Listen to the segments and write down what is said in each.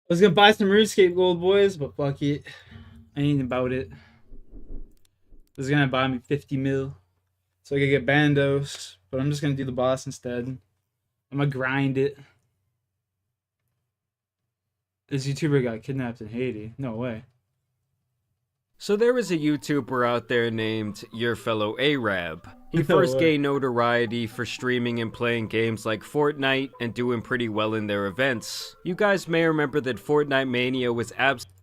I was gonna buy some Runescape gold, boys, but fuck it. I ain't about it. I was gonna buy me 50 mil so I could get bandos, but I'm just gonna do the boss instead. I'm gonna grind it. This YouTuber got kidnapped in Haiti. No way. So there is a YouTuber out there named Your Fellow Arab. He No first way. gained notoriety for streaming and playing games like Fortnite and doing pretty well in their events. You guys may remember that Fortnite Mania was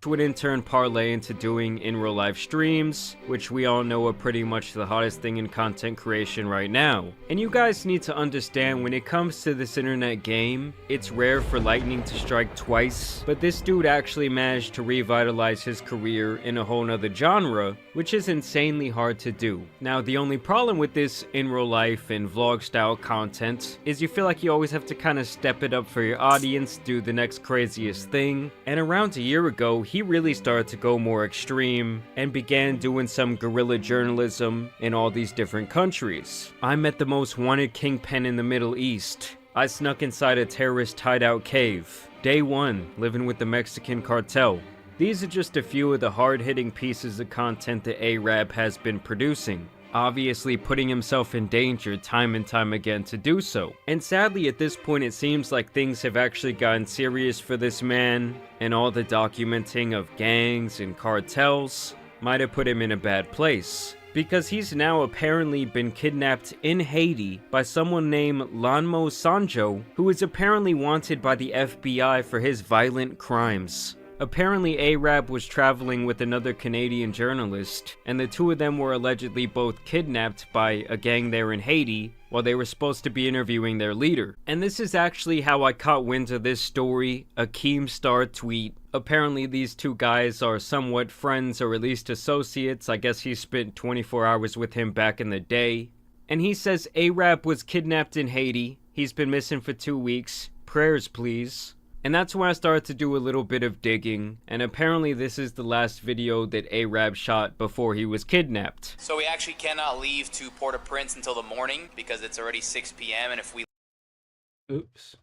would in turn parlay into doing in real life streams, which we all know are pretty much the hottest thing in content creation right now. And you guys need to understand, when it comes to this internet game, it's rare for lightning to strike twice, but this dude actually managed to revitalize his career in a whole nother genre, which is insanely hard to do. Now, the only problem with this in real life and vlog style content is you feel like you always have to kind of step it up for your audience, do the next craziest thing, and around a year ago, he really started to go more extreme and began doing some guerrilla journalism in all these different countries. I met the most wanted kingpin in the Middle East. I snuck inside a terrorist hideout cave. Day 1, living with the Mexican cartel. These are just a few of the hard-hitting pieces of content that Arab has been producing, obviously putting himself in danger time and time again to do so. And sadly, at this point, it seems like things have actually gotten serious for this man, and all the documenting of gangs and cartels might have put him in a bad place, because he's now apparently been kidnapped in Haiti by someone named Lanmo Sanjo, who is apparently wanted by the FBI for his violent crimes. Apparently, Arab was traveling with another Canadian journalist, and the two of them were allegedly both kidnapped by a gang there in Haiti while they were supposed to be interviewing their leader. And this is actually how I caught wind of this story, a Keemstar tweet. Apparently these two guys are somewhat friends, or at least associates. I guess he spent 24 hours with him back in the day. And he says Arab was kidnapped in Haiti. He's been missing for 2 weeks. Prayers, please. And that's when I started to do a little bit of digging, and apparently this is the last video that Arab shot before he was kidnapped. So we actually cannot leave to Port-au-Prince until the morning because it's already 6 p.m. and if we Oops.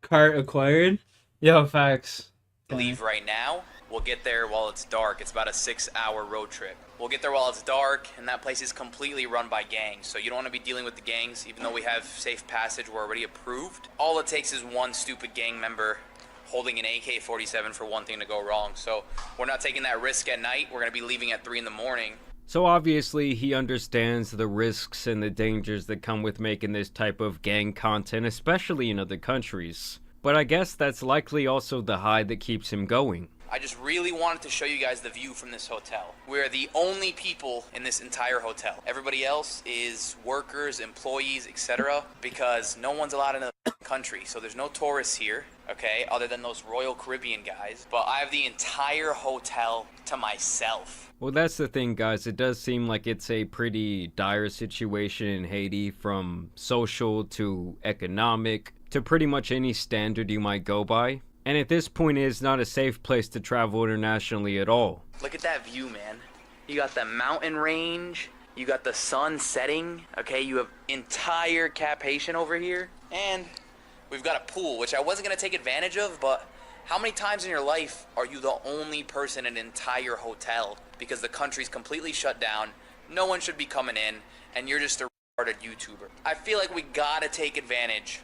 Cart acquired? Yo, facts. leave right now, we'll get there while it's dark. It's about a 6-hour road trip. We'll get there while it's dark, and that place is completely run by gangs, so you don't want to be dealing with the gangs. Even though we have safe passage, we're already approved. All it takes is one stupid gang member holding an AK-47 for one thing to go wrong. So we're not taking that risk at night. We're going to be leaving at 3 in the morning. So obviously he understands the risks and the dangers that come with making this type of gang content, especially in other countries. But I guess that's likely also the high that keeps him going. I just really wanted to show you guys the view from this hotel. We're the only people in this entire hotel. Everybody else is workers, employees, etc. because no one's allowed in the country. So there's no tourists here, okay, other than those Royal Caribbean guys. But I have the entire hotel to myself. Well, that's the thing, guys. It does seem like it's a pretty dire situation in Haiti, from social to economic to pretty much any standard you might go by. And at this point, it is not a safe place to travel internationally at all. Look at that view, man. You got the mountain range, you got the sun setting, okay? You have entire Cap Haitian over here, and we've got a pool, which I wasn't gonna take advantage of, but how many times in your life are you the only person in an entire hotel because the country's completely shut down, no one should be coming in, and you're just a retarded YouTuber? I feel like we gotta take advantage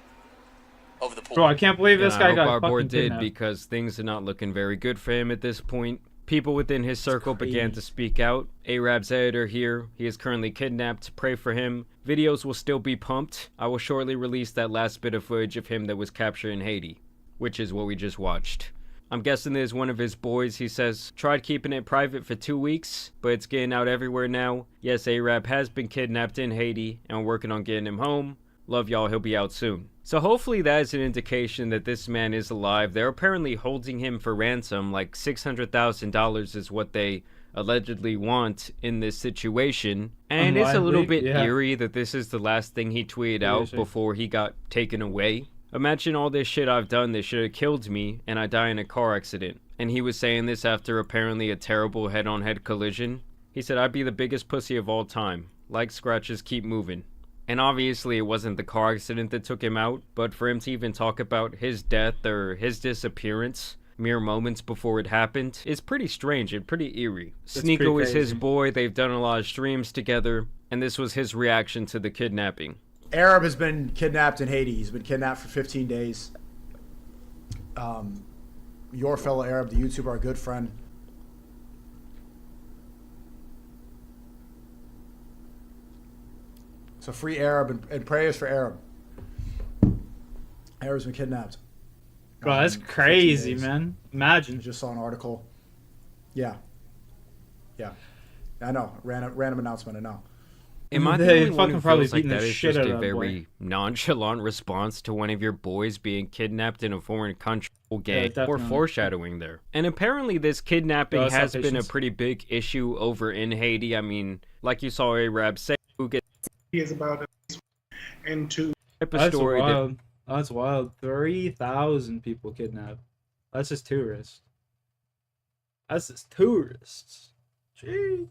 of the pool. Bro, I can't believe this And guy I hope got our board fucking did, kidnapped. because things are not looking very good for him at this point. People within his circle began to speak out. Arab's editor here, he is currently kidnapped. Pray for him. Videos will still be pumped. I will shortly release that last bit of footage of him that was captured in Haiti, which is what we just watched. I'm guessing there's one of his boys. He says, tried keeping it private for 2 weeks, but it's getting out everywhere now. Yes, Arab has been kidnapped in Haiti, and we're working on getting him home. Love y'all, he'll be out soon. So hopefully that is an indication that this man is alive. They're apparently holding him for ransom, like $600,000 is what they allegedly want in this situation. And it's a little bit eerie that this is the last thing he tweeted out before he got taken away. Imagine all this shit I've done that should have killed me and I die in a car accident. And he was saying this after apparently a terrible head-on-head collision. He said, I'd be the biggest pussy of all time. Like scratches, keep moving. And obviously it wasn't the car accident that took him out, but for him to even talk about his death or his disappearance mere moments before it happened is pretty strange and pretty eerie. Sneeko is his boy, they've done a lot of streams together, and this was his reaction to the kidnapping. Arab has been kidnapped in Haiti. He's been kidnapped for 15 days. Your fellow Arab, the YouTuber, our good friend. So free Arab and prayers for Arab. Arab's been kidnapped. Bro, that's crazy, man. Imagine. Just saw an article. Yeah. I know. Random announcement. I know. Am I the They only one who fucking probably feels like beating the that is shit just out a of that very nonchalant response to one of your boys being kidnapped in a foreign country? Gang, or definitely. foreshadowing there. And apparently this kidnapping Let's have has been a patience. pretty big issue over in Haiti. I mean, like you saw Arab say, who gets is about and to type of That's story that wild. That's wild. 3,000 people kidnapped. That's just tourists. That's just tourists. Jeez.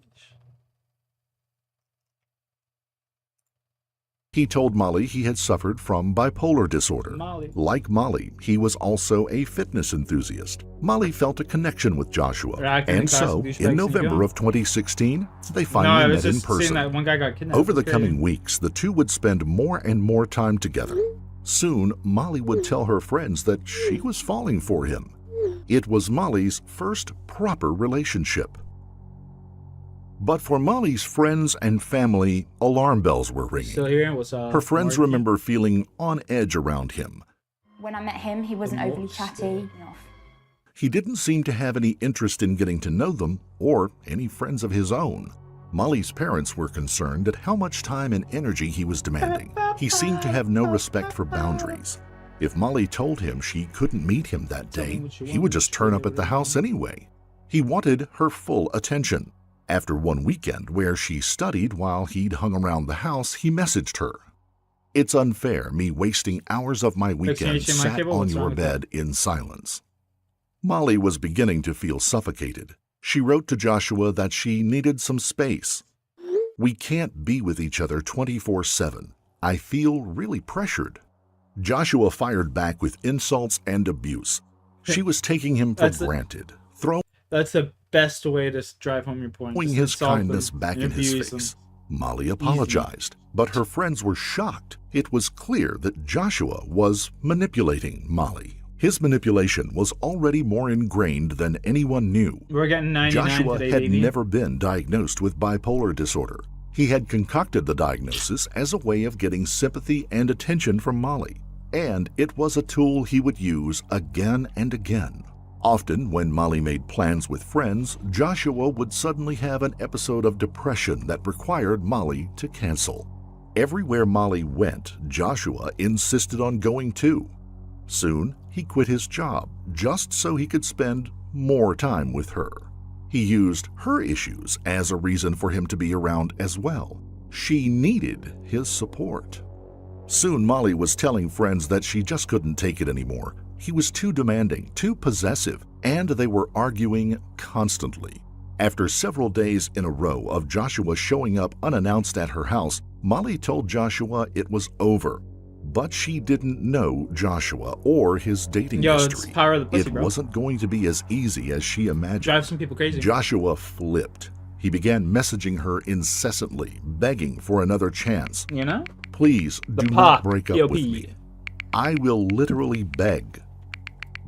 He told Molly he had suffered from bipolar disorder. Molly. Like Molly, he was also a fitness enthusiast. Molly felt a connection with Joshua, They're acting and like classic so, douchebags in in November Ghana. of 2016, they No, I finally was met in just saying person. that one guy got kidnapped. Over the That's crazy. coming weeks, the two would spend more and more time together. Soon, Molly would tell her friends that she was falling for him. It was Molly's first proper relationship. But for Molly's friends and family, alarm bells were ringing. Still here? What's up? Her friends Marky? remember feeling on edge around him. When I met him, he wasn't overly chatty. He didn't seem to have any interest in getting to know them or any friends of his own. Molly's parents were concerned at how much time and energy he was demanding. He seemed to have no respect for boundaries. If Molly told him she couldn't meet him that day, he would just turn up at the house anyway. He wanted her full attention. After one weekend where she studied while he'd hung around the house, he messaged her. "It's unfair me wasting hours of my weekend HDMI sat cable? on What's wrong your with that? bed in silence." Molly was beginning to feel suffocated. She wrote to Joshua that she needed some space. "We can't be with each other 24/7. I feel really pressured." Joshua fired back with insults and abuse. She was taking him for That's granted, throwing That's the best way to drive home your point. Just his insult kindness them back and in his abuse face. them. Molly apologized, but her friends were shocked. It was clear that Joshua was manipulating Molly. His manipulation was already more ingrained than anyone knew. We're getting 99 Joshua today, had baby. never been diagnosed with bipolar disorder. He had concocted the diagnosis as a way of getting sympathy and attention from Molly, and it was a tool he would use again and again. Often, when Molly made plans with friends, Joshua would suddenly have an episode of depression that required Molly to cancel. Everywhere Molly went, Joshua insisted on going too. Soon, he quit his job just so he could spend more time with her. He used her issues as a reason for him to be around as well. She needed his support. Soon, Molly was telling friends that she just couldn't take it anymore. He was too demanding, too possessive, and they were arguing constantly. After several days in a row of Joshua showing up unannounced at her house, Molly told Joshua it was over. But she didn't know Joshua or his dating Yo, history. it's power of the pussy, It bro. wasn't going to be as easy as she imagined. Drive some people crazy. Joshua flipped. He began messaging her incessantly, begging for another chance. You know? "Please The do pop, not break up POP. with me. I will literally beg.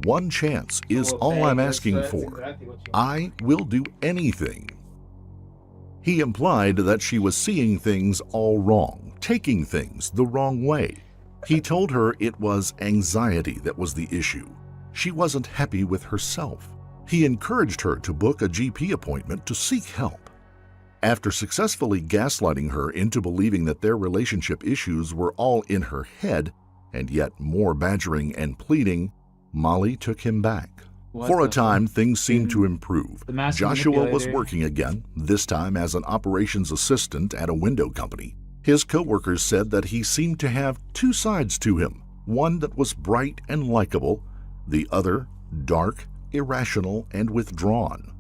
One chance is all I'm asking for. I will do anything." He implied that she was seeing things all wrong, taking things the wrong way. He told her it was anxiety that was the issue. She wasn't happy with herself. He encouraged her to book a GP appointment to seek help. After successfully gaslighting her into believing that their relationship issues were all in her head, and yet more badgering and pleading, Molly took him back. For a time, things seemed to improve. The master Joshua was manipulator. working again, this time as an operations assistant at a window company. His coworkers said that he seemed to have two sides to him, one that was bright and likable, the other dark, irrational, and withdrawn.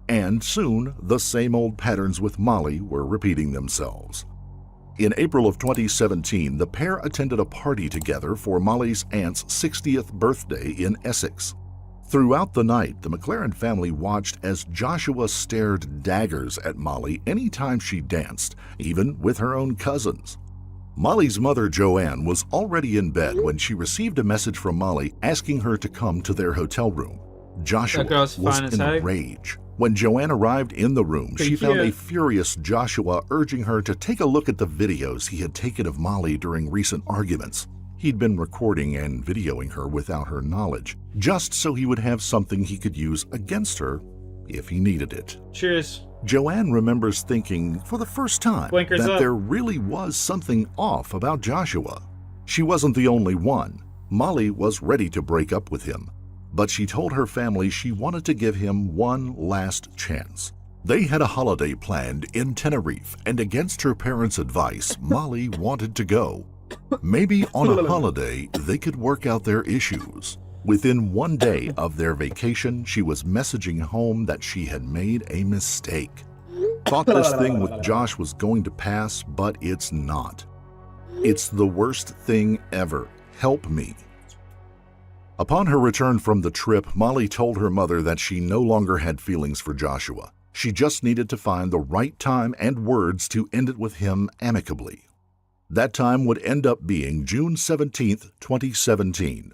And soon, the same old patterns with Molly were repeating themselves. In April of 2017, the pair attended a party together for Molly's aunt's 60th birthday in Essex. Throughout the night, the McLaren family watched as Joshua stared daggers at Molly anytime she danced, even with her own cousins. Molly's mother, Joanne, was already in bed when she received a message from Molly asking her to come to their hotel room. Joshua girl's was fine as in a heck. rage. When Joanne arrived in the room, she found a furious Joshua urging her to take a look at the videos he had taken of Molly during recent arguments. He'd been recording and videoing her without her knowledge, just so he would have something he could use against her if he needed it. Cheers. Joanne remembers thinking for the first time Blinkers that up. there really was something off about Joshua. She wasn't the only one. Molly was ready to break up with him, but she told her family she wanted to give him one last chance. They had a holiday planned in Tenerife, and against her parents' advice, Molly wanted to go. Maybe on a holiday, they could work out their issues. Within one day of their vacation, she was messaging home that she had made a mistake. Thought this thing with Josh was going to pass, but it's not. It's the worst thing ever. Help me. Upon her return from the trip, Molly told her mother that she no longer had feelings for Joshua. She just needed to find the right time and words to end it with him amicably. That time would end up being June 17, 2017.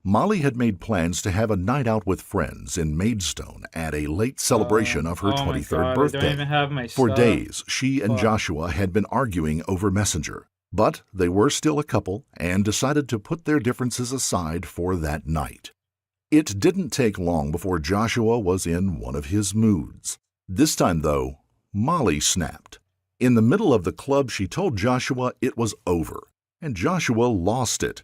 Molly had made plans to have a night out with friends in Maidstone at a late celebration of her oh my 23rd God, I birthday. don't even have my For stuff. days, she and Joshua had been arguing over Messenger, but they were still a couple and decided to put their differences aside for that night. It didn't take long before Joshua was in one of his moods. This time, though, Molly snapped. In the middle of the club, she told Joshua it was over, and Joshua lost it.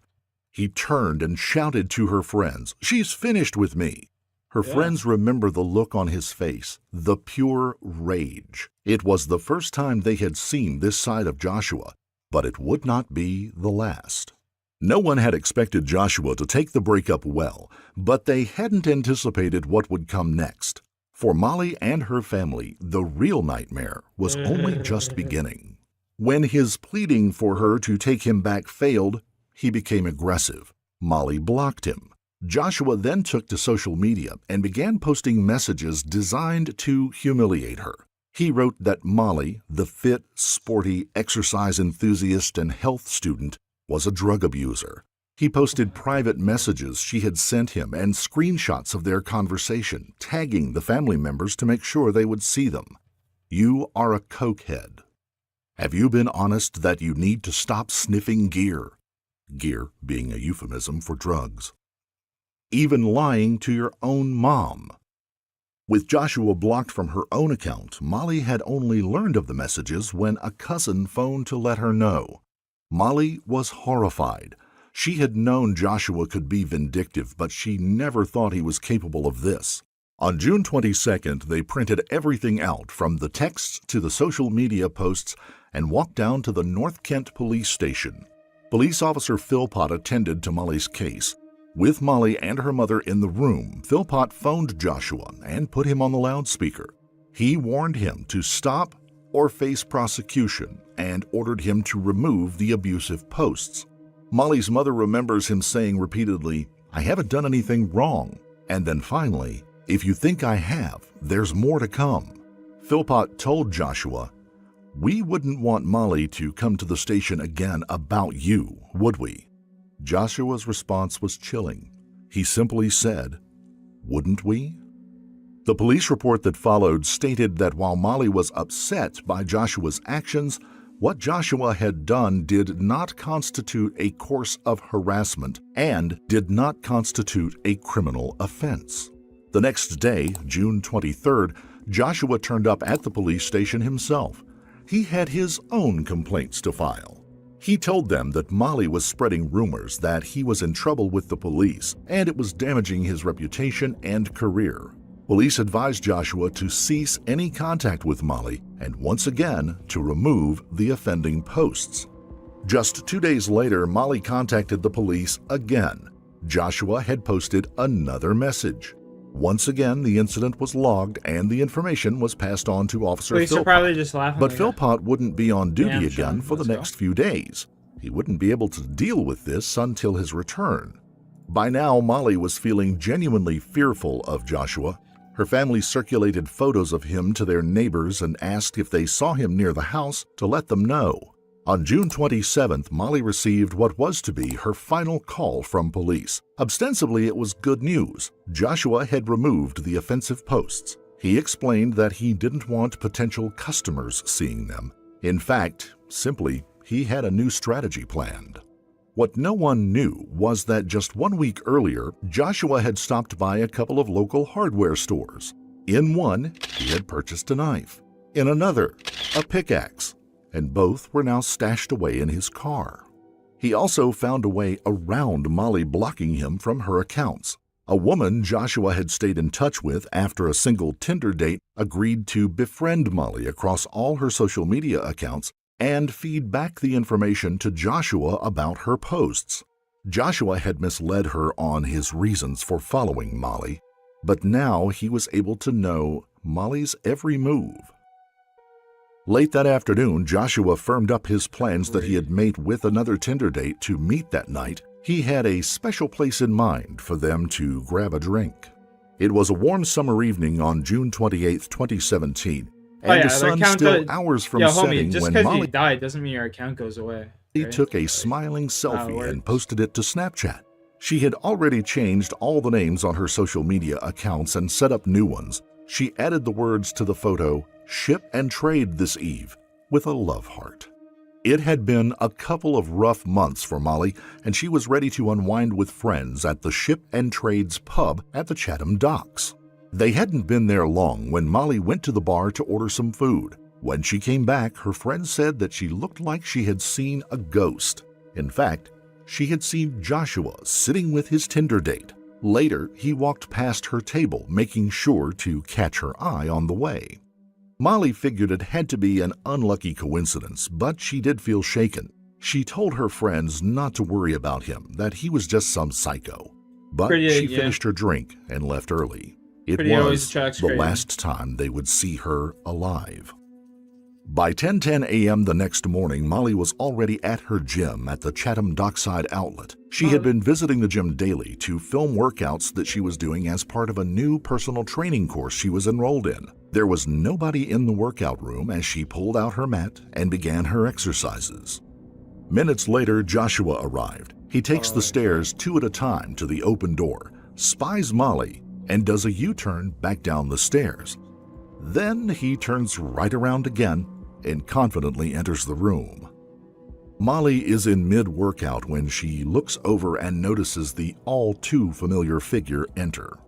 He turned and shouted to her friends, "She's finished with me." Her friends remember the look on his face, the pure rage. It was the first time they had seen this side of Joshua, but it would not be the last. No one had expected Joshua to take the breakup well, but they hadn't anticipated what would come next. For Molly and her family, the real nightmare was only just beginning. When his pleading for her to take him back failed, he became aggressive. Molly blocked him. Joshua then took to social media and began posting messages designed to humiliate her. He wrote that Molly, the fit, sporty, exercise enthusiast and health student, was a drug abuser. He posted private messages she had sent him and screenshots of their conversation, tagging the family members to make sure they would see them. "You are a cokehead. Have you been honest that you need to stop sniffing gear?" Gear being a euphemism for drugs. Even lying to your own mom. With Joshua blocked from her own account, Molly had only learned of the messages when a cousin phoned to let her know. Molly was horrified. She had known Joshua could be vindictive, but she never thought he was capable of this. On June 22nd, they printed everything out, from the texts to the social media posts, and walked down to the North Kent police station. Police officer Philpott attended to Molly's case. With Molly and her mother in the room, Philpott phoned Joshua and put him on the loudspeaker. He warned him to stop or face prosecution and ordered him to remove the abusive posts. Molly's mother remembers him saying repeatedly, "I haven't done anything wrong." And then finally, "If you think I have, there's more to come." Philpott told Joshua, "We wouldn't want Molly to come to the station again about you, would we?" Joshua's response was chilling. He simply said, "Wouldn't we?" The police report that followed stated that while Molly was upset by Joshua's actions, what Joshua had done did not constitute a course of harassment and did not constitute a criminal offense. The next day, June 23rd, Joshua turned up at the police station himself. He had his own complaints to file. He told them that Molly was spreading rumors that he was in trouble with the police and it was damaging his reputation and career. Police advised Joshua to cease any contact with Molly and once again to remove the offending posts. Just 2 days later, Molly contacted the police again. Joshua had posted another message. Once again, the incident was logged and the information was passed on to Officer Police are Philpott. probably just laughing. But like, Philpott wouldn't be on duty Damn, again Sean, for the let's go. next few days. He wouldn't be able to deal with this until his return. By now, Molly was feeling genuinely fearful of Joshua. Her family circulated photos of him to their neighbors and asked if they saw him near the house to let them know. On June 27th, Molly received what was to be her final call from police. Ostensibly, it was good news. Joshua had removed the offensive posts. He explained that he didn't want potential customers seeing them. In fact, simply, he had a new strategy planned. What no one knew was that just 1 week earlier, Joshua had stopped by a couple of local hardware stores. In one, he had purchased a knife. In another, a pickaxe. And both were now stashed away in his car. He also found a way around Molly blocking him from her accounts. A woman Joshua had stayed in touch with after a single Tinder date agreed to befriend Molly across all her social media accounts and feed back the information to Joshua about her posts. Joshua had misled her on his reasons for following Molly, but now he was able to know Molly's every move. Late that afternoon, Joshua firmed up his plans that he had made with another Tinder date to meet that night. He had a special place in mind for them to grab a drink. It was a warm summer evening on June 28, 2017, and the sun still hours from setting just when because Molly you died doesn't mean your account goes away. Right? took a smiling selfie and works. posted it to Snapchat. She had already changed all the names on her social media accounts and set up new ones. She added the words to the photo, "Ship and trade this eve," with a love heart. It had been a couple of rough months for Molly, and she was ready to unwind with friends at the Ship and Trades pub at the Chatham Docks. They hadn't been there long when Molly went to the bar to order some food. When she came back, her friend said that she looked like she had seen a ghost. In fact, she had seen Joshua sitting with his Tinder date. Later, he walked past her table, making sure to catch her eye on the way. Molly figured it had to be an unlucky coincidence, but she did feel shaken. She told her friends not to worry about him, that he was just some psycho. But she finished her drink and left early. It was the last time they would see her alive. By 10:10 a.m. the next morning, Molly was already at her gym at the Chatham Dockside outlet. She had been visiting the gym daily to film workouts that she was doing as part of a new personal training course she was enrolled in. There was nobody in the workout room as she pulled out her mat and began her exercises. Minutes later, Joshua arrived. He takes the stairs two at a time to the open door, spies Molly, and does a U-turn back down the stairs. Then he turns right around again and confidently enters the room. Molly is in mid-workout when she looks over and notices the all-too-familiar figure enter.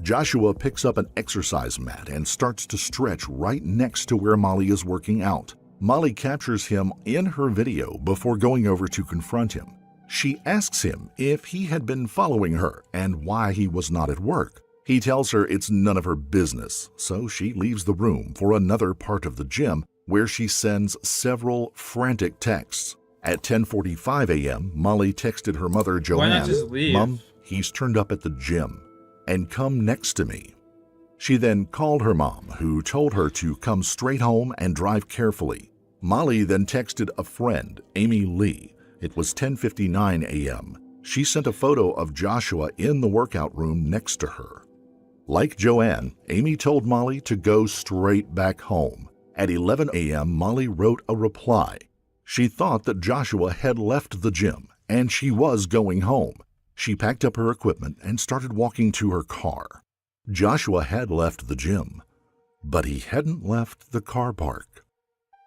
Joshua picks up an exercise mat and starts to stretch right next to where Molly is working out. Molly captures him in her video before going over to confront him. She asks him if he had been following her and why he was not at work. He tells her it's none of her business, so she leaves the room for another part of the gym where she sends several frantic texts. At 10:45 a.m., Molly texted her mother, Joanne, Why not just leave? "Mom, he's turned up at the gym, and come next to me." She then called her mom, who told her to come straight home and drive carefully. Molly then texted a friend, Amy Lee. It was 10:59 a.m. She sent a photo of Joshua in the workout room next to her. Like Joanne, Amy told Molly to go straight back home. At 11 a.m., Molly wrote a reply. She thought that Joshua had left the gym, and she was going home. She packed up her equipment and started walking to her car. Joshua had left the gym, but he hadn't left the car park.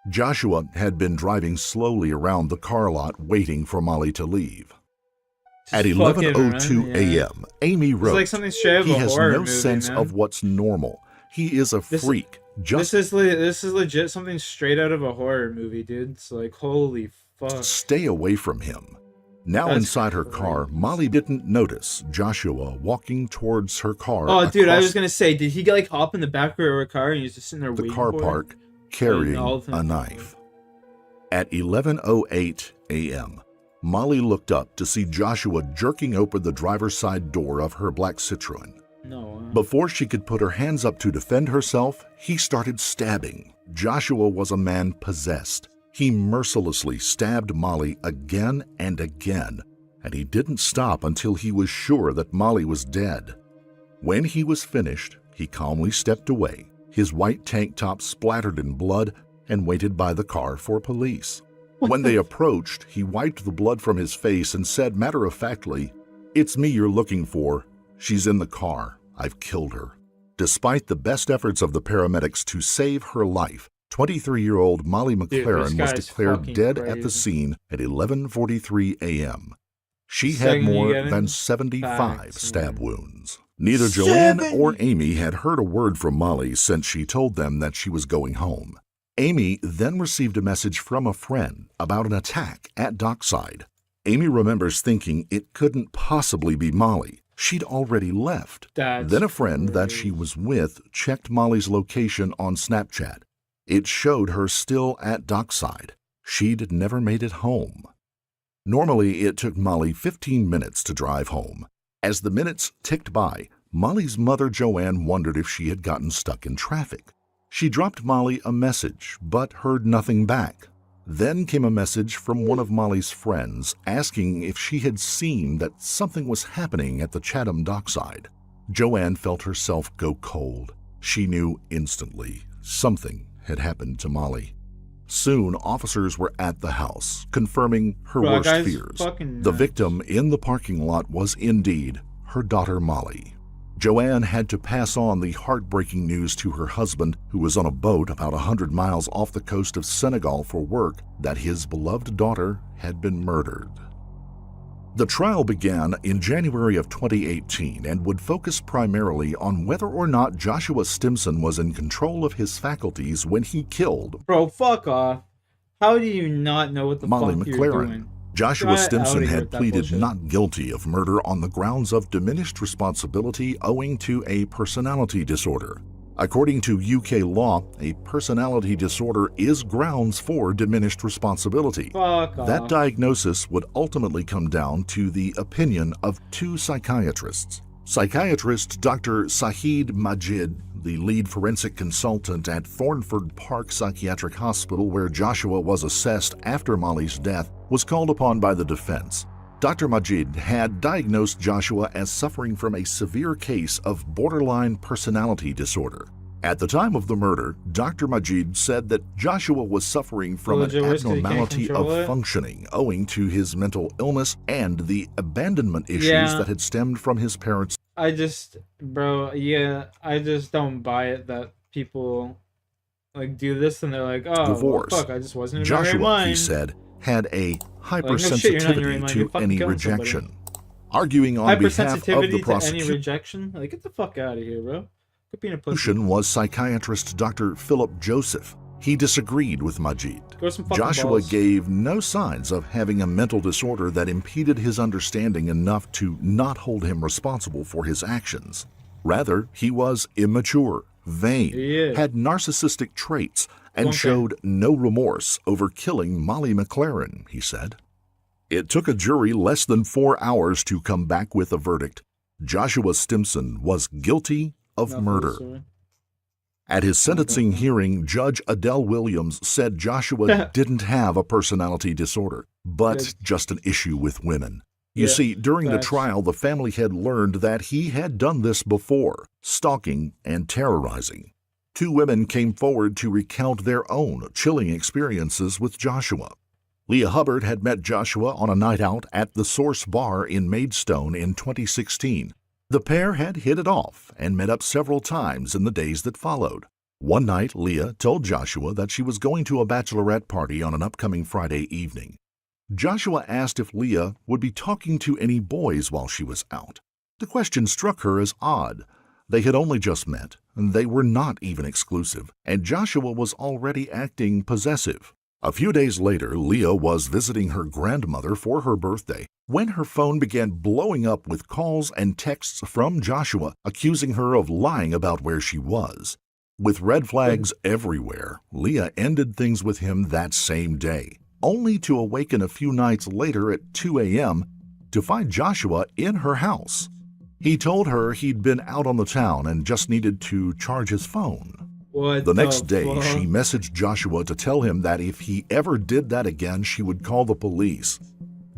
Joshua had been driving slowly around the car lot waiting for Molly to leave. At 11:02 a.m., Amy wrote, like something straight out of "He a has horror no movie, sense man. of what's normal. He is a freak. Just This is legit something straight out of a horror movie, dude. It's like, holy fuck. stay away from him." Now That's inside her car, Molly didn't notice Joshua walking towards her car. Oh, dude, I across was gonna say, did he like hop in the back of her car and he's just sitting there the waiting car for park her? carrying all of them. a knife. At 11:08 a.m., Molly looked up to see Joshua jerking open the driver's side door of her black Citroen. No. Before she could put her hands up to defend herself, he started stabbing. Joshua was a man possessed. He mercilessly stabbed Molly again and again, and he didn't stop until he was sure that Molly was dead. When he was finished, he calmly stepped away, his white tank top splattered in blood, and waited by the car for police. When they approached, he wiped the blood from his face and said matter-of-factly, "It's me you're looking for. She's in the car. I've killed her." Despite the best efforts of the paramedics to save her life, 23-year-old Molly McLaren was declared dead at the scene at 11:43 a.m. She had more than 75 stab wounds. Neither Joanne or Amy had heard a word from Molly since she told them that she was going home. Amy then received a message from a friend about an attack at Dockside. Amy remembers thinking it couldn't possibly be Molly. She'd already left. Then a friend that she was with checked Molly's location on Snapchat. It showed her still at Dockside. She'd never made it home. Normally, it took Molly 15 minutes to drive home. As the minutes ticked by, Molly's mother Joanne wondered if she had gotten stuck in traffic. She dropped Molly a message, but heard nothing back. Then came a message from one of Molly's friends asking if she had seen that something was happening at the Chatham Dockside. Joanne felt herself go cold. She knew instantly something had happened to Molly. Soon, officers were at the house, confirming her worst fears. The victim in the parking lot was indeed her daughter Molly. Joanne had to pass on the heartbreaking news to her husband, who was on a boat about 100 miles off the coast of Senegal for work, that his beloved daughter had been murdered. The trial began in January of 2018 and would focus primarily on whether or not Joshua Stimson was in control of his faculties when he killed Bro, fuck off. How do you not know what the Molly fuck McLaren. you're doing? Joshua Stimson had pleaded not guilty of murder on the grounds of diminished responsibility owing to a personality disorder. According to UK law, a personality disorder is grounds for diminished responsibility. That diagnosis would ultimately come down to the opinion of two psychiatrists. Psychiatrist Dr. Saheed Majid, the lead forensic consultant at Thornford Park Psychiatric Hospital where Joshua was assessed after Molly's death, was called upon by the defense. Dr. Majid had diagnosed Joshua as suffering from a severe case of borderline personality disorder. At the time of the murder, Dr. Majid said that Joshua was suffering from an abnormality of functioning owing to his mental illness and the abandonment issues that had stemmed from his parents. I just don't buy it that people like do this and they're like, oh, divorce. Well, fuck, I just wasn't in Joshua, my right mind. He said, had a hypersensitivity to any rejection. Arguing on behalf of the prosecution, any rejection? Like, get the fuck out of here, bro. Was psychiatrist Dr. Philip Joseph. He disagreed with Majid. Joshua gave no signs of having a mental disorder that impeded his understanding enough to not hold him responsible for his actions. Rather, he was immature, vain, had narcissistic traits, and showed no remorse over killing Molly McLaren, he said. It took a jury less than 4 hours to come back with a verdict. Joshua Stimson was guilty of murder. At his sentencing hearing, Judge Adele Williams said Joshua didn't have a personality disorder, but just an issue with women. You see, during the trial, the family had learned that he had done this before, stalking and terrorizing. 2 women came forward to recount their own chilling experiences with Joshua. Leah Hubbard had met Joshua on a night out at the Source Bar in Maidstone in 2016. The pair had hit it off and met up several times in the days that followed. One night, Leah told Joshua that she was going to a bachelorette party on an upcoming Friday evening. Joshua asked if Leah would be talking to any boys while she was out. The question struck her as odd. They had only just met, and they were not even exclusive, and Joshua was already acting possessive. A few days later, Leah was visiting her grandmother for her birthday when her phone began blowing up with calls and texts from Joshua accusing her of lying about where she was. With red flags everywhere, Leah ended things with him that same day, only to awaken a few nights later at 2 a.m. to find Joshua in her house. He told her he'd been out on the town and just needed to charge his phone. What The next day, fuck? she messaged Joshua to tell him that if he ever did that again, she would call the police.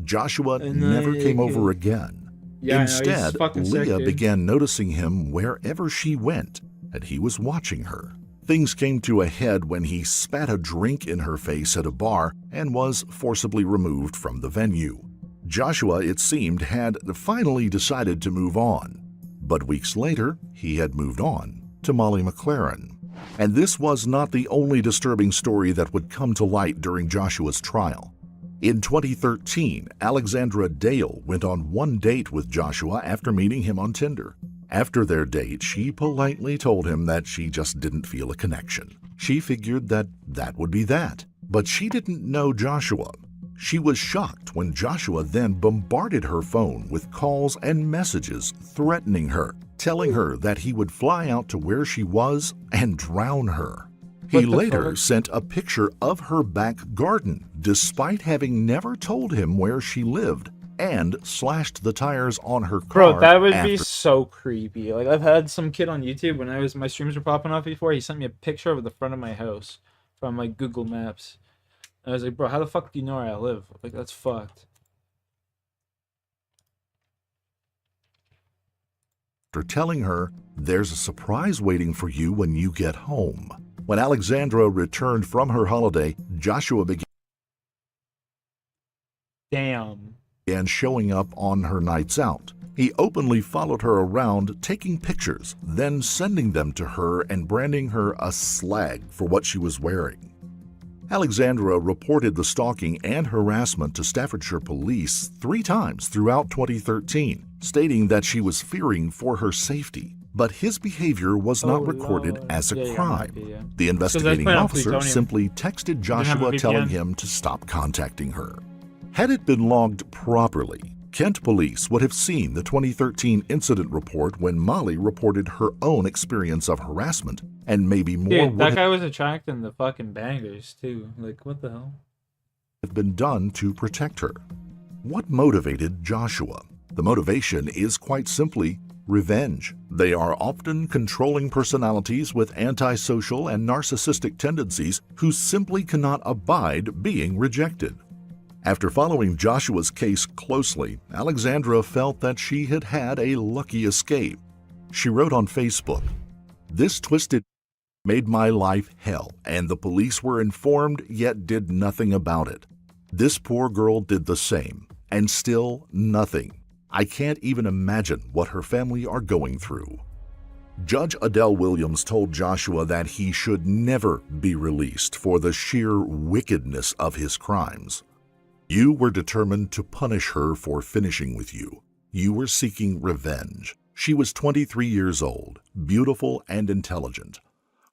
Joshua And never then- came over again. Yeah, I know, he's Instead, fucking sick, Leah dude. began noticing him wherever she went, and he was watching her. Things came to a head when he spat a drink in her face at a bar and was forcibly removed from the venue. Joshua, it seemed, had finally decided to move on. But weeks later, he had moved on to Molly McLaren. And this was not the only disturbing story that would come to light during Joshua's trial. In 2013, Alexandra Dale went on one date with Joshua after meeting him on Tinder. After their date, she politely told him that she just didn't feel a connection. She figured that that would be that. But she didn't know Joshua. She was shocked when Joshua then bombarded her phone with calls and messages threatening her, telling her that he would fly out to where she was and drown her. He What the later fuck? sent a picture of her back garden, despite having never told him where she lived, and slashed the tires on her car. Bro, that would be after. so creepy. Like, I've had some kid on YouTube when my streams were popping off before. He sent me a picture of the front of my house from like Google Maps. And I was like, bro, how the fuck do you know where I live? Like, that's fucked. After telling her, "There's a surprise waiting for you when you get home." When Alexandra returned from her holiday, Joshua Damn. began showing up on her nights out. He openly followed her around, taking pictures, then sending them to her and branding her a slag for what she was wearing. Alexandra reported the stalking and harassment to Staffordshire police 3 times throughout 2013, stating that she was fearing for her safety. But his behavior was not Oh, recorded Lord. as a Yeah, yeah, crime. might be, yeah. The investigating playing on officer plutonium. simply texted have a Joshua telling VPN. him to stop contacting her. Had it been logged properly, Kent police would have seen the 2013 incident report when Molly reported her own experience of harassment, and maybe more Dude, would that guy was attracting the fucking bangers, too. Like, what the hell? have been done to protect her. What motivated Joshua? The motivation is quite simply revenge. They are often controlling personalities with antisocial and narcissistic tendencies who simply cannot abide being rejected. After following Joshua's case closely, Alexandra felt that she had had a lucky escape. She wrote on Facebook, "This twisted made my life hell, and the police were informed yet did nothing about it. This poor girl did the same, and still nothing. I can't even imagine what her family are going through." Judge Adele Williams told Joshua that he should never be released for the sheer wickedness of his crimes. "You were determined to punish her for finishing with you. You were seeking revenge. She was 23 years old, beautiful and intelligent.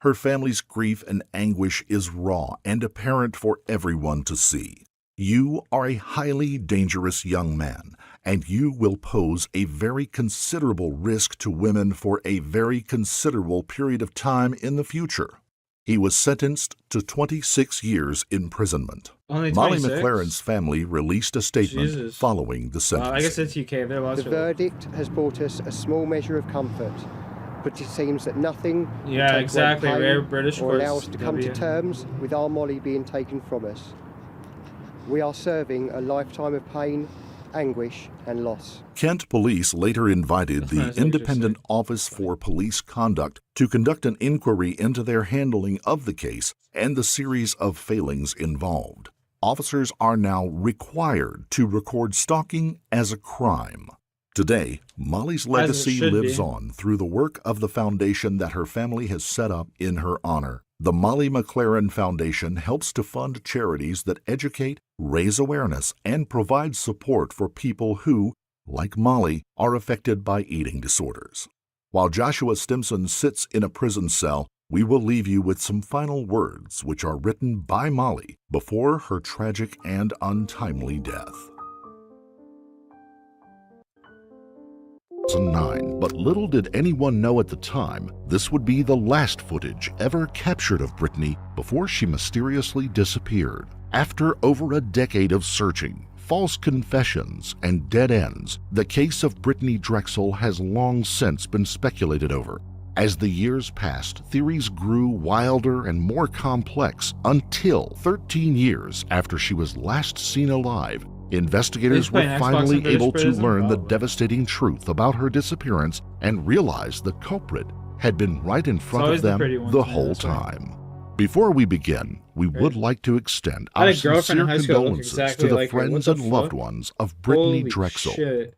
Her family's grief and anguish is raw and apparent for everyone to see. You are a highly dangerous young man, and you will pose a very considerable risk to women for a very considerable period of time in the future." He was sentenced to 26 years imprisonment. Only Molly 26? McLaren's family released a statement Jesus. following the sentencing. I guess it's UK. They're lost. The verdict has brought us a small measure of comfort, but it seems that nothing will Yeah, take away exactly. pain Rare British or allow us courts, to come to W. terms with our Molly being taken from us. We are serving a lifetime of pain, anguish and loss. Kent police later invited That's the nice, Independent interesting. Office for Police Conduct to conduct an inquiry into their handling of the case and the series of failings involved. Officers are now required to record stalking as a crime. Today, Molly's legacy should lives be. on through the work of the foundation that her family has set up in her honor. The Molly McLaren Foundation helps to fund charities that educate, raise awareness, and provide support for people who, like Molly, are affected by eating disorders. While Joshua Stimson sits in a prison cell, we will leave you with some final words which are written by Molly before her tragic and untimely death. 2009, but little did anyone know at the time this would be the last footage ever captured of Brittany before she mysteriously disappeared. After over a decade of searching, false confessions, and dead ends, the case of Brittany Drexel has long since been speculated over. As the years passed, theories grew wilder and more complex until 13 years after she was last seen alive, investigators were finally able to learn the devastating truth about her disappearance and realize the culprit had been right in front of them the whole time. Before we begin, we would like to extend our sincere condolences to the friends and loved ones of Brittany Drexel, shit.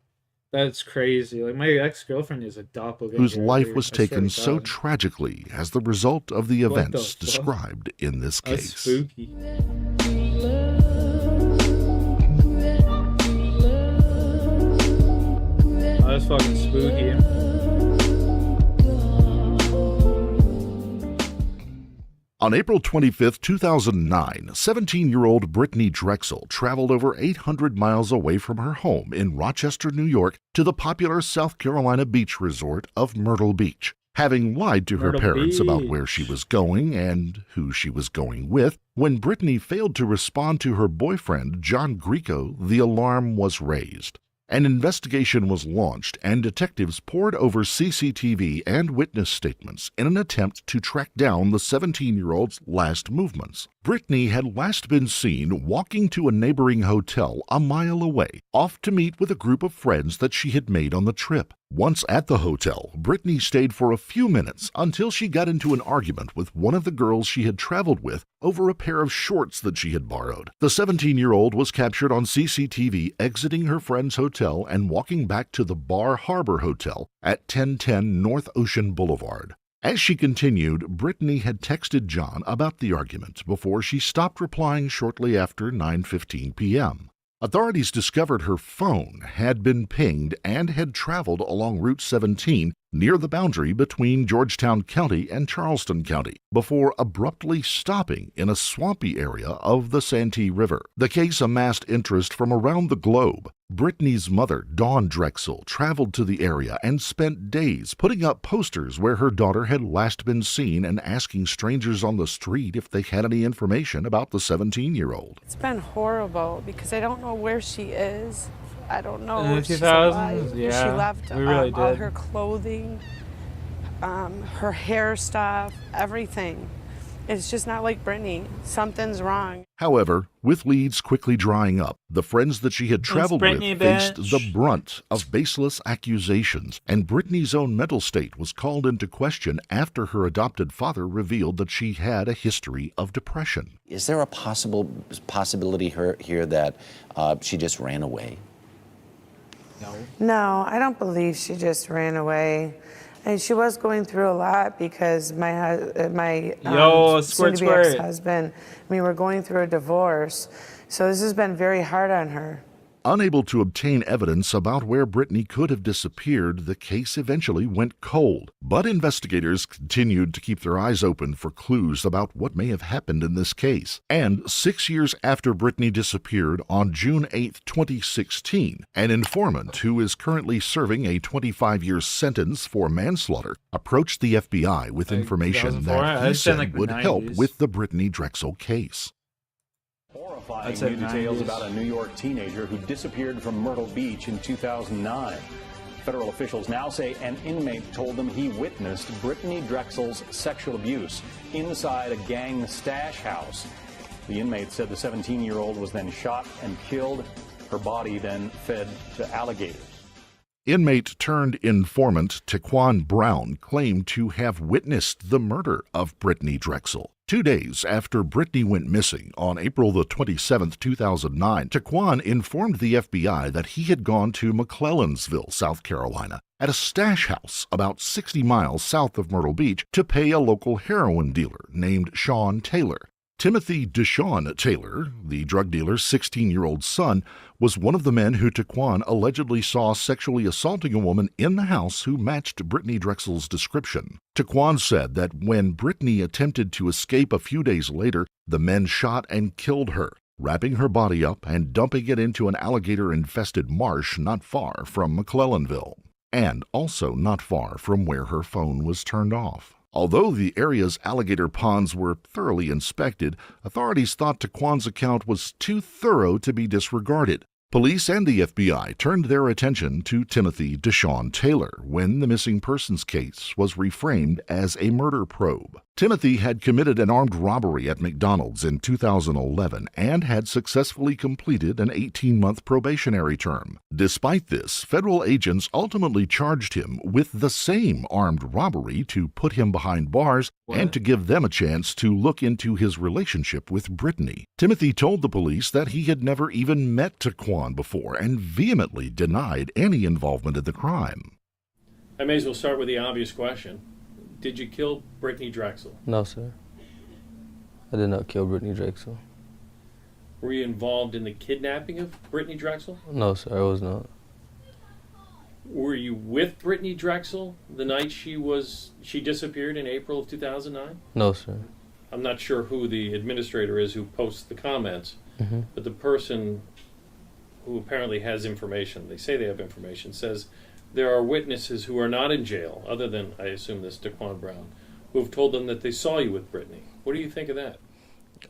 That's crazy. Like, my ex-girlfriend is a doppelganger. whose life was taken so tragically as the result of the events described in this case. That's spooky. Oh, that's fucking spooky. On April 25, 2009, 17-year-old Brittany Drexel traveled over 800 miles away from her home in Rochester, New York, to the popular South Carolina beach resort of Myrtle Beach. Having lied to her parents about where she was going and who she was going with, when Brittany failed to respond to her boyfriend, John Greco, the alarm was raised. An investigation was launched, and detectives pored over CCTV and witness statements in an attempt to track down the 17-year-old's last movements. Brittany had last been seen walking to a neighboring hotel a mile away, off to meet with a group of friends that she had made on the trip. Once at the hotel, Brittany stayed for a few minutes until she got into an argument with one of the girls she had traveled with over a pair of shorts that she had borrowed. The 17-year-old was captured on CCTV exiting her friend's hotel and walking back to the Bar Harbor Hotel at 1010 North Ocean Boulevard. As she continued, Brittany had texted John about the argument before she stopped replying shortly after 9:15 p.m. Authorities discovered her phone had been pinged and had traveled along Route 17 near the boundary between Georgetown County and Charleston County before abruptly stopping in a swampy area of the Santee River. The case amassed interest from around the globe. Brittany's mother, Dawn Drexel, traveled to the area and spent days putting up posters where her daughter had last been seen and asking strangers on the street if they had any information about the 17-year-old. It's been horrible because I don't know where she is. I don't know in if the she's 2000s, alive. yeah, She left we really all did. her clothing, her hair stuff, everything. It's just not like Brittany. Something's wrong. However, with leads quickly drying up, the friends that she had traveled with faced the brunt of baseless accusations, and Brittany's own mental state was called into question after her adopted father revealed that she had a history of depression. Is there a possibility here that she just ran away? No, I don't believe she just ran away. And she was going through a lot because my soon-to-be ex-husband, we were going through a divorce. So this has been very hard on her. Unable to obtain evidence about where Brittany could have disappeared, the case eventually went cold. But investigators continued to keep their eyes open for clues about what may have happened in this case. And 6 years after Brittany disappeared on June 8, 2016, an informant who is currently serving a 25-year sentence for manslaughter approached the FBI with information that he said would help with the Brittany Drexel case. Horrifying new details about a New York teenager who disappeared from Myrtle Beach in 2009. Federal officials now say an inmate told them he witnessed Brittany Drexel's sexual abuse inside a gang stash house. The inmate said the 17-year-old was then shot and killed. Her body then fed to alligators. Inmate turned informant Taquan Brown claimed to have witnessed the murder of Brittany Drexel. 2 days after Brittany went missing, on April the 27th, 2009, Taquan informed the FBI that he had gone to McClellanville, South Carolina, at a stash house about 60 miles south of Myrtle Beach to pay a local heroin dealer named Sean Taylor. Timothy Deshawn Taylor, the drug dealer's 16-year-old son, was one of the men who Taquan allegedly saw sexually assaulting a woman in the house who matched Brittany Drexel's description. Taquan said that when Brittany attempted to escape a few days later, the men shot and killed her, wrapping her body up and dumping it into an alligator-infested marsh not far from McClellanville, and also not far from where her phone was turned off. Although the area's alligator ponds were thoroughly inspected, authorities thought Taquan's account was too thorough to be disregarded. Police and the FBI turned their attention to Timothy Deshaun Taylor when the missing persons case was reframed as a murder probe. Timothy had committed an armed robbery at McDonald's in 2011 and had successfully completed an 18-month probationary term. Despite this, federal agents ultimately charged him with the same armed robbery to put him behind bars and to give them a chance to look into his relationship with Brittany. Timothy told the police that he had never even met Taquan before and vehemently denied any involvement in the crime. I may as well start with the obvious question. Did you kill Brittany Drexel? No, sir. I did not kill Brittany Drexel. Were you involved in the kidnapping of Brittany Drexel? No, sir, I was not. Were you with Brittany Drexel the night she disappeared in April of 2009? No, sir. I'm not sure who the administrator is who posts the comments, but the person who apparently has information, they say they have information, says there are witnesses who are not in jail, other than, I assume, this Taquan Brown, who have told them that they saw you with Brittany. What do you think of that?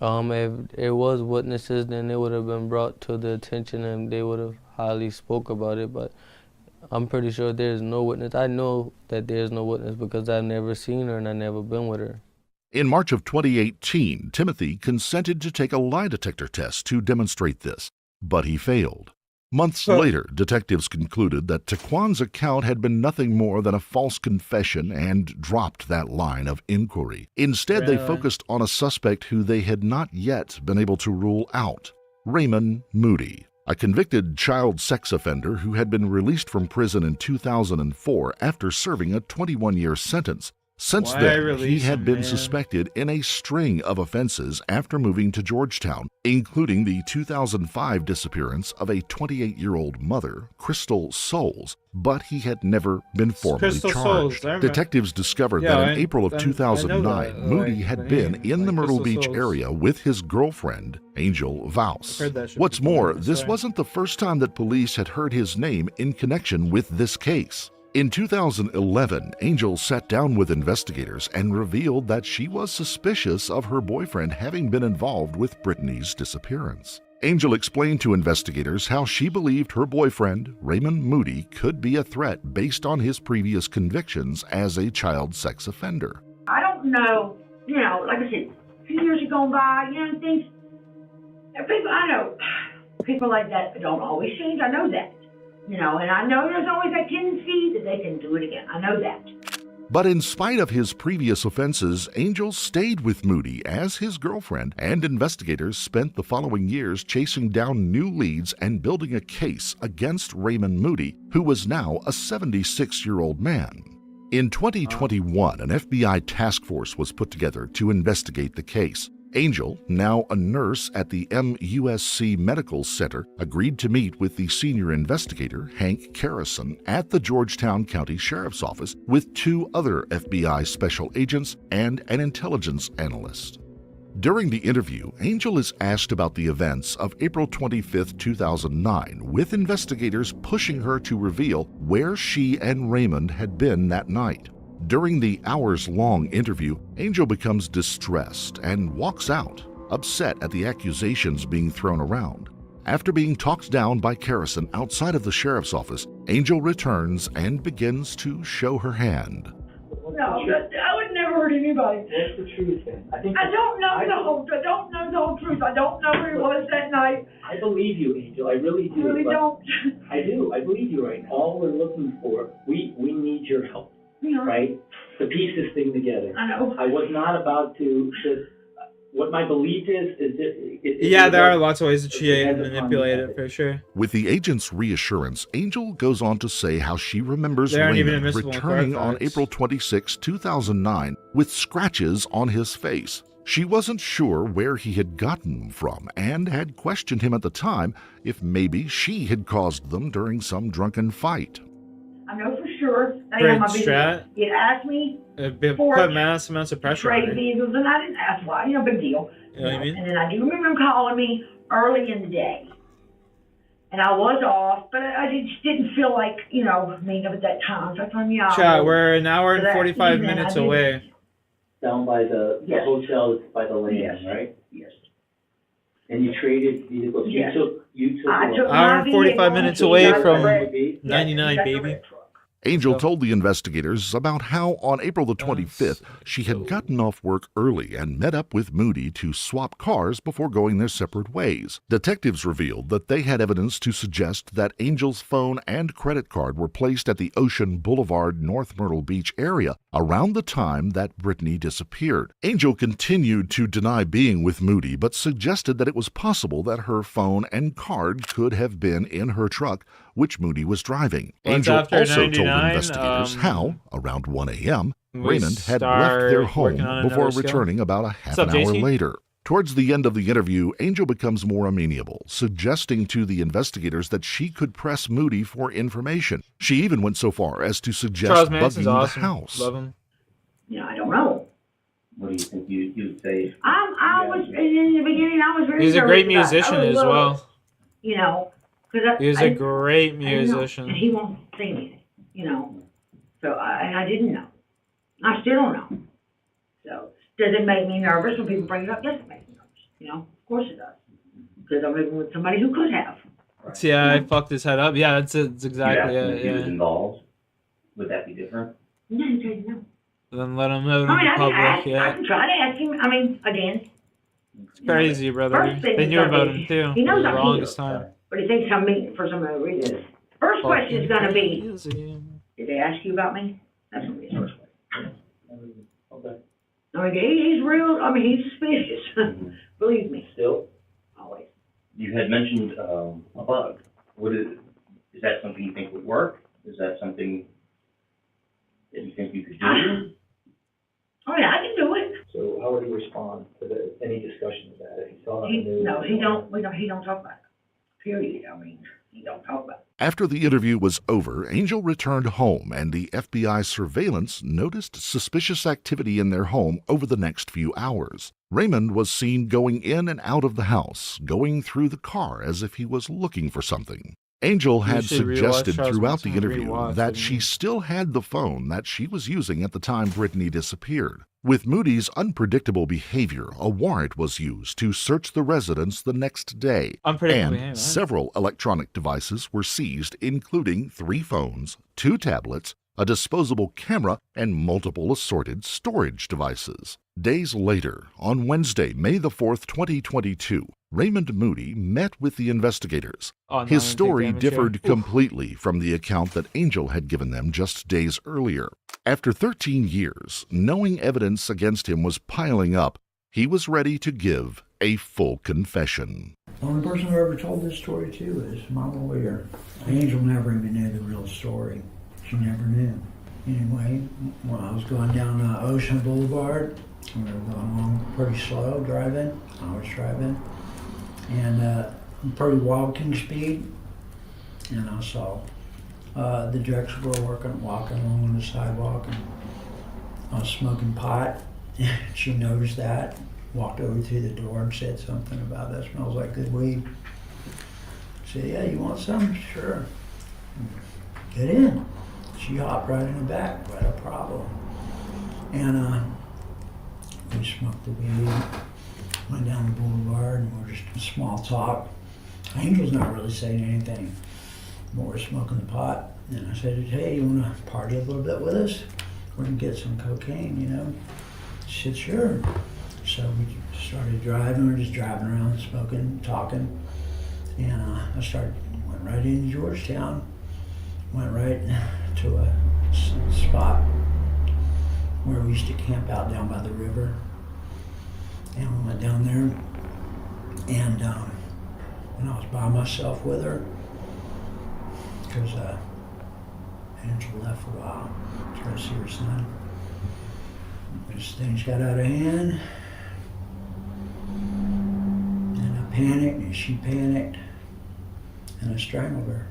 If it was witnesses, then it would have been brought to the attention and they would have highly spoke about it, but I'm pretty sure there's no witness. I know that there's no witness because I've never seen her and I've never been with her. In March of 2018, Timothy consented to take a lie detector test to demonstrate this, but he failed. Months later, detectives concluded that Taquan's account had been nothing more than a false confession and dropped that line of inquiry. Instead, they focused on a suspect who they had not yet been able to rule out, Raymond Moody, a convicted child sex offender who had been released from prison in 2004 after serving a 21-year sentence. Since then, he had been suspected in a string of offenses after moving to Georgetown, including the 2005 disappearance of a 28-year-old mother, Crystal Souls, but he had never been formally charged. Detectives discovered that in April of 2009, Moody had been in the Myrtle Beach area with his girlfriend, Angel Vaus. What's more, this wasn't the first time that police had heard his name in connection with this case. In 2011, Angel sat down with investigators and revealed that she was suspicious of her boyfriend having been involved with Brittany's disappearance. Angel explained to investigators how she believed her boyfriend, Raymond Moody, could be a threat based on his previous convictions as a child sex offender. I don't know, like I said, a few years have gone by, things, people, I know, people like that don't always change, I know that. And I know there's always that tendency that they can do it again. I know that. But in spite of his previous offenses, Angel stayed with Moody as his girlfriend, and investigators spent the following years chasing down new leads and building a case against Raymond Moody, who was now a 76-year-old man. In 2021, an FBI task force was put together to investigate the case. Angel, now a nurse at the MUSC Medical Center, agreed to meet with the senior investigator, Hank Carrison, at the Georgetown County Sheriff's Office with 2 other FBI special agents and an intelligence analyst. During the interview, Angel is asked about the events of April 25, 2009, with investigators pushing her to reveal where she and Raymond had been that night. During the hours-long interview, Angel becomes distressed and walks out, upset at the accusations being thrown around. After being talked down by Carrison outside of the sheriff's office, Angel returns and begins to show her hand. No, I would never hurt anybody. What's the truth then? I don't know the whole truth. I don't know who it was that night. I believe you, Angel. I really do. I really don't. I do. I believe you right now. All we're looking for, we need your help. Right? To piece this thing together. I know. I was not about to just, what my belief is there are lots of ways to cheat and manipulate it, for sure. With the agent's reassurance, Angel goes on to say how she remembers Raymond returning on April 26, 2009 with scratches on his face. She wasn't sure where he had gotten them from and had questioned him at the time if maybe she had caused them during some drunken fight. I know for sure. Great strat. He had asked me put mass amounts of pressure on trade her. visas, and I didn't ask why. Big deal. You know what I mean? And then I do remember him calling me early in the day. And I was off, but I just didn't feel like, meeting up at that time. So I told him, Chat, we're an hour and 45 minutes away. Down by the hotel by the landing, right? Yes. And you traded vehicles. Yes. You took I took Hour my and 45 vehicle, minutes he away got the from red- 99, he got the baby. red truck. Angel told the investigators about how on April the 25th she had gotten off work early and met up with Moody to swap cars before going their separate ways. Detectives revealed that they had evidence to suggest that Angel's phone and credit card were placed at the Ocean Boulevard, North Myrtle Beach area around the time that Brittany disappeared. Angel continued to deny being with Moody, but suggested that it was possible that her phone and card could have been in her truck, which Moody was driving. Well, Angel after also told 99, investigators how, around 1 a.m., we Raymond had left their start working home on before another skill. returning about a half What's up, an hour JC? later. Towards the end of the interview, Angel becomes more amenable, suggesting to the investigators that she could press Moody for information. She even went so far as to suggest Charles bugging Manson's awesome. the house. Love him. I don't know. What do you think you'd say? I was, in the beginning, I was very He's a nervous great about it. I musician was as little, well. You know, because He's a great I didn't know. musician. And he won't say anything, So, and I didn't know. I still don't know. So, does it make me nervous when people bring it up? Yes, it makes me nervous. Of course it does. Because I'm living with somebody who could have. See, I fucked his head up. Yeah, that's exactly it. If he was Yeah. involved, would that be different? No, he said no. Then let him know to I mean, the I can public. ask. I Yeah. can try to ask him. I mean, again. It's crazy, brother. First thing They is knew gonna about be- him too he for knows the I'm longest here. time. But he thinks I'm meeting for some other reason. First question is going to be, did they ask you about me? That's going to be the first question. Okay. I mean, he's real. I mean, he's suspicious. Believe me. Still? Always. You had mentioned a bug. Is that something you think would work? Is that something that you think you could do? Oh yeah, I can do it. So how would he respond to any discussion of that if he saw it? No, he don't. He don't talk about it. Period. I mean, he don't talk about it. After the interview was over, Angel returned home, and the FBI surveillance noticed suspicious activity in their home over the next few hours. Raymond was seen going in and out of the house, going through the car as if he was looking for something. Angel had should rewatch suggested Charles throughout the Manson, interview rewatch that it, she yeah. still had the phone that she was using at the time Brittany disappeared. With Moody's unpredictable behavior, a warrant was used to search the residence the next day, Unpredictable and behavior, huh? several electronic devices were seized, including 3 phones, 2 tablets, a disposable camera, and multiple assorted storage devices. Days later, on Wednesday, May the 4th, 2022, Raymond Moody met with the investigators. Oh, no, His I didn't story take damage differed here. Oof. completely from the account that Angel had given them just days earlier. After 13 years, knowing evidence against him was piling up, he was ready to give a full confession. The only person who ever told this story to is my lawyer. Angel never even knew the real story. She never knew. Anyway, when I was going down Ocean Boulevard, we were going along pretty slow driving. I was driving, and pretty walking speed, and I saw the Drexel girl walking along on the sidewalk, and I was smoking pot. She noticed that, walked over to the door and said something about that smells like good weed. I said, yeah, you want some? Sure. Get in. She hopped right in the back, right, a problem. And we smoked the weed, went down the boulevard, and we're just small talk. Angel's not really saying anything. More smoking the pot. And I said, hey, you want to party a little bit with us? We're going to get some cocaine, She said, sure. So we started driving. We were just driving around, smoking, talking. And went right into Georgetown. Went right to a spot where we used to camp out down by the river. And we went down there. And when I was by myself with her, because Angel left for a while to go see her son. As things got out of hand, and I panicked, and she panicked, and I strangled her.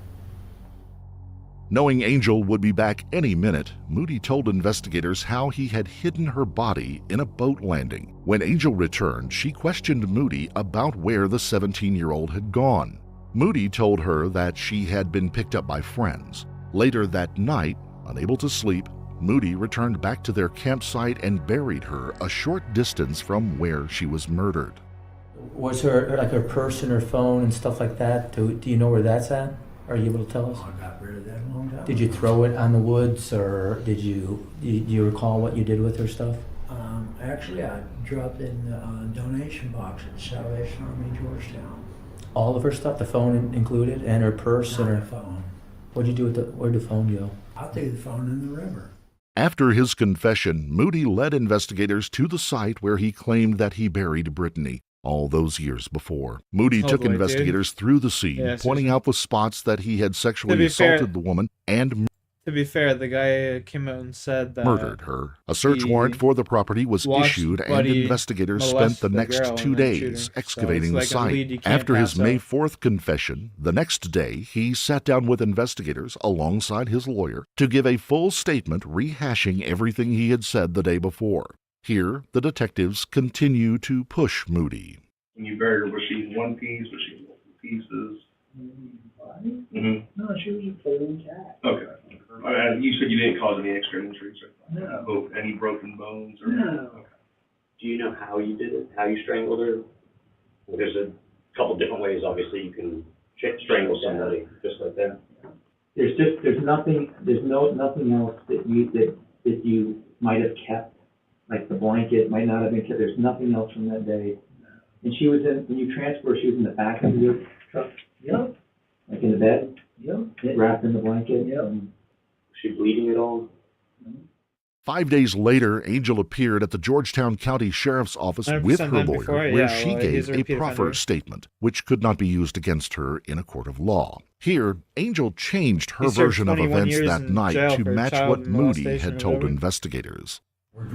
Knowing Angel would be back any minute, Moody told investigators how he had hidden her body in a boat landing. When Angel returned, she questioned Moody about where the 17-year-old had gone. Moody told her that she had been picked up by friends. Later that night, unable to sleep, Moody returned back to their campsite and buried her a short distance from where she was murdered. Was her purse and her phone and stuff like that? Do you know where that's at? Are you able to tell us? I got rid of that a long time Did you throw it on the woods, or do you recall what you did with her stuff? Actually, I dropped it in the donation box at the Salvation Army Georgetown. All of her stuff, the phone included, and her purse and her phone. What'd you do with where'd the phone go? I threw the phone in the river. After his confession, Moody led investigators to the site where he claimed that he buried Brittany all those years before. Moody took investigators through the scene, pointing out the spots that he had sexually assaulted the woman and to be fair, the guy came out and said that murdered her. A search warrant for the property was issued, and investigators spent the next 2 days excavating the site. After his May 4th confession, the next day he sat down with investigators alongside his lawyer to give a full statement rehashing everything he had said the day before. Here, the detectives continue to push Moody. When you buried her, was she in one piece? Was she in multiple pieces? Mm-hmm. No, she was a full cat. Okay. You said you didn't cause any extra injuries? No. Any broken bones? Or No. Okay. Do you know how you did it? How you strangled her? There's a couple different ways, obviously, you can strangle somebody just like that. There's nothing else that you might have kept, like the blanket might not have been kept. There's nothing else from that day. And she was when you transport, she was in the back of your truck. Yep. Like in the bed. Yep. Wrapped in the blanket. Yep. Was she bleeding at all? 5 days later, Angel appeared at the Georgetown County Sheriff's Office with her lawyer, where she gave a proffer statement, which could not be used against her in a court of law. Here, Angel changed her version of events that night to match what Moody had told investigators.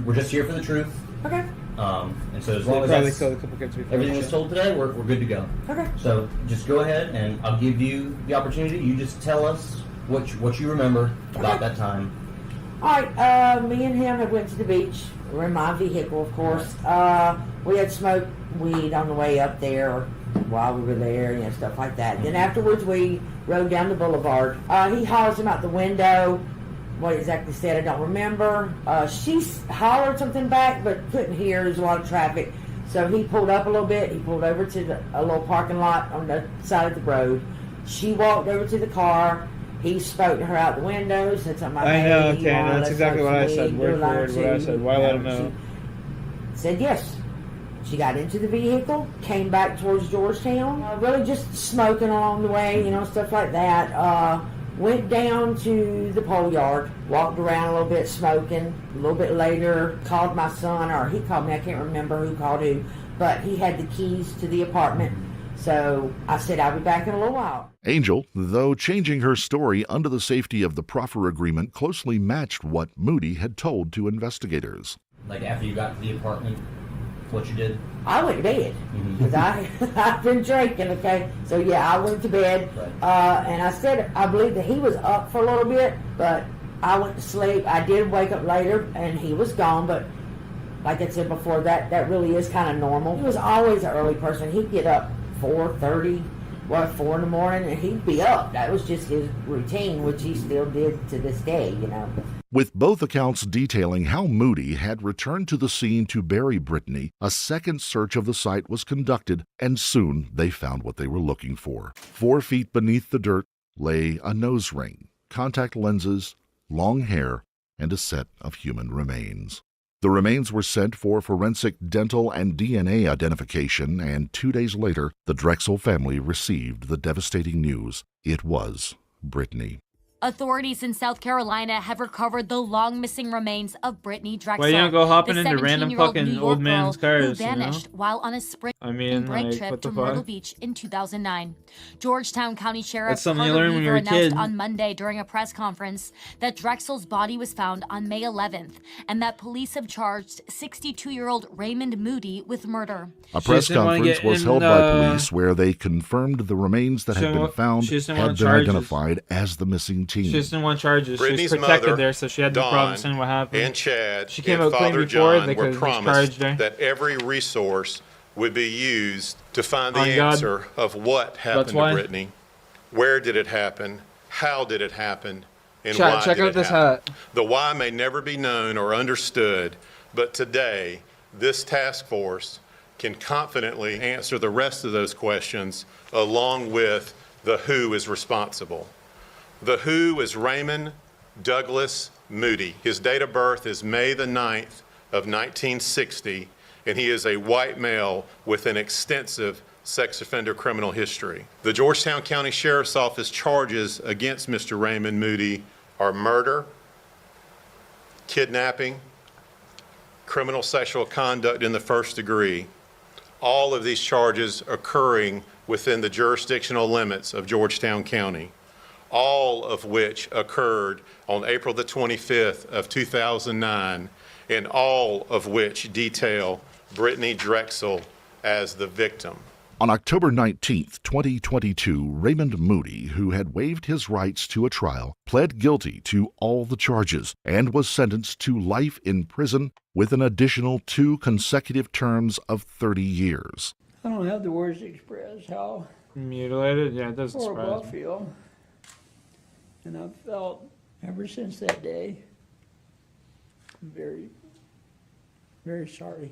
We're just here for the truth. Okay. And so as long as everything was told today, we're good to go. Okay. So just go ahead, and I'll give you the opportunity. You just tell us what you remember about that time. All right, me and him had went to the beach. We were in my vehicle, of course. We had smoked weed on the way up there while we were there, stuff like that. Then afterwards, we rode down the boulevard. He hollers him out the window. What exactly said, I don't remember. She hollered something back, but couldn't hear. There's a lot of traffic. So he pulled up a little bit. He pulled over to a little parking lot on the side of the road. She walked over to the car. He spoke to her out the window, said something about, I know, okay, that's exactly what I said. Word for word what I said. Why let him know? Said yes. She got into the vehicle, came back towards Georgetown, really just smoking along the way, stuff like that. Went down to the pole yard, walked around a little bit smoking. A little bit later, called my son, or he called me, I can't remember who called who, but he had the keys to the apartment. So I said I'll be back in a little while. Angel, though changing her story under the safety of the proffer agreement, closely matched what Moody had told to investigators. Like after you got to the apartment, what you did? I went to bed because I've been drinking. Okay, so yeah, I went to bed, and I said I believe that he was up for a little bit, but I went to sleep. I did wake up later, and he was gone. But like I said before, that really is kind of normal. He was always an early person. He'd get up 4:30, 4 in the morning, and he'd be up. That was just his routine, which he still did to this day. With both accounts detailing how Moody had returned to the scene to bury Brittany, a second search of the site was conducted, and soon they found what they were looking for. 4 feet beneath the dirt lay a nose ring, contact lenses, long hair, and a set of human remains. The remains were sent for forensic, dental, and DNA identification, and 2 days later, the Drexel family received the devastating news. It was Brittany. Authorities in South Carolina have recovered the long-missing remains of Brittany Drexel. Why you don't go hopping the into random 17-year-old fucking New York old man's girl cars, who vanished while on a spring break like, trip what the to Myrtle fuck? Beach in 2009. Georgetown County Sheriff That's something you Carter learn when Weaver you're a announced kid. on Monday during a press conference that Drexel's body was found on May 11th and that police have charged 62-year-old Raymond Moody with murder. A press conference was held by police where they confirmed the remains that had been found had been identified as the missing teen. She just didn't want charges. Brittany's she was protected mother, there, so she had no Dawn, problem saying what happened. And Chad she came and out clean Father before John they were could promised charge her. that every resource would be used to find the Oh, God. answer of what happened That's to why. Brittany, where did it happen, how did it happen, and Chad, why check did out it this happen. hat. The why may never be known or understood, but today, this task force can confidently answer the rest of those questions along with the who is responsible. The who is Raymond Douglas Moody. His date of birth is May the 9th of 1960, and he is a white male with an extensive sex offender criminal history. The Georgetown County Sheriff's Office charges against Mr. Raymond Moody are murder, kidnapping, criminal sexual conduct in the first degree. All of these charges occurring within the jurisdictional limits of Georgetown County, all of which occurred on April the 25th of 2009, and all of which detail Brittany Drexel as the victim. On October 19, 2022, Raymond Moody, who had waived his rights to a trial, pled guilty to all the charges and was sentenced to life in prison with an additional 2 consecutive terms of 30 years. I don't have the words to express how mutilated. Yeah, it doesn't horrible surprise I me. feel. And I've felt ever since that day very, very sorry.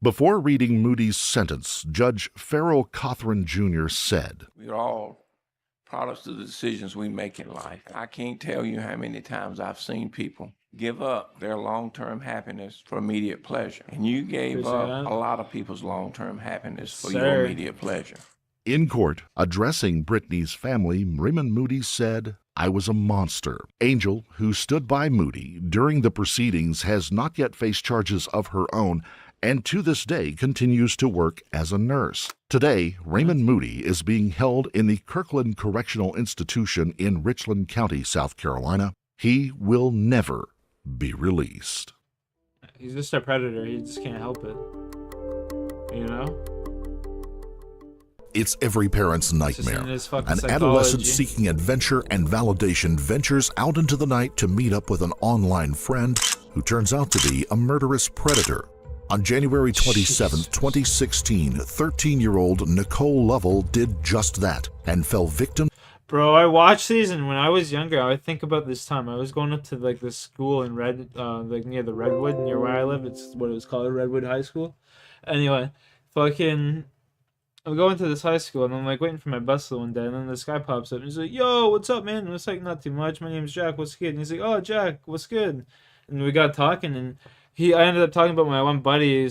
Before reading Moody's sentence, Judge Farrell Cothran Jr. said, We're all products of the decisions we make in life. I can't tell you how many times I've seen people give up their long-term happiness for immediate pleasure. And you gave up a lot of people's long-term happiness for your immediate pleasure. In court, addressing Brittany's family, Raymond Moody said, I was a monster. Angel, who stood by Moody during the proceedings, has not yet faced charges of her own and to this day continues to work as a nurse. Today, Raymond Moody is being held in the Kirkland Correctional Institution in Richland County, South Carolina. He will never be released. He's just a predator. He just can't help it. You know? It's every parent's nightmare. An psychology. adolescent seeking adventure and validation ventures out into the night to meet up with an online friend who turns out to be a murderous predator. On January 27, 2016, 13-year-old Nicole Lovell did just that and fell victim. Bro, I watched these, and when I was younger, I would think about this time. I was going up to like this school in like near the Redwood, near where I live. It's what it was called, Redwood High School. Anyway, I'm going to this high school, and I'm like waiting for my bus one day, and then this guy pops up, and he's like, "Yo, what's up, man?" And it's like, "Not too much. My name's Jack. What's good?" And he's like, "Oh, Jack, what's good?" And we got talking, and I ended up talking about my one buddy.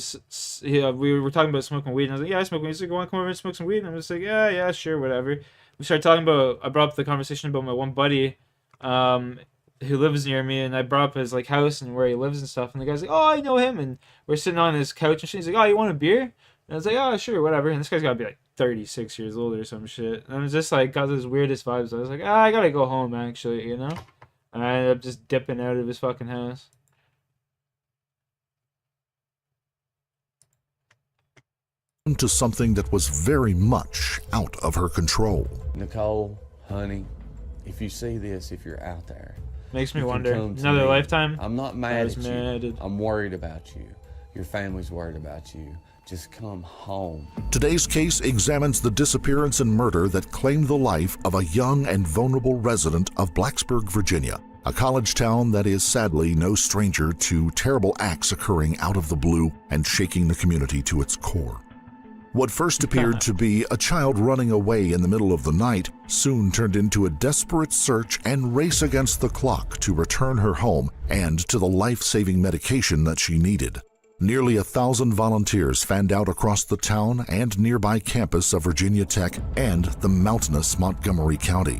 We were talking about smoking weed, and I was like, "Yeah, I smoke weed." He's like, "Want to come over and smoke some weed?" And I'm just like, "Yeah, sure, whatever." We started talking about. I brought up the conversation about my one buddy, who lives near me, and I brought up his like house and where he lives and stuff. And the guy's like, "Oh, I know him." And we're sitting on his couch and shit. He's like, "Oh, you want a beer?" And I was like, "Oh, sure, whatever." And this guy's gotta be like 36 years old or some shit. And I was just like, got those weirdest vibes. I was like, I gotta go home actually, you know. And I ended up just dipping out of his fucking house. To something that was very much out of her control. Nicole, honey, if you see this, if you're out there, makes me you can wonder. come to Another me. lifetime. I'm not mad at mad. you. I'm worried about you. Your family's worried about you. Just come home. Today's case examines the disappearance and murder that claimed the life of a young and vulnerable resident of Blacksburg, Virginia, a college town that is sadly no stranger to terrible acts occurring out of the blue and shaking the community to its core. What first appeared to be a child running away in the middle of the night soon turned into a desperate search and race against the clock to return her home and to the life-saving medication that she needed. Nearly 1,000 volunteers fanned out across the town and nearby campus of Virginia Tech and the mountainous Montgomery County.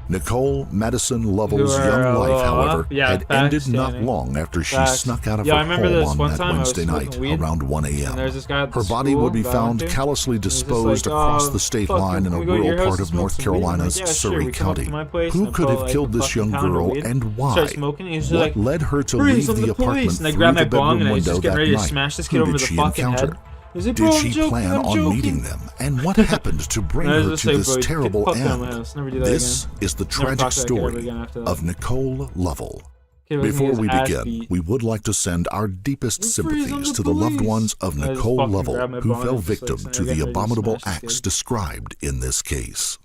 Nicole Madison Lovell's young life, however, had ended not long after she snuck out of her home on that Wednesday night around 1 a.m. Her body would be found callously disposed across the state line in a rural part of North Carolina's Surrey County. Who could have killed this young girl and why? What led her to leave the apartment through the bedroom window that night? Who did she encounter? Did she plan on meeting them? And what happened to bring her to this terrible end? This is the tragic story of Nicole Lovell. Before we begin, we would like to send our deepest sympathies to the loved ones of Nicole Lovell, who fell victim to the abominable acts described in this case.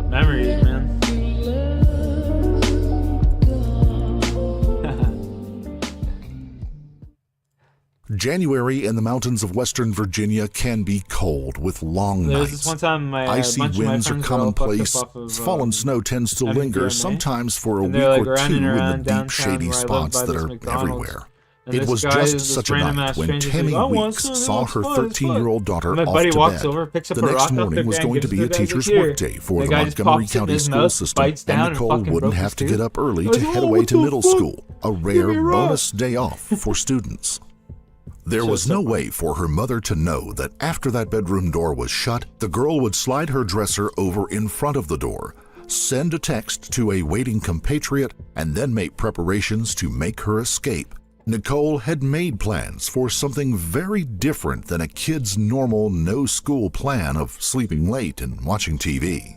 Memories, man. January in the mountains of western Virginia can be cold with long There was nights. this one time my Icy bunch of my winds are friends were all fucked up commonplace. off of, Fallen snow tends to linger, MDMA. sometimes for a And week they're, like, or two running in the around deep, downtown shady where I live spots by that this are McDonald's. everywhere. And It this was guy, just this such a random night ass when stranger's Tammy like, "Oh, well, Weeks son, saw that's her fun, that's fun." 13-year-old daughter And my off buddy to walks bed. over, picks up The a next rock off morning the was ground, going to gives it be a the guy's like, teacher's "Here." workday for The the guy just Montgomery pops it in County his school mouth, system, bites down, and and Nicole fucking wouldn't broke have his to tooth. get up early I to was like, head "Oh, away what to the middle fuck? school, a rare me a rock." bonus day off for students. There was no way for her mother to know that after that bedroom door was shut, the girl would slide her dresser over in front of the door, send a text to a waiting compatriot, and then make preparations to make her escape. Nicole had made plans for something very different than a kid's normal no-school plan of sleeping late and watching TV.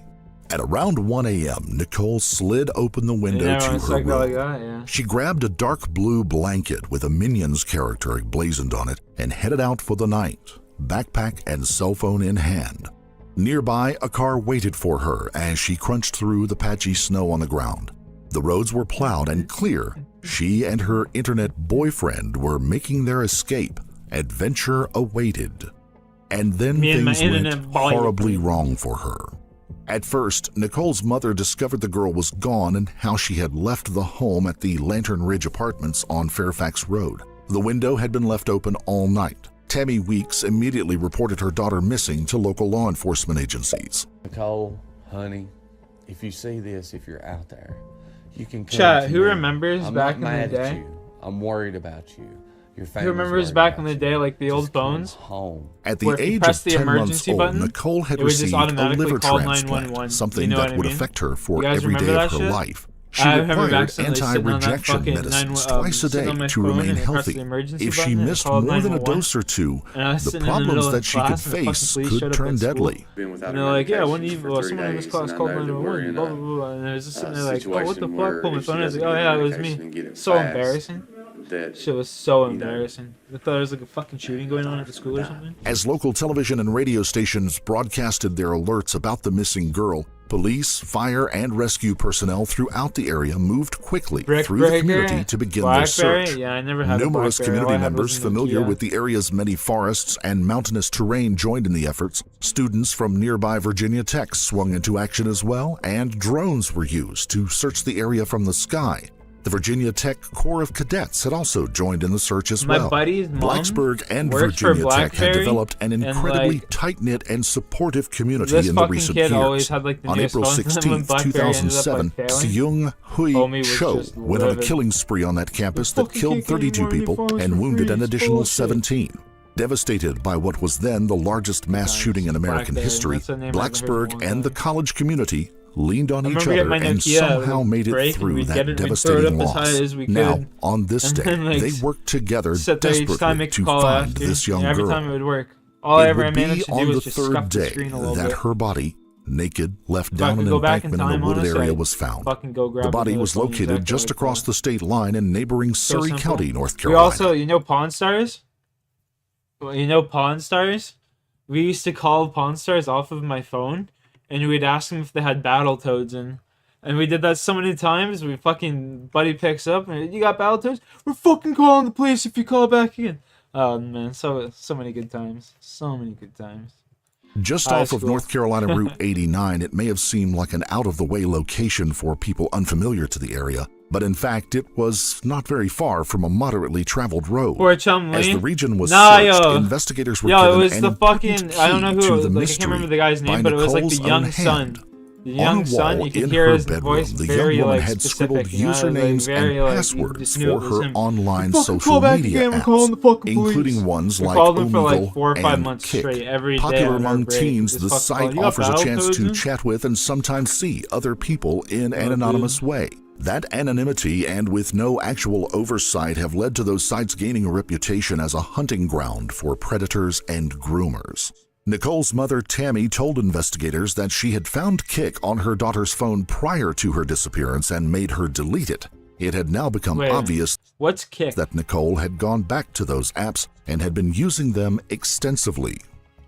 At around 1 a.m., Nicole slid open the window Yeah, to it's her like room. that, yeah. She grabbed a dark blue blanket with a Minions character emblazoned on it and headed out for the night, backpack and cell phone in hand. Nearby, a car waited for her as she crunched through the patchy snow on the ground. The roads were plowed and clear. She and her internet boyfriend were making their escape. Adventure awaited. And then Me and my things went internet boyfriend. horribly wrong for her. At first, Nicole's mother discovered the girl was gone and how she had left the home at the Lantern Ridge Apartments on Fairfax Road. The window had been left open all night. Tammy Weeks immediately reported her daughter missing to local law enforcement agencies. Nicole, honey, if you see this, if you're out there, you can come Chat, to who me. remembers I'm back not in the mad day? at you. I'm worried about you. Your Who family's remembers worried back about in the day, like the old phones? home. At the Where if you age press of the 10 months emergency old, button, Nicole had it would just received a automatically liver call transplant, 911. something You know that what I would mean? affect her for You guys every day remember of that her shit? life. She I remember required accidentally sitting on that anti-rejection fucking medicines 9 twice a sitting day on my to phone remain and I pressed healthy. the emergency If she button and it missed called more than a 911. dose or two, And I was the sitting in the middle problems of that she could class and the fucking face police could showed up turn at school. deadly. And they're like, yeah, when you, well, someone in this class called 911, blah, blah, blah. And I was just sitting there like, oh, what the fuck? Pull my phone. I was like, oh, yeah, it was me. So embarrassing. Shit was so embarrassing. I thought there was like a fucking shooting going on at the school or something. As local television and radio stations broadcasted their alerts about the missing girl, police, fire, and rescue personnel throughout the area moved quickly through the community to begin their Blackberry? search. Yeah, I never had a Numerous Blackberry. All community I had members was a familiar Nokia. with the area's many forests and mountainous terrain joined in the efforts. Students from nearby Virginia Tech swung into action as well, and drones were used to search the area from the sky. The Virginia Tech Corps of Cadets had also joined in the search as My well. buddy's mom Blacksburg and worked for Virginia Tech had BlackBerry, developed an and, incredibly like, tight-knit and supportive community this in the fucking recent kid years. always had, like, the On newest April phones, and then 16, when BlackBerry ended up, 2007, like, failing, Seung Hui homie was Cho just went on a livid. killing spree on that campus You that fucking killed can't get 32 any more of your people phones and for wounded free. an It's additional bullshit. 17. Devastated by what was then the largest mass shooting in American BlackBerry, history, that's a name I've heard in a long Blacksburg and the college community leaned on I each remember getting other my and Nokia, somehow like, made it break, and through we'd that get it, we'd throw it devastating up as high loss. as we Now, could. on this And day, then, like, they worked together sit there each time, desperately make a to call find after. this young Every girl. time it would work. All I It ever would managed be to do on was the just third scuff the day screen a little that bit. her body, naked, left If I down could an go back in embankment in time, a wooded honestly, area I'd was found. fucking go grab The body another was phone located exactly just like across that. the state line in neighboring So Surrey simple. County, North We Carolina. also, you know Pawn Stars? Well, you know Pawn Stars? We used to call Pawn Stars off of my phone, and we'd ask them if they had Battletoads in. And we did that so many times, we fucking buddy picks up, and you got Battletoads? We're fucking calling the police if you call back again. Oh man, so many good times. So many good times. Just High off of school. North Carolina Route 89, it may have seemed like an out-of-the-way location for people unfamiliar to the area, but in fact, it was not very far from a moderately traveled road. Or Chumley. As the region was Nah, searched, yo. investigators were Yo, it given was an the important fucking, I don't know key who, to the like, I mystery can't remember the guy's by name, but it was like the Nicole's young own son. hand. The On young a son, wall you could in hear her his bedroom, voice the very, young woman like, had specific, scribbled you know, like, usernames very, and like, you passwords just knew it for was her him. online Fucking social call back media again, I'm calling the apps, fucking police. including ones We like called them for Omegle like 4 or 5 and months Kick. straight, every day Popular on our among break. teens, Just the fucking site call, "You got offers a chance Battletoads to in?" chat with and sometimes see other people in an anonymous way. That anonymity and with no actual oversight have led to those sites gaining a reputation as a hunting ground for predators and groomers. Nicole's mother, Tammy, told investigators that she had found Kick on her daughter's phone prior to her disappearance and made her delete it. It had now become Wait, obvious what's Kick? that Nicole had gone back to those apps and had been using them extensively.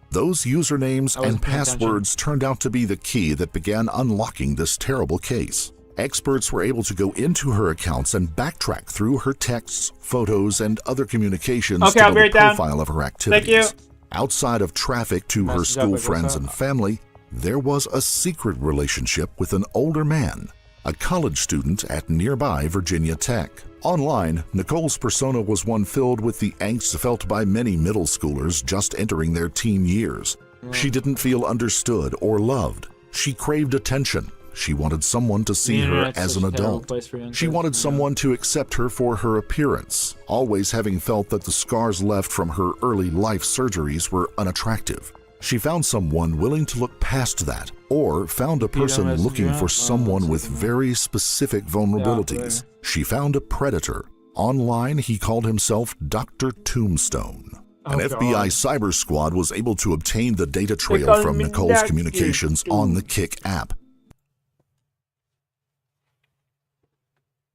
Those usernames I wasn't and paying attention. passwords turned out to be the key that began unlocking this terrible case. Experts were able to go into her accounts and backtrack through her texts, photos, and other communications to build a profile of her activities. Outside of traffic to her school friends and family, there was a secret relationship with an older man, a college student at nearby Virginia Tech. Online, Nicole's persona was one filled with the angst felt by many middle schoolers just entering their teen years. She didn't feel understood or loved. She craved attention. She wanted someone to see her as an adult. She wanted someone to accept her for her appearance, always having felt that the scars left from her early life surgeries were unattractive. She found someone willing to look past that, or found a person looking for someone with very specific vulnerabilities. She found a predator. Online, he called himself Dr. Tombstone. An FBI cyber squad was able to obtain the data trail from Nicole's communications on the Kik app.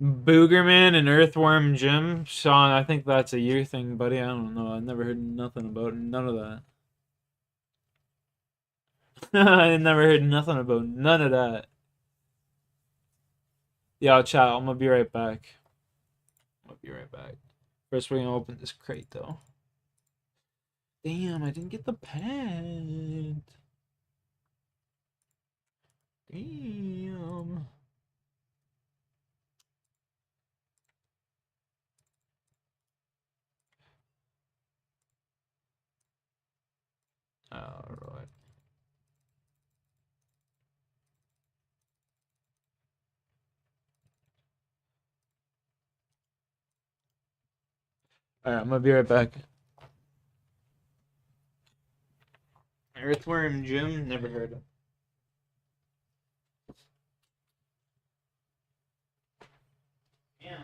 Boogerman and Earthworm Jim. Sean, I think that's a you thing, buddy. I don't know. I've never heard nothing about none of that. I never heard nothing about none of that. Yo, chat, I'm gonna be right back. First, we're gonna open this crate, though. Damn, I didn't get the pad. Damn. Alright. Alright, I'm gonna be right back. Earthworm Jim, never heard of. Yeah.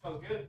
Smells good.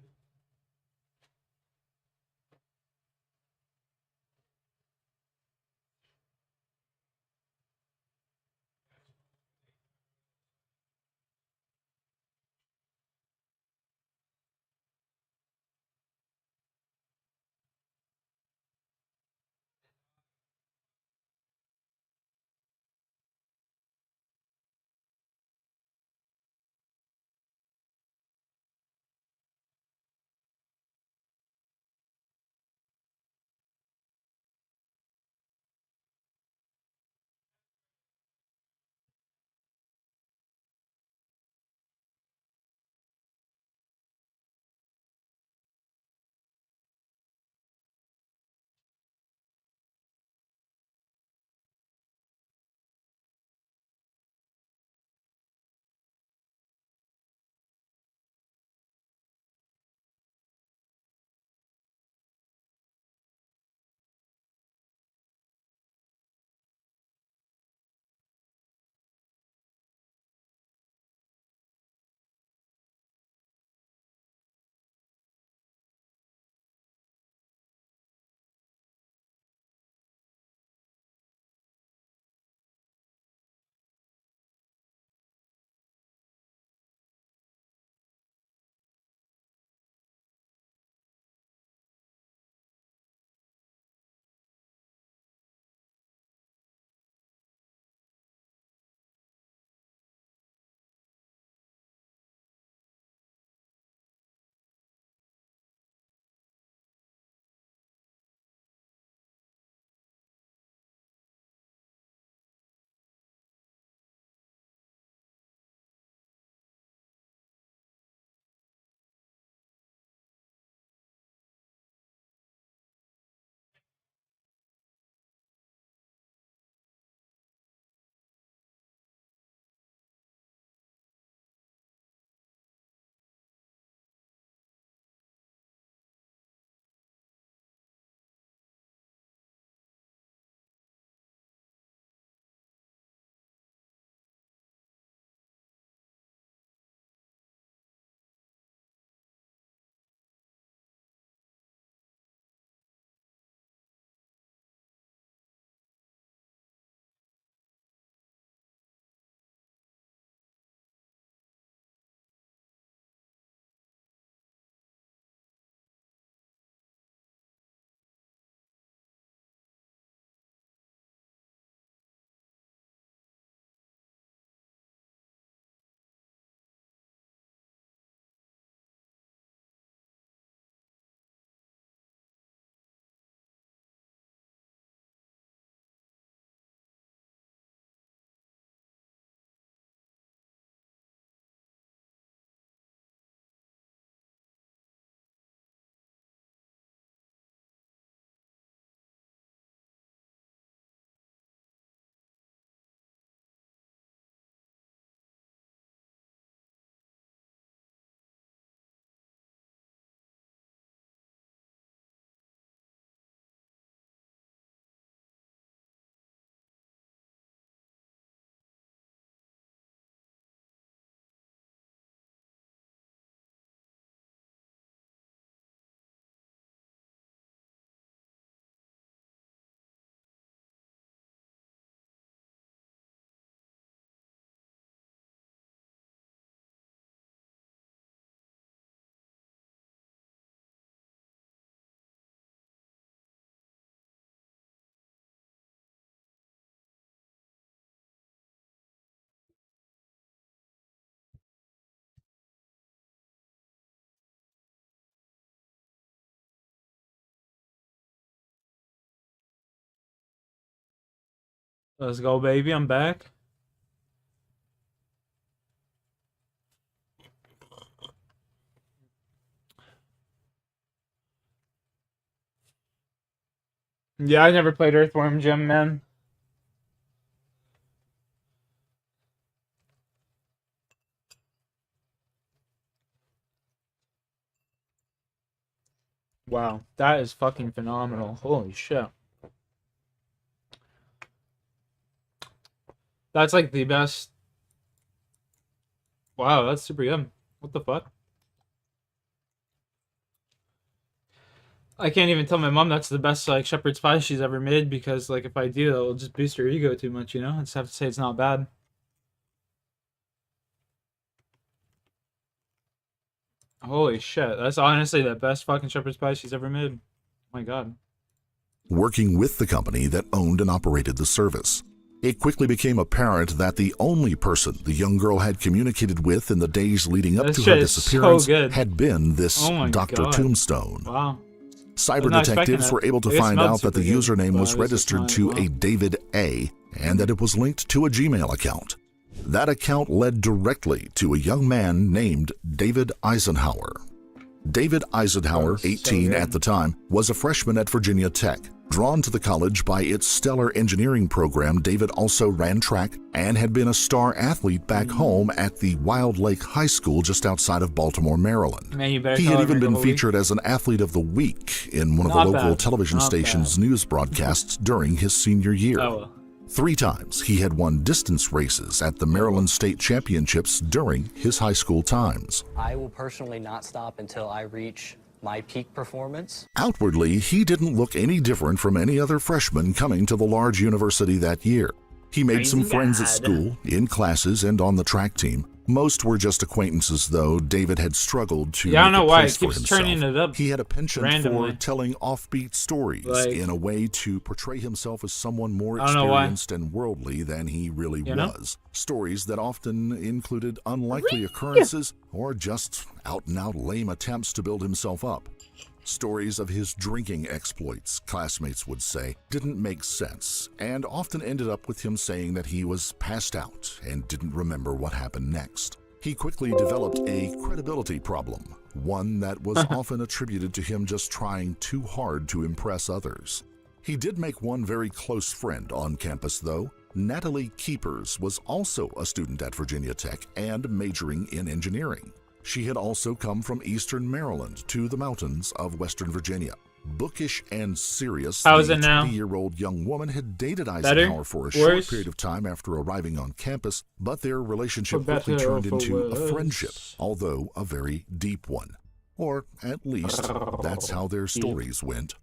Let's go, baby. I'm back. Yeah, I never played Earthworm Jim, man. Wow, that is fucking phenomenal. Holy shit. That's like the best. Wow, that's super good. What the fuck? I can't even tell my mom that's the best like shepherd's pie she's ever made because like if I do, it'll just boost her ego too much, you know? I just have to say it's not bad. Holy shit, that's honestly the best fucking shepherd's pie she's ever made. Oh my god. Working with the company that owned and operated the service, it quickly became apparent that the only person the young girl had communicated with in the days leading up to her disappearance had been this Dr. Tombstone. Wow. Cyber detectives were able to find out that the username was registered to a David A. and that it was linked to a Gmail account. That account led directly to a young man named David Eisenhower. David Eisenhower, 18 at the time, was a freshman at Virginia Tech. Drawn to the college by its stellar engineering program, David also ran track and had been a star athlete back home at the Wild Lake High School just outside of Baltimore, Maryland. He had even been featured as an Athlete of the Week in one of the local television station's news broadcasts during his senior year. 3 times he had won distance races at the Maryland State Championships during his high school times. I will personally not stop until I reach my peak performance. Outwardly, he didn't look any different from any other freshman coming to the large university that year. He made some friends at school, in classes, and on the track team. Most were just acquaintances, though. David had struggled to make a place for himself. He had a penchant for telling offbeat stories in a way to portray himself as someone more experienced and worldly than he really was. Stories that often included unlikely occurrences or just out-and-out lame attempts to build himself up. Stories of his drinking exploits, classmates would say, didn't make sense, and often ended up with him saying that he was passed out and didn't remember what happened next. He quickly developed a credibility problem, one that was often attributed to him just trying too hard to impress others. He did make one very close friend on campus, though. Natalie Keepers was also a student at Virginia Tech and majoring in engineering. She had also come from eastern Maryland to the mountains of Western Virginia. Bookish and serious, the 20-year-old young woman had dated Eisenhower for a short period of time after arriving on campus, but their relationship quickly turned into a friendship, although a very deep one. Or at least, that's how their stories went.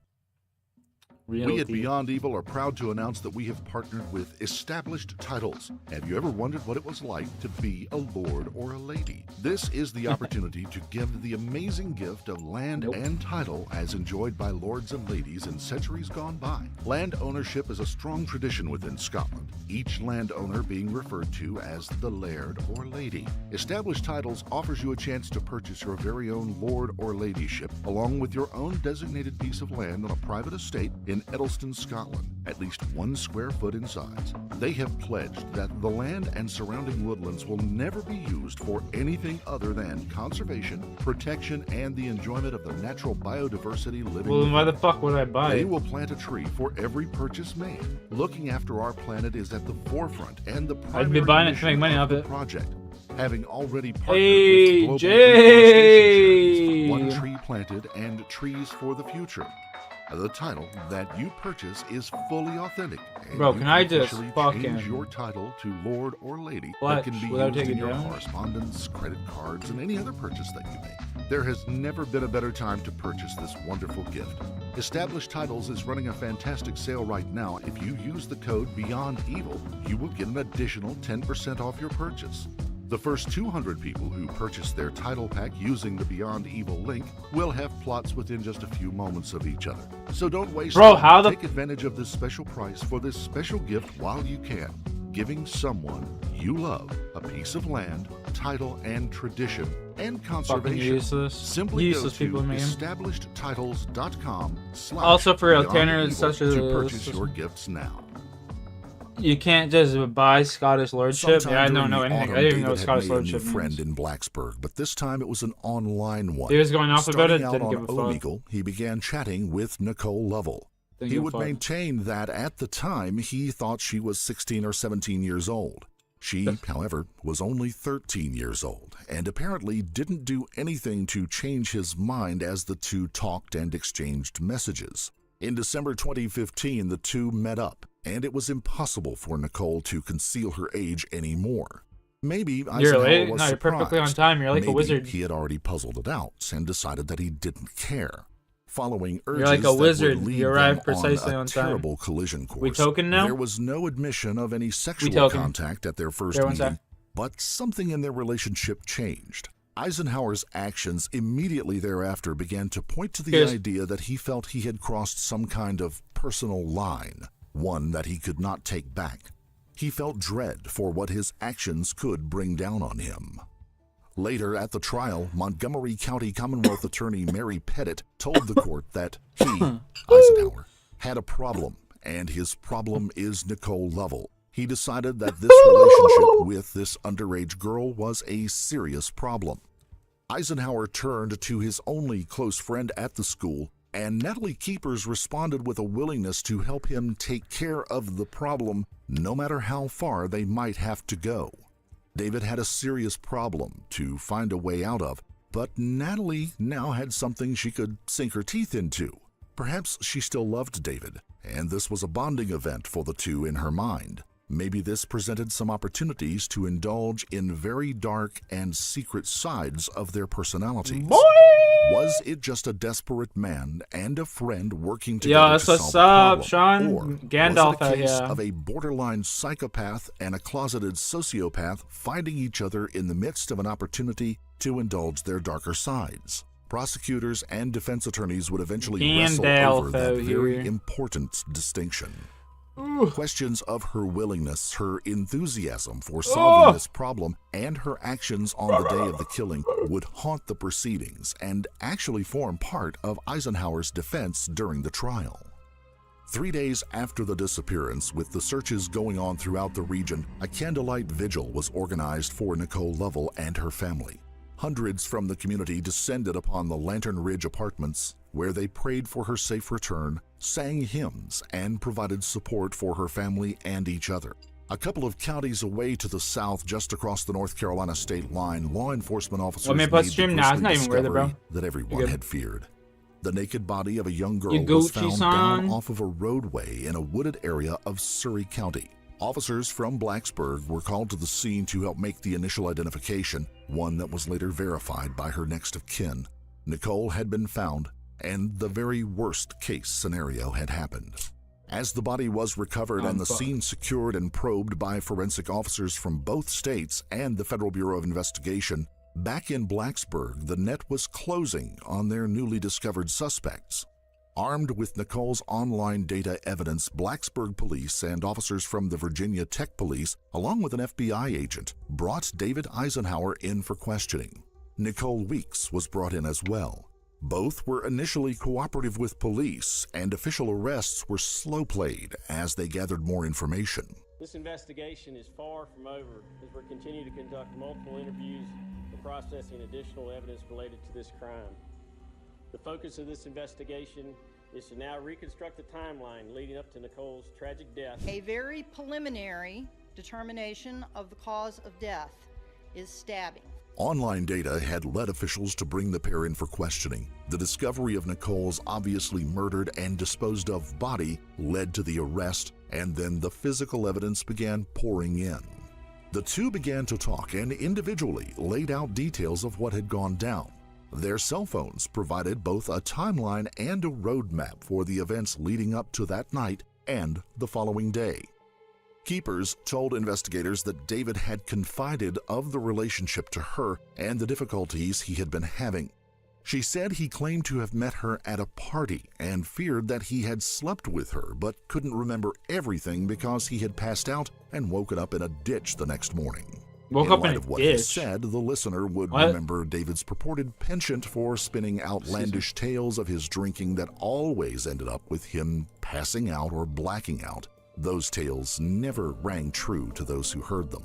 We at Beyond Evil are proud to announce that we have partnered with Established Titles. Have you ever wondered what it was like to be a lord or a lady? This is the opportunity to give the amazing gift of land and title as enjoyed by lords and ladies in centuries gone by. Land ownership is a strong tradition within Scotland, each landowner being referred to as the laird or lady. Established Titles offers you a chance to purchase your very own lord or ladyship along with your own designated piece of land on a private estate in Edelston, Scotland, at least 1 square foot in size. They have pledged that the land and surrounding woodlands will never be used for anything other than conservation, protection, and the enjoyment of the natural biodiversity living. Well, then why the fuck would I buy it? They will plant a tree for every purchase made. Looking after our planet is at the forefront and the primary I'd be buying it to make money off it. Project. Having already partnered with global deforestation, One Tree Planted and Trees for the Future. The title that you purchase is fully authentic. And bro, can I just change your title to Lord or Lady that can be used in your correspondence, credit cards, and any other purchase that you make. There has never been a better time to purchase this wonderful gift. Established Titles is running a fantastic sale right now. If you use the code BeyondEvil, you will get an additional 10% off your purchase. The first 200 people who purchase their title pack using the Beyond Evil link will have plots within just a few moments of each other. So don't waste time. Take advantage of this special price for this special gift while you can. Giving someone you love a piece of land, title, and tradition, and conservation. Simply go to establishedtitles.com/. Also for alternatives such as to purchase your gifts now. You can't just buy Scottish lordship. Sometime yeah, I during don't know the anything. autumn, I didn't even know David what had Scottish made a new lordship friend means. in Blacksburg, but this time it was an online one. He was going off about it. Starting out Didn't on give a fuck. Omegle, he began chatting with Nicole Lovell. Didn't He give a would fuck. maintain that at the time he thought she was 16 or 17 years old. She, however, was only 13 years old and apparently didn't do anything to change his mind as the two talked and exchanged messages. In December 2015, the two met up, and it was impossible for Nicole to conceal her age anymore. Maybe Eisenhower late. was No, you're perfectly on surprised. time. You're like a Maybe wizard. he had already puzzled it out and decided that he didn't care. Following urges You're like a that wizard. would lead You arrived them precisely on a on time. terrible collision course. We token now? There was no admission of any sexual token. contact at their first There, one meeting, sec. but something in their relationship changed. Eisenhower's actions immediately thereafter began to point to the Here's- idea that he felt he had crossed some kind of personal line, one that he could not take back. He felt dread for what his actions could bring down on him. Later at the trial, Montgomery County Commonwealth Attorney Mary Pettit told the court that he, Eisenhower, had a problem, and his problem is Nicole Lovell. He decided that this relationship with this underage girl was a serious problem. Eisenhower turned to his only close friend at the school, and Natalie Keepers responded with a willingness to help him take care of the problem, no matter how far they might have to go. David had a serious problem to find a way out of, but Natalie now had something she could sink her teeth into. Perhaps she still loved David, and this was a bonding event for the two in her mind. Maybe this presented some opportunities to indulge in very dark and secret sides of their personalities. Was it just a desperate man and a friend working together that's to what's solve up, the Sean. problem? Or Gandalf was it a case out here. of a borderline psychopath and a closeted sociopath finding each other in the midst of an opportunity to indulge their darker sides? Prosecutors and defense attorneys would eventually wrestle over that very important distinction. Questions of her willingness, her enthusiasm for solving this problem, and her actions on the day of the killing would haunt the proceedings and actually form part of Eisenhower's defense during the trial. 3 days after the disappearance, with the searches going on throughout the region, a candlelight vigil was organized for Nicole Lovell and her family. Hundreds from the community descended upon the Lantern Ridge apartments, where they prayed for her safe return, sang hymns, and provided support for her family and each other. A couple of counties away to the south, just across the North Carolina state line, law enforcement officers Let me made put the stream now. It's not grisly even worth it, bro. discovery that everyone You're good. had feared. The naked body of a young girl You was Gucci found son. down off of a roadway in a wooded area of Surry County. Officers from Blacksburg were called to the scene to help make the initial identification, one that was later verified by her next of kin. Nicole had been found, and the very worst case scenario had happened. As the body was recovered and the scene secured and probed by forensic officers from both states and the Federal Bureau of Investigation, back in Blacksburg, the net was closing on their newly discovered suspects. Armed with Nicole's online data evidence, Blacksburg police and officers from the Virginia Tech Police, along with an FBI agent, brought David Eisenhower in for questioning. Nicole Weeks was brought in as well. Both were initially cooperative with police, and official arrests were slow-played as they gathered more information. This investigation is far from over as we're continuing to conduct multiple interviews and processing additional evidence related to this crime. The focus of this investigation is to now reconstruct the timeline leading up to Nicole's tragic death. A very preliminary determination of the cause of death is stabbing. Online data had led officials to bring the pair in for questioning. The discovery of Nicole's obviously murdered and disposed of body led to the arrest, and then the physical evidence began pouring in. The two began to talk and individually laid out details of what had gone down. Their cell phones provided both a timeline and a roadmap for the events leading up to that night and the following day. Keepers told investigators that David had confided of the relationship to her and the difficulties he had been having. She said he claimed to have met her at a party and feared that he had slept with her but couldn't remember everything because he had passed out and woken up in a ditch the next morning. Woke in up in light a of what ditch? he said, the listener would What? remember David's purported penchant for spinning outlandish tales of his drinking that always ended up with him passing out or blacking out, Those tales never rang true to those who heard them.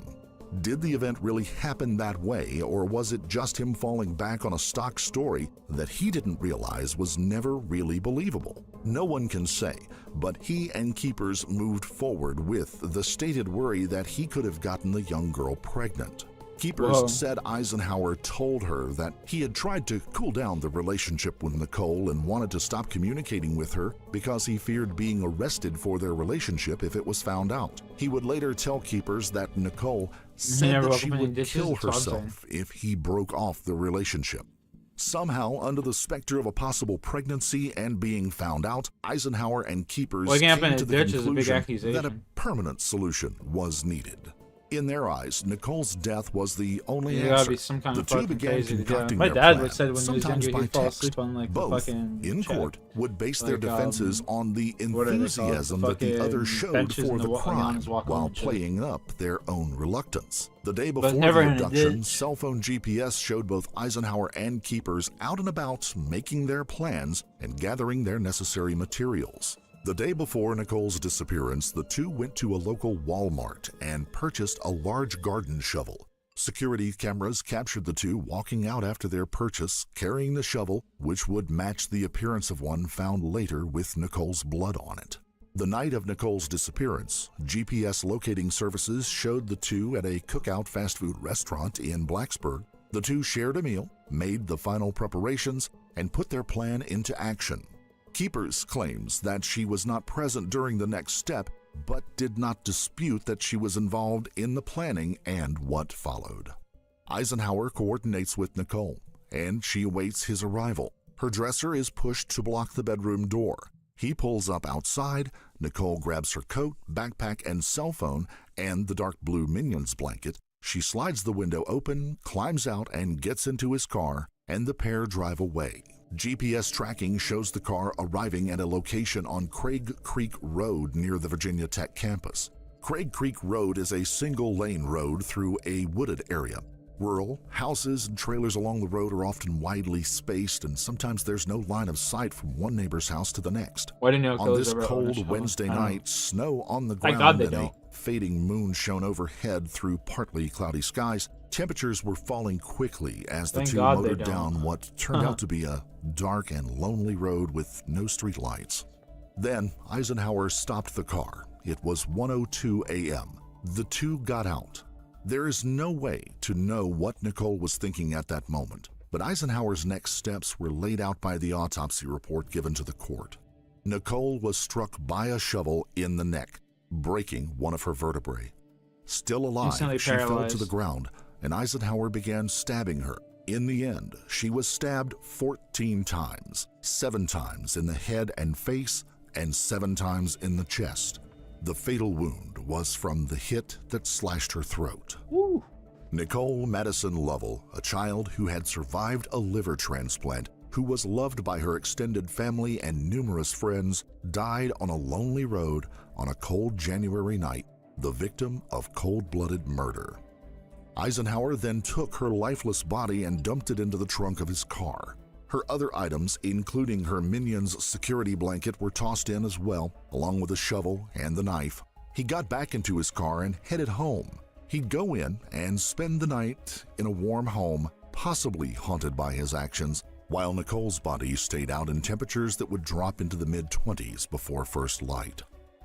Did the event really happen that way, or was it just him falling back on a stock story that he didn't realize was never really believable? No one can say, but he and keepers moved forward with the stated worry that he could have gotten the young girl pregnant. Keepers Whoa. said Eisenhower told her that he had tried to cool down the relationship with Nicole and wanted to stop communicating with her because he feared being arrested for their relationship if it was found out. He would later tell keepers that Nicole said that she would kill herself if he broke off the relationship. Somehow, under the specter of a possible pregnancy and being found out, Eisenhower and keepers came to the conclusion that a permanent solution was needed. In their eyes, Nicole's death was the only You gotta answer. be some kind The of two fucking began crazy to do. concocting My their dad plan, would said when he was sometimes younger by he'd fall text. asleep on like the Both, fucking in check. court, would base their Like, defenses on the what are they called? enthusiasm The that the other fucking showed benches for in the the crime walk-ons while and shit. playing up their own reluctance. The day But before never the in a abduction, ditch. cell phone GPS showed both Eisenhower and keepers out and about making their plans and gathering their necessary materials. The day before Nicole's disappearance, the two went to a local Walmart and purchased a large garden shovel. Security cameras captured the two walking out after their purchase, carrying the shovel, which would match the appearance of one found later with Nicole's blood on it. The night of Nicole's disappearance, GPS locating services showed the two at a cookout fast food restaurant in Blacksburg. The two shared a meal, made the final preparations, and put their plan into action. Keepers claims that she was not present during the next step, but did not dispute that she was involved in the planning and what followed. Eisenhower coordinates with Nicole, and she awaits his arrival. Her dresser is pushed to block the bedroom door. He pulls up outside. Nicole grabs her coat, backpack, and cell phone, and the dark blue Minions blanket. She slides the window open, climbs out, and gets into his car, and the pair drive away. GPS tracking shows the car arriving at a location on Craig Creek Road near the Virginia Tech campus. Craig Creek Road is a single-lane road through a wooded area. Rural houses and trailers along the road are often widely spaced, and sometimes there's no line of sight from one neighbor's house to the next. Why didn't you know On those this are cold shovel? Wednesday I don't know. night, snow on the Thank ground God they and a don't. fading moon shone overhead through partly cloudy skies. Temperatures were falling quickly as the Thank two God they motored don't. down what turned out to be a dark and lonely road with no street lights. Then Eisenhower stopped the car. It was 1:02 a.m. The two got out. There is no way to know what Nicole was thinking at that moment, but Eisenhower's next steps were laid out by the autopsy report given to the court. Nicole was struck by a shovel in the neck, breaking one of her vertebrae. Still alive, Instantly she fell to paralyzed. the ground, and Eisenhower began stabbing her. In the end, she was stabbed 14 times, 7 times in the head and face, and 7 times in the chest. The fatal wound was from the hit that slashed her throat. Woo. Nicole Madison Lovell, a child who had survived a liver transplant, who was loved by her extended family and numerous friends, died on a lonely road on a cold January night, the victim of cold-blooded murder. Eisenhower then took her lifeless body and dumped it into the trunk of his car. Her other items, including her Minion's security blanket, were tossed in as well, along with a shovel and the knife. He got back into his car and headed home. He'd go in and spend the night in a warm home, possibly haunted by his actions, while Nicole's body stayed out in temperatures that would drop into the mid-20s before first light.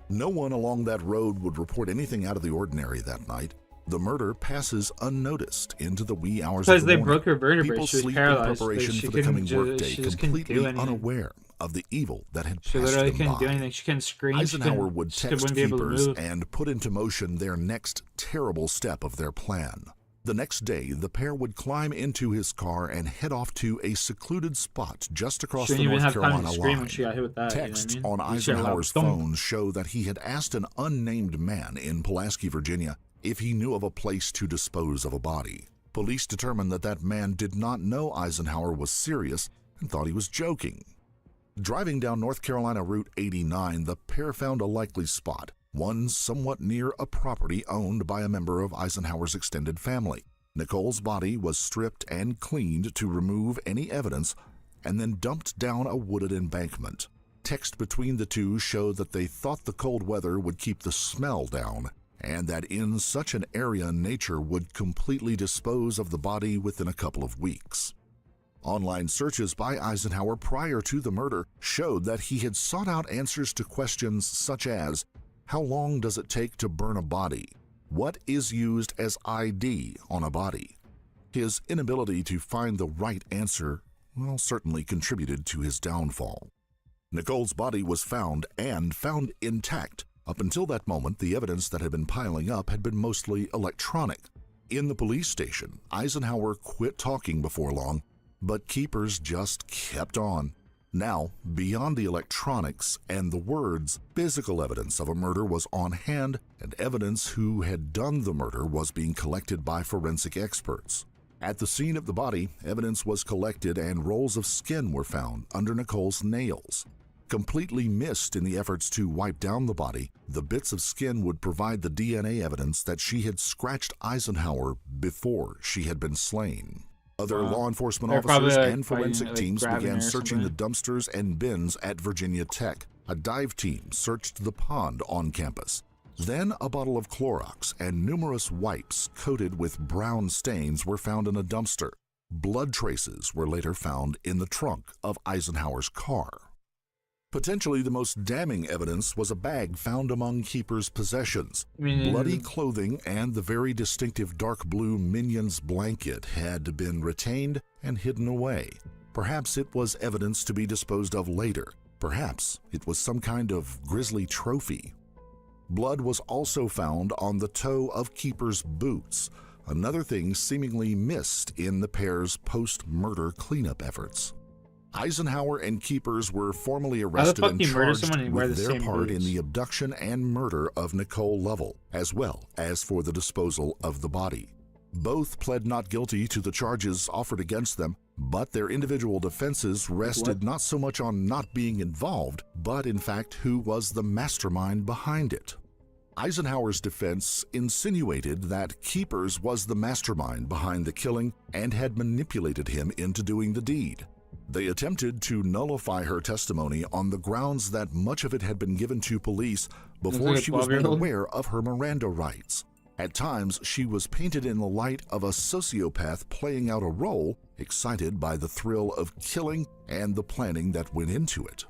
No one along that road would report anything out of the ordinary that night. The murder passes unnoticed into the wee hours Because of the they morning. broke her vertebrae. People She was sleep paralyzed. in preparation She for the coming couldn't workday, she just couldn't do completely anything. unaware of the evil that had She passed literally them couldn't by. do anything. She couldn't scream. Eisenhower would she text wouldn't be able to keepers move. and put into motion their next terrible step of their plan. The next day, the pair would climb into his car and head off to a secluded spot just across She the didn't even North have time to Carolina scream when line. she got hit with that, you know what I Texts mean? on You should have Eisenhower's thump. phone show that he had asked an unnamed man in Pulaski, Virginia, if he knew of a place to dispose of a body. Police determined that that man did not know Eisenhower was serious and thought he was joking. Driving down North Carolina Route 89, the pair found a likely spot, one somewhat near a property owned by a member of Eisenhower's extended family. Nicole's body was stripped and cleaned to remove any evidence and then dumped down a wooded embankment. Text between the two showed that they thought the cold weather would keep the smell down, and that in such an area nature would completely dispose of the body within a couple of weeks. Online searches by Eisenhower prior to the murder showed that he had sought out answers to questions such as, how long does it take to burn a body? What is used as ID on a body? His inability to find the right answer, well, certainly contributed to his downfall. Nicole's body was found and found intact. Up until that moment, the evidence that had been piling up had been mostly electronic. In the police station, Eisenhower quit talking before long, but keepers just kept on. Now, beyond the electronics and the words, physical evidence of a murder was on hand, and evidence who had done the murder was being collected by forensic experts. At the scene of the body, evidence was collected and rolls of skin were found under Nicole's nails. Completely missed in the efforts to wipe down the body, the bits of skin would provide the DNA evidence that she had scratched Eisenhower before she had been slain. Other law enforcement officers and forensic teams began searching the dumpsters and bins at Virginia Tech. A dive team searched the pond on campus. Then a bottle of Clorox and numerous wipes coated with brown stains were found in a dumpster. Blood traces were later found in the trunk of Eisenhower's car. Potentially the most damning evidence was a bag found among Keeper's possessions. Bloody clothing and the very distinctive dark blue Minions blanket had been retained and hidden away. Perhaps it was evidence to be disposed of later. Perhaps it was some kind of grisly trophy. Blood was also found on the toe of Keeper's boots, another thing seemingly missed in the pair's post-murder cleanup efforts. Eisenhower and Keepers were formally arrested and charged with their part in the abduction and murder of Nicole Lovell, as well as for the disposal of the body. Both pled not guilty to the charges offered against them, but their individual defenses rested not so much on not being involved, but in fact who was the mastermind behind it. Eisenhower's defense insinuated that Keepers was the mastermind behind the killing and had manipulated him into doing the deed. They attempted to nullify her testimony on the grounds that much of it had been given to police before she was made aware of her Miranda rights. At times, she was painted in the light of a sociopath playing out a role, excited by the thrill of killing and the planning that went into it.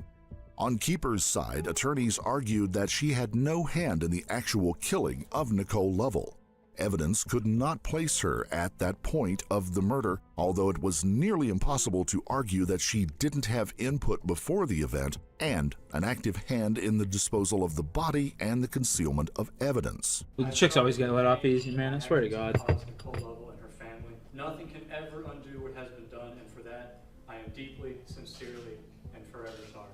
On Keeper's side, attorneys argued that she had no hand in the actual killing of Nicole Lovell. Evidence could not place her at that point of the murder, although it was nearly impossible to argue that she didn't have input before the event and an active hand in the disposal of the body and the concealment of evidence. The chicks always get let off easy, man. I swear to God. Nicole Lovell and her family. Nothing can ever undo what has been done, and for that, I am deeply, sincerely, and forever sorry.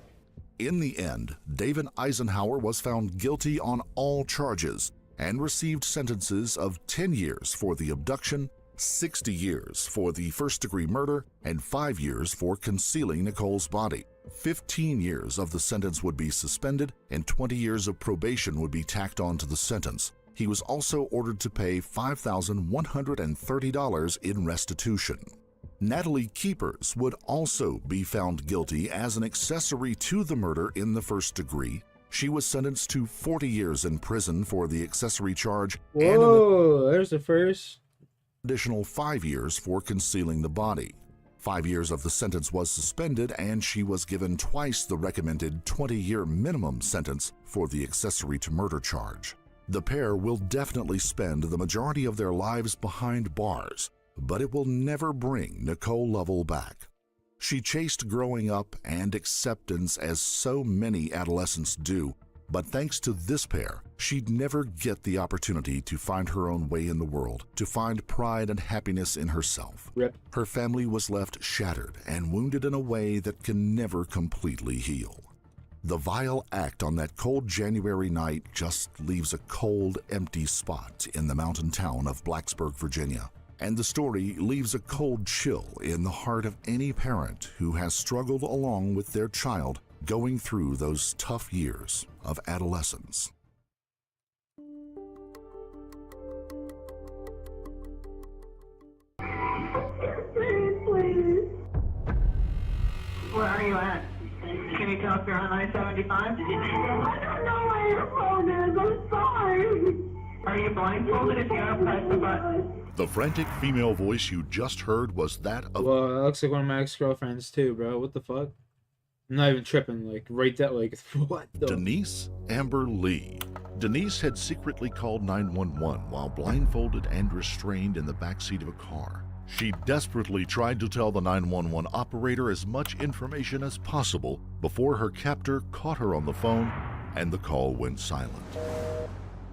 In the end, David Eisenhower was found guilty on all charges and received sentences of 10 years for the abduction, 60 years for the first-degree murder, and 5 years for concealing Nicole's body. 15 years of the sentence would be suspended, and 20 years of probation would be tacked on to the sentence. He was also ordered to pay $5,130 in restitution. Natalie Keepers would also be found guilty as an accessory to the murder in the first degree. She was sentenced to 40 years in prison for the accessory charge. Whoa, there's the first. Additional 5 years for concealing the body. 5 years of the sentence was suspended, and she was given twice the recommended 20-year minimum sentence for the accessory to murder charge. The pair will definitely spend the majority of their lives behind bars, but it will never bring Nicole Lovell back. She chased growing up and acceptance as so many adolescents do, but thanks to this pair, she'd never get the opportunity to find her own way in the world, to find pride and happiness in herself. Rip. Her family was left shattered and wounded in a way that can never completely heal. The vile act on that cold January night just leaves a cold, empty spot in the mountain town of Blacksburg, Virginia. And the story leaves a cold chill in the heart of any parent who has struggled along with their child going through those tough years of adolescence. Please. Where are you at? Can you tell off here on I-75? I don't know where your phone is. I'm sorry. Are you blindfolded if you have pressed the button? The frantic female voice you just heard was that of... Well, that looks like one of my ex-girlfriends too, bro. What the fuck? I'm not even tripping. Like, right that, like, what the... Denise Amber Lee. Denise had secretly called 911 while blindfolded and restrained in the backseat of a car. She desperately tried to tell the 911 operator as much information as possible before her captor caught her on the phone and the call went silent.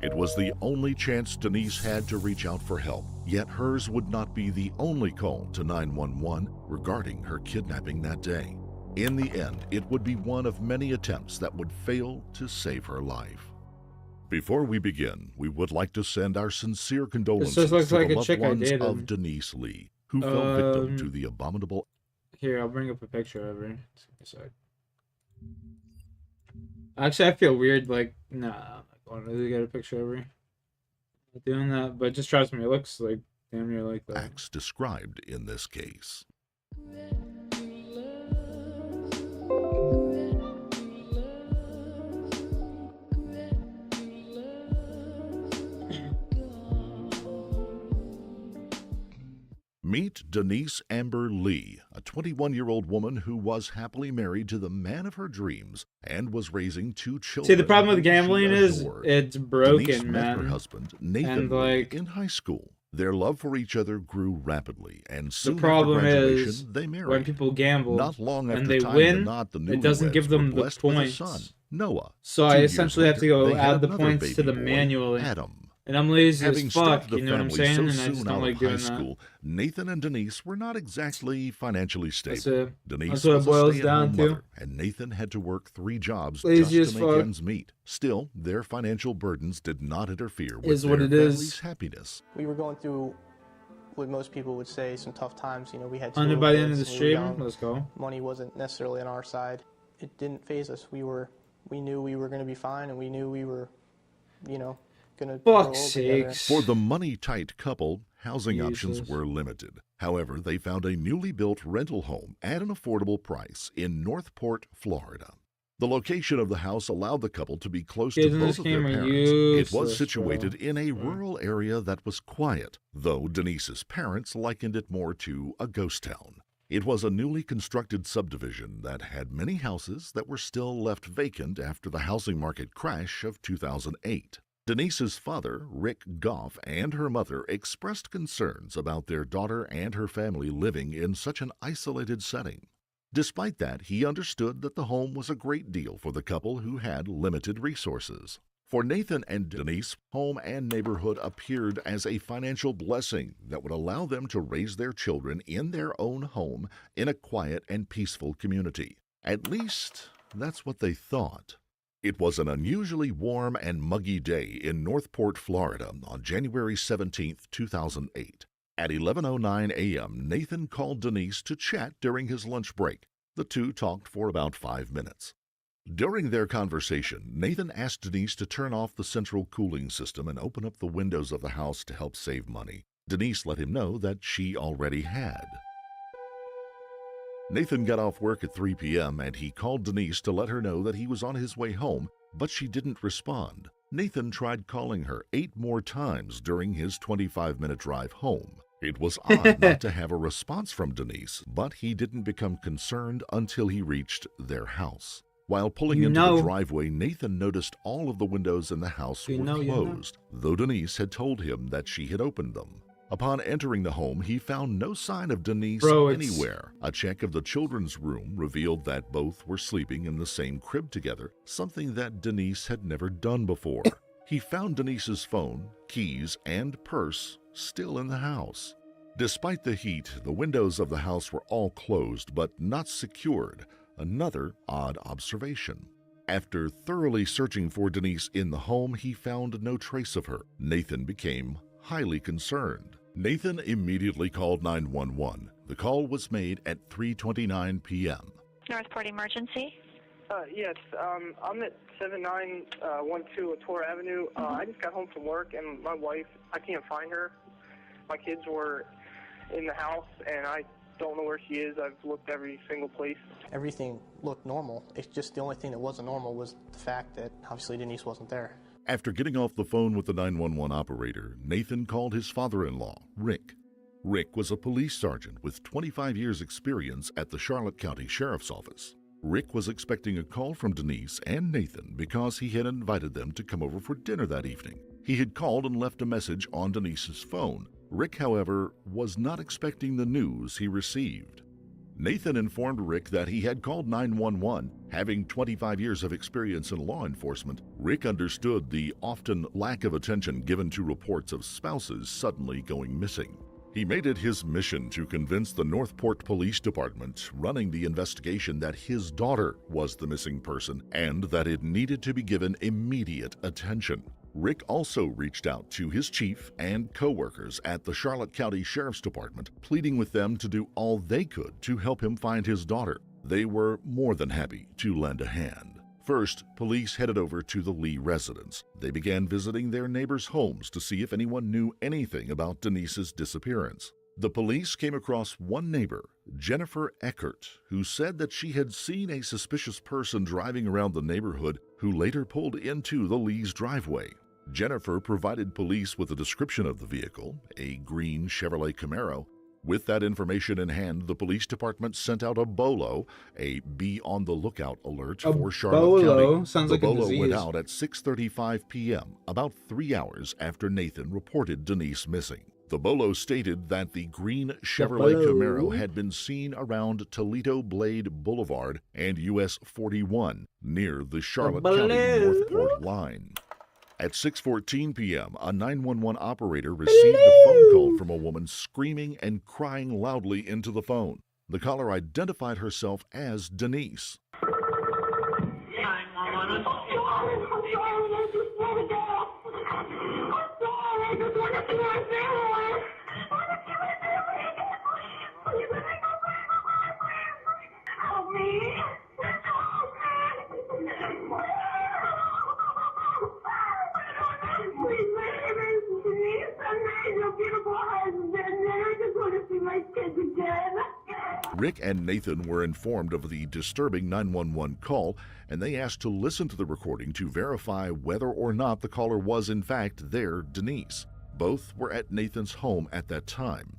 It was the only chance Denise had to reach out for help, yet hers would not be the only call to 911 regarding her kidnapping that day. In the end, it would be one of many attempts that would fail to save her life. Before we begin, we would like to send our sincere condolences to the loved ones of Denise Lee, who fell victim to the abominable... Here, I'll bring up a picture of her. Actually, I feel weird, like, nah, I'm not going to get a picture of her. Not doing that, but just trust me, it looks like damn near like that. Acts described in this case. Meet Denise Amber Lee, a 21-year-old woman who was happily married to the man of her dreams and was raising 2 children. See, the problem with gambling is it's broken, Denise man. met her husband, Nathan, and like in high school. Their love for each other grew rapidly, and soon the problem after graduation, is they married. when people gamble Not long after and they tying win, the knot, the it doesn't give them the blessed with a points. son, Noah. So 2 I years essentially have to later, go they had add the another points to baby the boy, manually. Adam. And I'm lazy Having as fuck, started the you know what I'm family saying? so And I just soon don't out like of doing high that. school, Nathan and Denise were not exactly financially stable. That's it. Denise That's what it was a boils stay-at-home down to. mother, and Nathan had to work 3 jobs Lazy just as to make fuck. ends meet. Still, their financial burdens did not interfere with Is their what it family's is. happiness. We were going through what most people would say some tough times. You know, we had 2 Under little by the end of kids, the we were stream, young. let's go. Money wasn't necessarily on our side. It didn't faze us. We knew we were going to be fine, and we knew we were, you know, going to grow old together. For the money-tight couple, housing options were limited. However, they found a newly built rental home at an affordable price in Northport, Florida. The location of the house allowed the couple to be close Kids to in both this of their game are parents. It was useless, situated bro. in a rural area that was quiet, though Denise's parents likened it more to a ghost town. It was a newly constructed subdivision that had many houses that were still left vacant after the housing market crash of 2008. Denise's father, Rick Goff, and her mother expressed concerns about their daughter and her family living in such an isolated setting. Despite that, he understood that the home was a great deal for the couple who had limited resources. For Nathan and Denise, home and neighborhood appeared as a financial blessing that would allow them to raise their children in their own home in a quiet and peaceful community. At least, that's what they thought. It was an unusually warm and muggy day in Northport, Florida on January 17, 2008. At 11:09 a.m., Nathan called Denise to chat during his lunch break. The two talked for about 5 minutes. During their conversation, Nathan asked Denise to turn off the central cooling system and open up the windows of the house to help save money. Denise let him know that she already had. Nathan got off work at 3 p.m. and he called Denise to let her know that he was on his way home, but she didn't respond. Nathan tried calling her 8 more times during his 25-minute drive home. It was odd not to have a response from Denise, but he didn't become concerned until he reached their house. While pulling into the driveway, Nathan noticed all of the windows in the house were closed, though Denise had told him that she had opened them. Upon entering the home, he found no sign of Denise anywhere. A check of the children's room revealed that both were sleeping in the same crib together, something that Denise had never done before. He found Denise's phone, keys, and purse still in the house. Despite the heat, the windows of the house were all closed but not secured, another odd observation. After thoroughly searching for Denise in the home, he found no trace of her. Nathan became highly concerned. Nathan immediately called 911. The call was made at 3:29 p.m. Northport Emergency? Yes, I'm at 7912 Latour Avenue. I just got home from work, and my wife, I can't find her. My kids were in the house, and I don't know where she is. I've looked every single place. Everything looked normal. It's just the only thing that wasn't normal was the fact that obviously Denise wasn't there. After getting off the phone with the 911 operator, Nathan called his father-in-law, Rick. Rick was a police sergeant with 25 years' experience at the Charlotte County Sheriff's Office. Rick was expecting a call from Denise and Nathan because he had invited them to come over for dinner that evening. He had called and left a message on Denise's phone. Rick, however, was not expecting the news he received. Nathan informed Rick that he had called 911. Having 25 years of experience in law enforcement, Rick understood the often lack of attention given to reports of spouses suddenly going missing. He made it his mission to convince the Northport Police Department running the investigation that his daughter was the missing person and that it needed to be given immediate attention. Rick also reached out to his chief and co-workers at the Charlotte County Sheriff's Department, pleading with them to do all they could to help him find his daughter. They were more than happy to lend a hand. First, police headed over to the Lee residence. They began visiting their neighbors' homes to see if anyone knew anything about Denise's disappearance. The police came across one neighbor, Jennifer Eckert, who said that she had seen a suspicious person driving around the neighborhood who later pulled into the Lee's driveway. Jennifer provided police with a description of the vehicle, a green Chevrolet Camaro. With that information in hand, the police department sent out a BOLO, a be on the lookout alert for Charlotte County. Sounds the like a BOLO disease. went out at 6:35 p.m., about 3 hours after Nathan reported Denise missing. The BOLO stated that the green Chevrolet Camaro had been seen around Toledo Blade Boulevard and US 41 near the Charlotte County Northport line. At 6:14 p.m., a 911 operator received a phone call from a woman screaming and crying loudly into the phone. The caller identified herself as Denise. Rick and Nathan were informed of the disturbing 911 call, and they asked to listen to the recording to verify whether or not the caller was in fact their Denise. Both were at Nathan's home at that time.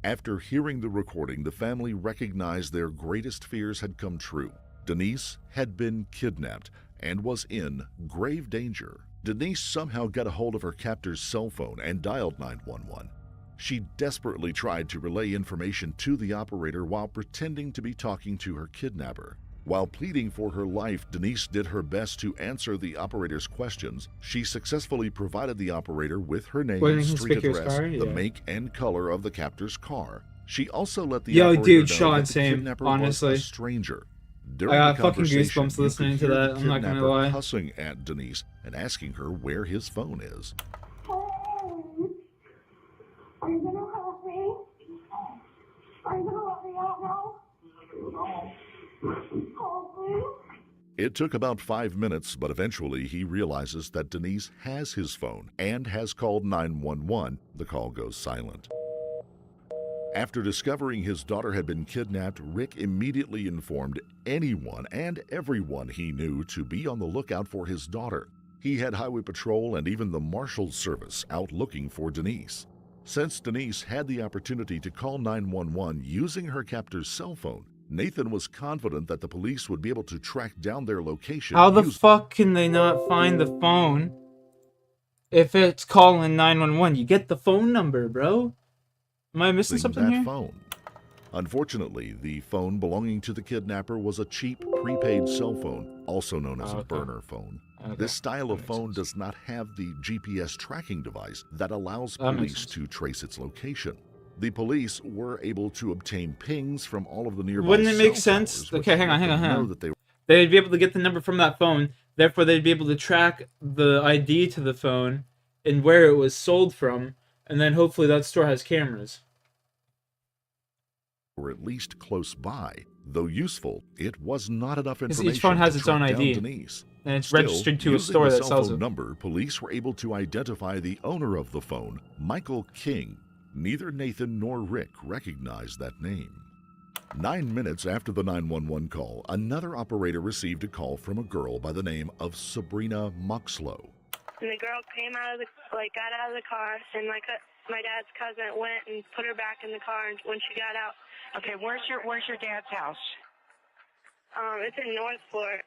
After hearing the recording, the family recognized their greatest fears had come true. Denise had been kidnapped and was in grave danger. Denise somehow got a hold of her captor's cell phone and dialed 911. She desperately tried to relay information to the operator while pretending to be talking to her kidnapper. While pleading for her life, Denise did her best to answer the operator's questions. She successfully provided the operator with her name, street address, the make and color of the captor's car. She also let the operator know that the kidnapper was a stranger. During I got the fucking conversation, goosebumps you listening could to hear that. the I'm not gonna kidnapper lie. cussing at Denise and asking her where his phone is. Are you gonna help me? Are you gonna let me out now? Help me? It took about 5 minutes, but eventually he realizes that Denise has his phone and has called 911. The call goes silent. After discovering his daughter had been kidnapped, Rick immediately informed anyone and everyone he knew to be on the lookout for his daughter. He had Highway Patrol and even the Marshals Service out looking for Denise. Since Denise had the opportunity to call 911 using her captor's cell phone, Nathan was confident that the police would be able to track down their location. How the fuck can they not find the phone if it's calling 911? You get the phone number, bro. Am I missing something that here? phone. Unfortunately, the phone belonging to the kidnapper was a cheap prepaid cell phone, also known as a burner phone. This style of phone does not have the GPS tracking device that allows police to trace its location. The police were able to obtain pings from all of the nearby Wouldn't it make cell sense? towers, which Okay, hang on, let hang them know on. that they They'd be able to get the number from that phone. Therefore, they'd be able to track the ID to the phone and where it was sold from. And then hopefully that store has cameras. were at least close by. Though useful, it was not enough Because information each phone has to its track own down ID. Denise. And it's Still, registered to a using store the that cell sells phone it. number, police were able to identify the owner of the phone, Michael King. Neither Nathan nor Rick recognized that name. 9 minutes after the 911 call, another operator received a call from a girl by the name of Sabrina Muxlow. And the girl came got out of the car, and my dad's cousin went and put her back in the car when she got out. Okay, where's your dad's house? It's in Northport.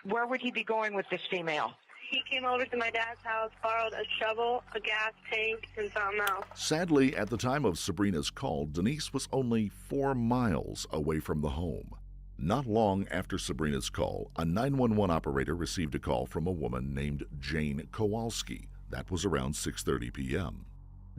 Where would he be going with this female? He came over to my dad's house, borrowed a shovel, a gas tank, and something else. Sadly, at the time of Sabrina's call, Denise was only 4 miles away from the home. Not long after Sabrina's call, a 911 operator received a call from a woman named Jane Kowalski. That was around 6:30 p.m.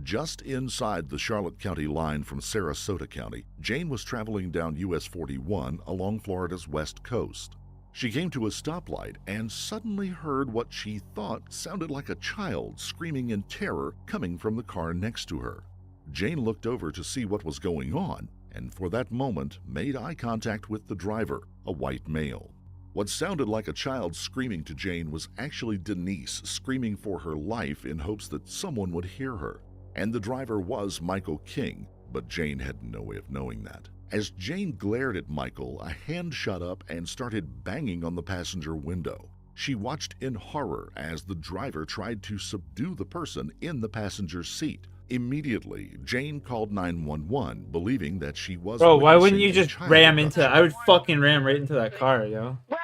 Just inside the Charlotte County line from Sarasota County, Jane was traveling down US 41 along Florida's west coast. She came to a stoplight and suddenly heard what she thought sounded like a child screaming in terror coming from the car next to her. Jane looked over to see what was going on, and for that moment made eye contact with the driver, a white male. What sounded like a child screaming to Jane was actually Denise screaming for her life in hopes that someone would hear her. And the driver was Michael King, but Jane had no way of knowing that. As Jane glared at Michael, a hand shot up and started banging on the passenger window. She watched in horror as the driver tried to subdue the person in the passenger seat. Immediately, Jane called 911, believing that she was. Bro, why wouldn't you just ram into that? I would fucking ram right into that car, yo. Well,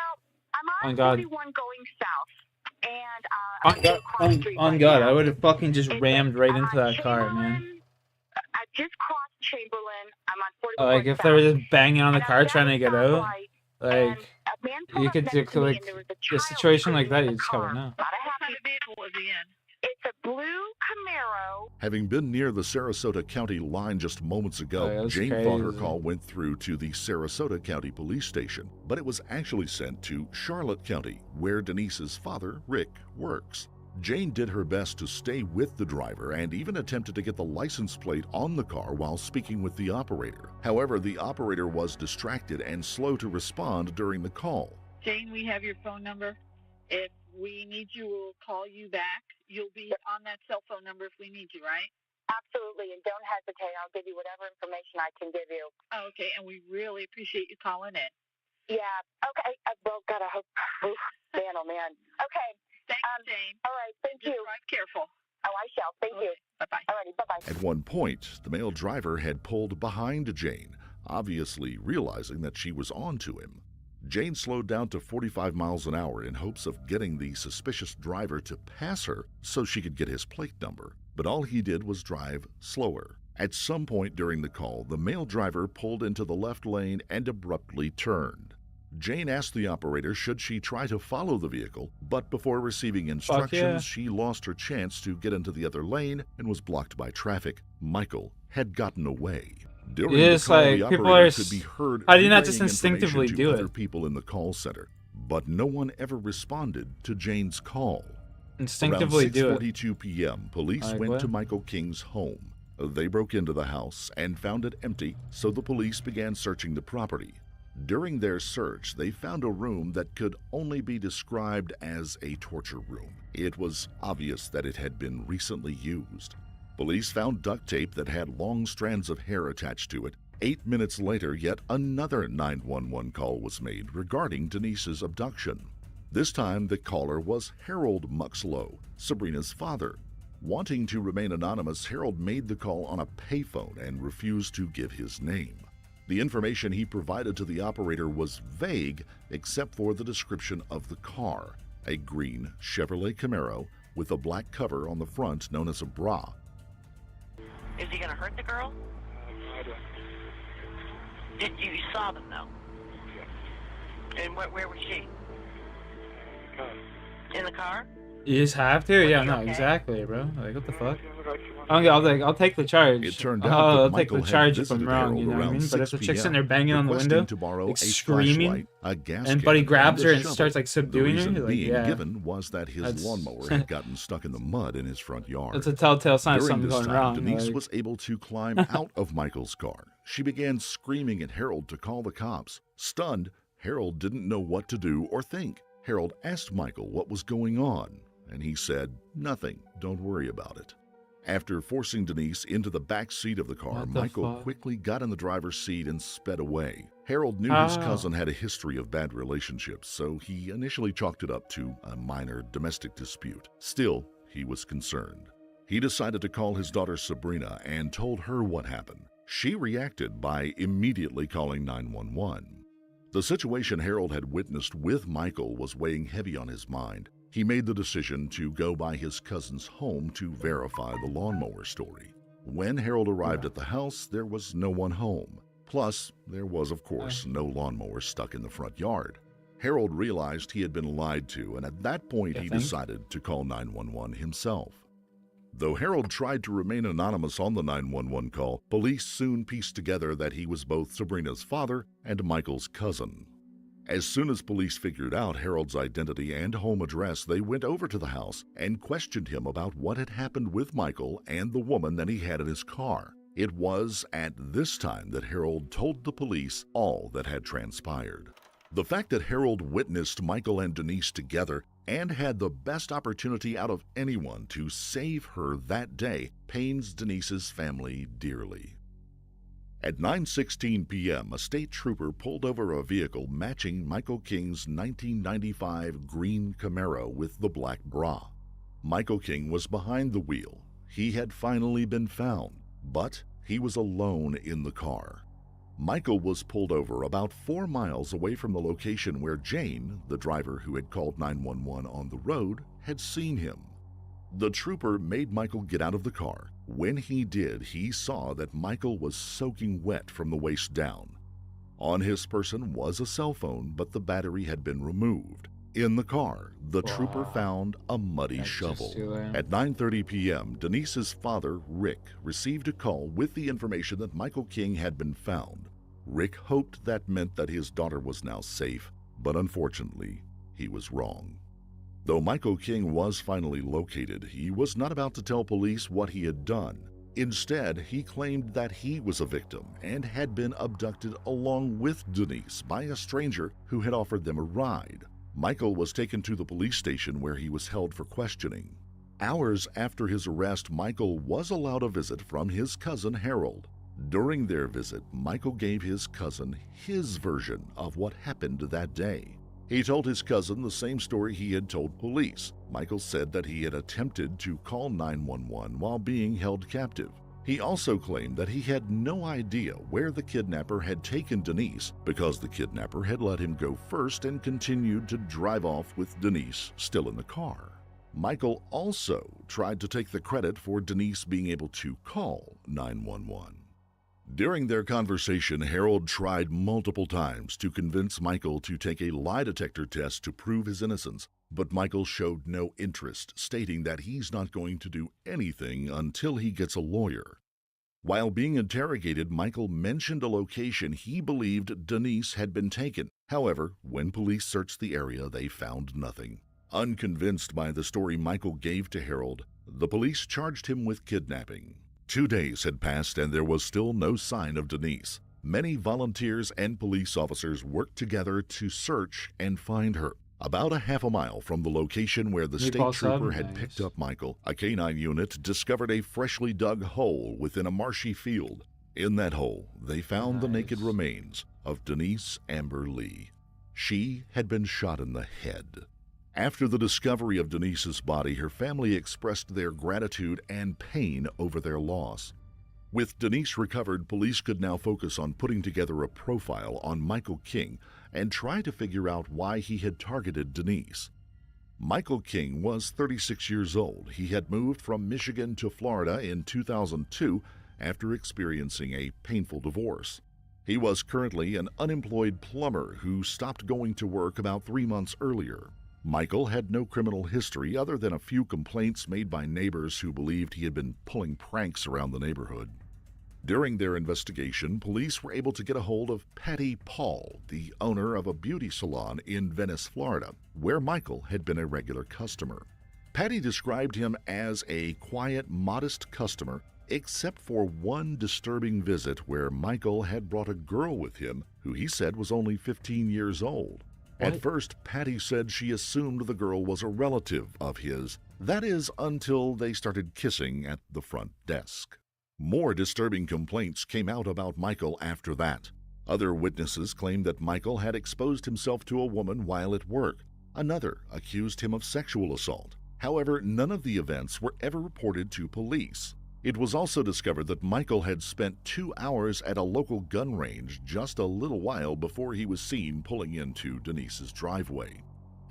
I'm on God. 41 going south, and On God, I would have fucking just rammed right into that car, man. I just crossed Chamberlain. I'm on 41 Like, if they were just banging on the car trying to get out, like, you could do, like, a situation like that, you just gotta know. What kind of vehicle was he in? It's a blue Camaro. Having been near the Sarasota County line just moments ago, Jane thought her call went through to the Sarasota County Police Station, but it was actually sent to Charlotte County, where Denise's father, Rick, works. Jane did her best to stay with the driver and even attempted to get the license plate on the car while speaking with the operator. However, the operator was distracted and slow to respond during the call. Jane, we have your phone number. If we need you, we'll call you back. You'll be on that cell phone number if we need you, right? Absolutely, and don't hesitate. I'll give you whatever information I can give you. Oh, okay, and we really appreciate you calling in. Yeah, okay. Well, God, I hope. Man, oh, man. Okay. Thanks, Jane. All right, thank you. Drive careful. Oh, I shall. Thank you. Bye-bye. All righty, bye-bye. At one point, the male driver had pulled behind Jane, obviously realizing that she was on to him. Jane slowed down to 45 miles an hour in hopes of getting the suspicious driver to pass her so she could get his plate number. But all he did was drive slower. At some point during the call, the male driver pulled into the left lane and abruptly turned. Jane asked the operator should she try to follow the vehicle, but before receiving instructions, she lost her chance to get into the other lane and was blocked by traffic. Michael had gotten away. During the call, like, the people operator are. could be heard How do you not just relaying instinctively information do to it? other people in the call center, but no one ever responded to Jane's call. Instinctively Around do it. 6:42 p.m., police Like went what? to Michael King's home. They broke into the house and found it empty, so the police began searching the property. During their search, they found a room that could only be described as a torture room. It was obvious that it had been recently used. Police found duct tape that had long strands of hair attached to it. 8 minutes later, yet another 911 call was made regarding Denise's abduction. This time, the caller was Harold Muxlow, Sabrina's father. Wanting to remain anonymous, Harold made the call on a payphone and refused to give his name. The information he provided to the operator was vague except for the description of the car, a green Chevrolet Camaro with a black cover on the front known as a bra. Is he going to hurt the girl? You saw them, though? Yeah. And where was she? In the car? You just have to? Yeah, no, exactly, bro. Like, what the fuck? I'll take the charge. It turned out I'll that take the Michael charge had if I'm visited wrong, Harold you know what I around mean? But if 6 the chick's in p.m., there banging on the requesting window, to borrow like a screaming, flashlight, a gas and can, Buddy grabs her and shovel. starts like subduing the her, reason you're like, being yeah. given was that his That's- lawnmower had gotten stuck in the mud in his front yard. That's a telltale sign of During something this going time, wrong. Denise like- was able to climb out of Michael's car. She began screaming at Harold to call the cops. Stunned, Harold didn't know what to do or think. Harold asked Michael what was going on, and he said, "Nothing, don't worry about it." After forcing Denise into the back seat of the car, What the Michael fuck? quickly got in the driver's seat and sped away. Harold knew his cousin had a history of bad relationships, so he initially chalked it up to a minor domestic dispute. Still, he was concerned. He decided to call his daughter Sabrina and told her what happened. She reacted by immediately calling 911. The situation Harold had witnessed with Michael was weighing heavy on his mind. He made the decision to go by his cousin's home to verify the lawnmower story. When Harold arrived at the house, there was no one home. Plus, there was, of course, no lawnmower stuck in the front yard. Harold realized he had been lied to, and at that point he decided to call 911 himself. Though Harold tried to remain anonymous on the 911 call, police soon pieced together that he was both Sabrina's father and Michael's cousin. As soon as police figured out Harold's identity and home address, they went over to the house and questioned him about what had happened with Michael and the woman that he had in his car. It was at this time that Harold told the police all that had transpired. The fact that Harold witnessed Michael and Denise together and had the best opportunity out of anyone to save her that day pains Denise's family dearly. At 9:16 p.m., a state trooper pulled over a vehicle matching Michael King's 1995 green Camaro with the black bra. Michael King was behind the wheel. He had finally been found, but he was alone in the car. Michael was pulled over about 4 miles away from the location where Jane, the driver who had called 911 on the road, had seen him. The trooper made Michael get out of the car. When he did, he saw that Michael was soaking wet from the waist down. On his person was a cell phone, but the battery had been removed. In the car, the trooper found a muddy shovel. At 9:30 p.m., Denise's father, Rick, received a call with the information that Michael King had been found. Rick hoped that meant that his daughter was now safe, but unfortunately, he was wrong. Though Michael King was finally located, he was not about to tell police what he had done. Instead, he claimed that he was a victim and had been abducted along with Denise by a stranger who had offered them a ride. Michael was taken to the police station where he was held for questioning. Hours after his arrest, Michael was allowed a visit from his cousin Harold. During their visit, Michael gave his cousin his version of what happened that day. He told his cousin the same story he had told police. Michael said that he had attempted to call 911 while being held captive. He also claimed that he had no idea where the kidnapper had taken Denise because the kidnapper had let him go first and continued to drive off with Denise still in the car. Michael also tried to take the credit for Denise being able to call 911. During their conversation, Harold tried multiple times to convince Michael to take a lie detector test to prove his innocence, but Michael showed no interest, stating that he's not going to do anything until he gets a lawyer. While being interrogated, Michael mentioned a location he believed Denise had been taken. However, when police searched the area, they found nothing. Unconvinced by the story Michael gave to Harold, the police charged him with kidnapping. 2 days had passed and there was still no sign of Denise. Many volunteers and police officers worked together to search and find her. About a half a mile from the location where the state trooper had picked up Michael, a canine unit discovered a freshly dug hole within a marshy field. In that hole, they found the naked remains of Denise Amber Lee. She had been shot in the head. After the discovery of Denise's body, her family expressed their gratitude and pain over their loss. With Denise recovered, police could now focus on putting together a profile on Michael King and try to figure out why he had targeted Denise. Michael King was 36 years old. He had moved from Michigan to Florida in 2002 after experiencing a painful divorce. He was currently an unemployed plumber who stopped going to work about 3 months earlier. Michael had no criminal history other than a few complaints made by neighbors who believed he had been pulling pranks around the neighborhood. During their investigation, police were able to get a hold of Patty Paul, the owner of a beauty salon in Venice, Florida, where Michael had been a regular customer. Patty described him as a quiet, modest customer, except for one disturbing visit where Michael had brought a girl with him who he said was only 15 years old. At first, Patty said she assumed the girl was a relative of his, That is, until they started kissing at the front desk. More disturbing complaints came out about Michael after that. Other witnesses claimed that Michael had exposed himself to a woman while at work. Another accused him of sexual assault. However, none of the events were ever reported to police. It was also discovered that Michael had spent 2 hours at a local gun range just a little while before he was seen pulling into Denise's driveway.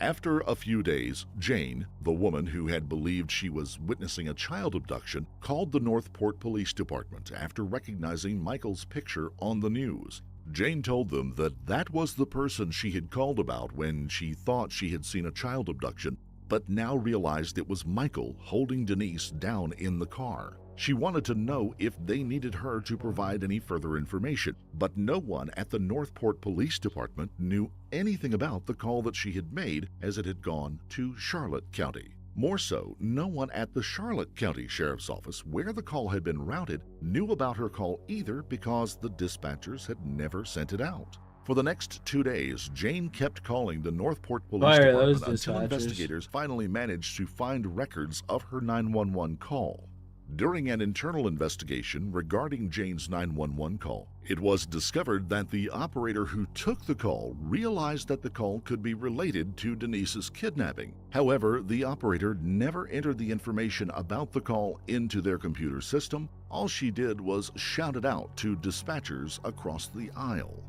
After a few days, Jane, the woman who had believed she was witnessing a child abduction, called the Northport Police Department after recognizing Michael's picture on the news. Jane told them that that was the person she had called about when she thought she had seen a child abduction, but now realized it was Michael holding Denise down in the car. She wanted to know if they needed her to provide any further information, but no one at the Northport Police Department knew anything about the call that she had made, as it had gone to Charlotte County. More so, no one at the Charlotte County Sheriff's Office, where the call had been routed, knew about her call either, because the dispatchers had never sent it out. For the next 2 days, Jane kept calling the Northport Police Department until investigators finally managed to find records of her 911 call. During an internal investigation regarding Jane's 911 call, it was discovered that the operator who took the call realized that the call could be related to Denise's kidnapping. However, the operator never entered the information about the call into their computer system. All she did was shout it out to dispatchers across the aisle.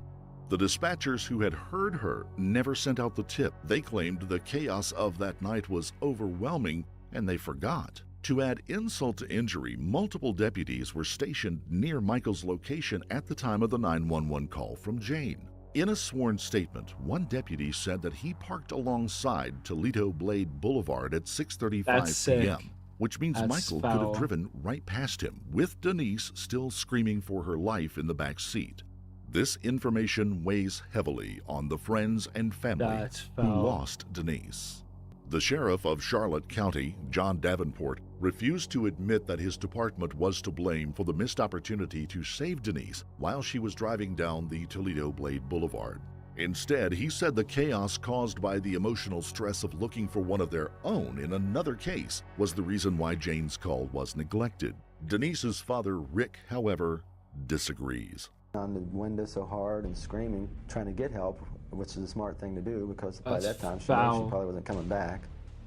The dispatchers who had heard her never sent out the tip. They claimed the chaos of that night was overwhelming and they forgot. To add insult to injury, multiple deputies were stationed near Michael's location at the time of the 911 call from Jane. In a sworn statement, one deputy said that he parked alongside Toledo Blade Boulevard at 6:35 p.m., which means Michael could have driven right past him, with Denise still screaming for her life in the back seat. This information weighs heavily on the friends and family who lost Denise. The sheriff of Charlotte County, John Davenport, refused to admit that his department was to blame for the missed opportunity to save Denise while she was driving down the Toledo Blade Boulevard. Instead, he said the chaos caused by the emotional stress of looking for one of their own in another case was the reason why Jane's call was neglected. Denise's father, Rick, however, disagrees. On the window so hard and screaming, trying to get help, which is a smart thing to do because by that time she knew she probably wasn't coming back.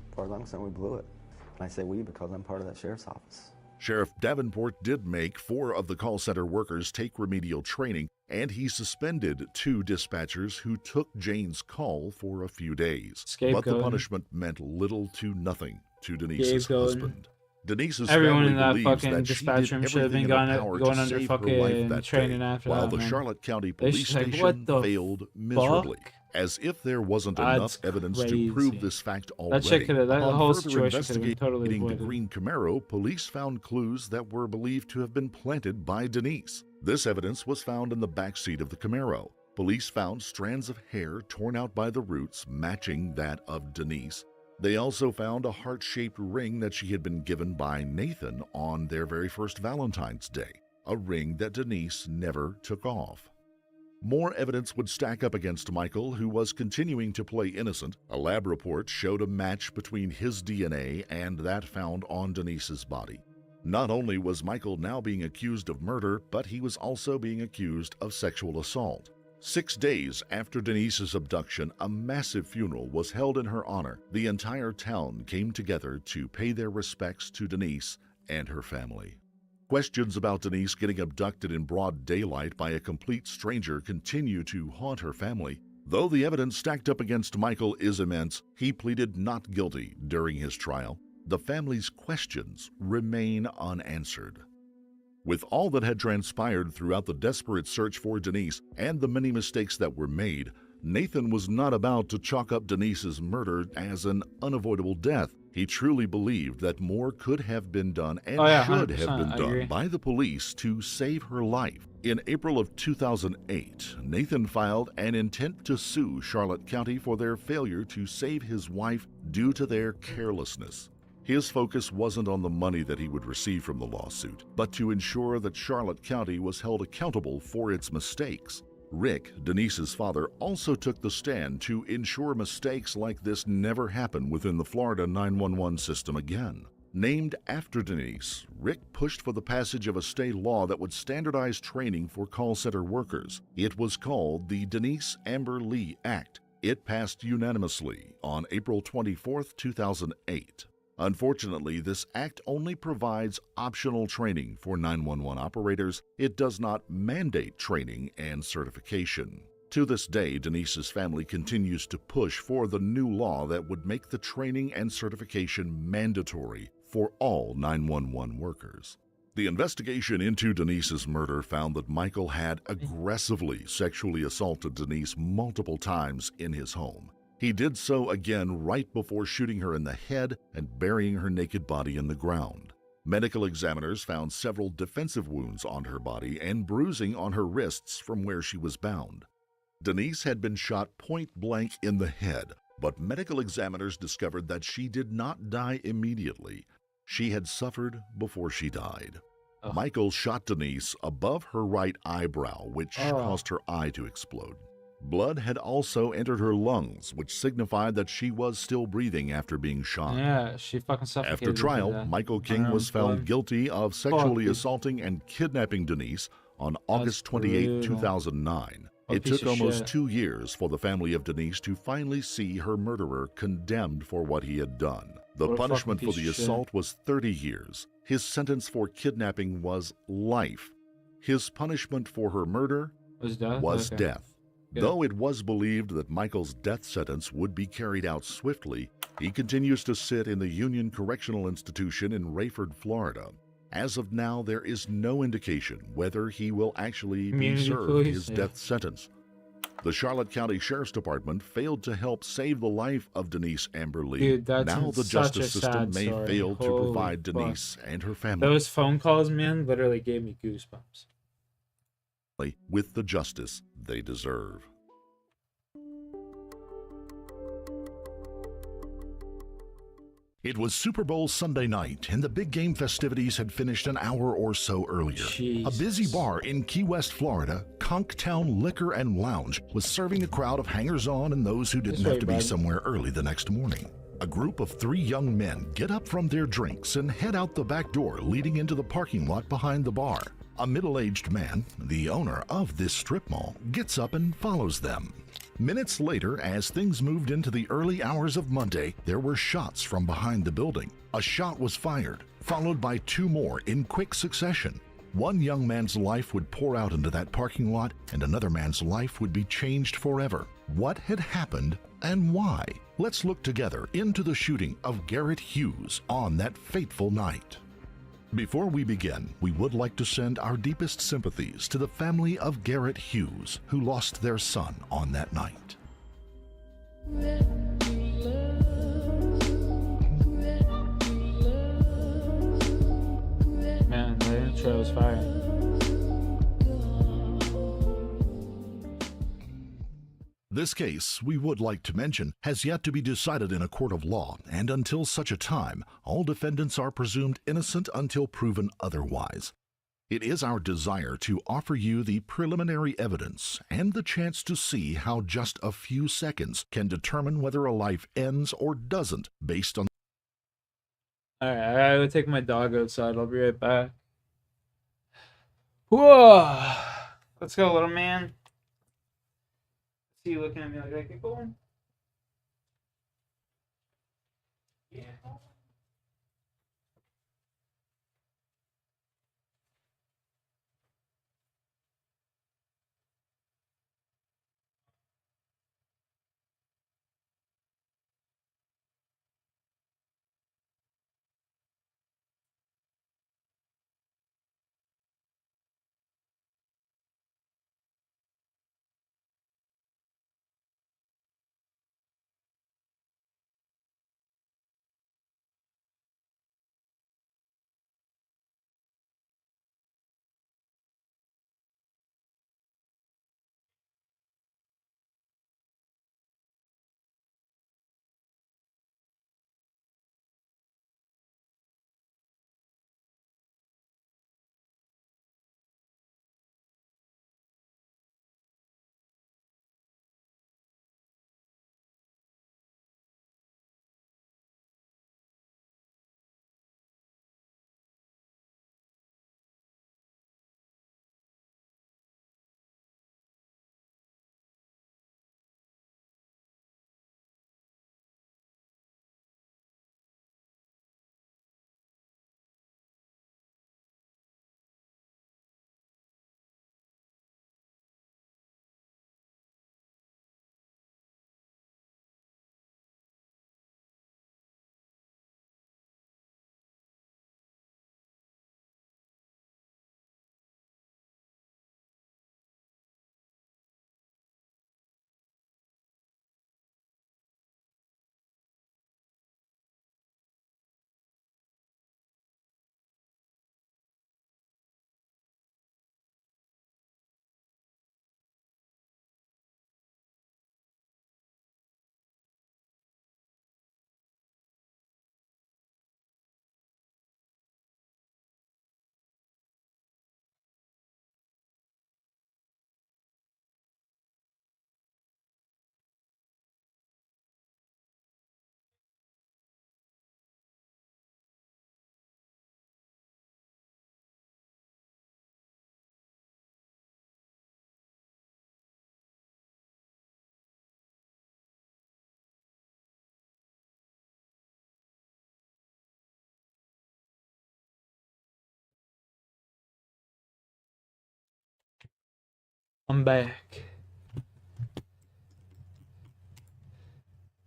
As far as I'm concerned, we blew it. And I say we because I'm part of that sheriff's office. Sheriff Davenport did make 4 of the call center workers take remedial training, and he suspended 2 dispatchers who took Jane's call for a few days. But the punishment meant little to nothing to Denise's husband. Denise's everyone family in that believes fucking that she dispatch did room should have been everything in her power going to under save her life fucking that training day, after while that, the man. Charlotte County They Police just like, Station what the failed miserably, fuck? as if there wasn't That's enough evidence to prove this fact already. That shit could have, that Upon whole further situation could have been totally investigating the avoided. green Camaro, police found clues that were believed to have been planted by Denise. This evidence was found in the back seat of the Camaro. Police found strands of hair torn out by the roots matching that of Denise. They also found a heart-shaped ring that she had been given by Nathan on their very first Valentine's Day, a ring that Denise never took off. More evidence would stack up against Michael, who was continuing to play innocent. A lab report showed a match between his DNA and that found on Denise's body. Not only was Michael now being accused of murder, but he was also being accused of sexual assault. 6 days after Denise's abduction, a massive funeral was held in her honor. The entire town came together to pay their respects to Denise and her family. Questions about Denise getting abducted in broad daylight by a complete stranger continue to haunt her family. Though the evidence stacked up against Michael is immense, he pleaded not guilty during his trial. The family's questions remain unanswered. With all that had transpired throughout the desperate search for Denise and the many mistakes that were made, Nathan was not about to chalk up Denise's murder as an unavoidable death. He truly believed that more could have been done and should have been done by the police to save her life. In April of 2008, Nathan filed an intent to sue Charlotte County for their failure to save his wife due to their carelessness. His focus wasn't on the money that he would receive from the lawsuit, but to ensure that Charlotte County was held accountable for its mistakes. Rick, Denise's father, also took the stand to ensure mistakes like this never happen within the Florida 911 system again. Named after Denise, Rick pushed for the passage of a state law that would standardize training for call center workers. It was called the Denise Amber Lee Act. It passed unanimously on April 24, 2008. Unfortunately, this act only provides optional training for 911 operators. It does not mandate training and certification. To this day, Denise's family continues to push for the new law that would make the training and certification mandatory for all 911 workers. The investigation into Denise's murder found that Michael had aggressively sexually assaulted Denise multiple times in his home. He did so again right before shooting her in the head and burying her naked body in the ground. Medical examiners found several defensive wounds on her body and bruising on her wrists from where she was bound. Denise had been shot point blank in the head, but medical examiners discovered that she did not die immediately. She had suffered before she died. Michael shot Denise above her right eyebrow, which caused her eye to explode. Blood had also entered her lungs, which signified that she was still breathing after being shot. Yeah, she fucking suffocated. After trial, Michael King was found guilty of sexually assaulting and kidnapping Denise on August 28, 2009. It took almost 2 years for the family of Denise to finally see her murderer condemned for what he had done. The punishment for the assault was 30 years. His sentence for kidnapping was life. His punishment for her murder was death. Good. Though it was believed that Michael's death sentence would be carried out swiftly, he continues to sit in the Union Correctional Institution in Rayford, Florida. As of now, there is no indication whether he will actually be served his death sentence. The Charlotte County Sheriff's Department failed to help save the life of Denise Amber Lee. Dude, that's now the such justice a system sad may story. fail to Holy provide fuck. Denise and her family Those phone calls, man, literally gave me goosebumps. with the justice they deserve. It was Super Bowl Sunday night, and the big game festivities had finished an hour or so earlier. A busy bar in Key West, Florida, Conktown Liquor and Lounge, was serving a crowd of hangers-on and those who didn't have to be somewhere early the next morning. A group of 3 young men get up from their drinks and head out the back door leading into the parking lot behind the bar. A middle-aged man, the owner of this strip mall, gets up and follows them. Minutes later, as things moved into the early hours of Monday, there were shots from behind the building. A shot was fired, followed by 2 more in quick succession. One young man's life would pour out into that parking lot, and another man's life would be changed forever. What had happened and why? Let's look together into the shooting of Garrett Hughes on that fateful night. Before we begin, we would like to send our deepest sympathies to the family of Garrett Hughes, who lost their son on that night. Man, the intro was fire. This case, we would like to mention, has yet to be decided in a court of law, and until such a time, all defendants are presumed innocent until proven otherwise. It is our desire to offer you the preliminary evidence and the chance to see how just a few seconds can determine whether a life ends or doesn't based on... Alright, I gotta take my dog outside. I'll be right back. Whoa! Let's go, little man. See you looking at me like I keep going? Yeah. I'm back.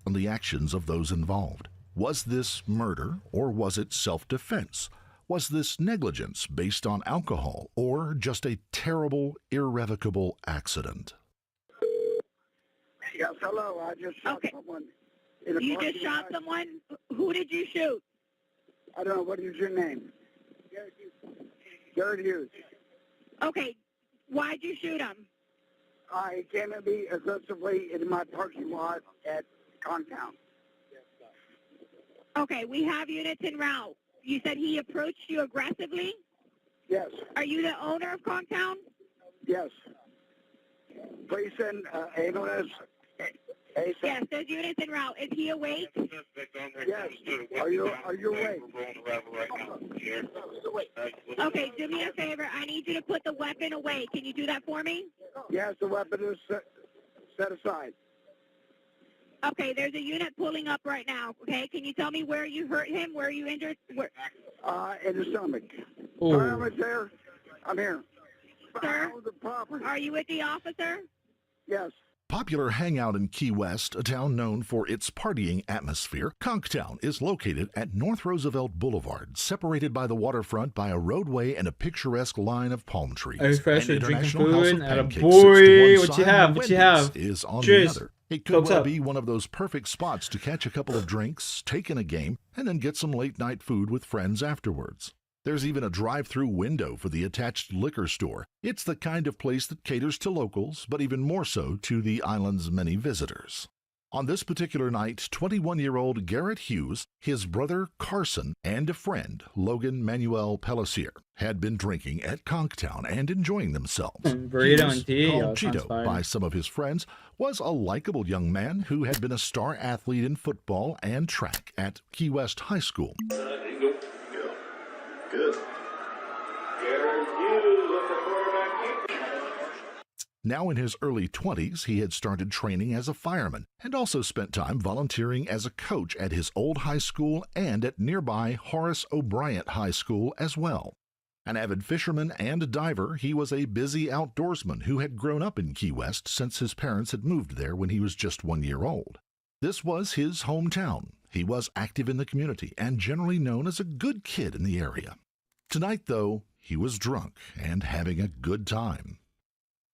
On the actions of those involved. Was this murder or was it self-defense? Was this negligence based on alcohol or just a terrible, irrevocable accident? Yes, hello. I just shot someone. You just shot someone? Who did you shoot? I don't know. What is your name? Garrett Hughes. Okay. Why'd you shoot him? He came at me aggressively in my parking lot at Contown. Okay, we have units en route. You said he approached you aggressively? Yes. Are you the owner of Contown? Yes. Please send ambulance. Yes, there's units en route. Is he awake? Yes. Are you awake? Okay, do me a favor. I need you to put the weapon away. Can you do that for me? Yes, the weapon is set aside. Okay, there's a unit pulling up right now, okay? Can you tell me where you hurt him, where you injured? Where? In the stomach. Ooh. I'm there. I'm here. Sir, are you with the officer? Yes. Popular hangout in Key West, a town known for its partying atmosphere, Conktown is located at North Roosevelt Boulevard, separated by the waterfront by a roadway and a picturesque line of palm trees. Are you fresh or An drinking International House food? of Atta Pancakes boy. sits to one What you side have? and What you Wendy's have? is on Cheers. the other. It could Tokes well up. be one of those perfect spots to catch a couple of drinks, take in a game, and then get some late-night food with friends afterwards. There's even a drive-through window for the attached liquor store. It's the kind of place that caters to locals, but even more so to the island's many visitors. On this particular night, 21-year-old Garrett Hughes, his brother Carson, and a friend, Logan Manuel Pellissier, had been drinking at Conktown and enjoying themselves. Burrito Hughes, and tea? called Oh, sounds Cheeto fire. by some of his friends, was a likable young man who had been a star athlete in football and track at Key West High School. There you go. Good. Garrett Hughes with the quarterback kick. Now in his early 20s, he had started training as a fireman and also spent time volunteering as a coach at his old high school and at nearby Horace O'Brien High School as well. An avid fisherman and diver, he was a busy outdoorsman who had grown up in Key West since his parents had moved there when he was just 1 year old. This was his hometown. He was active in the community and generally known as a good kid in the area. Tonight, though, he was drunk and having a good time.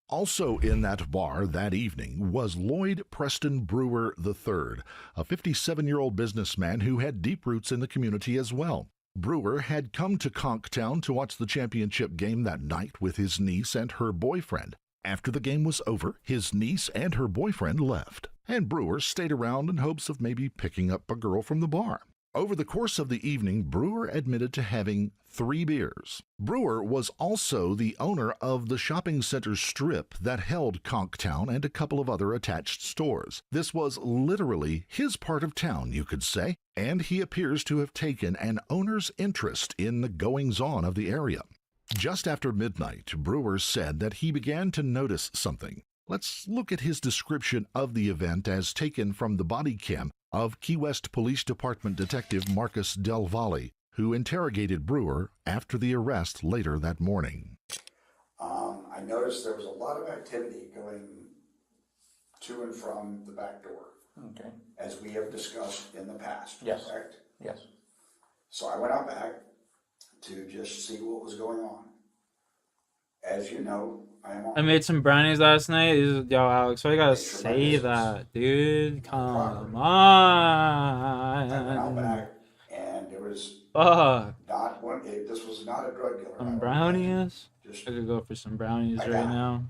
Also in that bar that evening was Lloyd Preston Brewer III, a 57-year-old businessman who had deep roots in the community as well. Brewer had come to Conktown to watch the championship game that night with his niece and her boyfriend. After the game was over, his niece and her boyfriend left, and Brewer stayed around in hopes of maybe picking up a girl from the bar. Over the course of the evening, Brewer admitted to having 3 beers. Brewer was also the owner of the shopping center strip that held Conktown and a couple of other attached stores. This was literally his part of town, you could say, and he appears to have taken an owner's interest in the goings-on of the area. Just after midnight, Brewer said that he began to notice something. Let's look at his description of the event as taken from the body cam of Key West Police Department Detective Marcus Del Valle, who interrogated Brewer after the arrest later that morning. I noticed there was a lot of activity going to and from the back door. Okay. As we have discussed in the past, Yes. correct? Yes. So I went out back to just see what was going on. As you know, I am on. I made some brownies last night. Yo, Alex, why you gotta say that, dude? Come I went out on. back and there was Fuck. not one. This was not a drug dealer. Some brownies? I could go for some brownies right now.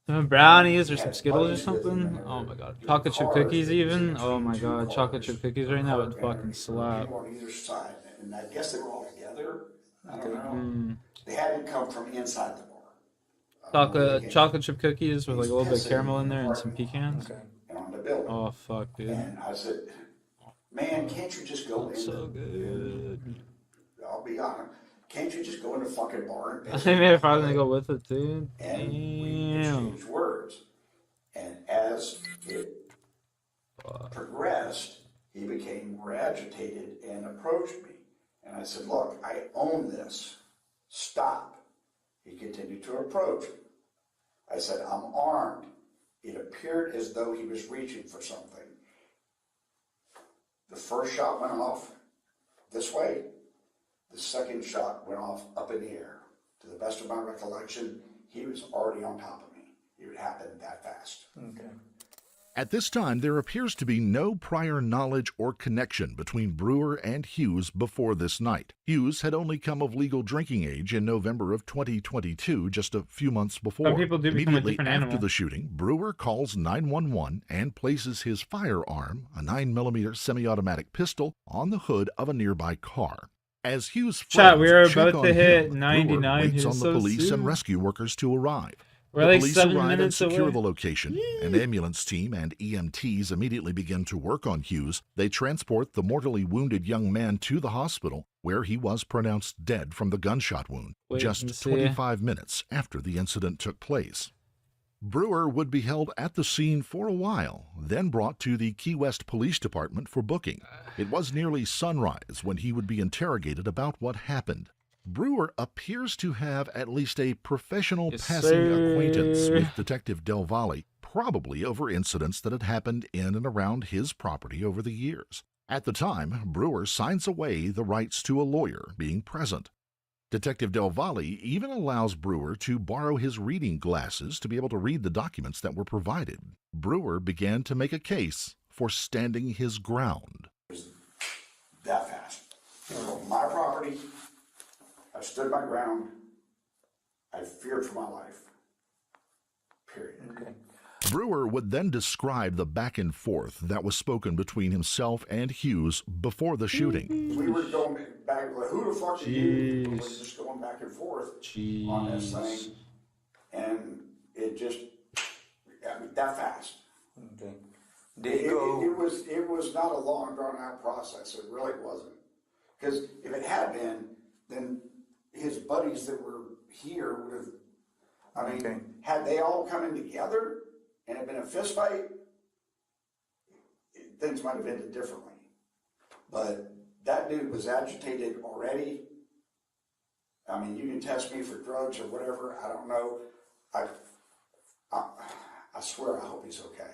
Some brownies or some Skittles or something? Oh my god. Chocolate chip cookies even? Oh my god. Chocolate chip cookies right now would fucking slap. People on either side, and I guess they were all together. I don't know. They hadn't come from inside the bar. Chocolate chip cookies with like a little bit of caramel in there and some pecans. And on the building. Oh fuck, dude. And I said, "Man, can't you just go That's so good." I'll be honest. Can't you just go in the fucking bar and I think maybe if I was gonna go with it, dude. And we exchanged words. And as it progressed, he became more agitated and approached me. And I said, "Look, I own this. Stop." He continued to approach. I said, I'm armed. It appeared as though he was reaching for something. The first shot went off this way. The second shot went off up in the air. To the best of my recollection, he was already on top of me. It would happen that fast. Okay. At this time, there appears to be no prior knowledge or connection between Brewer and Hughes before this night. Hughes had only come of legal drinking age in November of 2022, just a few months before. Some people do become a Immediately different after animal. the shooting, Brewer calls 911 and places his firearm, a 9mm semi-automatic pistol, on the hood of a nearby car. As Hughes' Chat, friends we are check about on to hit him, 99 Brewer waits here on the so police soon. and rescue workers to arrive. We're The like police 7 arrive and minutes secure away. the location. An ambulance team and EMTs immediately begin to work on Hughes. They transport the mortally wounded young man to the hospital, where he was pronounced dead from the gunshot wound, Wait and just see. 25 minutes after the incident took place. Brewer would be held at the scene for a while, then brought to the Key West Police Department for booking. It was nearly sunrise when he would be interrogated about what happened. Brewer appears to have at least a professional passing acquaintance with Detective Del Valle, probably over incidents that had happened in and around his property over the years. At the time, Brewer signs away the rights to a lawyer being present. Detective Del Valle even allows Brewer to borrow his reading glasses to be able to read the documents that were provided. Brewer began to make a case for standing his ground. That fast. It was on my property. I stood my ground. I feared for my life. Period. Okay. Brewer would then describe the back and forth that was spoken between himself and Hughes before the shooting. We were going back, like, who the fuck are you? We were just going back and forth on this thing. And it just, I mean, that fast. Okay. It was not a long, drawn-out process. It really wasn't. Because if it had been, then his buddies that were here would have, I mean, had they all come in together and it been a fist fight, things might have ended differently. But that dude was agitated already. I mean, you can test me for drugs or whatever. I don't know. I swear I hope he's okay.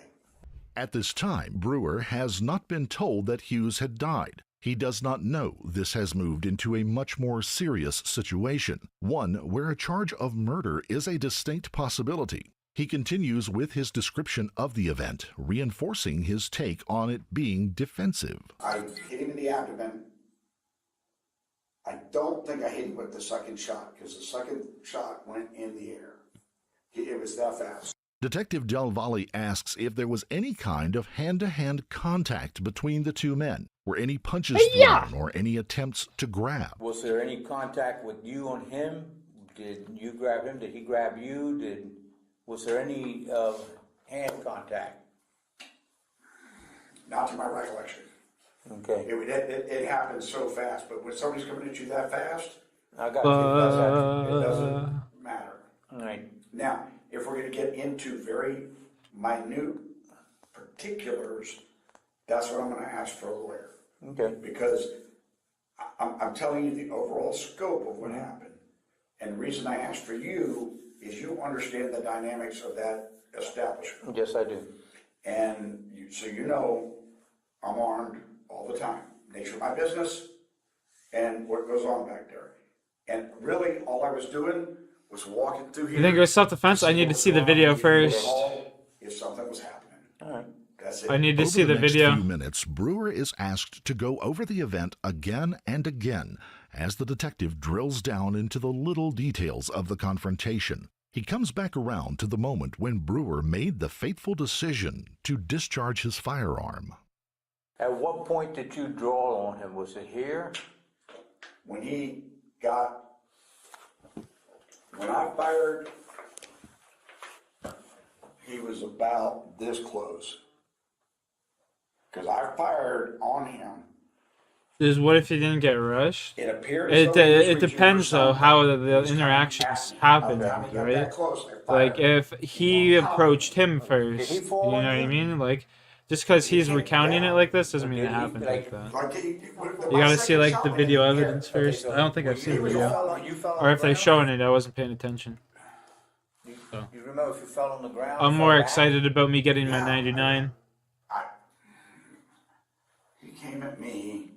At this time, Brewer has not been told that Hughes had died. He does not know this has moved into a much more serious situation, one where a charge of murder is a distinct possibility. He continues with his description of the event, reinforcing his take on it being defensive. I hit him in the abdomen. I don't think I hit him with the second shot, because the second shot went in the air. It was that fast. Detective Del Valle asks if there was any kind of hand-to-hand contact between the two men. Were any punches thrown or any attempts to grab? Was there any contact with you on him? Did you grab him? Did he grab you? Was there any hand contact? Not to my recollection. Okay. It happened so fast, but when somebody's coming at you that fast, I got you. it doesn't matter. All right. Now, if we're going to get into very minute particulars, that's what I'm going to ask for a lawyer. Okay. Because I'm telling you the overall scope of what happened. And the reason I asked for you is you understand the dynamics of that establishment. Yes, I do. And so you know I'm armed all the time. Nature of my business and what goes on back there. And really, all I was doing was walking through here. You think it was self-defense? I need to see the video first. If something was happening. All right. That's it. I need to Over see the next video. few minutes, Brewer is asked to go over the event again and again as the detective drills down into the little details of the confrontation. He comes back around to the moment when Brewer made the fateful decision to discharge his firearm. At what point did you draw on him? Was it here? When I fired, he was about this close. Because I fired on him. Is what if he didn't get rushed? It appeared It depends though how the interactions happened, right? Like if he approached him first, you know what I mean? Like just because he's recounting it like this doesn't mean it happened like that. You gotta see like the video evidence first. I don't think I've seen the video, or if they're showing it, I wasn't paying attention. So. remember if you fell on the ground? I'm fell more back? excited about me getting my Yeah, 99. He came at me.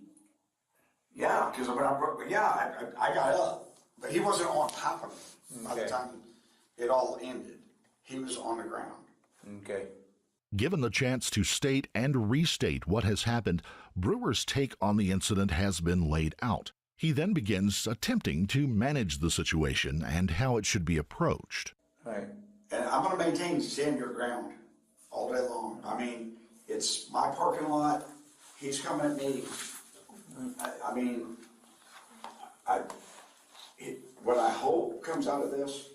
Yeah, because when I got up, but he wasn't on top of me by the Okay. time it all ended. He was on the ground. Okay. Given the chance to state and restate what has happened, Brewer's take on the incident has been laid out. He then begins attempting to manage the situation and how it should be approached. Right. And I'm going to maintain stand your ground all day long. I mean, it's my parking lot. He's coming at me. What I hope comes out of this,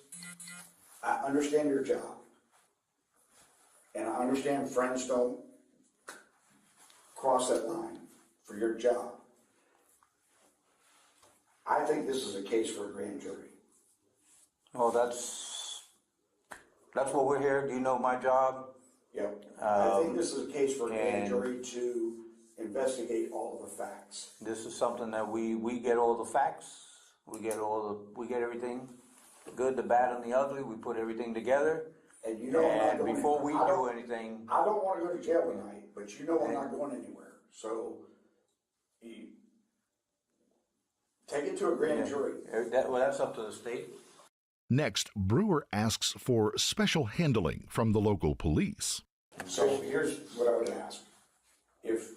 I understand your job. And I understand friends don't cross that line for your job. I think this is a case for a grand jury. Well, that's what we're here. Do you know my job? Yep. I think this is a case for a grand jury to investigate all of the facts. This is something that we get all the facts. We get everything, the good, the bad, and the ugly. We put everything together. And you know, and before we do anything, I don't want to go to jail tonight, but you know I'm not going anywhere. So, you take it to a grand jury. That's up to the state. Next, Brewer asks for special handling from the local police. So here's what I would ask. If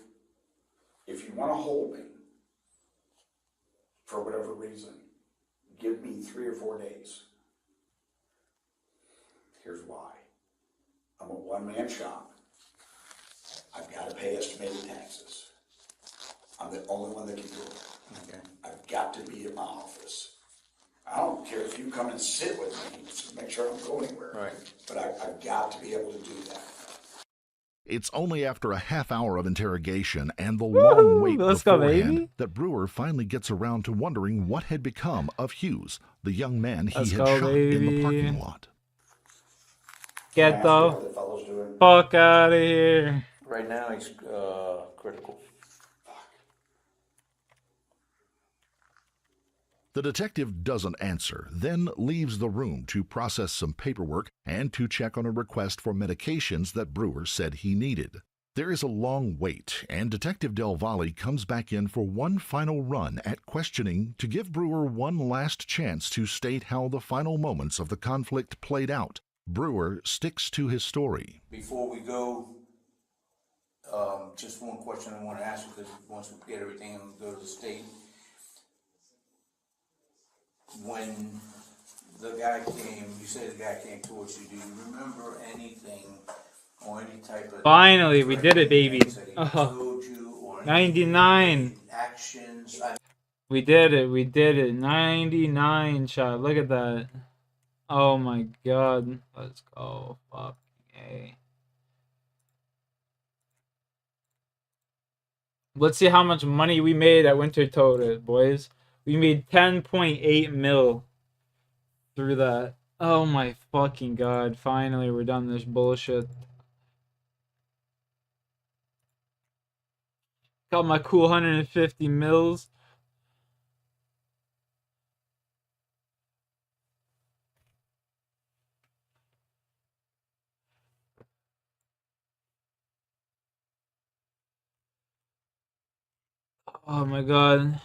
you want to hold me for whatever reason, give me 3 or 4 days. Here's why. I'm a one-man shop. I've got to pay estimated taxes. I'm the only one that can do it. Okay. I've got to be at my office. I don't care if you come and sit with me to make sure I don't go anywhere. Right. But I've got to be able to do that. It's only after a half hour of interrogation and the long wait beforehand that Brewer finally gets around to wondering what had become of Hughes, the young man he had shot in the parking lot. Get the fuck out of here. Right now, he's critical. The detective doesn't answer, then leaves the room to process some paperwork and to check on a request for medications that Brewer said he needed. There is a long wait, and Detective Del Valle comes back in for one final run at questioning to give Brewer one last chance to state how the final moments of the conflict played out. Brewer sticks to his story. Before we go, just one question I want to ask you, because once we get everything and go to the state, when the guy came, you said the guy came towards you, do you remember anything or any type of... Finally, we did it, baby. 99. Actions? We did it. 99 shot. Look at that. Oh my god. Let's go. Fuck. A. Let's see how much money we made at Winter Total, boys. We made 10.8 mil through that. Oh my fucking god. Finally, we're done this bullshit. Got my cool 150 mils. Oh my god.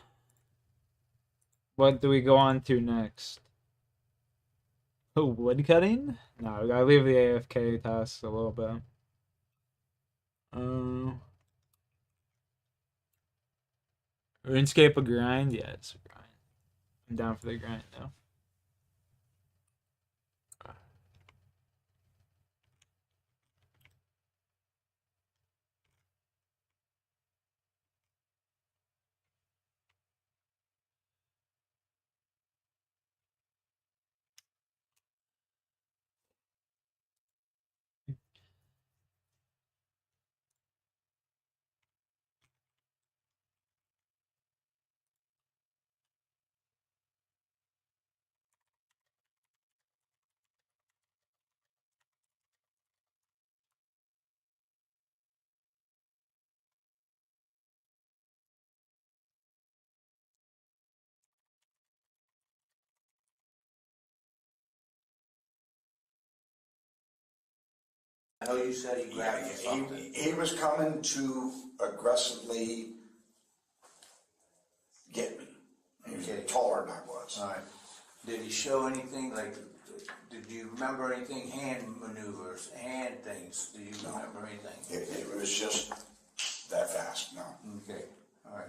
What do we go on to next? Oh, wood cutting? No, we gotta leave the AFK tasks a little bit. Runescape a grind? Yeah, it's a grind. I'm down for the grind now. How you said he grabbed you something? He was coming to aggressively get me. He was taller than I was. All right. Did he show anything, like, did you remember anything, hand maneuvers, hand things? Do you remember anything? It was just that fast, no. Okay, all right.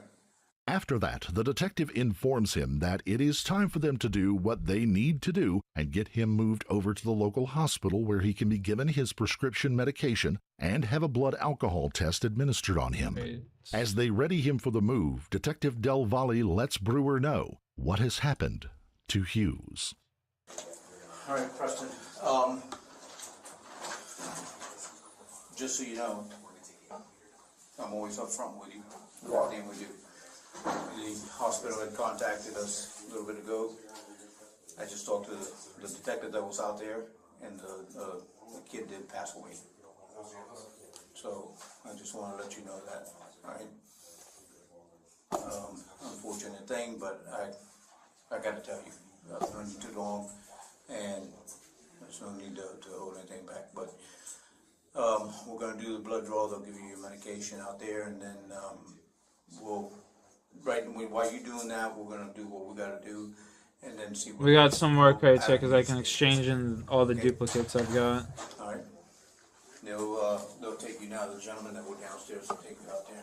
After that, the detective informs him that it is time for them to do what they need to do and get him moved over to the local hospital where he can be given his prescription medication and have a blood alcohol test administered on him. Right. As they ready him for the move, Detective Del Valle lets Brewer know what has happened to Hughes. All right, Preston. Just so you know, I'm always up front with you, coordinating with you. The hospital had contacted us a little bit ago. I just talked to the detective that was out there, and the kid did pass away. So I just want to let you know that. All right. Unfortunate thing, but I got to tell you, I've known you too long, and there's no need to hold anything back. But we're going to do the blood draw. They'll give you your medication out there, and then we'll. Right, while you're doing that, we're going to do what we got to do, and then see what... We got some work right here, because I can exchange in all the duplicates I've got. All right. They'll take you now. The gentleman that were downstairs will take you out there.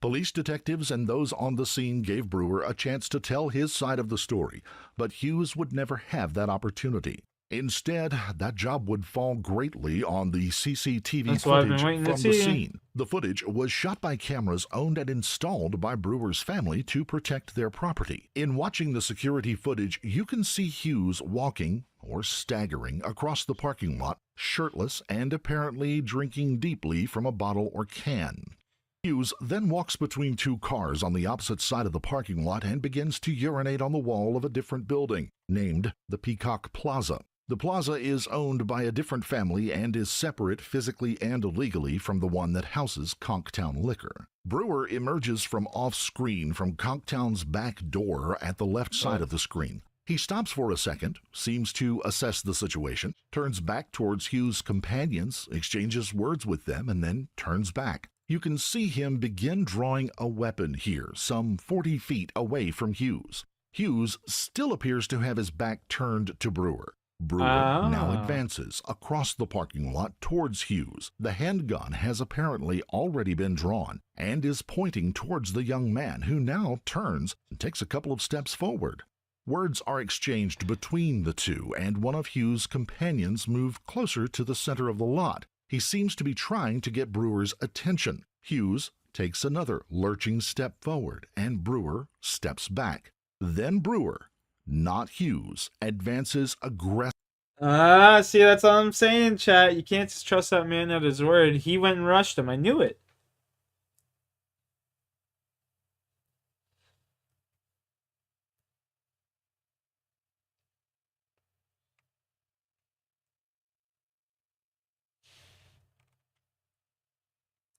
Police detectives and those on the scene gave Brewer a chance to tell his side of the story, but Hughes would never have that opportunity. Instead, that job would fall greatly on the CCTV footage from the scene. The footage was shot by cameras owned and installed by Brewer's family to protect their property. In watching the security footage, you can see Hughes walking or staggering across the parking lot, shirtless and apparently drinking deeply from a bottle or can. Hughes then walks between two cars on the opposite side of the parking lot and begins to urinate on the wall of a different building, named the Peacock Plaza. The plaza is owned by a different family and is separate physically and legally from the one that houses Conktown Liquor. Brewer emerges from off-screen from Conktown's back door at the left side of the screen. He stops for a second, seems to assess the situation, turns back towards Hughes' companions, exchanges words with them, and then turns back. You can see him begin drawing a weapon here, some 40 feet away from Hughes. Hughes still appears to have his back turned to Brewer. Brewer now advances across the parking lot towards Hughes. The handgun has apparently already been drawn and is pointing towards the young man, who now turns and takes a couple of steps forward. Words are exchanged between the two, and one of Hughes' companions move closer to the center of the lot. He seems to be trying to get Brewer's attention. Hughes takes another lurching step forward, and Brewer steps back. Then Brewer, not Hughes, advances aggressively. See, that's all I'm saying, chat. You can't just trust that man at his word. He went and rushed him. I knew it.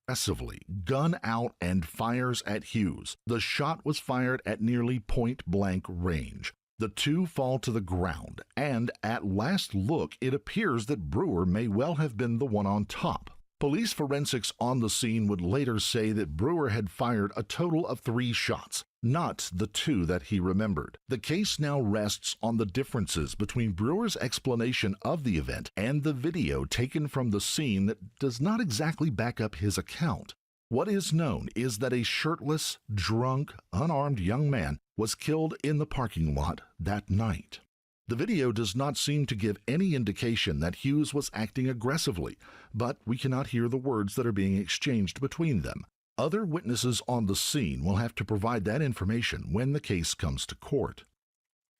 Aggressively, gun out, and fires at Hughes. The shot was fired at nearly point-blank range. The two fall to the ground, and at last look, it appears that Brewer may well have been the one on top. Police forensics on the scene would later say that Brewer had fired a total of 3 shots, not the 2 that he remembered. The case now rests on the differences between Brewer's explanation of the event and the video taken from the scene that does not exactly back up his account. What is known is that a shirtless, drunk, unarmed young man was killed in the parking lot that night. The video does not seem to give any indication that Hughes was acting aggressively, but we cannot hear the words that are being exchanged between them. Other witnesses on the scene will have to provide that information when the case comes to court.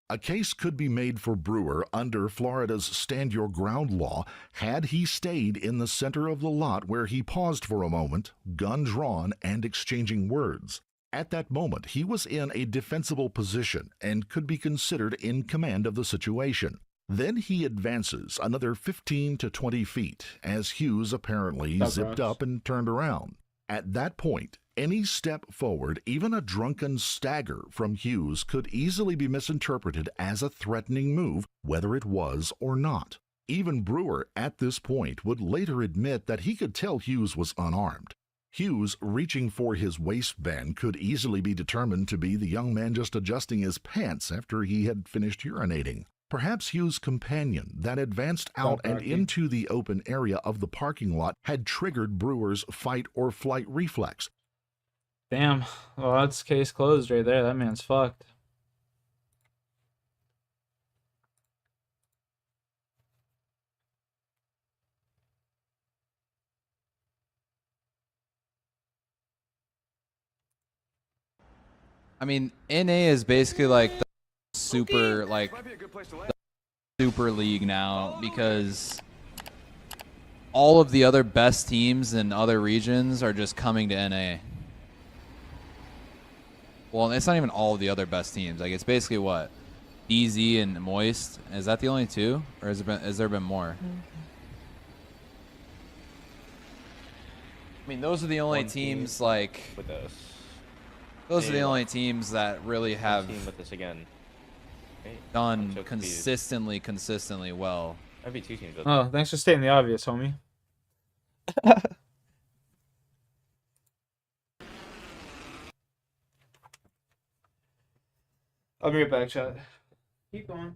A case could be made for Brewer under Florida's Stand Your Ground law had he stayed in the center of the lot where he paused for a moment, gun drawn and exchanging words. At that moment, he was in a defensible position and could be considered in command of the situation. Then he advances another 15 to 20 feet as Hughes apparently zipped up and turned around. At that point, any step forward, even a drunken stagger from Hughes, could easily be misinterpreted as a threatening move, whether it was or not. Even Brewer, at this point, would later admit that he could tell Hughes was unarmed. Hughes, reaching for his waistband, could easily be determined to be the young man just adjusting his pants after he had finished urinating. Perhaps Hughes' companion, that advanced out and into the open area of the parking lot, had triggered Brewer's fight-or-flight reflex. Damn. Well, that's case closed right there. That man's fucked. I mean, NA is basically like the super, like, the super league now, because all of the other best teams in other regions are just coming to NA. Well, it's not even all of the other best teams. Like, it's basically what? DZ and Moist. Is that the only two? Or has there been more? I mean, those are the only teams, like... with us. Those are the only teams that really have with us again. done consistently well. That'd be 2 teams with Oh, thanks for stating the obvious, homie. I'll be right back, chat. Keep going.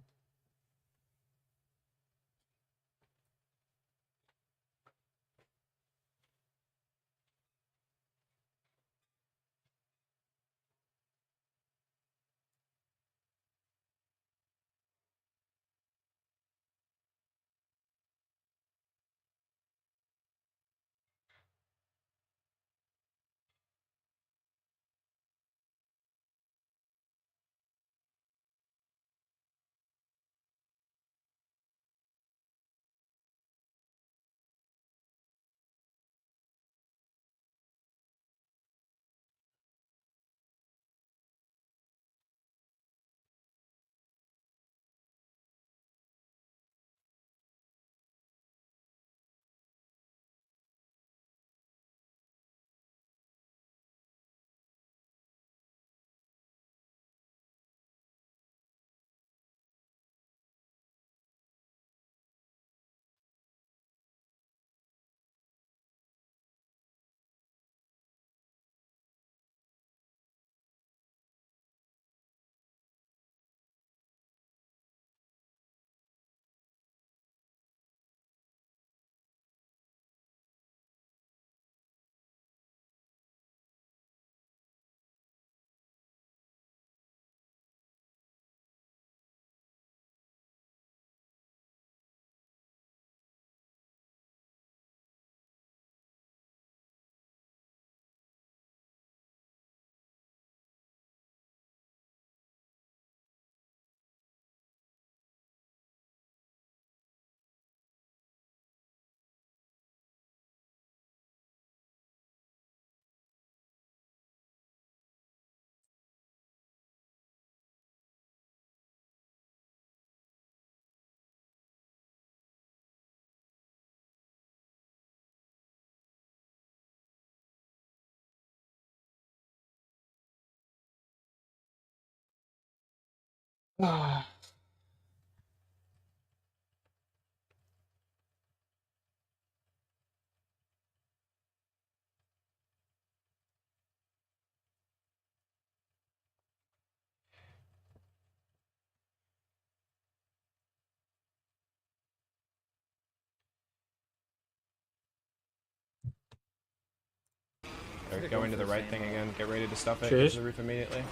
Go into the right thing again. Get ready to stuff it. Cheers. Go to the roof immediately.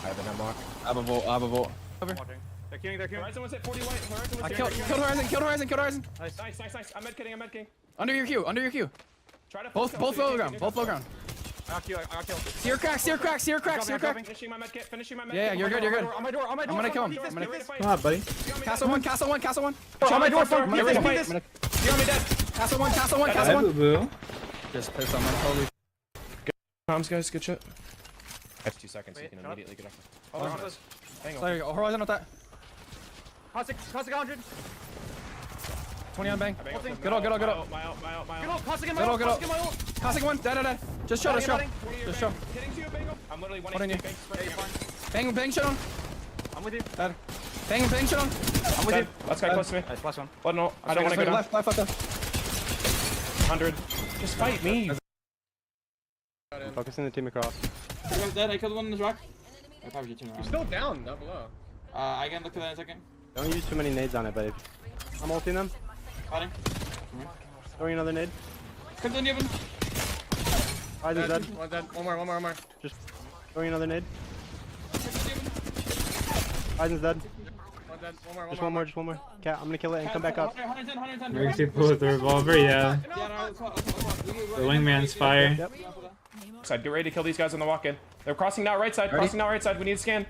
I have an hemlock. I have a volt. Over. They're killing. Horizon was at 40 white. Horizon was Killed Horizon. Nice. I'm medkitting. Under your Q. Try to Both low ground. I got killed. Sear crack. Finishing my medkit. Yeah, you're good. On my door. I'm gonna kill him. Come on, buddy. Castle one. On my door. I'm gonna this. You're on me dead. Castle one. Boo-boo. Just pissed on my holy. Comms, guys. Good shit. That's 2 seconds. You can immediately get off. Oh, Honest. Hang on. There you go. Horizon with that. Caustic 100. 20 on bang. Good ult. My ult. Caustic in my ult. Caustic one. Dead. Just show. Hitting to you, Bango. I'm literally 1 HP. Bang shot on. I'm with you. Dead. Bang shot on. I'm with you. Last guy close to me. Nice, last one. What? No, I don't want to go down. Left. 100. Just fight me. Focusing the team across. Dead. I killed one in this rock. I probably should turn around. You're still down below. I can look at that in a second. Don't use too many nades on it, but I'm ulting them. Fighting. Throwing another nade. Comes in, Evan. Ryzen's dead. One dead. One more. Just throwing another nade. Ryzen's dead. One dead. Just one more. Cat, I'm gonna kill it and come back up. 110. Makes you pull with the revolver, yeah. The wingman's fire. Yep. Side, get ready to kill these guys on the walk-in. They're crossing now right side. Crossing now right side. We need to scan.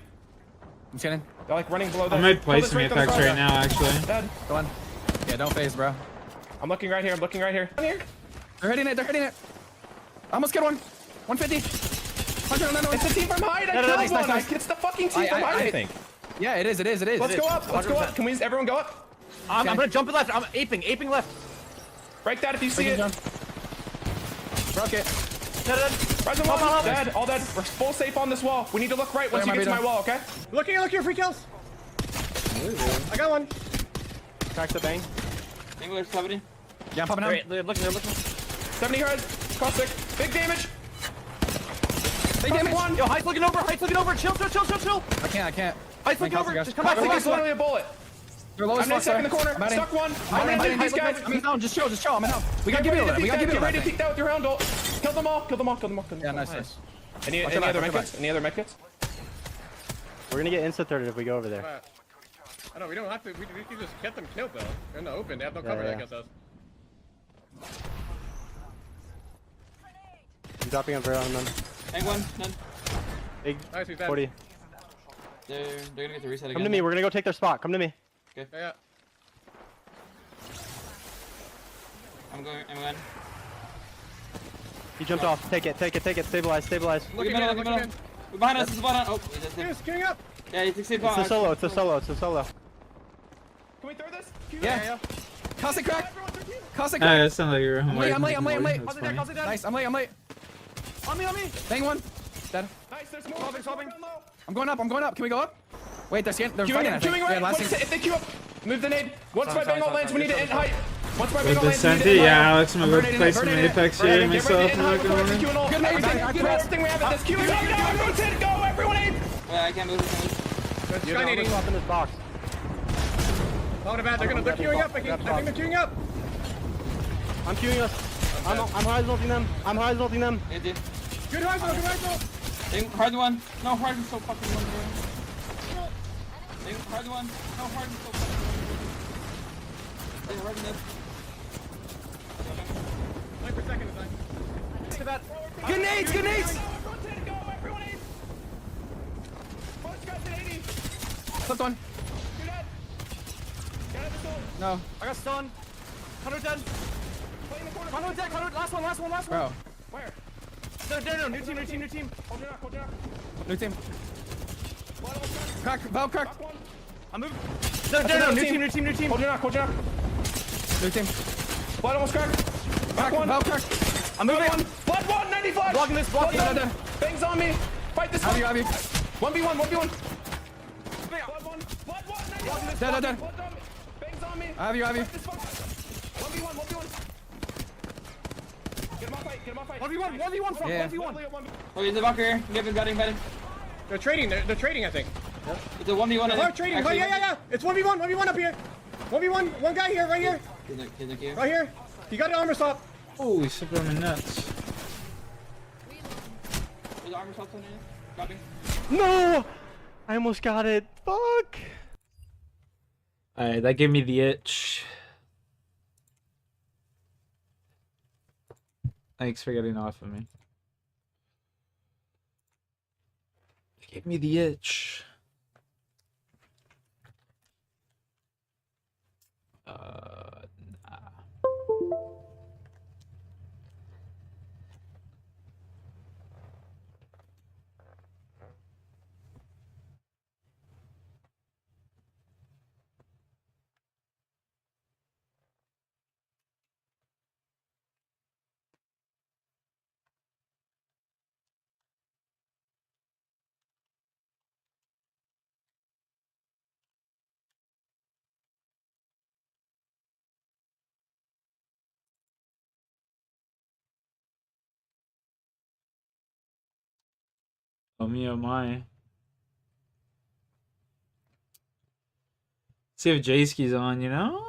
I'm scanning. They're like running below I them. might place some effects right now, actually. Dead. Go on. Yeah, don't phase, bro. I'm looking right here. Down here. They're hitting it. I almost get one. 150. 100 on that one. It's the team from Hyde. I killed one. It's the fucking team from Hyde, I think. Yeah, it is. Let's go up. Can we everyone go up? I'm gonna jump left. I'm aping left. Break that if you see it. Broke it. Rising one. Dead. All dead. We're full safe on this wall. We need to look right once you get to my wall, okay? Look here, free kills. I got one. Crack the bang. English 70. Yeah, I'm popping out. They're looking. 70 hard. Caustic. Big damage. Big damage. One. Yo, Height's looking over. Chill. I can't. Height's looking over. Just come back. It's literally a bullet. They're low as I'm fuck, stuck in the corner. I'm Stuck one. I'm gonna hit these guys. I'm down. Just chill. I'm in down. We gotta give it to them. Get ready to peek that with your round ult. Kill them all. Yeah, nice. Any other medkits? We're gonna get insta-thirded if we go over there. I know, we don't have to. We can just get them killed, though. They're in the open. They have no cover against us. I'm dropping a barrel on them. Hang one. None. Big Nice, he's dead. 40. They're gonna get the reset again. Come to me. We're gonna go take their spot. Come to me. Okay. Yeah. I'm going. He jumped off. Take it. Stabilize. Look at middle. Behind us is the bottom. Oh, He's queuing up. yeah, you can see It's a solo. It's a solo. Can we throw this? Yeah. Caustic crack. That sounds like you're. I'm late. That's funny. Nice. I'm late. On me. Bang one. Dead. Nice, there's more. Swapping. I'm going up. Can we go up? Wait, they're fighting. Queuing right. Yeah, If they queue up, move the nade. Once my bang ult lands, we need to end height. Once my bang With ult the lands, we need to Senti, end yeah, height. Alex, I'm gonna go play some Apex here myself. I'm not going in. Give everything we have at this. Queuing up now. Everyone sit. Go. Everyone aim. I can't move. You're gonna overswap in this box. Oh, they're queuing up. I think they're queuing up. I'm queuing us. I'm horizonting them. Yeah, dude. Good horizontal. Hard one. No, hard is so fucking one, bro. Hard one. No, hard is so fucking one. Hard enough. 9 per second is nice. Look at that. Good nades. Go. Everyone aim. Most guys at 80. Clipped one. You're dead. Get out of the zone. No. I got stun. 100 dead. Play in the corner. 100 dead. Last one. Bro. Where? No. New team. Hold your knock. New team. Crack. Valve crack. I'm moving. No. New team. Hold your knock. New team. Blood almost cracked. Back one. Valve crack. I'm moving. Blood 95. Blocking this. Blood. Bangs on me. Fight this one. Have you. 1v1. Blood 1. Dead. Bangs on me. Have you. 1v1. Get him off fight. 1v1 front. Yeah. 1v1. Oh, he's the bunker here. Betting. They're trading, I think. It's a 1v1. They're trading. Actually, Yeah. It's 1v1 up here. 1v1, one guy here, right here. Right here. He got an armor swap. Oh, he's super on my nuts. There's armor swaps on here. Dropping. No! I almost got it. Fuck. Alright, that gave me the itch. Thanks for getting off of me. It gave me the itch. Oh me, oh my. See if Jayski's on, you know?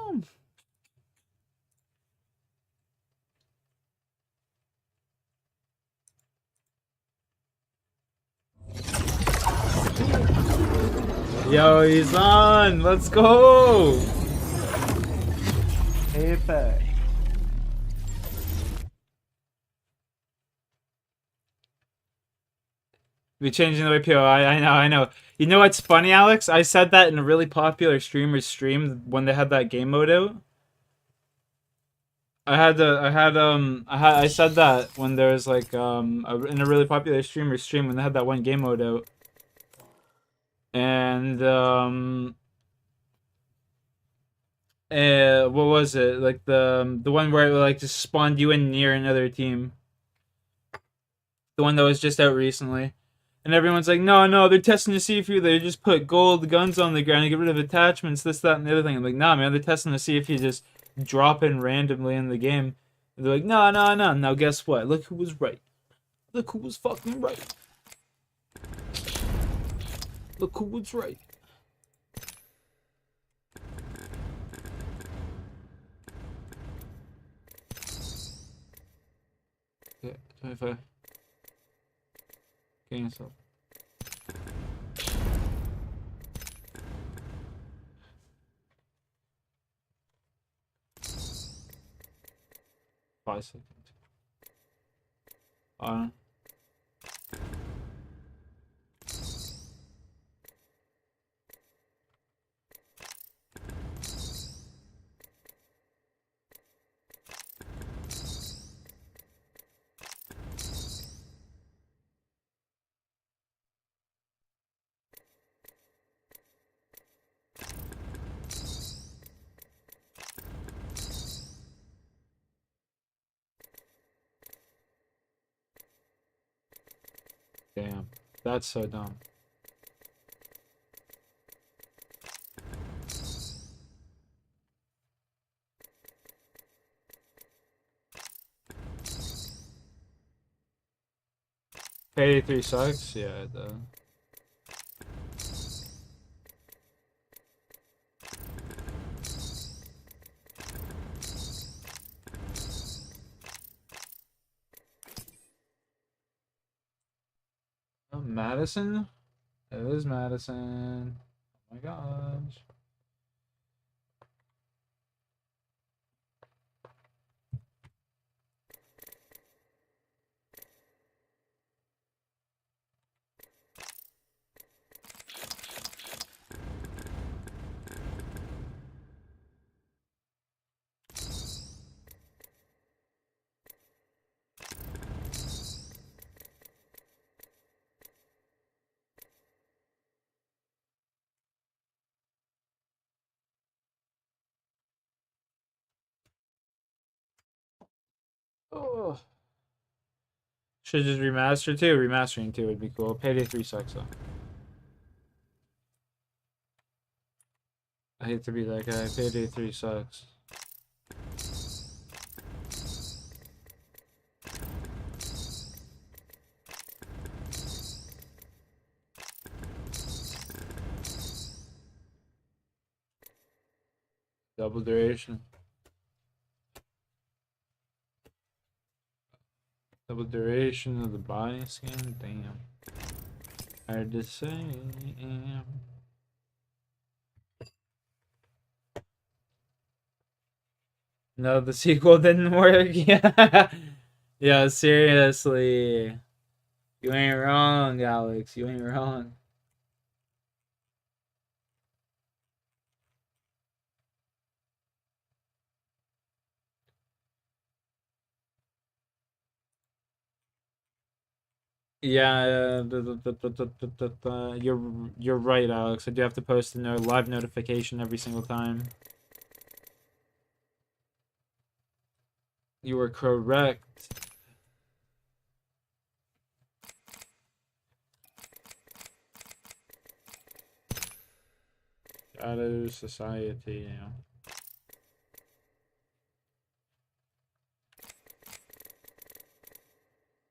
Yo, he's on! Let's go! Apex. Be changing the way people. I know. You know what's funny, Alex? I said that in a really popular streamer's stream when they had that game mode out. I said that when there was like in a really popular streamer's stream when they had that one game mode out. And what was it? Like the one where it like just spawned you in near another team. The one that was just out recently. And everyone's like, no, they're testing to see if you. They just put gold guns on the ground and get rid of attachments, this, that, and the other thing. I'm like, nah, man, they're testing to see if you just drop in randomly in the game. And they're like, no. Now guess what? Look who was right. Look who was fucking right. Look who was right. Yeah, 25. Cancel. Five seconds. Damn, that's so dumb. Payday 3 sucks? Yeah, it does. Oh, Madison? It is Madison. Oh my gosh. Oh. Should just remaster 2. Remastering 2 would be cool. Payday 3 sucks though. I hate to be that guy. Payday 3 sucks. Double duration. Double duration of the body scan? Damn. Hard to say. No, the sequel didn't work. Yeah. Yeah, seriously. You ain't wrong, Alex. You ain't wrong. Yeah, you're right, Alex. I do have to post a live notification every single time. You were correct. Shadow Society, yeah.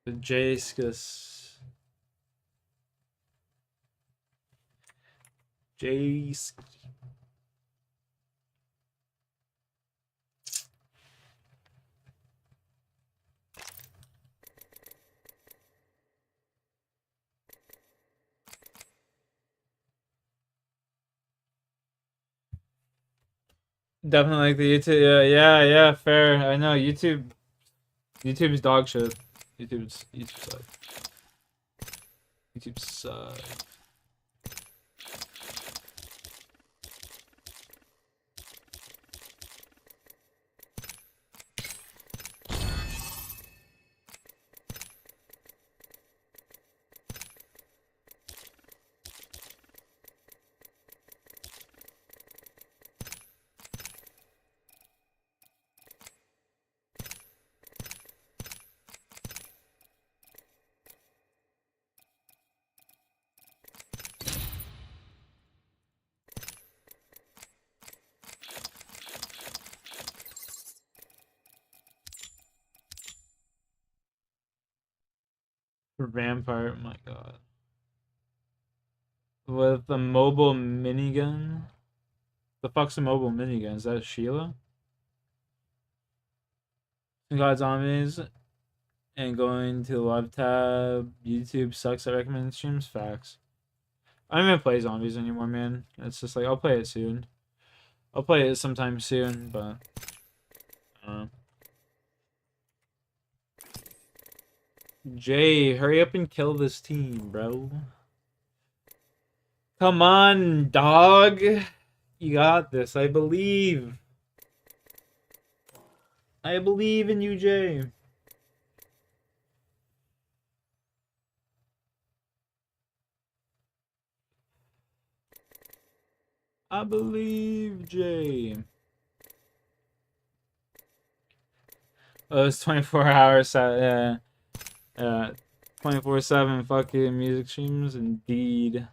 The Jaskus. Jace. Definitely like the YouTube. Yeah, fair. I know YouTube's dog shit. YouTube sucks. YouTube sucks. For vampire, oh my god. With a mobile minigun? The fuck's a mobile minigun? Is that Sheila? God zombies and going to the live tab. YouTube sucks at recommending streams. Facts. I don't even play zombies anymore, man. It's just like I'll play it soon. I'll play it sometime soon, but I don't know. Jay, hurry up and kill this team, bro. Come on, dog. You got this. I believe. I believe in you, Jay. I believe, Jay. Oh, it's 24 hours. Yeah. 24/7 fucking music streams, indeed.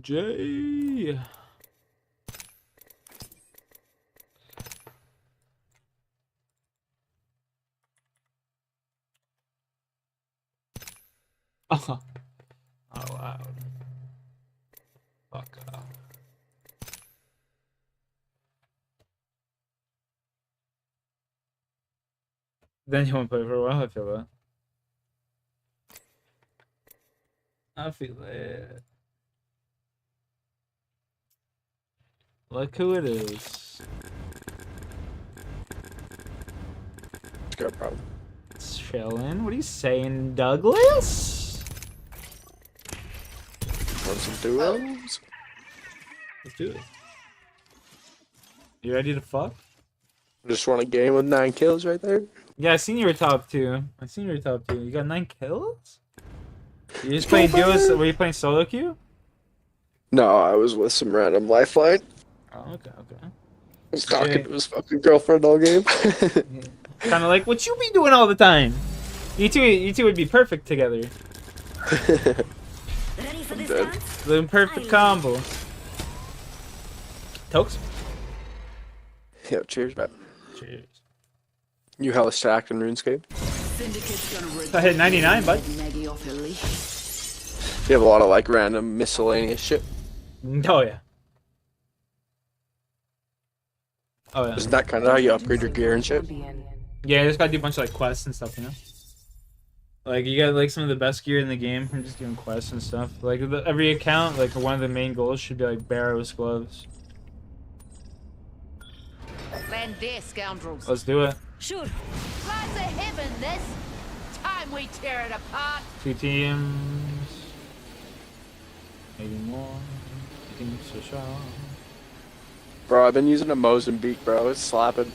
Jay. Oh wow. Fuck off. Then you won't play for a while. I feel that. I feel it. Look who it is. Got a problem. Chillin'. What are you saying, Douglas? Want some duos? Let's do it. You ready to fuck? Just want a game with 9 kills right there. Yeah, I seen you were top 2. I seen you were top 2. You got 9 kills? You just playing duos? Were you playing solo queue? No, I was with some random lifeline. Oh, okay. I was talking to his fucking girlfriend all game. Kind of like what you be doing all the time. You two would be perfect together. I'm dead. The perfect combo. Tokes? Yo, cheers, man. Cheers. You hella stacked in RuneScape? I hit 99, bud. You have a lot of like random miscellaneous shit. Oh yeah. Oh yeah. Isn't that kind of how you upgrade your gear and shit? Yeah, you just gotta do a bunch of like quests and stuff, you know? Like you got like some of the best gear in the game from just doing quests and stuff. Like every account, like one of the main goals should be like Barrow's gloves. Land there, scoundrels. Let's do it. Sure. Flies of heaven, this. Time we tear it apart. 2 teams. 80 more. Teams to show. Bro, I've been using a Mozambique, bro. It's slapping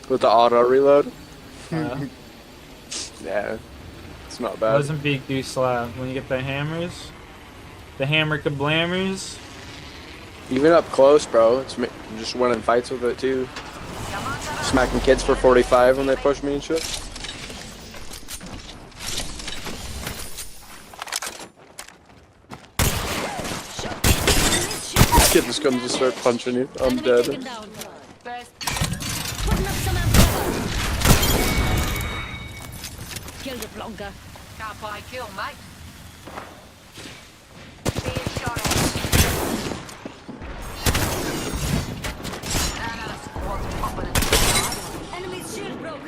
with the auto reload. Yeah, it's not bad. Mozambique do slap when you get the hammers. The hammer kablammers. Even up close, bro. It's I'm just winning fights with it too. Smacking kids for 45 when they push me and shit. This kid just comes to start punching you. I'm dead. Kill the plonker. Can't buy kill, mate. Enemy's shield broke.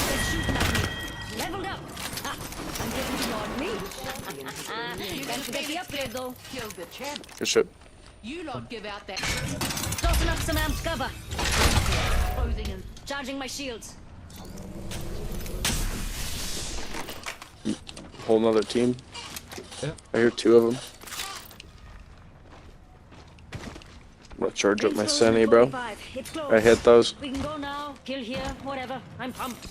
They're shooting at me. Leveled up. Ha, I'm getting you on me. You can't forget the upgrade though. Killed the champ. Good shit. You lot give out that. Tossing up some amped cover. Closing in. Charging my shields. Whole nother team. Yeah. I hear 2 of them. I'm gonna charge up my Senny, bro. I hit those. We can go now. Kill here. Whatever. I'm pumped.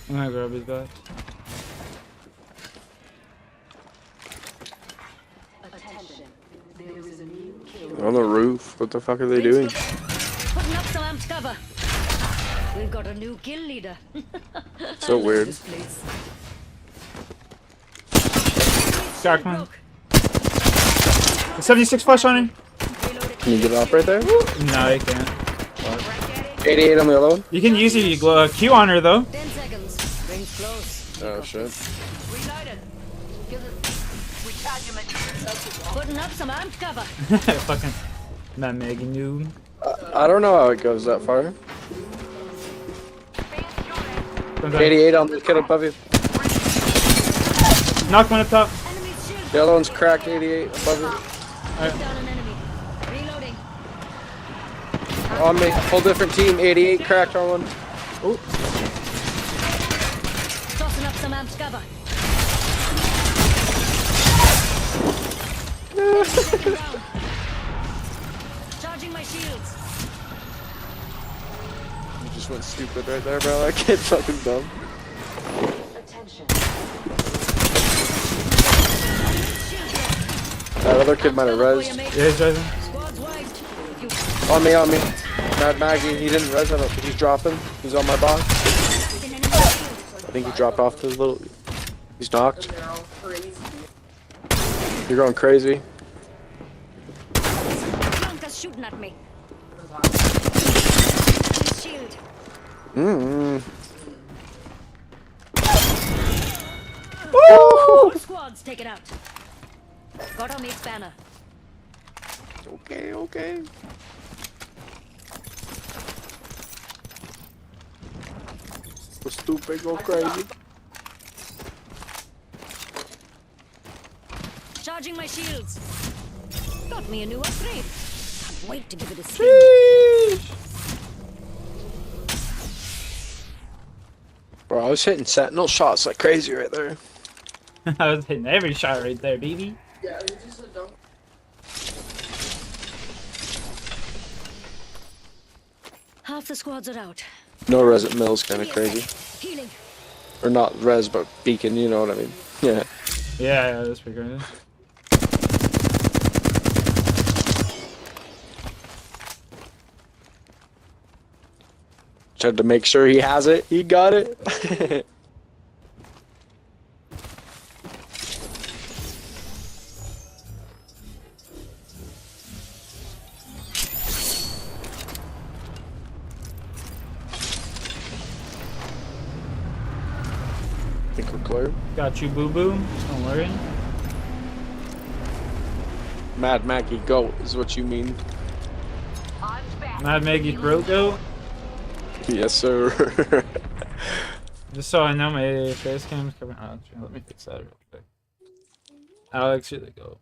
I'm gonna grab his back. Attention. There is a new kill. They're on the roof. What the fuck are they doing? Putting up some amped cover. We've got a new kill leader. So weird. Darkman. 76 flash on him. Can you get it off right there? No, you can't. 88 on the other one. You can use your Q on her though. 10 seconds. Rings close. Oh shit. Reloaded. Putting up some amped cover. Fucking that mega noob. I don't know how it goes that far. 88 on the kid above you. Knock one up top. The other one's cracked. 88 above you. Reloading. On me. Whole different team. 88 cracked on one. Oh. Tossing up some amped cover. Second round. Charging my shields. You just went stupid right there, bro. That kid's fucking dumb. Attention. That other kid might have rezzed. Yeah, he's rezzing. On me. Mad Maggie, he didn't res. I don't think he's dropping. He's on my box. I think he dropped off to his little. He's knocked. You're going crazy. Blanca's shooting at me. Shield. Woo! Squads taken out. Got on the expander. Okay. Go stupid, go crazy. Charging my shields. Got me a new upgrade. Can't wait to give it a spin. Bro, I was hitting sentinel shots like crazy right there. I was hitting every shot right there, baby. Yeah, it was just a dump. Half the squads are out. No res at Mill's kind of crazy. Healing. Or not res, but beacon, you know what I mean. Yeah. Yeah, that's pretty crazy. Tried to make sure he has it. He got it. Think we're clear. Got you, boo boo. Don't worry. Mad Maggie goat is what you mean. Mad Maggie throat goat. Yes, sir. Just so I know my face cam's coming out. Let me fix that real quick. Alex, you're the goat.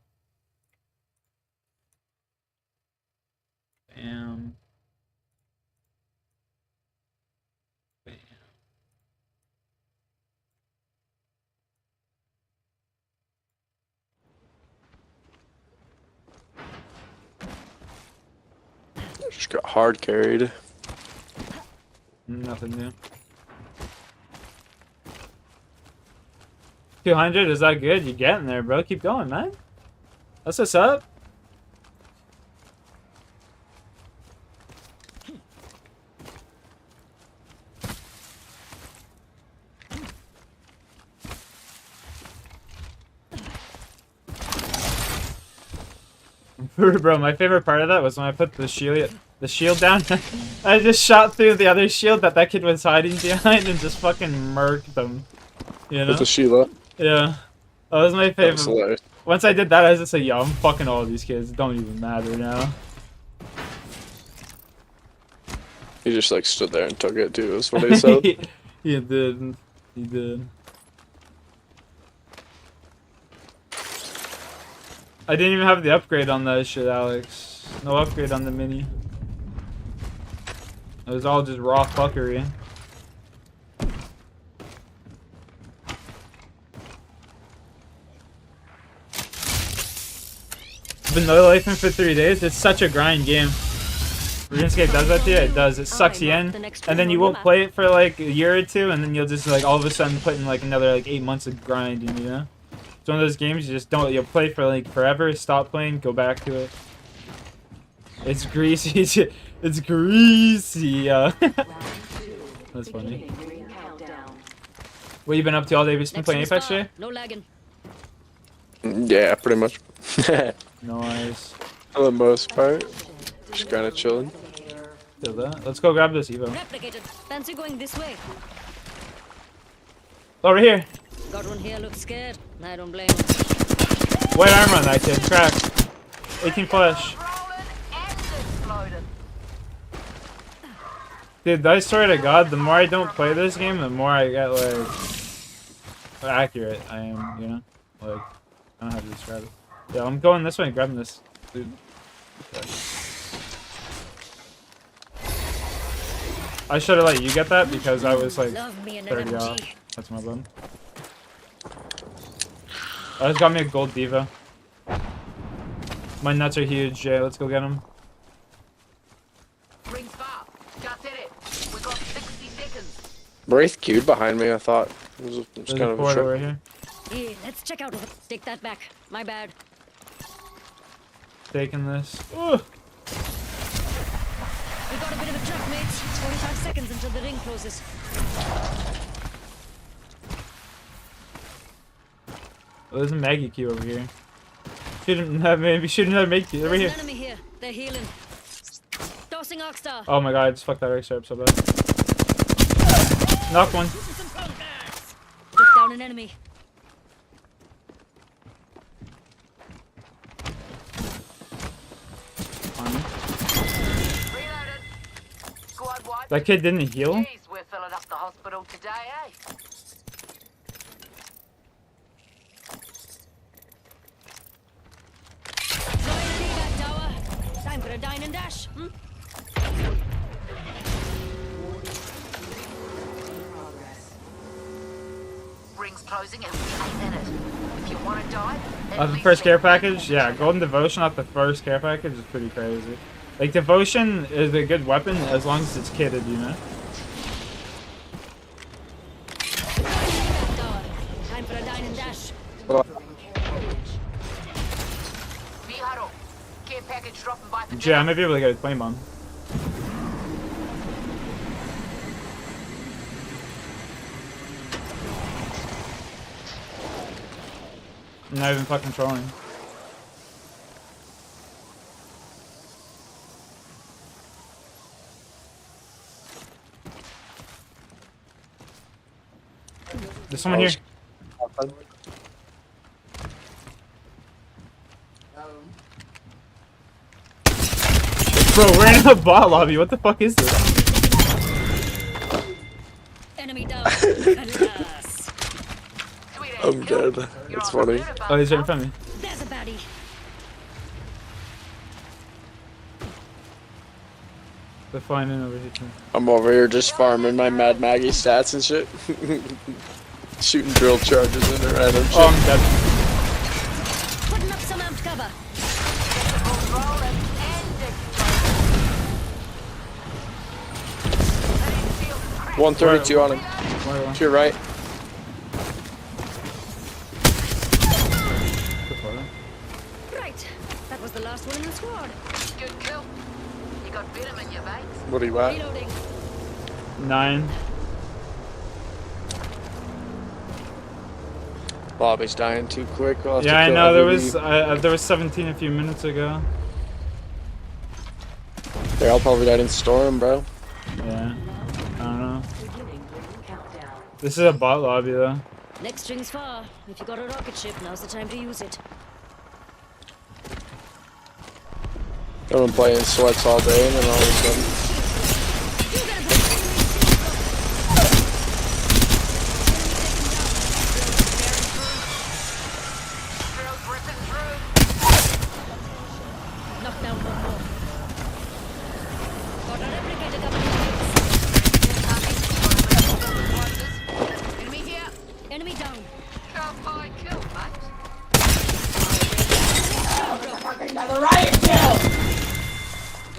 Bam. Bam. Just got hard carried. Nothing new. 200, is that good? You're getting there, bro. Keep going, man. That's what's up. Bro, my favorite part of that was when I put the shield down. I just shot through the other shield that kid was hiding behind and just fucking murked them. You know? With the Sheila. Yeah. That was my favorite. Once I did that, I was just like, yo, I'm fucking all these kids. It don't even matter now. He just like stood there and took it too. That's what he said. He did. He did. I didn't even have the upgrade on that shit, Alex. No upgrade on the mini. It was all just raw fuckery. I've been no-lifing for 3 days. It's such a grind game. Runescape does that to you? It does. It sucks you in, and then you won't play it for like a year or two, and then you'll just like all of a sudden put in like another like 8 months of grinding, you know? It's one of those games you just don't, you'll play for like forever, stop playing, go back to it. It's greasy. It's greasy. That's funny. What you been up to all day? Just been playing Apex today? No lagging. Yeah, pretty much. Nice. For the most part, just kind of chilling. Feel that. Let's go grab this Evo. Replicated. Fancy going this way. Over here. Got one here, looks scared. I don't blame him. White armor on that kid. Cracked. 18 flash. Dude, I swear to God, the more I don't play this game, the more I get like accurate I am, you know? Like, I don't know how to describe it. Yeah, I'm going this way and grabbing this. Dude. I should have let you get that because I was like 30 off. That's my bad. I just got me a gold diva. My nuts are huge, Jay. Let's go get them. Wraith queued behind me, I thought. It was There's kind a of a port trick. over here. Hey, let's check out. Take that back. My bad. Taking this. Ooh. We got a bit of a trap, mates. 45 seconds until the ring closes. Oh, there's a Maggie Q over here. Shouldn't have, maybe shouldn't have made Q over There's here. an enemy here. They're healing. Tossing Oxstar. Oh my God, I just fucked that X up so bad. Knock one. Took down an enemy. That kid didn't heal? Jeez, we're filling up the hospital today, eh? Time for a dine and dash. Ring's closing and we ain't in it. If you want to die, The first care package? Yeah, Golden Devotion off the first care package is pretty crazy. Like, Devotion is a good weapon as long as it's kitted, you know? Time for a dine and dash. Care package dropping by for Yeah, I might be able to get a flame bomb. I'm not even fucking trolling. There's someone here. Bro, we're in a bot lobby. What the fuck is this? Enemy down. I'm dead. That's funny. Oh, he's right in front of me. There's a baddie. They're flying in over here too. I'm over here just farming my Mad Maggie stats and shit. Shooting drill charges in her head and shit. Oh, I'm dead. Putting up some amped cover. 132 on him. To your right. Right. That was the last one in the squad. Good kill. You got venom in your veins. What are you at? Reloading. 9. Lobby's dying too quick. Yeah, I know. There was 17 a few minutes ago. They're all probably died in Storm, bro. Yeah. I don't know. This is a bot lobby though. Next string's far. If you got a rocket ship, now's the time to use it. I've been playing sweats all day, and then all of a sudden. Knock down one more. Got a replicator coming. Enemy here. Enemy down. High kill, mate. Another riot kill!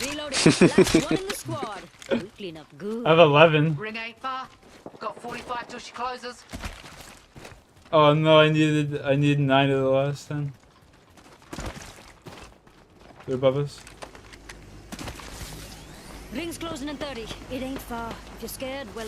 Reloading. Last one in the squad. We clean up good. I have 11. Ring ain't far. Got 45 till she closes. Oh no, I need 9 of the last 10. They're above us. Ring's closing in 30. It ain't far. If you're scared, well.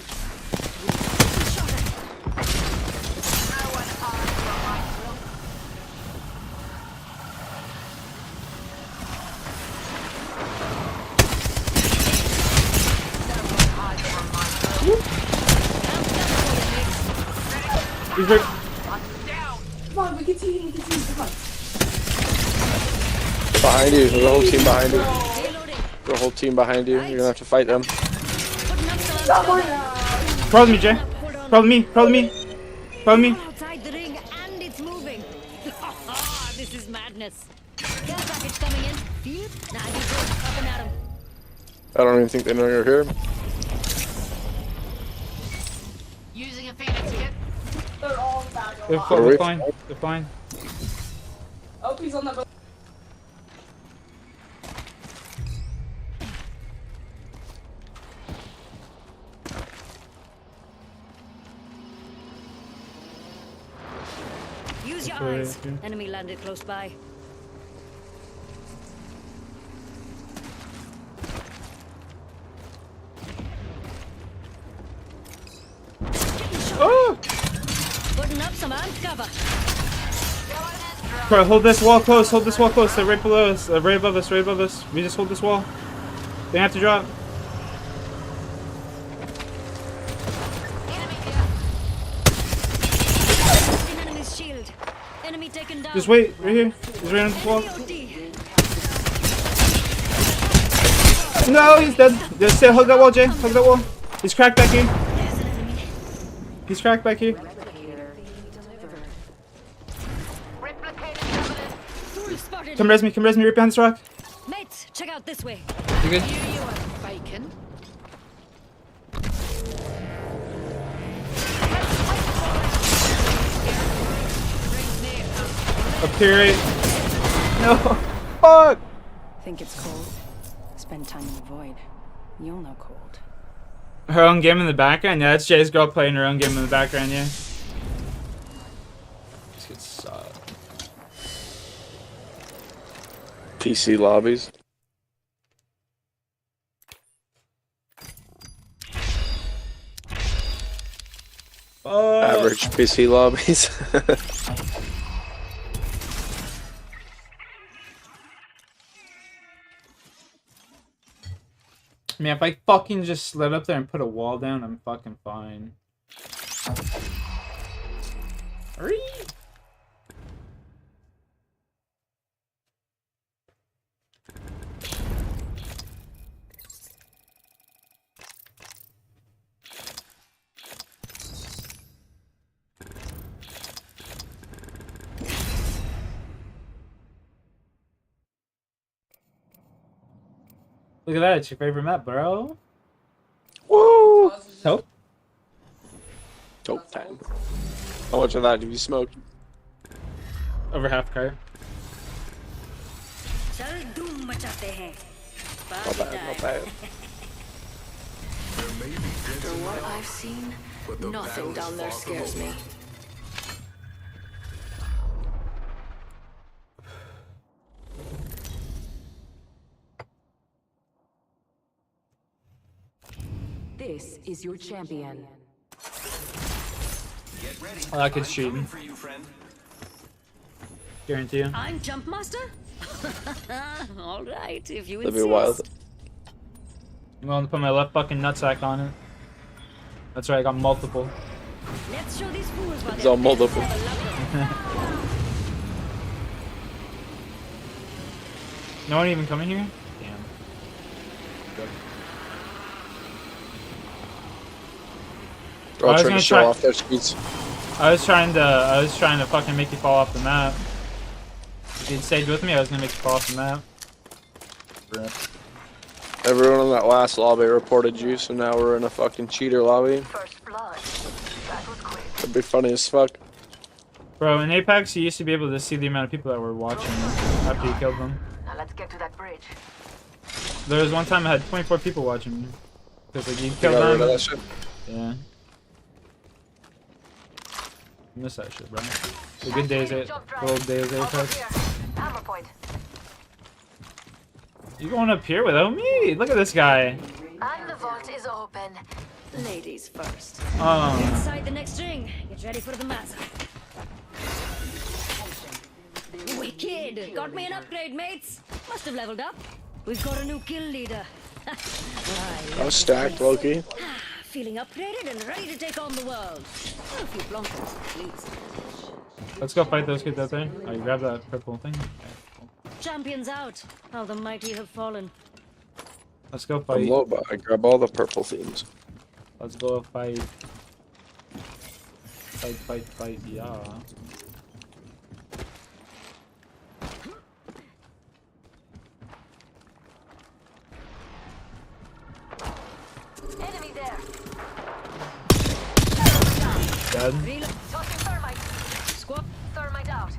He's right. Come on, we can see, come on. Behind you, there's a whole team behind you. There's a whole team behind you. You're gonna have to fight them. Follow me, Jay. Follow me. Follow me. Follow me. Outside the ring, and it's moving. This is madness. Care package coming in. Feel it? Nah, he's good. Up and at him. I don't even think they know you're here. Using a Phoenix kit. They're all back. They're fine. They're fine. Oh, he's on the. Use your eyes. Enemy landed close by. Oh! Putting up some armed cover. Bro, hold this wall close. Hold this wall close. They're right below us. Right above us. Right above us. We just hold this wall. They have to drop. Enemy's shield. Enemy taken down. Just wait. Right here. He's right on this wall. No, he's dead. Just stay. Hug that wall, Jay. Hug that wall. He's cracked back here. He's cracked back here. Come res me right behind this rock. Mates, check out this way. You good? Bacon. Up here, right? No. Fuck. Think it's cold? Spend time in the void. You'll know cold. Her own game in the background? Yeah, it's Jay's girl playing her own game in the background, yeah. This gets sucked. PC lobbies. Average PC lobbies. Man, if I fucking just slid up there and put a wall down, I'm fucking fine. Hurry! Look at that, it's your favorite map, bro. Woo! Toke? Toke time. How much of that have you smoked? Over half car. Not bad, not bad. After what I've seen, nothing down there scares me. This is your champion. Oh, that kid's cheating. Guarantee you. I'm Jump Master? Alright, if you Live insist. your wild. I'm going to put my left fucking nutsack on it. That's right, I got multiple. Let's show these fools what It's all multiple. No one even coming here? They're all trying to show off their speeds. I was trying to fucking make you fall off the map. If you'd stayed with me, I was gonna make you fall off the map. Rip. Everyone in that last lobby reported you, so now we're in a fucking cheater lobby. That'd be funny as fuck. Bro, in Apex, you used to be able to see the amount of people that were watching after you killed them. Now let's get to that bridge. There was one time I had 24 people watching me. Because like, you killed them. That shit? Yeah. I miss that shit, bro. The good days, the old days of Apex. You going up here without me? Look at this guy. And the vault is open. Ladies first. Oh. Inside the next ring. Get ready for the mass. Wicked! Got me an upgrade, mates. Must have leveled up. We've got a new kill leader. I was stacked, Loki. Feeling upgraded and ready to take on the world. A few blonkers, please. Let's go fight those kids out there. Oh, you grab that purple thing. Champions out. How the mighty have fallen. Let's go I'm fight. low, but I grab all the purple themes. Let's go fight. Fight, yeah. Enemy there. Dead. Tossing thermite. Squad thermite out.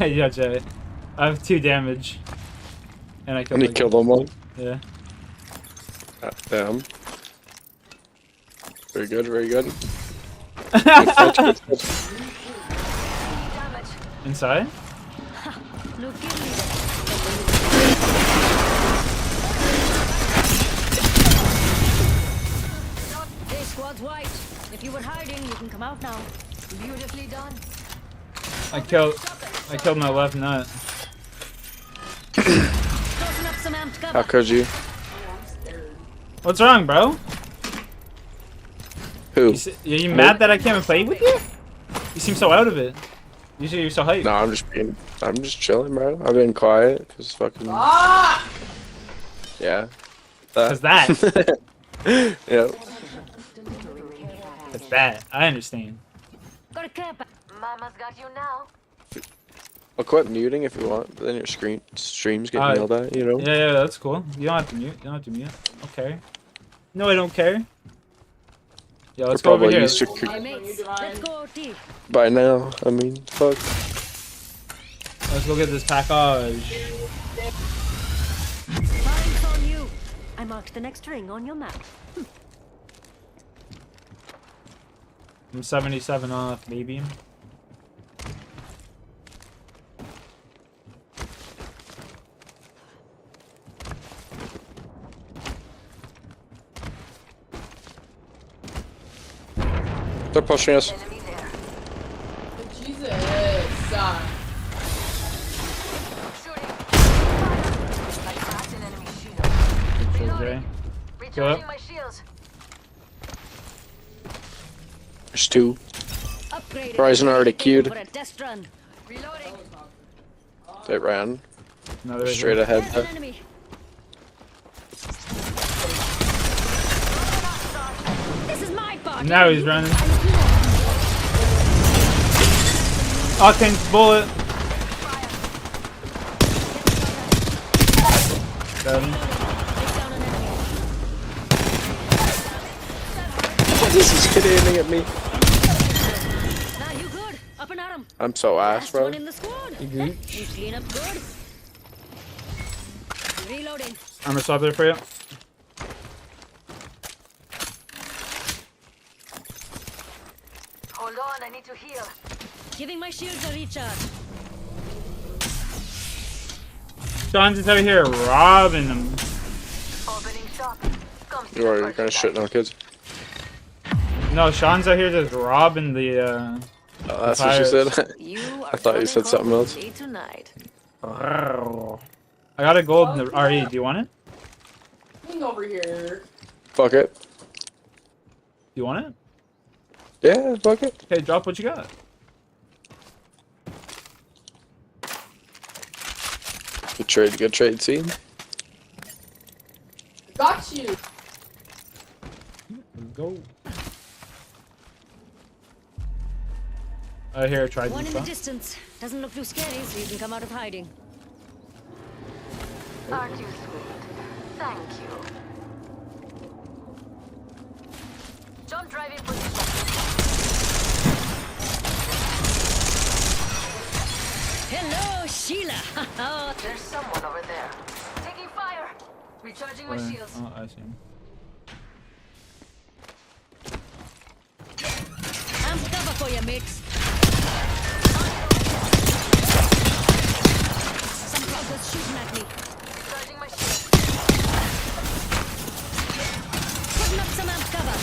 Yeah, Jay. I have 2 damage. And I killed And you killed them all? Yeah. God damn. Very good, very good. Inside? No kidding. Hey, squad's white. If you were hiding, you can come out now. Beautifully done. I killed my left nut. Tossing up some amped cover. How could you? What's wrong, bro? Who? Are you mad that I came and played with you? You seem so out of it. Usually you're so hyped. No, I'm just chilling, bro. I've been quiet, cause fucking. Yeah. Cause that. Yeah. Cause that. I understand. Got a camp. Mama's got you now. I'll quit muting if you want, but then your streams get nailed at, you know? Yeah, that's cool. You don't have to mute. You don't have to mute. Okay. No, I don't care. Yeah, let's go over here. Let's go OT. By now, I mean, fuck. Let's go get this package. Mine's on you. I marked the next ring on your map. I'm 77 off, baby. They're pushing us. Jesus. Kill it. There's 2. Horizon already queued. They ran. No, straight ahead. Now he's running. Octane bullet. This is kid aiming at me. Now you good. Up and at him. I'm so ass, bro. One in the squad. You clean up good. Reloading. I'm gonna stop there for you. Hold on, I need to heal. Giving my shields a recharge. Sean's just out here robbing them. Opening shop. You are kind of shitting on kids. No, Sean's out here just robbing the. Oh, that's what she said. I thought you said something else. I got a gold in the RE. Do you want it? Hang over here. Fuck it. Do you want it? Yeah, fuck it. Okay, drop what you got. Good trade, see? Got you. Let's go. I hear a trident. One in the distance. Doesn't look too scary, so you can come out of hiding. Aren't you sweet? Thank you. Jump driving position. Hello, Sheila. There's someone over there. Taking fire. Recharging my shields. Oh, I see him. I'm cover for you, mates. Some buggers shooting at me. Recharging my shields. Putting up some amp cover.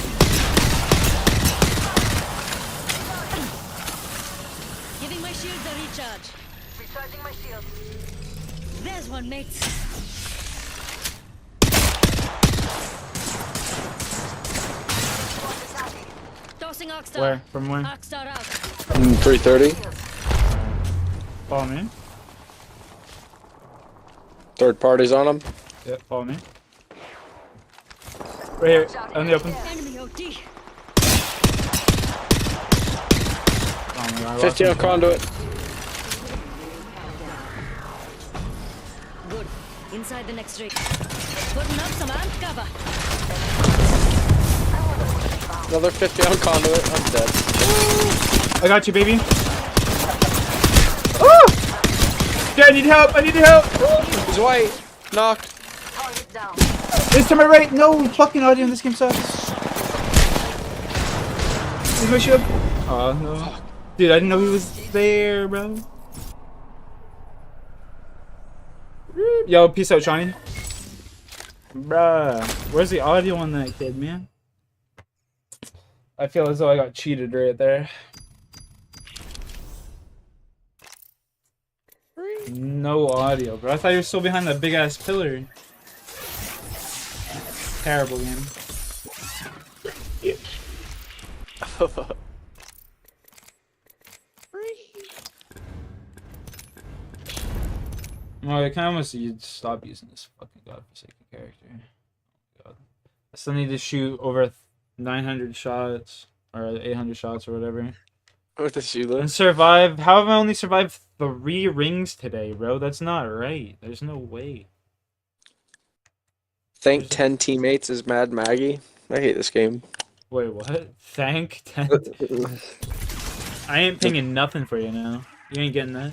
Giving my shields a recharge. Recharging my shields. There's one, mates. Tossing Oxstar. Where? From where? Oxstar out. 330. Follow me. Third party's on him. Yep, follow me. Right here, on the open. Enemy OT. Oh my god. 50 on conduit. Good. Inside the next rig. Putting up some amp cover. Another 50 on conduit. I'm dead. I got you, baby. Oh! Yeah, I need help. I need help. He's white. Knocked. It's to my right. No fucking audio in this game sucks. Is my shield? Oh no. Dude, I didn't know he was there, bro. Yo, peace out, Shawnee. Bruh, where's the audio on that kid, man? I feel as though I got cheated right there. No audio, bro. I thought you were still behind that big ass pillar. Terrible game. Well, I kind of wish you'd stop using this fucking godforsaken character. Oh, God. I still need to shoot over 900 shots or 800 shots or whatever. With the Sheila. And survive. How have I only survived 3 rings today, bro? That's not right. There's no way. Thank 10 teammates is Mad Maggie. I hate this game. Wait, what? Thank 10? I ain't pinging nothing for you now. You ain't getting that.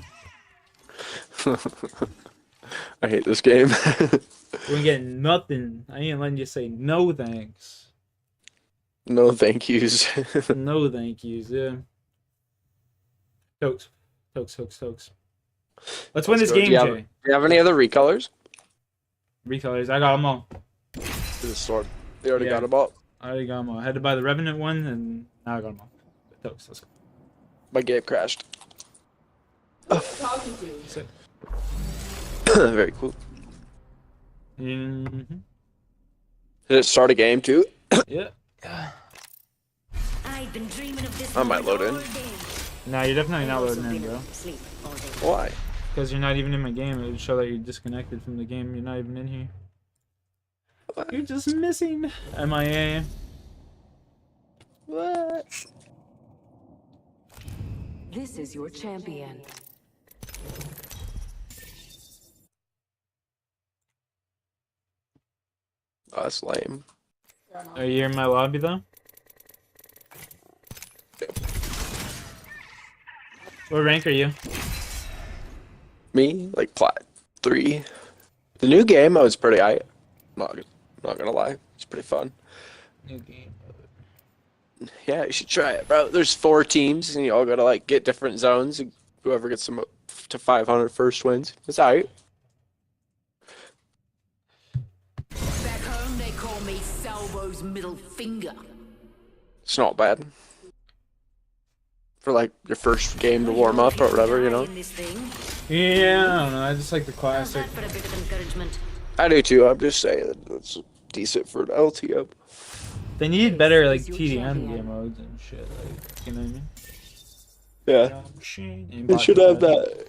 I hate this game. You ain't getting nothing. I ain't letting you say no thanks. No thank yous. No thank yous, yeah. Tokes. Tokes. Let's win this game, Jay. Do you have any other recolors? Recolors, I got them all. To the store. They already got them all. I already got them all. I had to buy the Revenant one, and now I got them all. Tokes, let's go. My game crashed. Talking to you. Sick. Very cool. Mm-hmm. Did it start a game too? Yeah. I've been dreaming of this. I might load in. Nah, you're definitely not loading in, bro. Why? Because you're not even in my game. It would show that you're disconnected from the game. You're not even in here. What? You're just missing. MIA. What? This is your champion. Oh, that's lame. Are you in my lobby though? What rank are you? Me? Like plat 3. The new game I was pretty high. Not gonna lie. It's pretty fun. New game. Yeah, you should try it, bro. There's 4 teams and you all gotta like get different zones. And whoever gets them up to 500 first wins. It's alright. Back home, they call me Salvo's middle finger. It's not bad. For like your first game to warm up or whatever, you know? Yeah, I don't know. I just like the classic. I do too. I'm just saying it's decent for an LTM. They need better like TDM game modes and shit. Like, you know what I mean? Yeah. It should have that.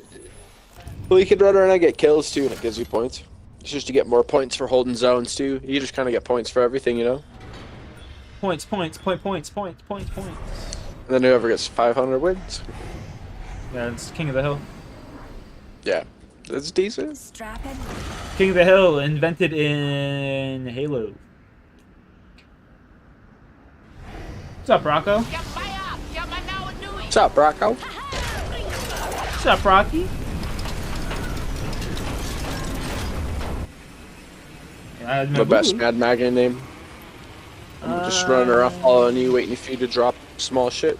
Well, you can run around and get kills too, and it gives you points. It's just to get more points for holding zones too. You just kind of get points for everything, you know. Points. And then whoever gets 500 wins. Yeah, it's King of the Hill. Yeah, that's decent. King of the Hill, invented in Halo. What's up, Rocco? What's up, Rocco? What's up, Rocky? The best Mad Maggie name. I'm just running around following you, waiting for you to drop small shit.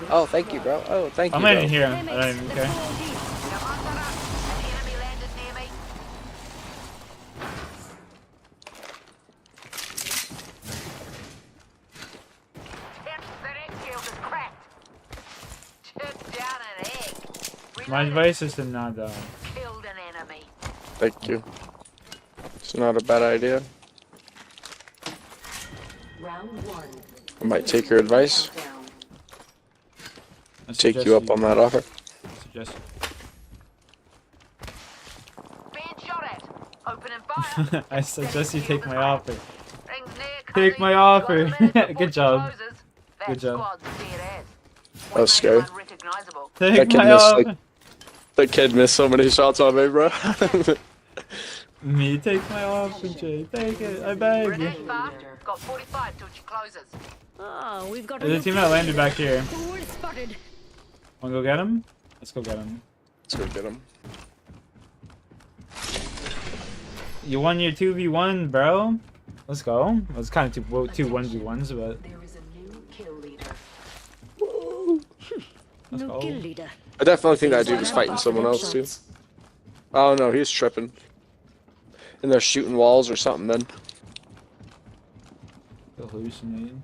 Oh, thank you, bro. Oh, thank you, I'm not even here. I don't even care. My advice is to not die. Thank you. It's not a bad idea. I might take your advice. Take you up on that offer. I suggest you take my offer. Take my offer. Good job. Good job. That was scary. Take my offer. That kid missed so many shots on me, bro. Me, take my offer, Jay. Take it. I beg you. Got 45 till she closes. Oh, we've got There's a team that landed back here. Spotted. Wanna go get him? Let's go get him. Let's go get him. You won your 2v1, bro. Let's go. It was kind of two 1v1s, but. Let's go. I definitely think that dude was fighting someone else too. Oh no, he's tripping. And they're shooting walls or something then. Hallucinating.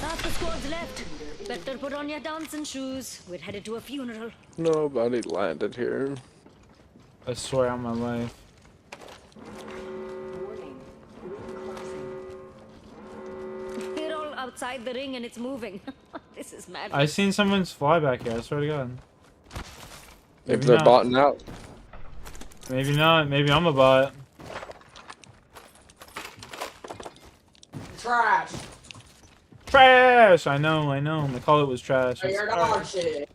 Half the squad's left. Better put on your dancing shoes. We're headed to a funeral. Nobody landed here. I swear on my life. We're all outside the ring and it's moving. This is mad. I seen someone's fly back here, I swear to God. Maybe they're botting out. Maybe not. Maybe I'm a bot. Trash. Trash! I know. My call it was trash. Oh, you're dog shit.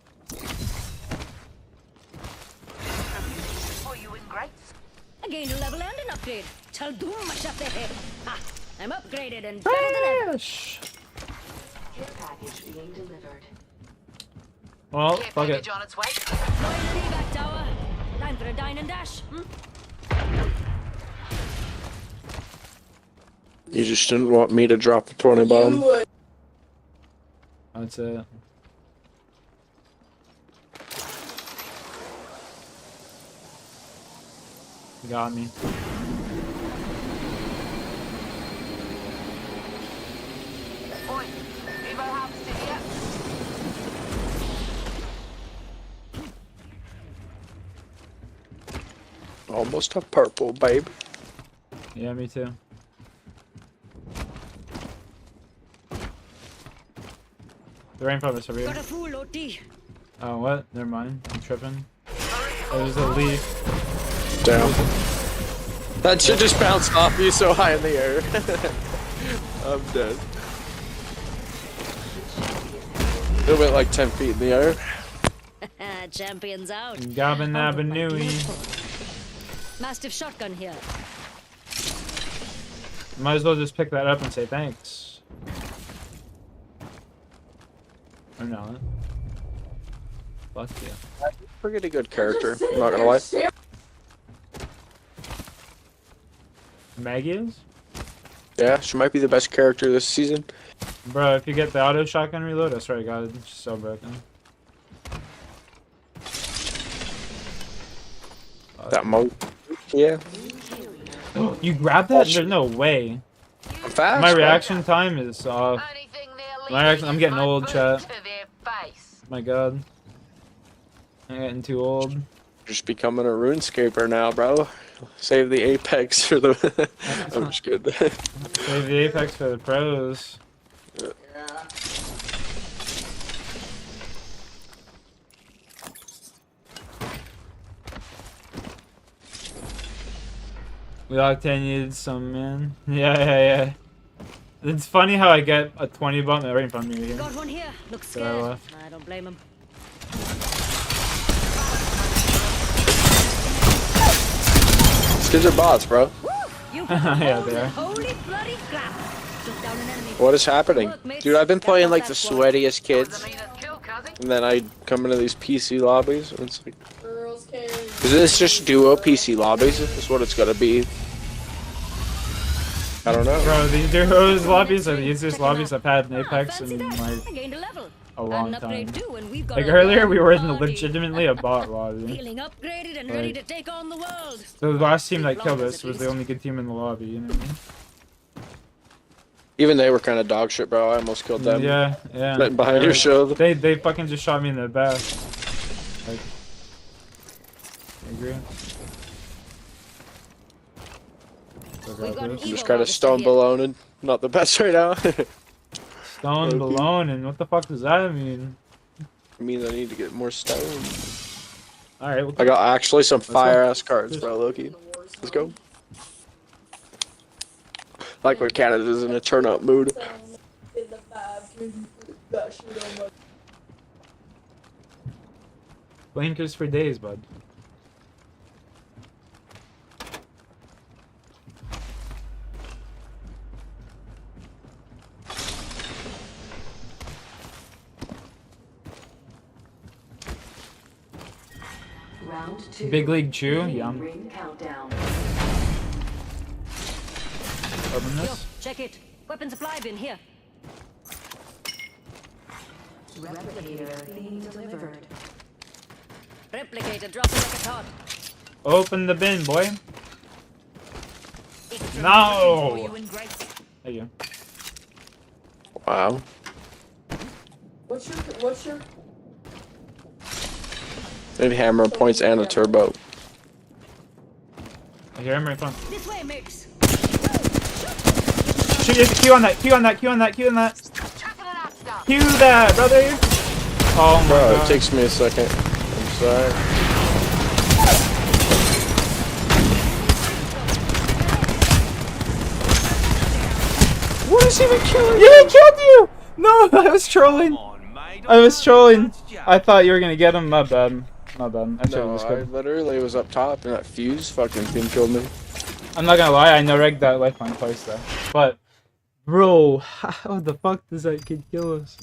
I gained a level and an upgrade. Tell Doom much up there. Ha! I'm upgraded and better than ever. Care package being delivered. Well, fuck it. Going to the back tower. Time for a dine and dash. You just didn't want me to drop the 20 bomb. That's it. You got me. Almost a purple, babe. Yeah, me too. They're right in front of us over here. Got a fool, OT. Oh, what? Never mind. I'm tripping. There's a leaf. Damn. That should just bounce off you so high in the air. I'm dead. It went like 10 feet in the air. Champions out. Gabba Nabba Nui. Mastiff shotgun here. Might as well just pick that up and say thanks. Or not. Fuck yeah. Pretty good character, I'm not gonna lie. Maggie is? Yeah, she might be the best character this season. Bro, if you get the auto shotgun reload, I swear to God, it's just so broken. That mode. Yeah. You grabbed that? There's no way. I'm fast. My reaction time is off. I'm getting old, chat. My God. I'm getting too old. Just becoming a RuneScaper now, bro. Save the Apex for the... I'm just good. Save the Apex for the pros. We Octane needed some, man. Yeah. It's funny how I get a 20 bump right in front of me here. Got one here. Looks So I scared. left. I don't blame him. These kids are bots, bro. Yeah, they are. Holy bloody crap. Took down an enemy. What is happening? Dude, I've been playing like the sweatiest kids. And then I come into these PC lobbies and it's like... Is this just duo PC lobbies? Is what it's gonna be? I don't know. Bro, these duos lobbies are the easiest lobbies I've had in Apex in like a long time. Like earlier we were in legitimately a bot lobby. Feeling upgraded and ready to take on the world. So the last team that killed us was the only good team in the lobby, you know what I mean? Even they were kind of dog shit, bro. I almost killed them. Yeah. Right behind your shield. They fucking just shot me in the back. Like, I agree. I'm just kind of stone balone and not the best right now. Stone balone, and what the fuck does that mean? It means I need to get more stone. Alright, I got actually some fire ass cards, bro, Loki. Let's go. Like when Canada's in a turn up mood. Blinkers for days, bud. Round 2. Big League Chew, yum. Open this. Yo, check it. Weapon supply bin here. Replicator being delivered. Replicator dropping like a tot. Open the bin, boy. No! There you go. Wow. What's your Maybe hammer points and a turbo. I hear him right front. This way, mates. Shoot, Q on that, Q on that. Q that, brother! Oh my god. God. It takes me a second. I'm sorry. What is even killing you? Yeah, he killed you! No, I was trolling. I thought you were gonna get him. My bad. No, I literally was up top and that fuse fucking thing killed me. I'm not gonna lie, I no-regged that lifeline twice though. But, bro, how the fuck does that kid kill us?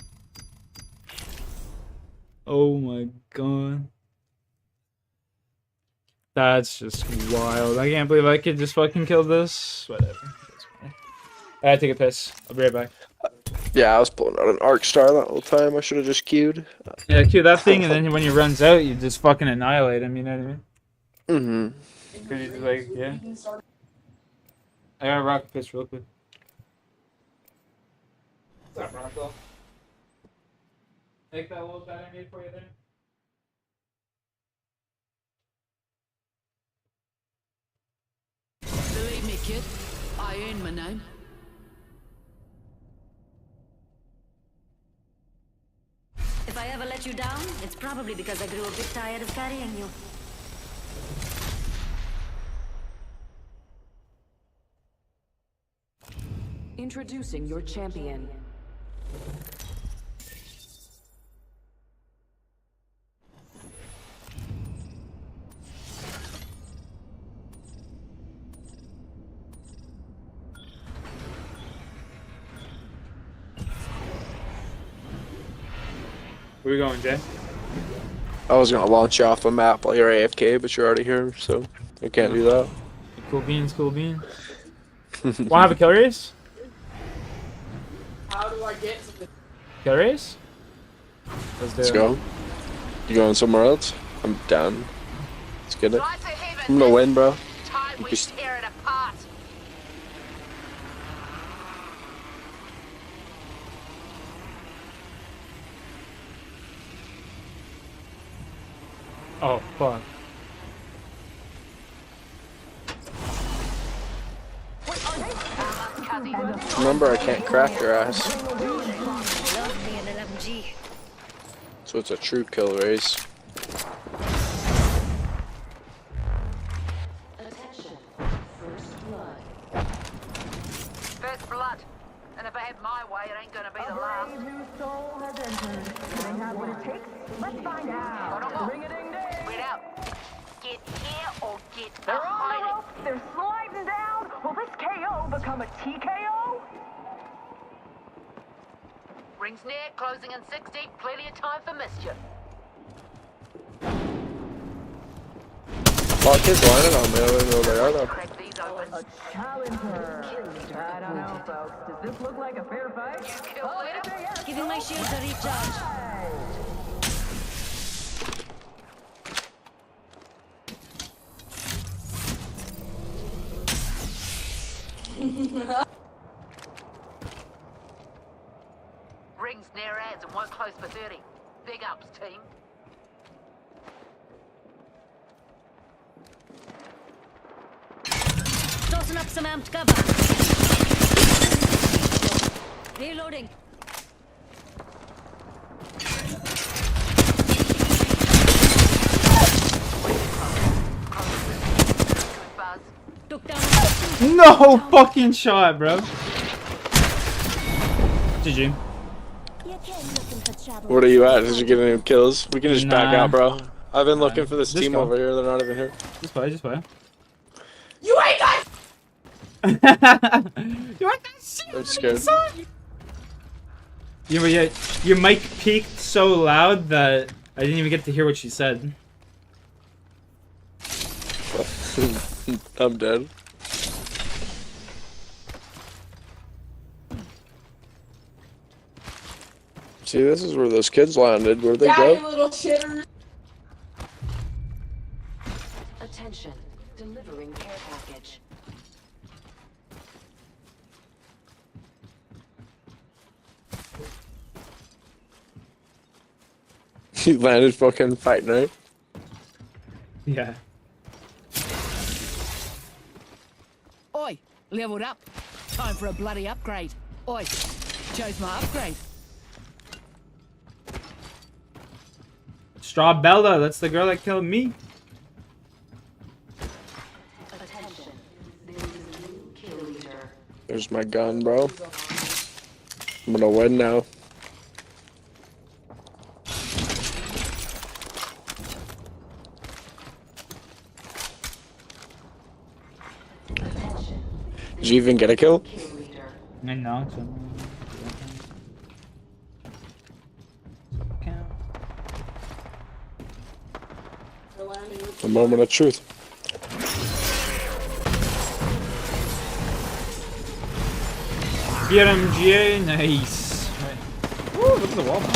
Oh my god. That's just wild. I can't believe I could just fucking kill this. Whatever. I gotta take a piss. I'll be right back. Yeah, I was pulling out an arc star that whole time. I should have just queued. Yeah, queue that thing, and then when he runs out, you just fucking annihilate him. You know what I mean? Mm-hmm. Cause he's like, yeah. I gotta rock a piss real quick. What's up, Rocco? Take that little bat I made for you there. Believe me, kid. I ain't my name. If I ever let you down, it's probably because I grew a bit tired of carrying you. Introducing your champion. Where you going, Jay? I was gonna launch you off a map while you're AFK, but you're already here, so I can't do that. Cool beans, cool beans. Wanna have a kill race? How do I get to the Kill race? Let's go. You going somewhere else? I'm down. Let's get it. I'm gonna win, bro. Time we tear it apart. Oh, fuck. Remember, I can't craft your ass. So it's a true kill race. Attention. First First blood. And if I have my way, it ain't gonna be the last. New soul has entered. Do they have what it takes? Let's find out. Ring-a-ding-ding. Read out. Get here or get They're on the behind it. ropes. They're sliding down. Will this KO become a TKO? Rings near, closing in 60. Plenty of time for mischief. A lot of kids lining on me. I don't even know where they are though. Crack these open. A challenger. I don't know, folks. Does this look like a fair fight? Oh, they say yes. Giving my shields a recharge. Rings near ads and won't close for 30. Big ups, team. Tossing up some amped cover. Reloading. Took down. No fucking shot, bro. GG. What are you at? Did you get any kills? We can just back Nah. out, bro. I've been looking for this Just team go. over here. They're not even here. Just play, just play. You ain't got. You want that shit? I'm scared. Your mic peaked so loud that I didn't even get to hear what she said. I'm dead. See, this is where those kids landed. Where'd they Yeah, go? you little shitter. Attention, delivering care package. He landed fucking fighting, right? Yeah. Oi, leveled up. Time for a bloody upgrade. Oi, chose my upgrade. Straw Bella, that's the girl that killed me. Attention, there is a new kill leader. There's my gun, bro. I'm gonna win now. Did you even get a kill? I know. A moment of truth. Get him, GA. Nice. Woo, look at the wall now.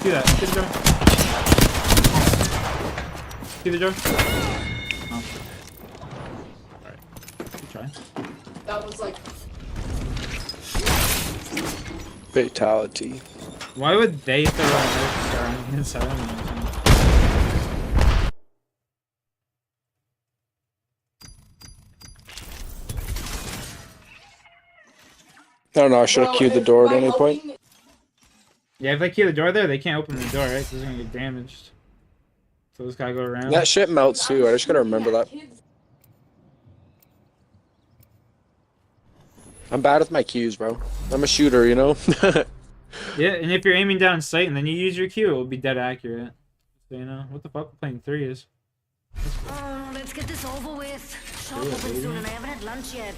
See that? See the door? See the door? Oh. Alright. Good try. That was like. Fatality. Why would they throw a knife star on the inside of me? I don't know, I should have queued the door at any point. Yeah, if they key the door there, they can't open the door, right? So it's gonna get damaged. So this guy go around. That shit melts too, I just gotta remember that. I'm bad with my cues, bro. I'm a shooter, you know? Yeah, and if you're aiming down sight and then you use your cue, it will be dead accurate. So, you know, what the fuck we're playing 3 is. Oh, let's get this over with. Shop Do it, opens baby. soon and I haven't had lunch yet.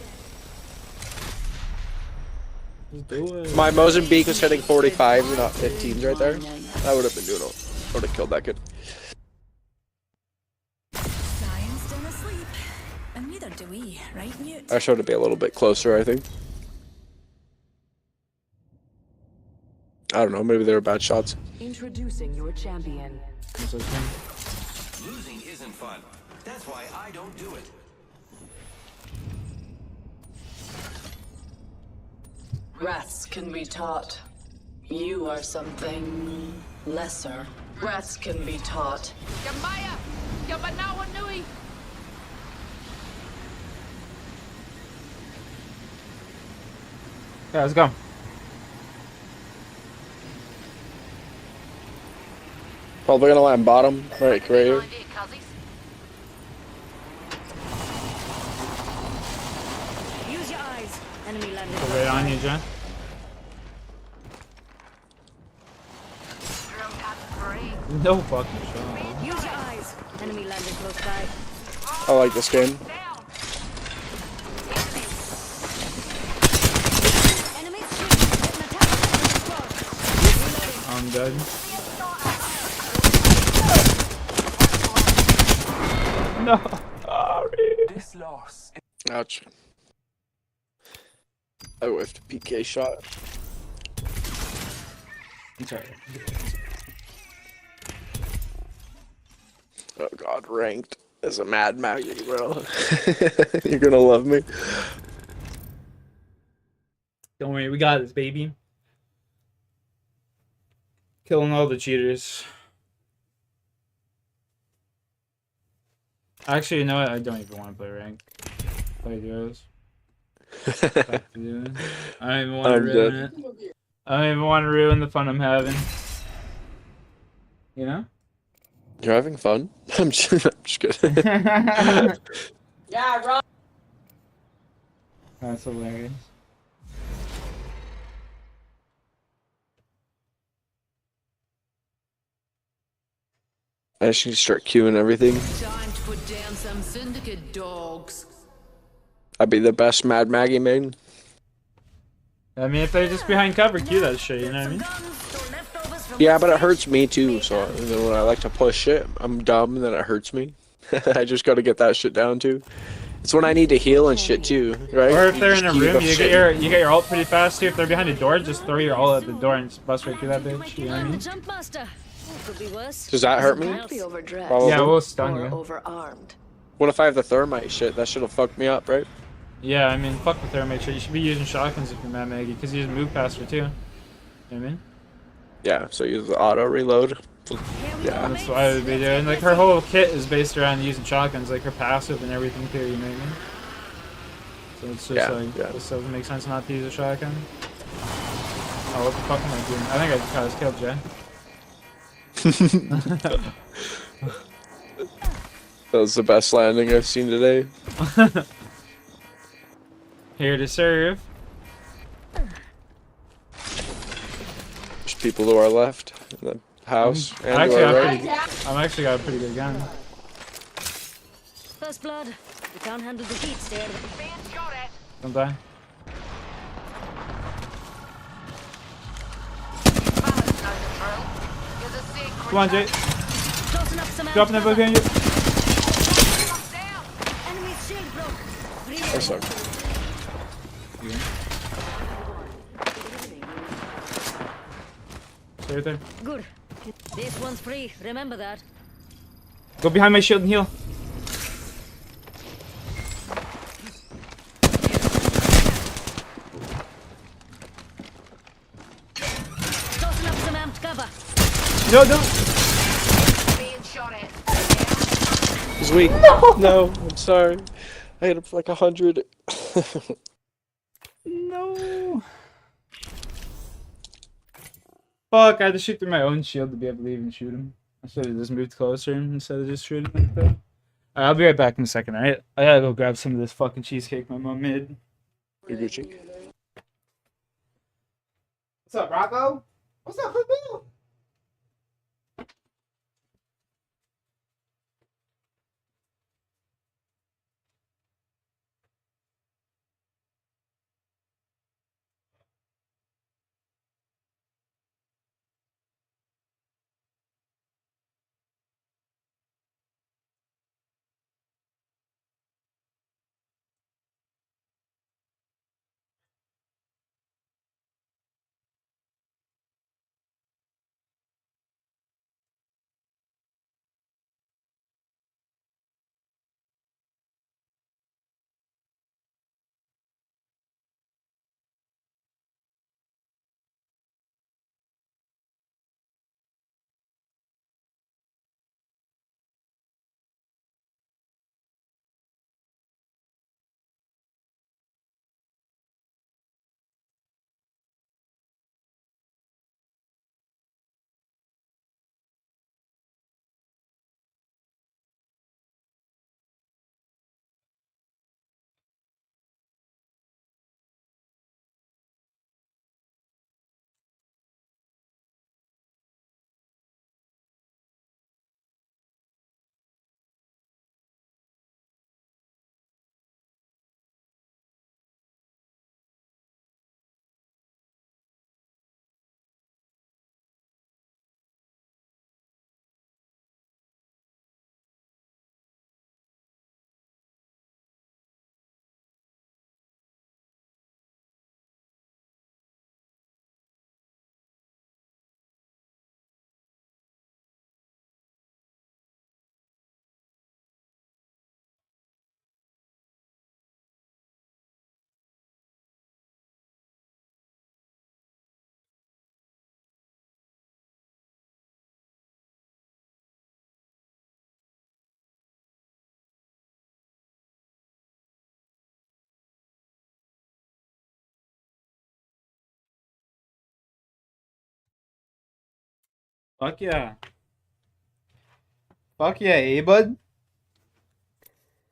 Just do it. My Mozambique was hitting 45s, not 15s right there. I would have been doing it. I would have killed that kid. Science don't sleep. And neither do we, right, Newt? I should be a little bit closer, I think. I don't know, maybe they were bad shots. Introducing your champion. Losing isn't fun. That's why I don't do it. Rats can be taught. You are something lesser. Rats can be taught. Gamaya, Yamanawa Nui. Yeah, let's go. Probably gonna land bottom, right here. right on you, John. No fucking shot. Use your eyes. Enemy landed close by. I like this game. I'm dead. No. This loss. Ouch. I whiffed a PK shot. It's alright. Oh god, ranked as a Mad Maggie, bro. You're gonna love me. Don't worry, we got this, baby. Killing all the cheaters. Actually, you know what? I don't even want to play ranked. Play duos. I don't even want to ruin it. I don't even want to ruin the fun I'm having. You know? You're having fun? I'm just kidding. Yeah, Ron. That's hilarious. I should start queuing everything. Time to put down some syndicate dogs. I'd be the best Mad Maggie main. I mean, if they're just behind cover, queue that shit, you know what I mean? Yeah, but it hurts me too, so when I like to push it, I'm dumb and then it hurts me. I just gotta get that shit down too. It's when I need to heal and shit too, right? Or if they're in a queue room, the you shit. get your ult pretty fast too. If they're behind a door, just throw your ult at the door and just bust right through that bitch, you know what I mean? Could be worse. Does that hurt me? Probably. Yeah, we'll stun you. Overarmed. What if I have the thermite shit? That shit'll fuck me up, right? Yeah, I mean, fuck the thermite shit. You should be using shotguns if you're Mad Maggie, because you just move faster too. You know what I mean? Yeah, so use the auto reload. Yeah. That's what I would be doing. Like, her whole kit is based around using shotguns, like her passive and everything too, you know what I mean? So it's just this doesn't make sense not to use a shotgun. Oh, what the fuck am I doing? I think I just got us killed, Jay. That was the best landing I've seen today. Here to serve. There's people to our left in the house and I'm to our right. actually got a pretty good gun. First blood. You can't handle the heat, stay out of it. Don't die. Come on, Jay. Dropping that book on you. Enemy's shield broke. I suck. Stay right there. Good. This one's free. Remember that. Go behind my shield and heal. Tossing up some amped cover. No, no. He's weak. No, I'm sorry. I hit him for like 100. No. Fuck, I had to shoot through my own shield to be able to even shoot him. I should have just moved closer instead of just shooting like that. Alright, I'll be right back in a second, alright? I gotta go grab some of this fucking cheesecake my mom made. You're Gucci. What's up, Rocco? What's up, football? Fuck yeah. Fuck yeah, eh, bud?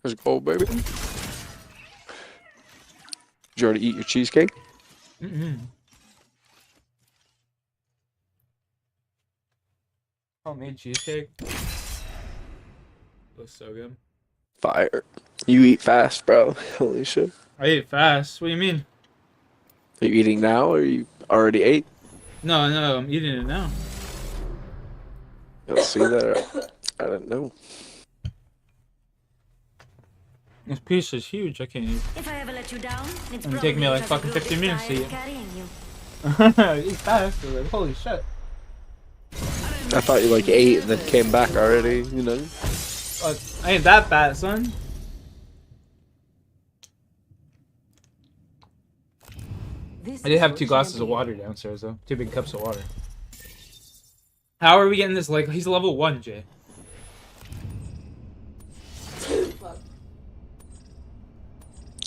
Let's go, baby. Did you already eat your cheesecake? Homemade cheesecake. Looks so good. Fire. You eat fast, bro. Holy shit. I eat fast. What do you mean? Are you eating now or you already ate? No, I'm eating it now. You'll see that. I don't know. This piece is huge. I can't eat. If I ever let you down, it's It'll take me like fucking 50 minutes to eat. Eat fast. Like, holy shit. I thought you like ate and then came back already, you know? I ain't that fat, son. I did have 2 glasses of water downstairs, though. 2 big cups of water. How are we getting this? Like, he's level 1, Jay.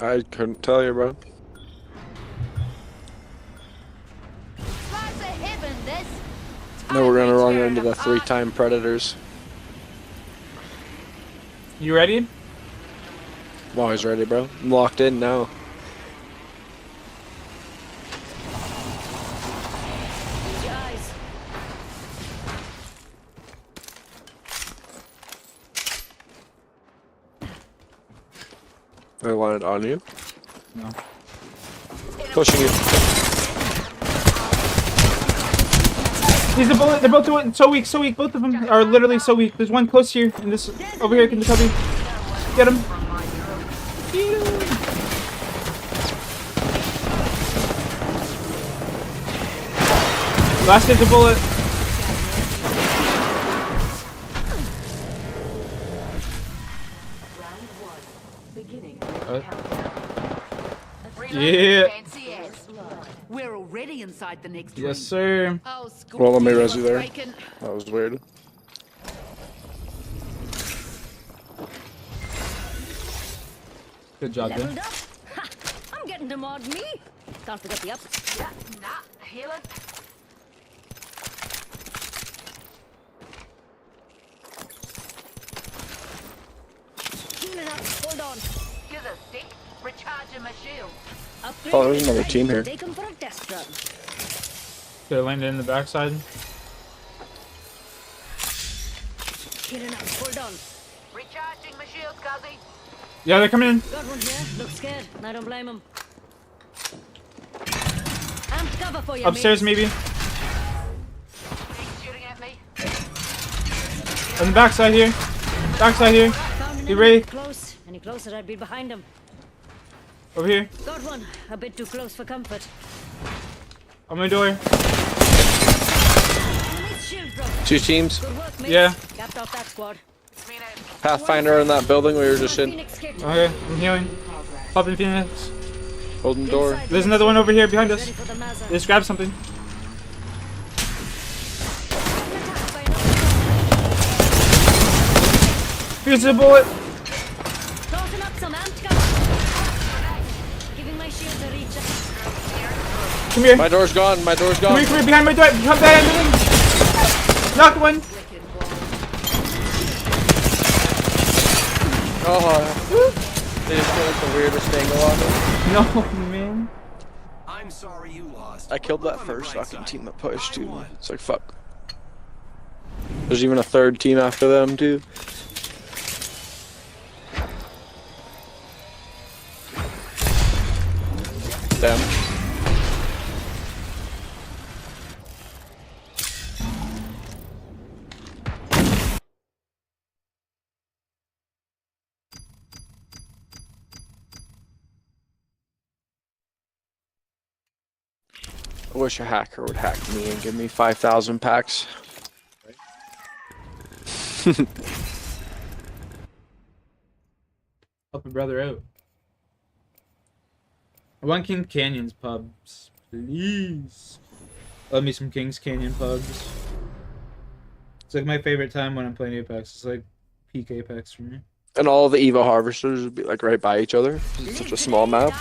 I couldn't tell you, bro. Now we're gonna run into the 3-time predators. You ready? I'm always ready, bro. I'm locked in now. They landed on you? No. Pushing you. He's a bullet. They're both doing so weak, so weak. Both of them are literally so weak. There's one close here, and this over here can cover. Get him. Last hit the bullet. Yeah. We're already inside the next Yes, sir. Well, let me res you there. That was weird. Good job, Leveled dude. up. Ha, I'm getting to mod me. Can't forget the up. Yeah, nah, heal it. Healing up. Hold on. Here's a stick. Recharging my shield. Upgrade Oh, there's another team here. Take 'em for a test run. Could have landed in the backside. Healing up. Hold on. Recharging my shield, Guzzy. Yeah, they're coming in. Got one here. Looks scared. I don't blame him. I'm cover for you. Upstairs, mate. maybe. Shooting at me. On the backside here. Backside here. Found an You enemy ready? close. Any closer, I'd be behind him. Over here. Got one. A bit too close for comfort. On my door. Enemy's shield broke. 2 teams. Good work, mate. Yeah. Capped off that squad. Pathfinder in that building we were just in. Okay, I'm healing. Popping Phoenix. Holding door. There's another one over here behind us. Ready for the Mazza. Just grab something. Here's the bullet. Tossing up some amped cover. Giving my shield a reach. Come here. My door's gone. My door's gone. Come here, behind my door. Come behind me. Knock one. Oh, they just put like the weirdest angle on it. No, man. I'm sorry you lost. I killed that first fucking team that pushed too. It's like fuck. There's even a 3rd team after them too. Them. I wish a hacker would hack me and give me 5,000 packs. Help a brother out. I want King Canyon's pubs, please. Love me some King's Canyon pubs. It's like my favorite time when I'm playing Apex. It's like peak Apex for me. And all the Evo harvesters would be like right by each other. It's such a small map.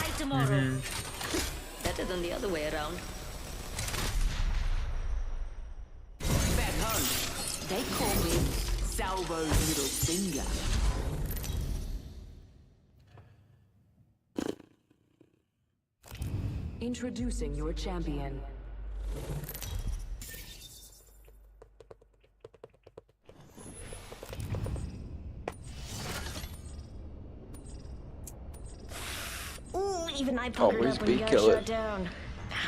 Better than the other way around. Bad hunt. They call me Salvo's middle finger. Introducing your champion. Ooh, even I puckered Always up when be you got killer. shut down.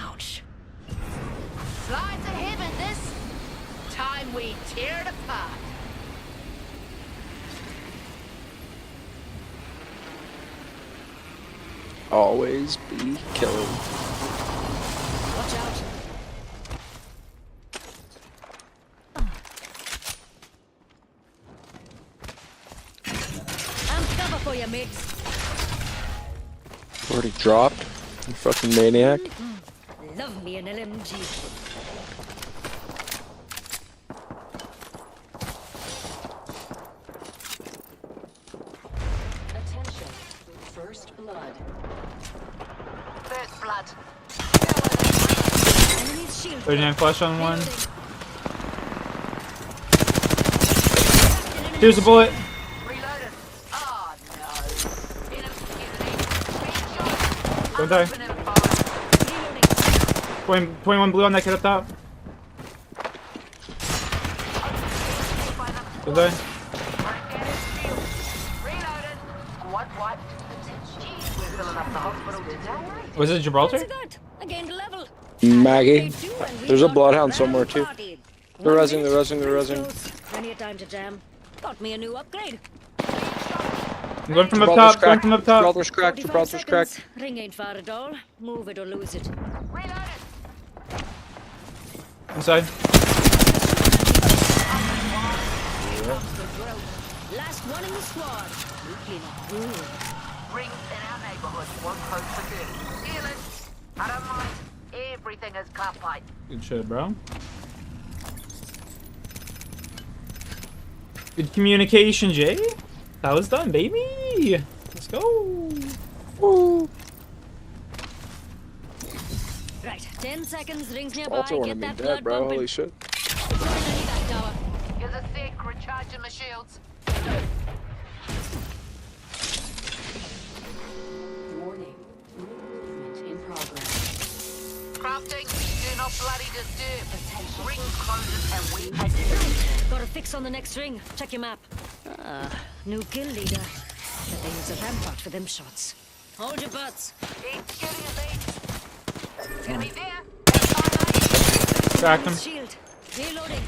Ouch. Slides of heaven, this time we tear it apart. Always be killing. Watch out. I'm cover for you, mates. Already dropped. You fucking maniac. Love me an LMG. Attention. First blood. First blood. Enemy's shield. 39 flash on one. Here's a bullet. Reloaded. Oh no. Don't die. 21 blue on that kid up top. Don't die. Reloaded. What? We're filling up the hospital today. Was it Gibraltar? I gained a level. Maggie. There's a bloodhound somewhere too. They're rezzing, they're rezzing, they're rezzing. Plenty of time to jam. Got me a new upgrade. I'm going from up top, going from up top. Gibraltar's cracked, Gibraltar's cracked. Ring ain't far at all. Move it or lose it. Inside. Last one in the squad. We clean up good. Rings in our neighborhood won't hurt for good. Healing. I don't mind. Everything is car pipe. Good shit, bro. Good communication, Jay. That was done, baby. Let's go. Woo. Right, 10 seconds. Rings nearby. Also wanna Get be that dead, blood bro. pumping. Holy shit. Here's a sec, recharging my shields. Warning. Movement in progress. Crafting. Do not bloody disturb. Ring closes and we exit. Got a fix on the next ring. Check your map. New kill leader. Bet they use a rampart for them shots. Hold your butts. It's gonna be there. Cracked him. Shield. Reloading.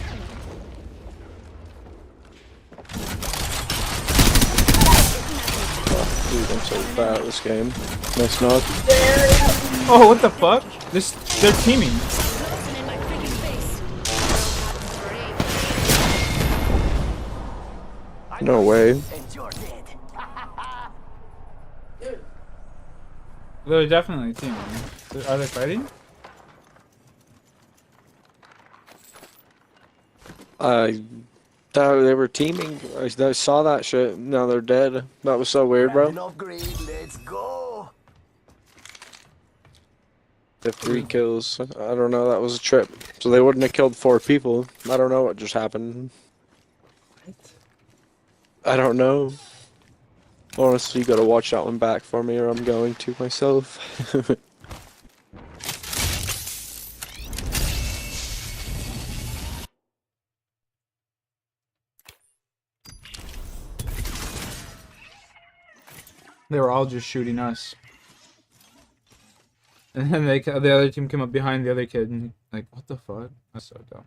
Dude, I'm so bad at this game. Nice knock. Oh, what the fuck? They're teaming. No way. They're definitely teaming. Are they fighting? I thought they were teaming. I saw that shit. Now they're dead. That was so weird, bro. Let's go. The 3 kills. I don't know. That was a trip. So they wouldn't have killed 4 people. I don't know what just happened. What? I don't know. Honestly, you gotta watch that one back for me, or I'm going to myself. They were all just shooting us. And then the other team came up behind the other kid and like, what the fuck? That's so dumb.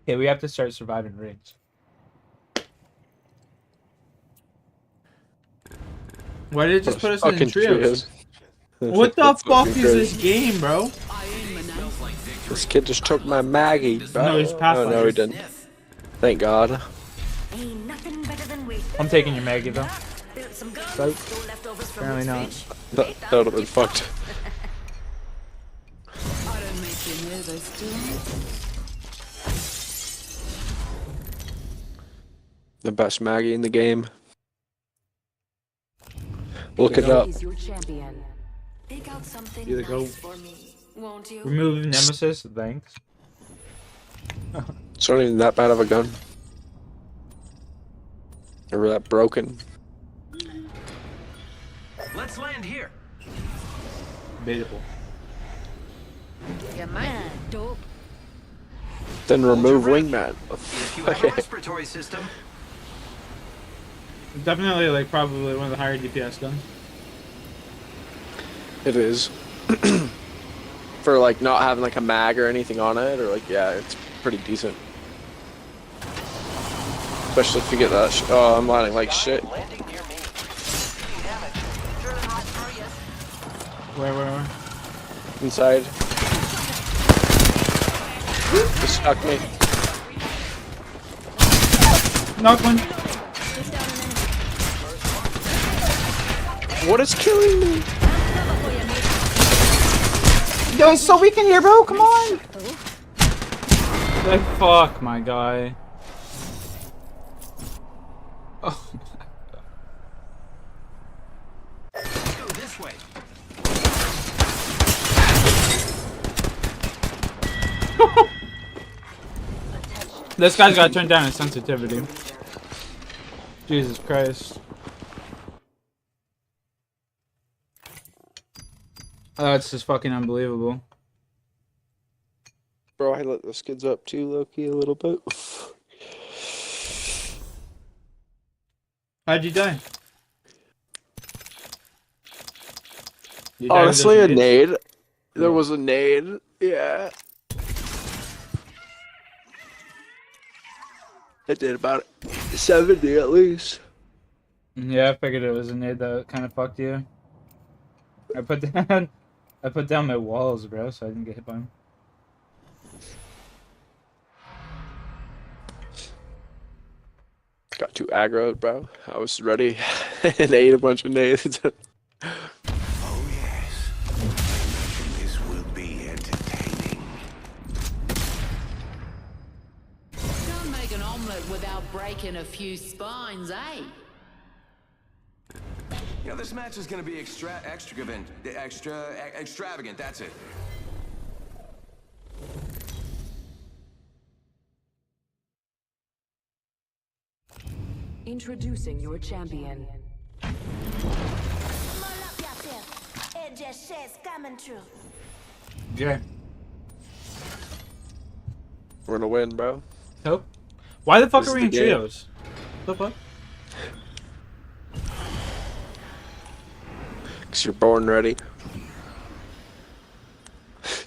Okay, we have to start surviving raids. Why did it just put us in trios? What the fuck is this game, bro? This kid just took my Maggie, bro. No, he's oh, no, he didn't. Thank God. Ain't nothing better than waiting. I'm taking your Maggie, though. Built some guns. So, Stole leftovers from apparently the not. fridge. That would have been fucked. I don't make you Yeah, they still. The best Maggie in the game. Look it up. Your champion. Pick out something You're the nice goat. for me, won't you? Remove Nemesis, thanks. It's not even that bad of a gun. Never that broken. Let's land here. Debatable. Yeah, man. Dope. Then remove wingman. If you have a respiratory system. Definitely, like, probably one of the higher DPS guns. It is. For like not having like a mag or anything on it, or like, yeah, it's pretty decent. Especially if you get that. Oh, I'm landing like shit. Where? Inside. Just stuck me. Knock one. What is killing me? Yo, it's so weak in here, bro. Come on. Like, fuck, my guy. Oh. Let's go this way. This guy's got to turn down his sensitivity. Jesus Christ. Oh, it's just fucking unbelievable. Bro, I let those kids up too, Loki, a little bit. How'd you die? You died with Honestly, those a nades? nade. There was a nade. Yeah. I did about 70 at least. Yeah, I figured it was a nade that kind of fucked you. I put down my walls, bro, so I didn't get hit by him. Got too aggroed, bro. I was ready and ate a bunch of nades. Oh yes. This will be entertaining. Can't make an omelette without breaking a few spines, eh? You know, this match is gonna be extravagant. Extravagant, that's it. Introducing your champion. It just says coming true. Yeah. We're gonna win, bro. Nope. Why the fuck This are is we in the game. trios? What the fuck? Because you're born ready.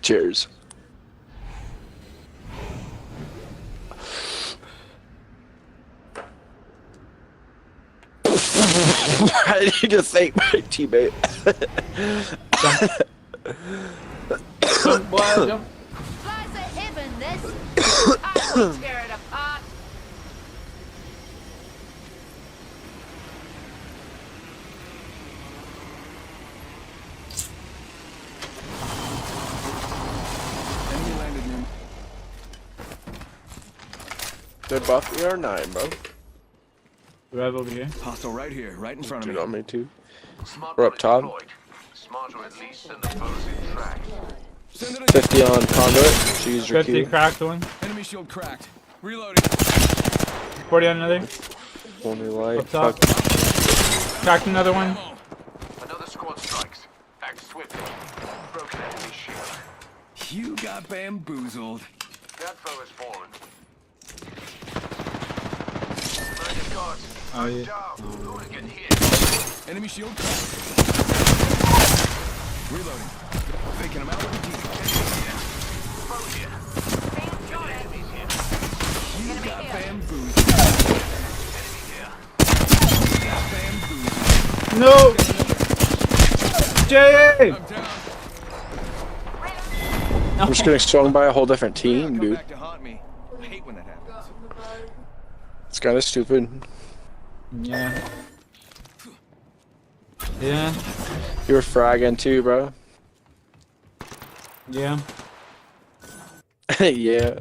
Cheers. I need to thank my teammate. Jump. Flies of heaven, this. I will tear it apart. They're buff. We are 9, bro. Right over here. Hostile right here, right in front of Dude, me. on me too. We're up top. Smarter at least than the opposing track. 50 on conduit. She used her 50 Q. cracked one. Enemy shield cracked. Reloading. 40 on another. Only light. Up top. Cracked another one. Another squad strikes. Act swiftly. Broken enemy shield. You got bamboozled. That foe has fallen. Murder guards. Oh, yeah. Who to get hit? Enemy shield cracked. Reloading. Faking him out with a deep. Foe here. Enemies here. You got bamboozled. Enemy here. You got bamboozled. No! Jay! I'm down. I'm just getting swung by a whole different team, Come dude. back to haunt me. I hate when that happens. It's kind of stupid. Yeah. Yeah. You were fragging too, bro. Yeah. Yeah.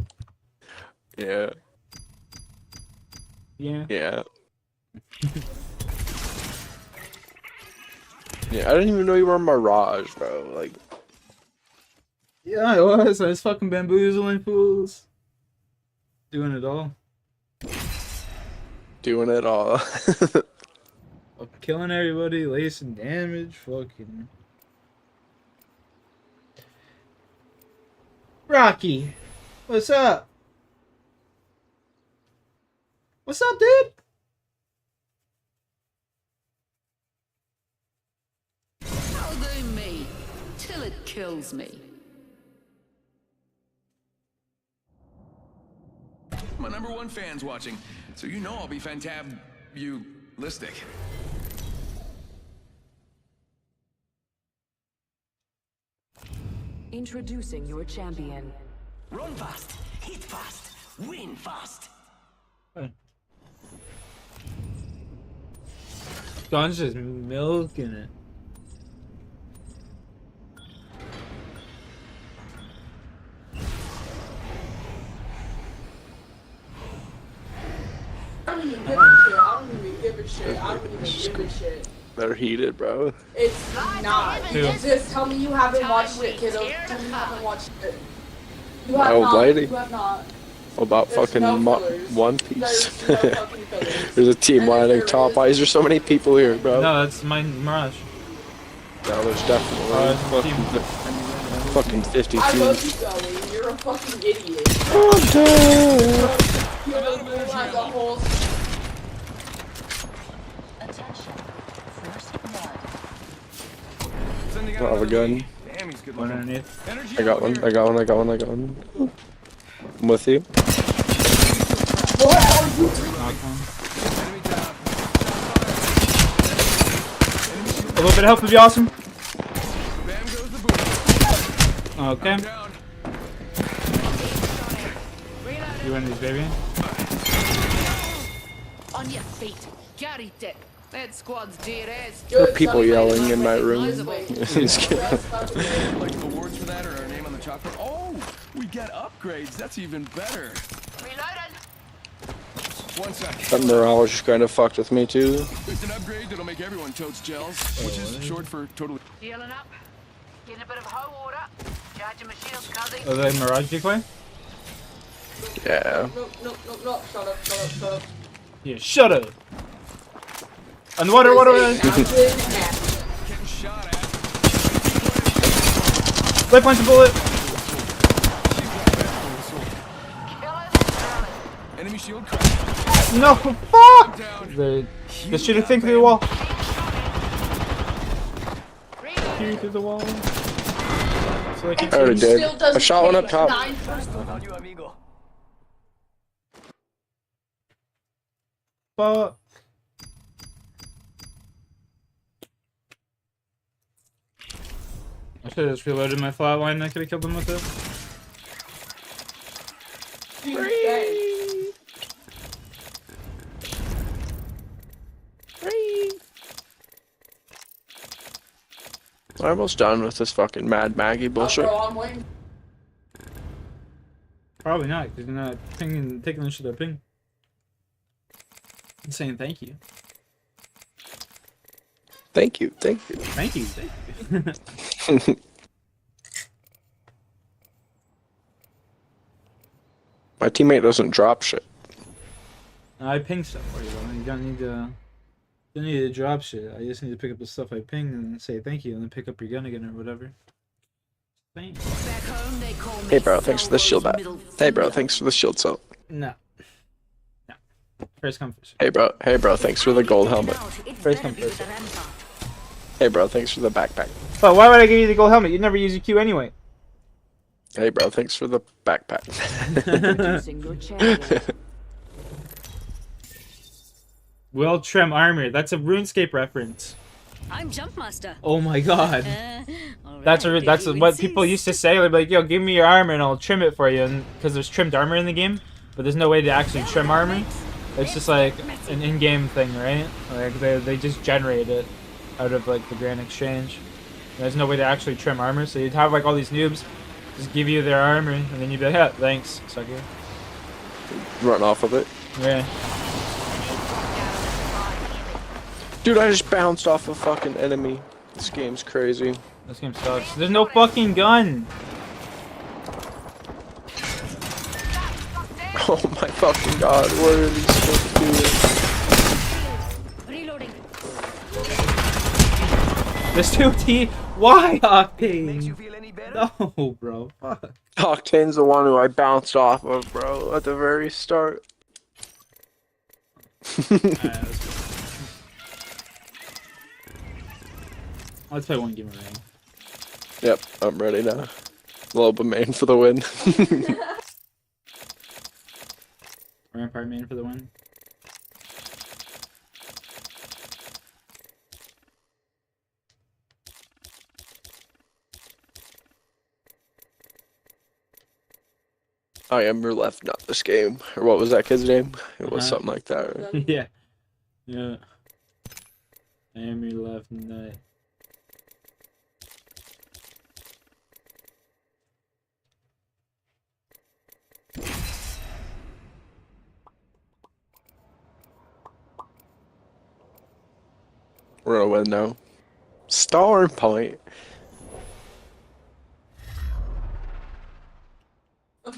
Yeah. Yeah. Yeah. Yeah, I didn't even know you were Mirage, bro. Like, Yeah, I was fucking bamboozling fools. Doing it all. doing it all. Killing everybody, lacing damage, fucking. Rocky, what's up? What's up, dude? How they me till it kills me. My #1 fan's watching, so you know I'll be fantab-you-listic. Introducing your champion. Run fast, hit fast, win fast. Gun's just milking it. I don't even give a shit. I don't even give a shit. I don't even give a shit. They're heated, bro. It's not. Just tell me you haven't watched it, kiddo. Tell me you haven't watched it. You have Oh, not. lady. You have not. About There's fucking no fillers. One Piece. There's no fucking fillers. There's a team lining top. Why is there so many people here, bro? No, that's my Mirage. No, there's definitely fucking 50 I teams. love you, Sully. You're a fucking idiot. Oh, You don't realize the whole. I don't have a gun. One underneath. I got one. I got one. I got one. I got one. I'm with you. A little bit of help would be awesome. Okay. You win these, baby. On your feet. Carry it. That squad's dead ass. There are people yelling in my room. Like awards for that or our name on the chocolate. Oh, we get upgrades. That's even better. Reloaded. 1 sec. That Mirage just kind of fucked with me too. It's an upgrade that'll make everyone totes gels, which is short for totally. Healing up. Getting a bit of hoe water. Charging my shields, cuzzy. Oh, the Mirage decoy? Yeah. No. Shut up. Shut up. Yeah, shut up. On the water. Light punch a bullet. Enemy shield cracked. No, fuck! The shooting thing through the wall. Shoot through the wall. So I already did. I shot one up top. Fuck. I should have just reloaded my flatline. I could have killed them with it. I'm almost done with this fucking Mad Maggie bullshit. Probably not, because you're not pinging, taking the shit I ping. I'm saying thank you. Thank you. Thank you. My teammate doesn't drop shit. I ping stuff for you though. You don't need to drop shit. I just need to pick up the stuff I ping and say thank you and then pick up your gun again or whatever. Thanks. Hey bro, thanks for the shield back. Hey bro, thanks for the shield cell. No. First come first. Hey bro, thanks for the gold helmet. First come first. Hey bro, thanks for the backpack. But why would I give you the gold helmet? You never use your Q anyway. Hey bro, thanks for the backpack. Will trim armor. That's a RuneScape reference. I'm Jumpmaster. Oh my god. That's what people used to say. They'd be like, yo, give me your armor and I'll trim it for you. And because there's trimmed armor in the game, but there's no way to actually trim armor. It's just like an in-game thing, right? Like they just generate it out of like the Grand Exchange. There's no way to actually trim armor, so you'd have like all these noobs Just give you their armor, and then you'd be like, yeah, thanks, sucker. Run off of it. Yeah. Dude, I just bounced off a fucking enemy. This game's crazy. This game sucks. There's no fucking gun! Oh my fucking god, what are these supposed to do? Reloading. There's 2 T. Why, Octane? No, bro. Fuck. Octane's the one who I bounced off of, bro, at the very start. Let's play one game of rain. Yep, I'm ready now. Loba main for the win. Rampart main for the win. I am your left, not this game. Or what was that kid's name? It was something like that, right? Yeah. Yeah. I am your left nut. We're gonna win now. Star point.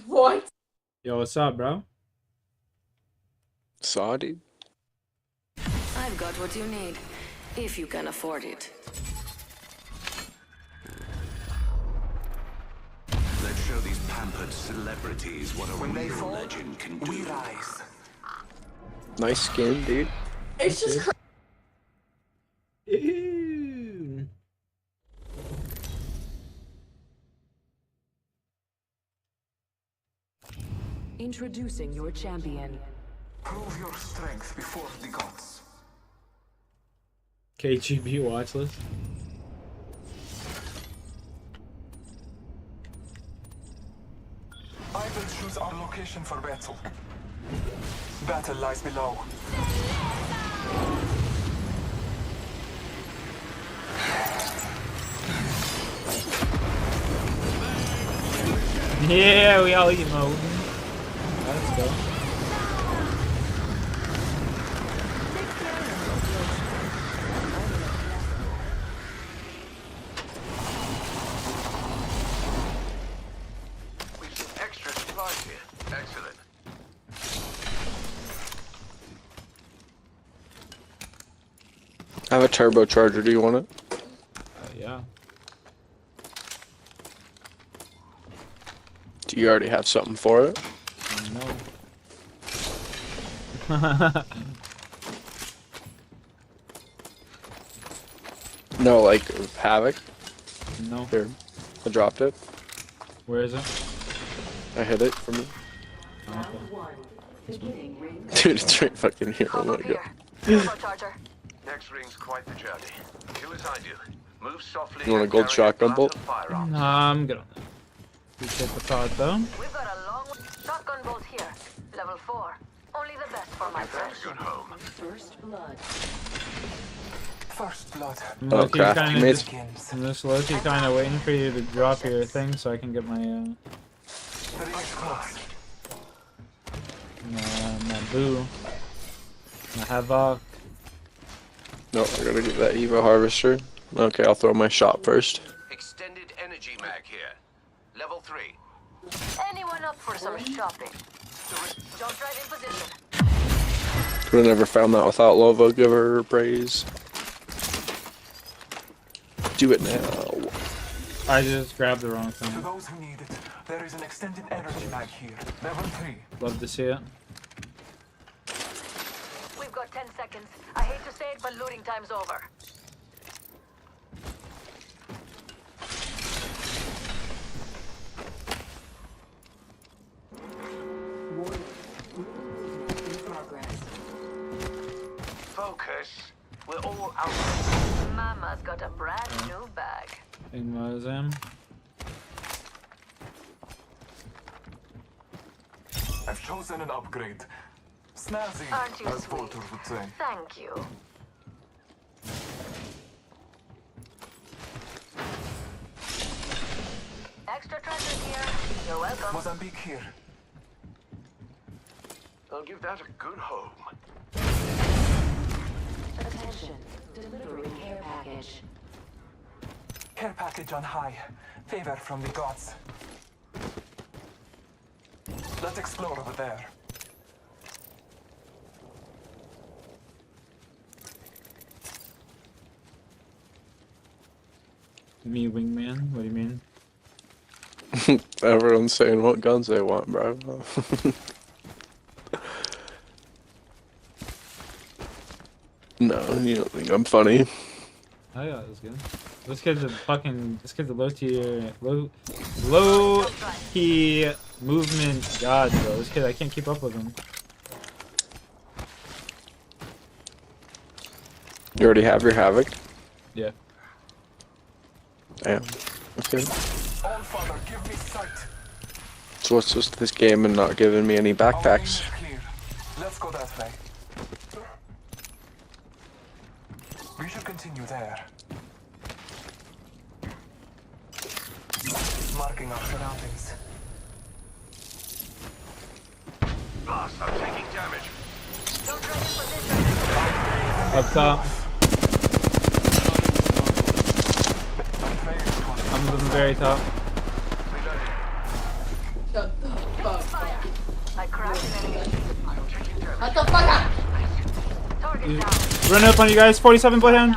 What? Yo, what's up, bro? Saw, dude. I've got what you need, if you can afford it. Let's show these pampered celebrities what a real legend can do. We rise. Nice skin, dude. It's just crazy. Ew. Introducing your champion. Prove your strength before the gods. KGB watch list. I will choose our location for battle. Battle lies below. Yeah, we all emote. Let's go. Extra supplies here. Excellent. I have a turbocharger. Do you want it? Yeah. Do you already have something for it? No. No, like Havoc? No. Here. I dropped it. Where is it? I hit it from you. Dude, it's right fucking here. Oh my god. Next ring's quite the journey. Do as I do. Move softly. You want a gold shotgun bolt? Nah, I'm good on that. Appreciate the thought, though. We've got a long shotgun bolt here. Level 4. Only the best for my friends. Good home. First blood. First blood. Oh crap, you made I'm just low-key kind of waiting for you to drop your thing so I can get my, my boo. My havoc. No, I gotta get that Evo harvester. Okay, I'll throw my shot first. Extended energy mag here. Level 3. Anyone up for some shopping? Jump right in position. Could have never found that without Lovo. Give her praise. Do it now. I just grabbed the wrong For thing. those who need it, there is an extended energy mag here. Level 3. Love to see it. We've got 10 seconds. I hate to say it, but looting time's over. Focus. We're all out. Mama's got a brand new bag. In Mazam. I've chosen an upgrade. Snazzy, Aren't you as sweet? Walter would say. Thank you. Extra treasures here. You're welcome. Mozambique here. I'll give that a good home. Attention. Delivering care package. Care package on high. Favor from the gods. Let's explore over there. Me, wingman? What do you mean? Everyone's saying what guns they want, bro. No, you don't think I'm funny. Oh yeah, that's good. This kid's a low tier, low key movement god, bro. This kid, I can't keep up with him. You already have your Havoc? Yeah. Damn. Okay. All father, give me sight. So what's just this game and not giving me any backpacks? Clear. Let's go that way. We should continue there. Marking our surroundings. Boss, I'm taking damage. Up top. I'm at the very top. Shut the fuck up. I crashed an enemy. Shut the fuck up. Run up on you guys. 47 Bloodhound.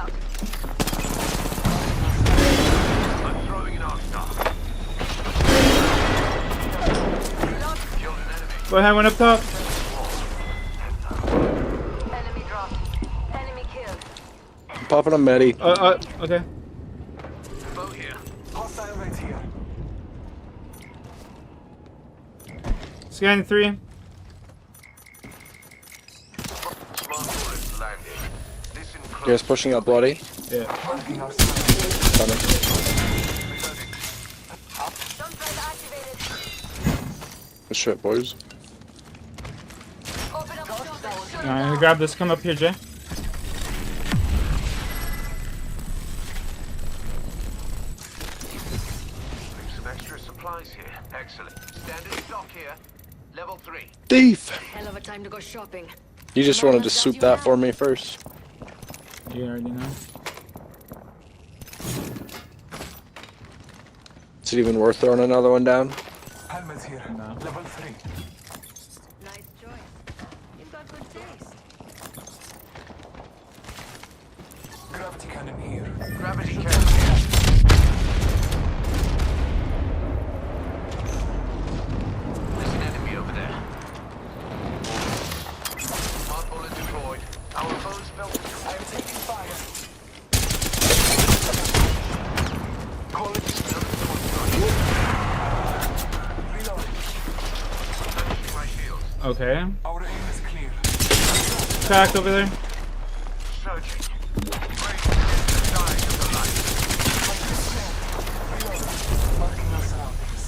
Bloodhound went up top. Enemy dropped. Enemy killed. I'm popping a medi. Okay. Bow here. Hostile right here. Scan 3. You guys pushing up bloody? Yeah. Coming. Good shit, boys. I'm gonna grab this. Come up here, Jay. Some extra supplies here. Excellent. Standard stock here. Level 3. Thief! Hell of a time to go shopping. You just wanted to soup that for me first. You already know. Is it even worth throwing another one down? Helmets here. No. Level 3. Nice choice. You've got good taste. Gravity cannon here. Gravity cannon here. There's an enemy over there. Smart bullet deployed. Our foes felt. I'm taking fire. Call it my shield. Okay. Our aim is clear. Cracked over there. Searching. Marking our surroundings.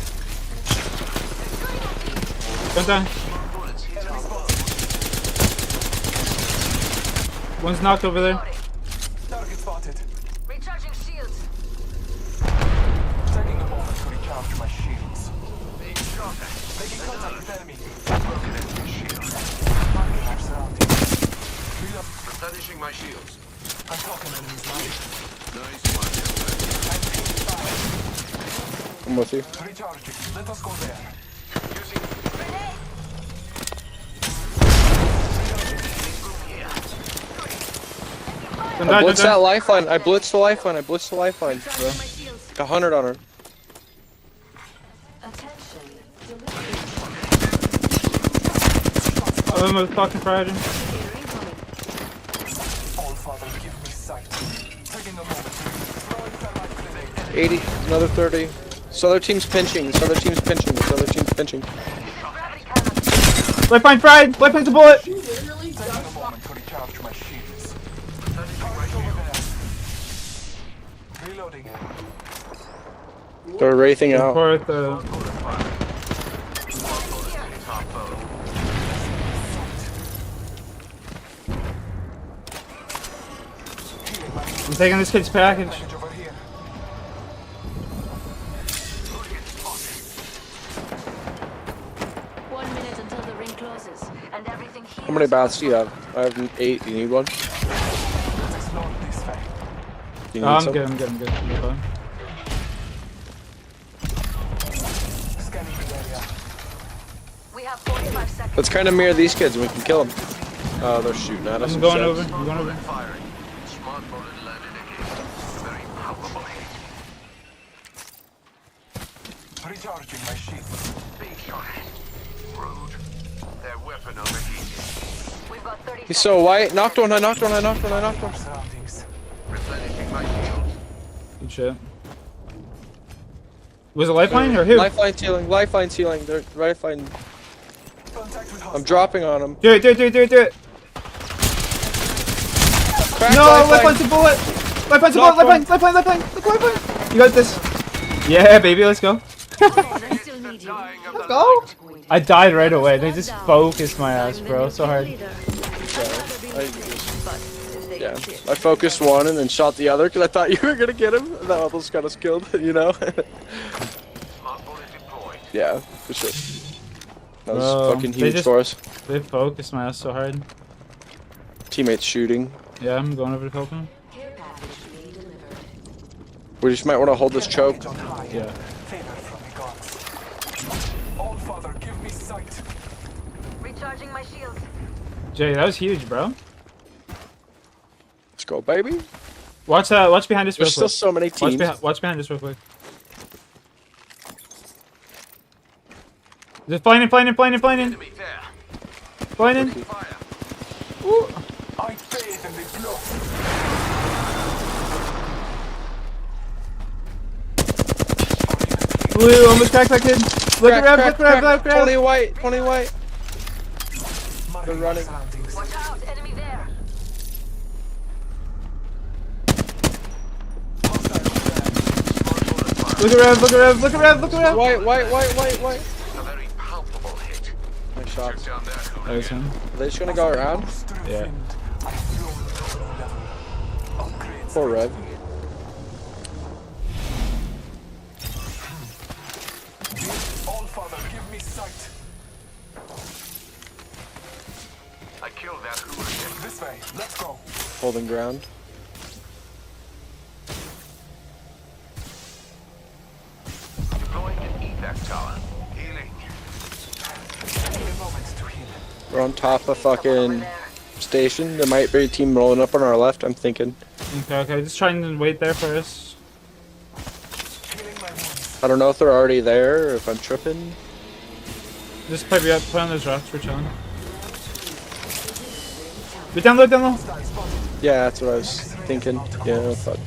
One down. One's knocked over there. Target spotted. Recharging shields. Taking a moment to recharge my shields. Making contact with enemy. Broken enemy shield. Marking our surroundings. Reload. Replenishing my shields. I'm talking enemy's line. Nice one. I'm taking fire. I'm with you. Recharging. Let us go there. Using I blitzed that lifeline. I blitzed the lifeline. I blitzed the lifeline. 100 on her. I'm a fucking fire hydrant. All father, give me sight. Taking a moment. Throwing thermite grenade. 80, another 30. This other team's pinching. This other team's pinching. This other team's pinching. Lifeline fried! Lifeline's a bullet! Taking a moment to recharge my shields. Reloading. They're wraithing out. Report the... I'm taking this kid's package. How many baths do you have? I have 8. Do you need one? Do you need I'm some? good. I'm good. Fine. We have 45 seconds. Let's kind of mirror these kids and we can kill them. Oh, they're shooting at us. I'm and going shit. over. I'm going over. Smart bullet landed again. Very palpable hit. Recharging my shield. Big shot. Rude. Their weapon overheated. We've got 30 He's so white. Knocked one. I knocked one. Replenishing my shield. Good shit. Was it lifeline or who? Lifeline sealing. Lifeline sealing. They're lifeline. I'm dropping on him. Do it. Crack, No, lifeline's a bullet. Lifeline. You got this. Yeah, baby, let's go. Let's go. I died right away. They just focused my ass, bro. So hard. Yeah, I focused one and then shot the other because I thought you were gonna get him. And that almost got us killed, you know. Yeah, for sure. That was fucking huge for us. They focused my ass so hard. Teammates shooting. Yeah, I'm going over to help him. We just might want to hold this choke. Yeah. All Father, give me sight. Recharging my shield. Jay, that was huge, bro. Let's go, baby. Watch behind us real There's quick. still so many teams. Watch behind us real quick. Just flying in. Ooh. I bathe in the blood. Blue, almost cracked that kid. Look around. 20 white. They're running. Watch out, enemy there. Look around. White. A very palpable hit. Nice shots. That was him. Are they just gonna go around? Yeah. Poor Rev. All Father, give me sight. I killed that hooligan. This way, let's go. Holding ground. Deploying an evac tower. Healing. We're on top of fucking station. There might be a team rolling up on our left, I'm thinking. Okay. Just trying to wait there for us. I don't know if they're already there or if I'm tripping. Just play on those rocks. We're chilling. Get down low. Yeah, that's what I was thinking. Yeah, I thought.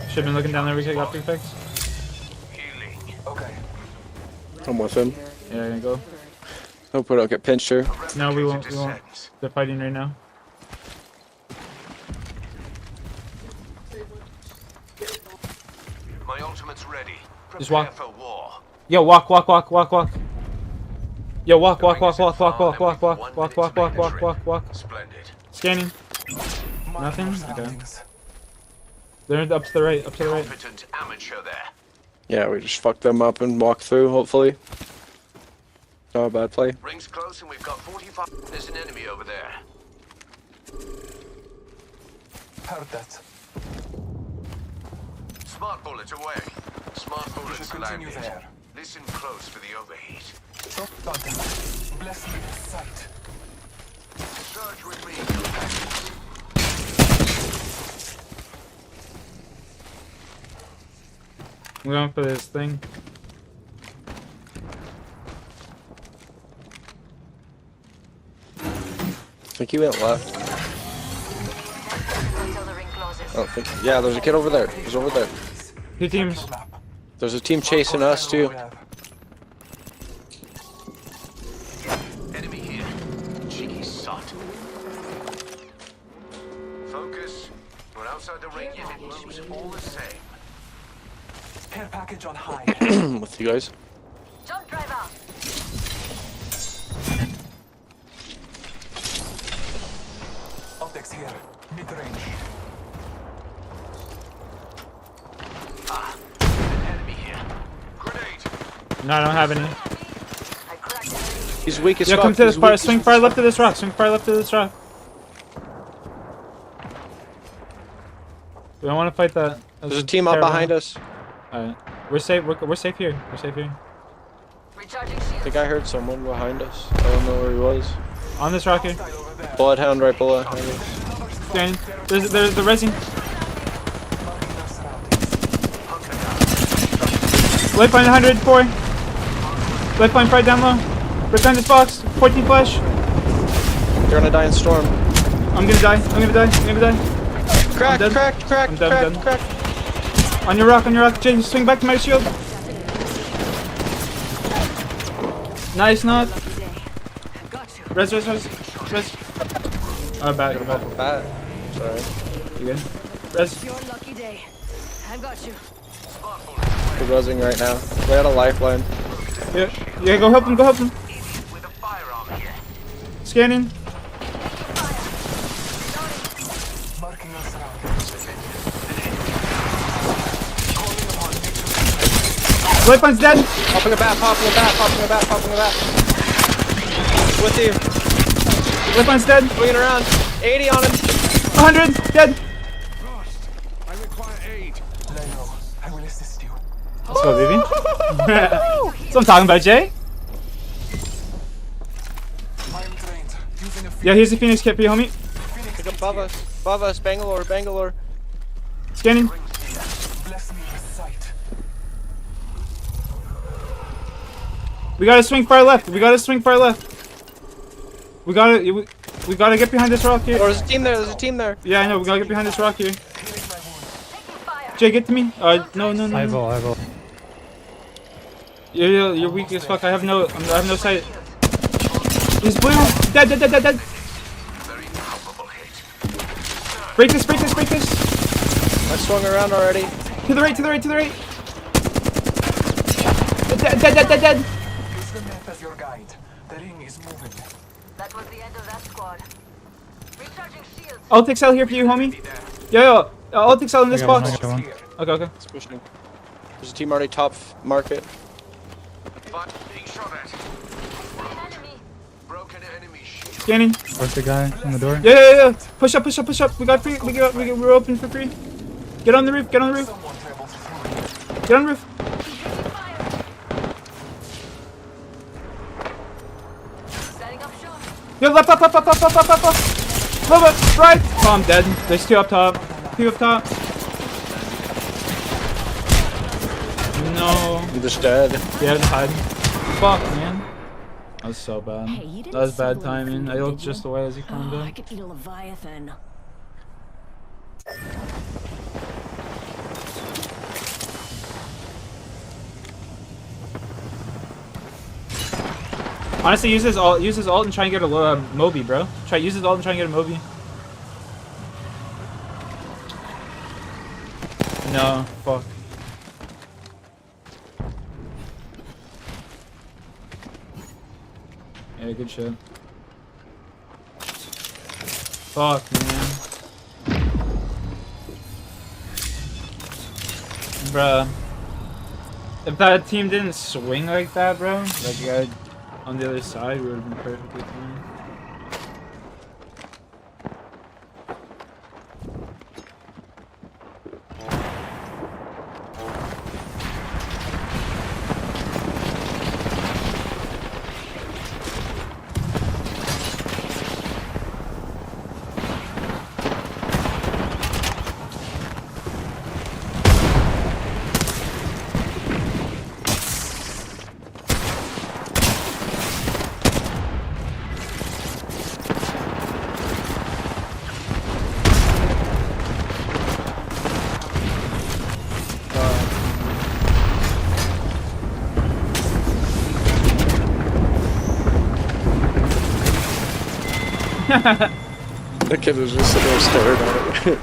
Should've been looking down there. We got big fix. Okay. I'm with him. Yeah, gonna go. Hope we don't get pinched here. No, we won't. They're fighting right now. My ultimate's ready. Just walk. For war. Yo, walk. Yo, walk. Splendid. Scanning. Nothing? Okay. They're up to the right. Competent amateur there. Yeah, we just fucked them up and walked through, hopefully. Not a bad play. Rings close and we've got 45. There's an enemy over there. Heard that. Smart bullets away. Smart bullets continue landed. there. Listen close for the overheat. Bless me with sight. Surge with me. I'm going for this thing. I think he went left. I don't think. Yeah, there's a kid over there. He's over there. Two teams. There's a team chasing us too. Enemy here. Cheeky sot. Focus. We're outside the ring and it moves all the same. Care package on high. With you guys. Jump drive out. Optics here. Mid-range. An enemy here. Grenade. No, I don't have any. I cracked enemy. He's weak as Yeah, fuck. come to this He's part. weak Swing as far fuck. left of this rock. Swing far left of this rock. We don't want to fight that. There's a team up behind us. Alright. We're safe. We're safe here. We're safe here. I think I heard someone behind us. I don't know where he was. On this rock here. Bloodhound right below us. Scanning. There's the resin. Lifeline 104. Lifeline right down low. Right behind this box. 14 flash. You're gonna die in storm. I'm gonna die. I'm gonna die. I'm gonna die. Cracked, I'm dead. cracked, cracked, I'm dead, cracked, cracked. On your rock, Jay, swing back to my shield. Nice knock. Res. Oh, back. Sorry. You good? Res. Your lucky day. I've got you. We're buzzing right now. We had a lifeline. Yeah, go help him, Scanning. Lifeline's dead. Popping a bat. With you. Lifeline's dead. Swinging around. 80 on him. 100. Dead. I require aid. Leno, I will assist you. Let's go, baby. That's what I'm talking about, Jay. Yeah, here's the Phoenix kit for you, homie. Pick up above us. Bangalore. Scanning. Bless me with sight. We gotta swing far left. We gotta get behind this rock here. Oh, there's a team there. Yeah, I know. We gotta get behind this rock here. Jay, get to me. No. I will. You're weak as fuck. I have no sight. He's blue. Dead. Break this. I swung around already. To the right. Dead. Use the map as your guide. The ring is moving. That was the end of that squad. Recharging shields. Alt XL here for you, homie. Yo. Alt XL in this I box. got one. Okay. It's pushing. There's a team already top market. Being shot at. Broken enemy shield. Scanning. Where's the guy on the door? Yeah. Push up. We got free. We're open for free. Get on the roof. Get on the roof. Setting up shop. Yo, left. Left, right. Oh, I'm dead. There's two up top. No. I'm just dead. Yeah, just hide. Fuck, man. That was so bad. That was bad timing. I looked just away as he climbed I in. could eat a Leviathan. Honestly, use his ult and try and get a Moby, bro. Use his ult and try and get a Moby. No, fuck. Yeah, good shit. Fuck, man. Bruh. If that team didn't swing like that, bro, like you guy on the other side, we would have been perfectly fine. The kid was just sitting there staring at it.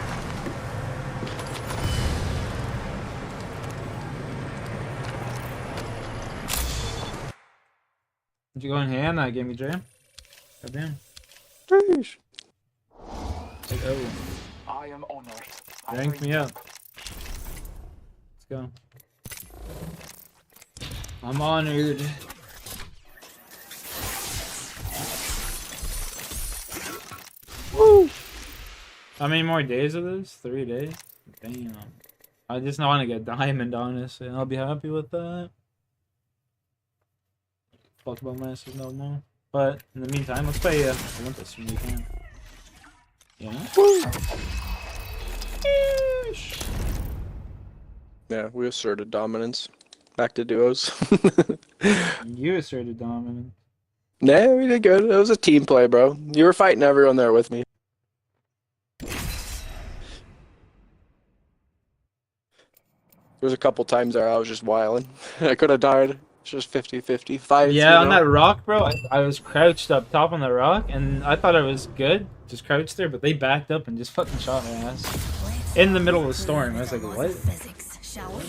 Did you go in hand that game, Jam? Goddamn. Sheesh. Like, oh. I am honored. Rank me up. Let's go. I'm honored. How many more days of this? 3 days? Damn. I just want to get diamond, honestly, and I'll be happy with that. Fuck about masters no more. But in the meantime, let's play Olympus when we can. Yeah. Yeah, we asserted dominance. Back to duos. You asserted dominance. Nah, we did good. It was a team play, bro. You were fighting everyone there with me. There was a couple times there I was just wilding. I could have died. It's just 50-50 fights. Yeah, on you know? that rock, bro, I was crouched up top on the rock, and I thought I was good, just crouched there, but they backed up and just fucking shot my ass. In the middle of the storm. I was like, what? Physics, shall we?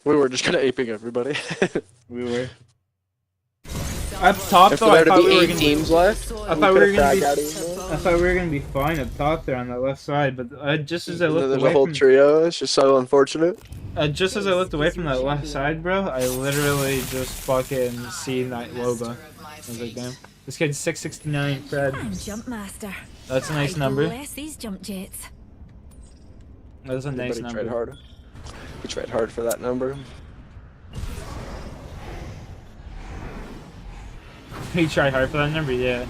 We were just kind of aping everybody. We were. Up top, If though, I there thought to we be were 8 gonna teams left, I thought we were gonna be. I I thought we were gonna be fine up top there on that left side, but just as I looked There's away a whole from, trio. It's just so unfortunate. just as I looked away from that left side, bro, I literally just fucking seen that Loba. I was like, damn, this kid's 669, Fred. I'm jump master. That's a nice number. Bless these jump jets. That's a nice Everybody number. tried hard. We tried hard for that number. You tried hard for that number, yeah.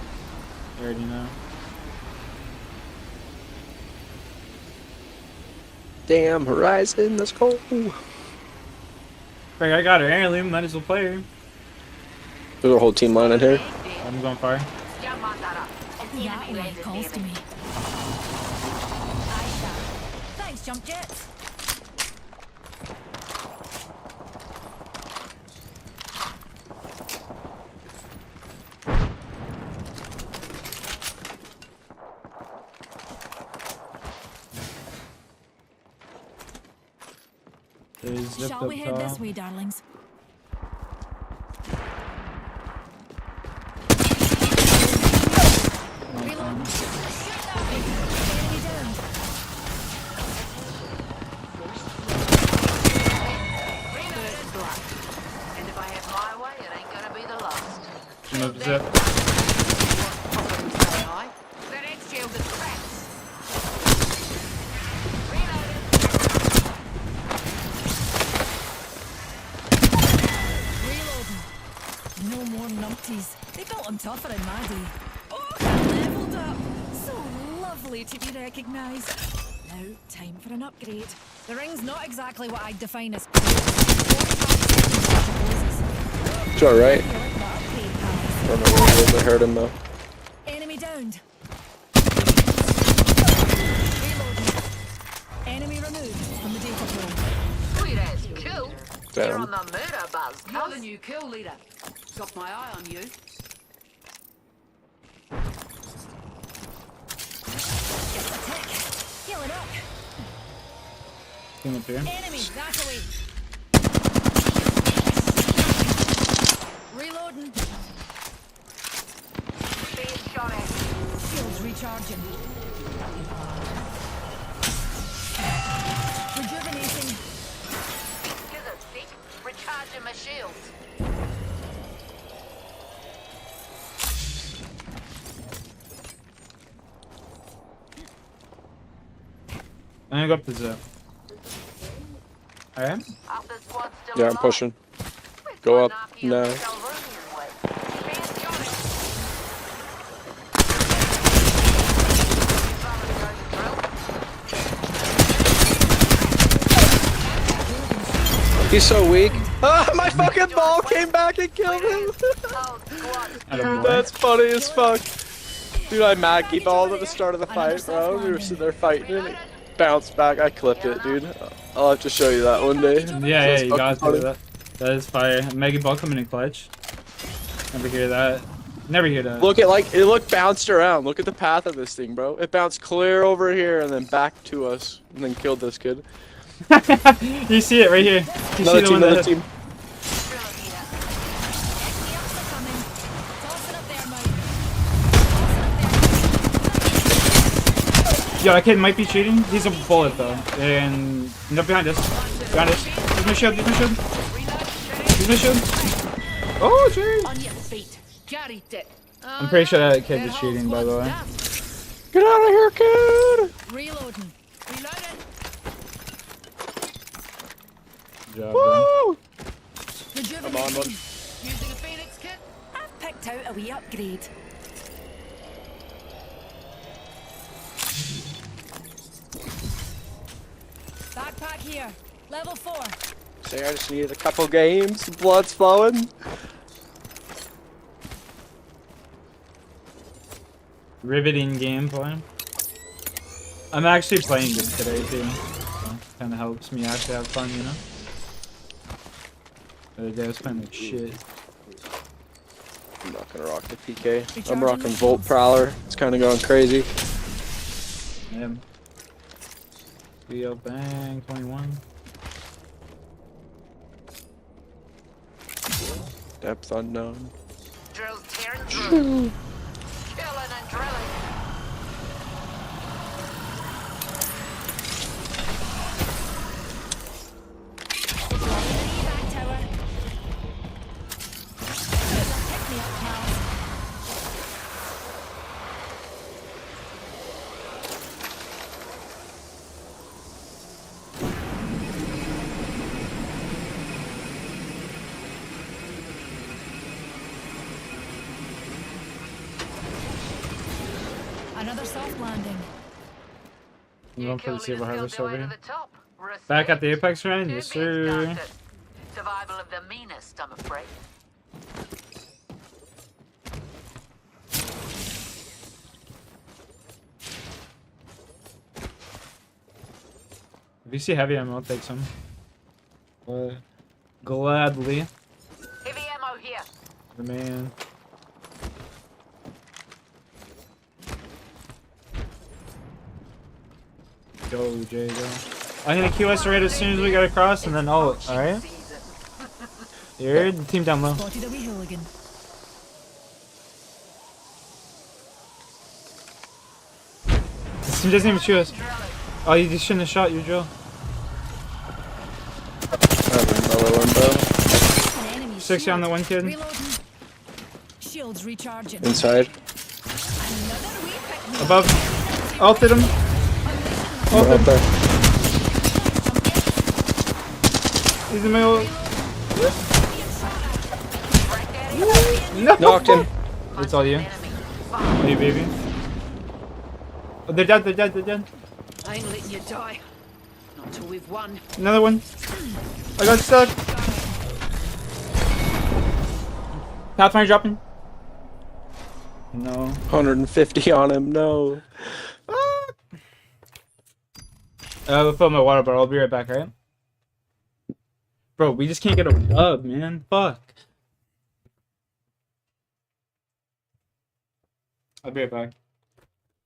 You already know. Damn, Horizon, let's go. Craig, I got her heirloom, might as well play her. There's a whole team line in here. I'm going fire. That way calls to me. Thanks, jump jets. Shall we head this way, darlings? And if I have my way, it ain't gonna be the last. Move zip. That egg shield is cracked. No more numpties. They built them tougher in my day. Oh, leveled up. So lovely to be recognised. Now, time for an upgrade. The ring's not exactly what I'd define as It's alright. Don't know where I hurt him though. Enemy downed. Enemy removed from the data pool. Sweet as kill. Damn. You're on the murder buzz. You're the new kill leader. Got my eye on you. Heal it up. Came up here. Enemy, that away. Reloading. Being shot at. Shields recharging. Rejuvenating. Scissor stick. Recharging my shield. I'm gonna go up the zip. I am? Yeah, I'm pushing. Go up now. He's so weak. Ah, my fucking ball came back and killed him. That's funny as fuck. Dude, I Maggie balled at the start of the fight, bro. We were sitting there fighting and it bounced back. I clipped it, dude. I'll have to show you that one day. Yeah, you got to. That is fire. Mega ball coming in clutch. Never hear that. Never hear that. Look at it looked bounced around. Look at the path of this thing, bro. It bounced clear over here and then back to us and then killed this kid. You see it right here. You Another see team, another team. Yo, that kid might be cheating. He's a bullet though. And no, behind us. Behind us. Use my shield, use my shield. Use my shield. Oh, jeez. On your feet. Carried it. I'm pretty sure that kid was cheating, by the way. Get out of here, kid! Reloading. Reloading. Good job, bro. I'm on one. Using a Phoenix kit. I've picked out a wee upgrade. Backpack here. Level 4. Say I just needed a couple games. Blood's flowing. Riveting gameplay. I'm actually playing this today too. Kind of helps me actually have fun, you know? The other day I was playing like shit. I'm not gonna rock the PK. I'm rocking Volt Prowler. It's kind of going crazy. Yeah. BL bang 21. Depth unknown. Drills tearing through. Killing and drilling. Back tower. Pick me up, pals. Another soft landing. I'm going for the silver harvest over here. Back at the Apex range? Yes, sir. Survival of the meanest, I'm afraid. If you see heavy ammo, I'll take some. Gladly. Heavy ammo here. The man. Go, Jay, go. I'm gonna QS right as soon as we get across and then ult, alright? You're the team down low. Spotted a wee hooligan. This team doesn't even shoot us. Oh, you just shouldn't have shot your drill. Another window. 60 on the one kid. Reloading. Shields recharging. Inside. Above. Ulted him. Ulted him. He's in the middle. No! Knocked him. It's all you. Hey, baby. Oh, they're dead, they're dead, they're dead. I ain't letting you die. Not till we've won. Another one. I got stuck. Pathfinder dropping. No. 150 on him, no. I'll fill my water bottle. I'll be right back, right? Bro, we just can't get a dub, man. Fuck. I'll be right back.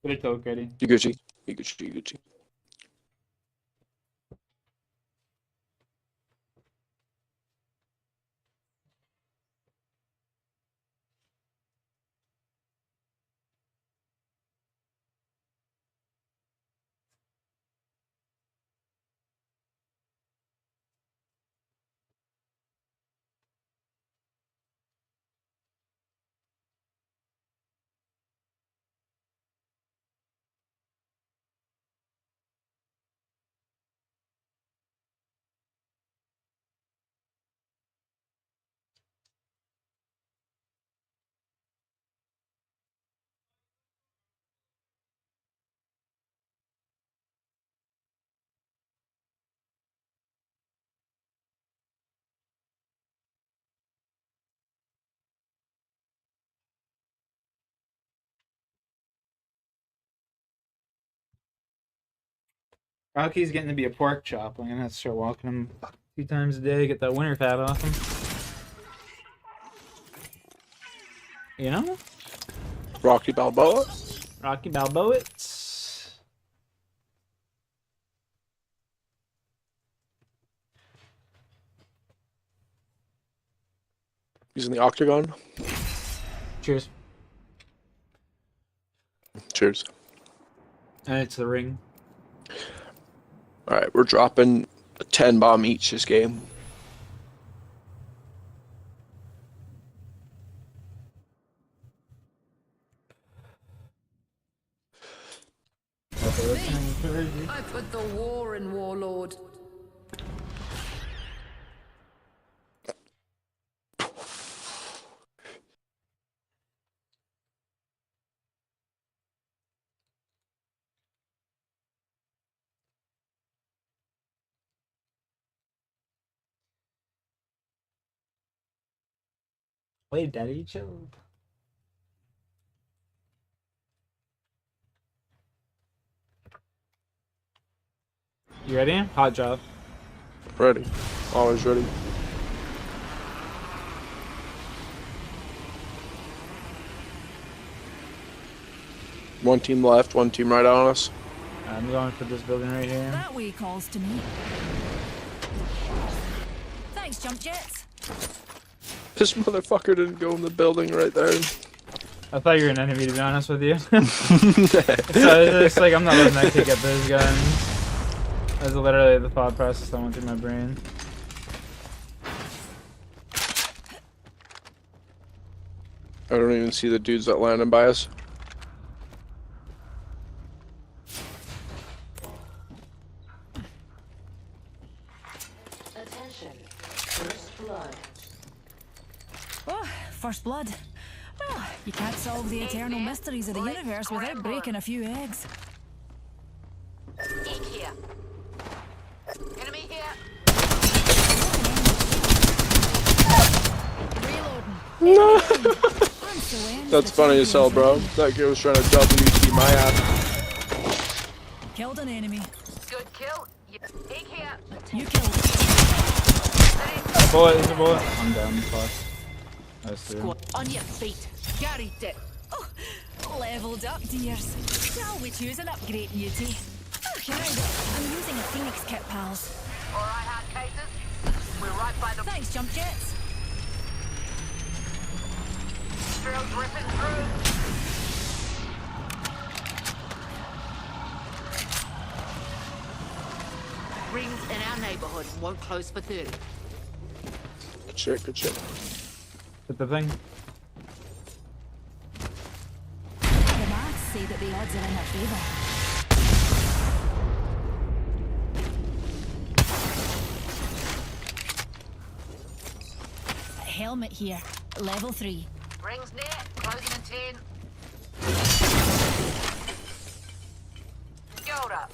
Get a toke ready. You Gucci. You Gucci. You Gucci. Rocky's getting to be a pork chop. I'm gonna have to start walking him 2 times a day, get that winter fat off him. You know? Rocky Balboa. Rocky Balboa. Using the octagon. Cheers. Cheers. And it's the ring. Alright, we're dropping a 10 bomb each this game. Okay, that's kind of crazy. I put the war in Warlord. Wait, Daddy, chill. You ready? Hot job. Ready. Always ready. One team left, one team right on us. I'm going for this building right here. That way calls to me. Thanks, jump jets. This motherfucker didn't go in the building right there. I thought you were an enemy, to be honest with you. So it's like, I'm not letting that kid get those guns. That's literally the thought process that went through my brain. I don't even see the dudes that landed by us. Attention. First blood. Oh, first blood. Oh, you can't solve the eternal mysteries of the universe without breaking a few eggs. Eek here. Enemy here. No. I'm so in. That's funny as hell, bro. That kid was trying to WT my ass. Killed an enemy. Good kill. Eek here. You killed. Bullet, there's a bullet. I'm down, fuck. That's two. Squad on your feet. Carried it. Oh, leveled up, dears. Shall we choose an upgrade, Newty? Okay, I'm using a Phoenix kit, pals. Alright, hard cases. We're right by the... Thanks, jump jets. Drills ripping through. Rings in our neighborhood won't close for 30. Good shit, good shit. Hit the thing. The maths say that the odds are in our favor. Helmet here, level 3. Rings near, closing in 10. Hold up.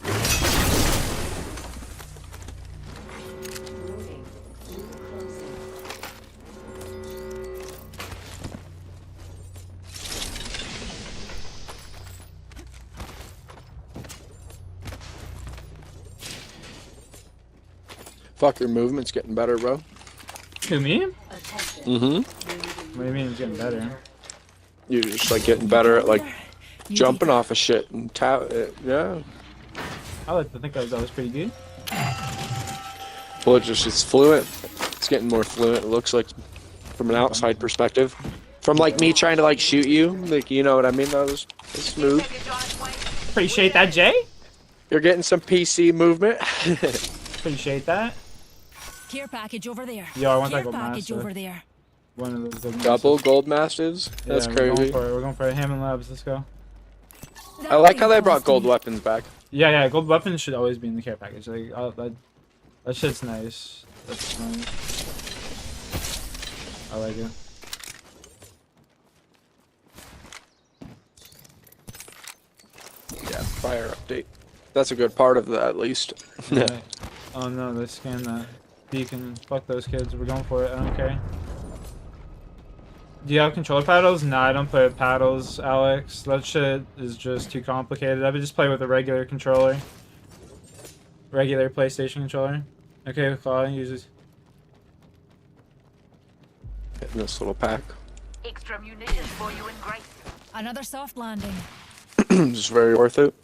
Fuck, your movement's getting better, bro. Who, me? Mm-hmm. What do you mean it's getting better? You're just like getting better at like jumping off of shit and yeah. I like to think that was pretty good. Well, it's fluent. It's getting more fluent. It looks like from an outside perspective. From like me trying to like shoot you, like you know what I mean. That was smooth. Appreciate that, Jay. You're getting some PC movement. Appreciate that. Care package over there. Yo, I want Care that gold package master. over there. One of those gold Double masters. gold mastiffs. That's yeah, crazy. We're going for it. Hammond Labs. Let's go. I like how they brought gold weapons back. Yeah, gold weapons should always be in the care package. Like that shit's nice. That's nice. I like it. Yeah, fire update. That's a good part of that, at least. Right. Oh no, they scanned that beacon. Fuck those kids. We're going for it. I don't care. Do you have controller paddles? Nah, I don't play with paddles, Alex. That shit is just too complicated. I would just play with a regular controller. Regular PlayStation controller. Okay, Claw uses. Getting this little pack. Extra munitions for you in Grace. Another soft landing. Just very worth it.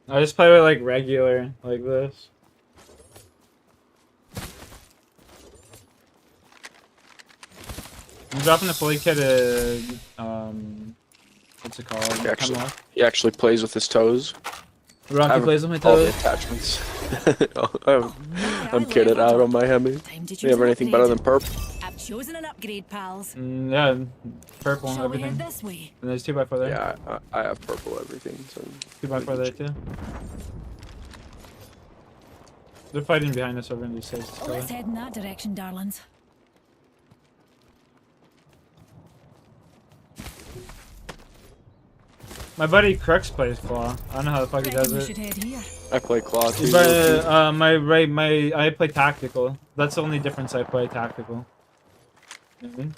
I just play with like regular, like this. I'm dropping the fully kitted, what's it called? He actually plays with his toes. Rocky plays with my all the toes? attachments. I'm kitted out on my Hemi. Do you have anything better than perp? chosen an upgrade, pals. Yeah, purple and Shall we everything. head this way? And there's 2x4 there. Yeah, I have purple everything. So 2x4 there too. They're fighting behind us over in these sides. Oh, let's head in that direction, darlings. My buddy Crux plays Claw. I don't know how the fuck he does We it. should head here. I play Claw too. But I play Tactical. That's the only difference. I play Tactical. You know what I mean?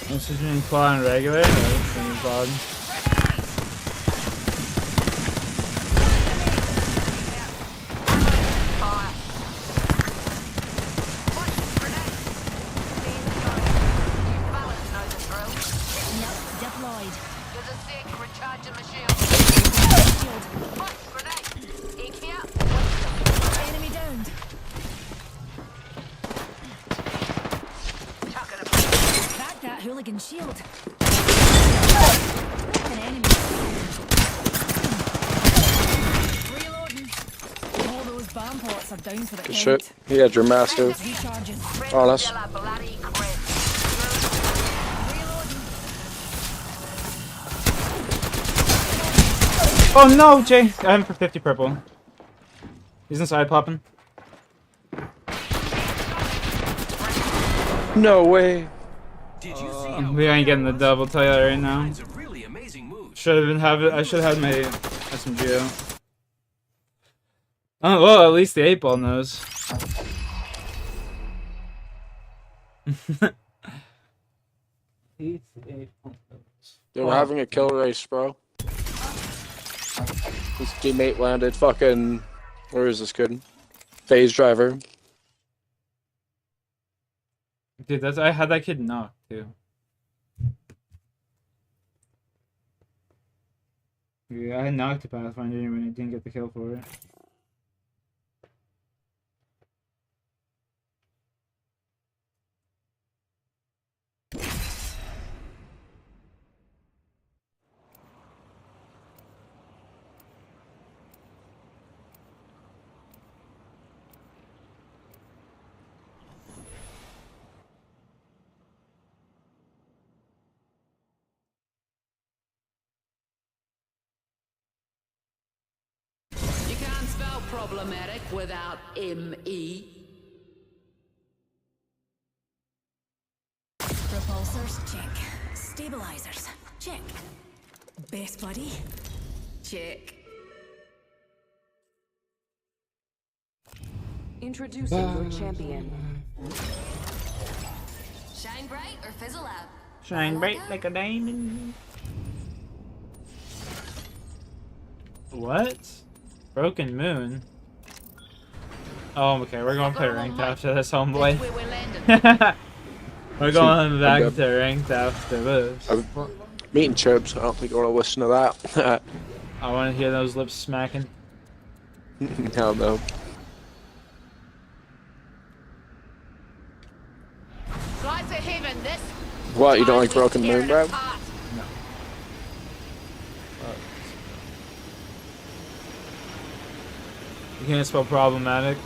This is between Claw and regular. Deployed. There's a sick recharging machine. Grenade. Here. Enemy downed. Crack that hooligan shield. An enemy. Reloading. All those bomb pots are down for the Good count. shit. He had your massive. Recharges. Honest. Oh no, Jay! I have him for 50 purple. He's inside popping. No way. We ain't getting the double, tell you that right now. Should have been I should have had my SMG out. Oh well, at least the 8-ball knows. They were having a kill race, bro. His teammate landed fucking. Where is this kid? Phase driver. Dude, I had that kid knocked too. Yeah, I knocked the Pathfinder when I didn't get the kill for it. You can't spell problematic without M-E. Repulsors, check. Stabilizers, check. Best buddy, check. Introducing your champion. Shine bright or fizzle out. Shine bright like a diamond. What? Broken Moon? Oh, okay, we're going to play ranked after this, homeboy. We're going back to ranked after this. I'm meeting Chubs. I don't think I want to listen to that. I want to hear those lips smacking. Hell no. Slides of heaven, this. What, you don't like Broken Moon, bro? No. You can't spell problematic.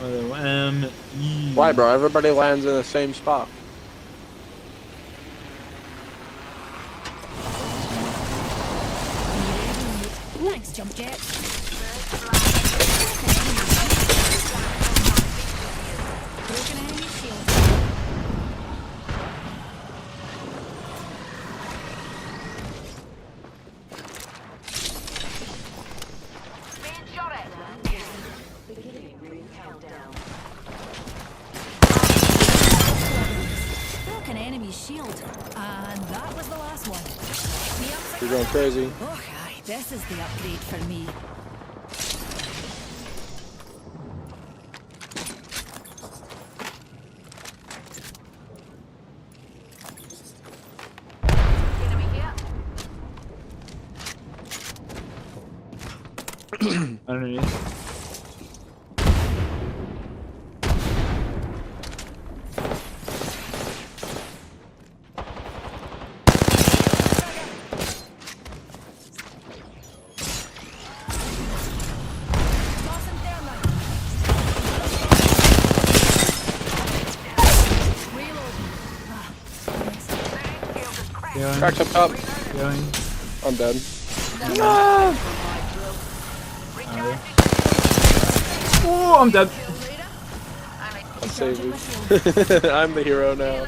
M-E. Why, bro? Everybody lands in the same spot. Thanks, jump jet. Broken enemy shield. Broken enemy shield. And that was the last one. You're going crazy. Oh, aye, this is the upgrade for me. Cracked up top. Healing. I'm dead. No! Oh, I'm dead. I'll save you. I'm the hero now.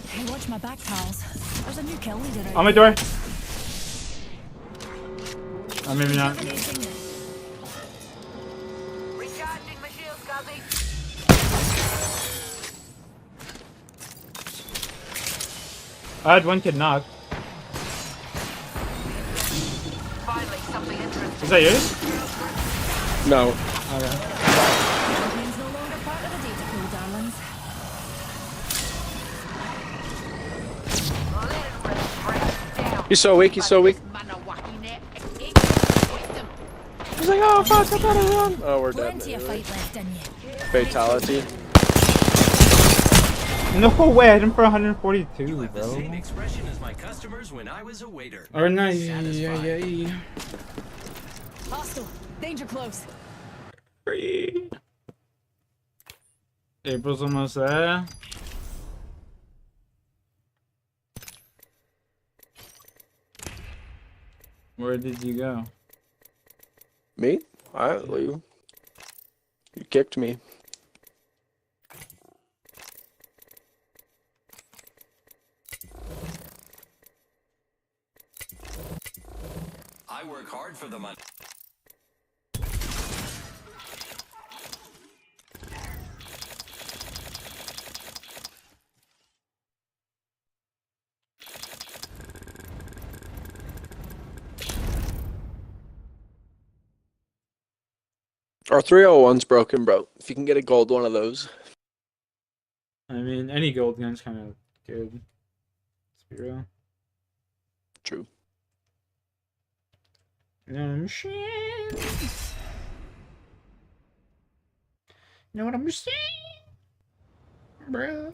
Hey, watch my back, pals. There's a new kill leader out On my door. Oh, maybe not. I had one kid knocked. Is that yours? No. Okay. Champion's no longer part of the data pool, darlings. He's so weak, he's so weak. He's like, oh fuck, I gotta run. Oh, we're dead. Plenty of fight left in you. Fatality. No way, I hit him for 142, bro. Same expression as my customers when I was a waiter. Or nice. Hostile. Danger close. Free. April's almost there. Where did you go? Me? I leave. You kicked me. I work hard for the money. Our 301's broken, bro. If you can get a gold one of those. I mean, any gold gun's kind of good. Let's be real. True. You know what I'm saying? You know what I'm saying? Bruh.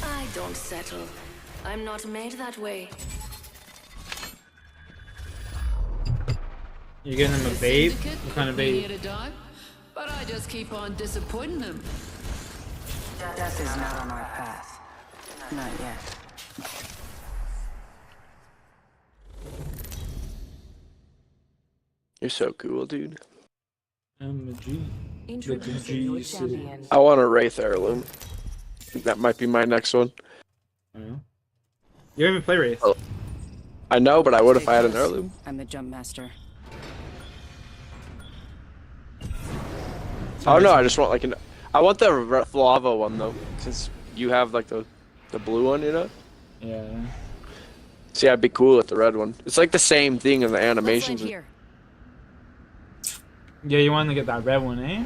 I don't settle. I'm not made that way. You getting him a bait? What kind of bait? But I just keep on disappointing them. Death is not on our path. Not yet. You're so cool, dude. I'm a G. Introducing your champion. I want a Wraith heirloom. That might be my next one. I know. You don't even play Wraith. Oh. I know, but I would if I had an heirloom. I'm the jump master. Oh no, I just want like an. I want the lava one though, since you have like the blue one, you know. Yeah. See, I'd be cool with the red one. It's like the same thing in the animations. Here. Yeah, you want to get that red one, eh?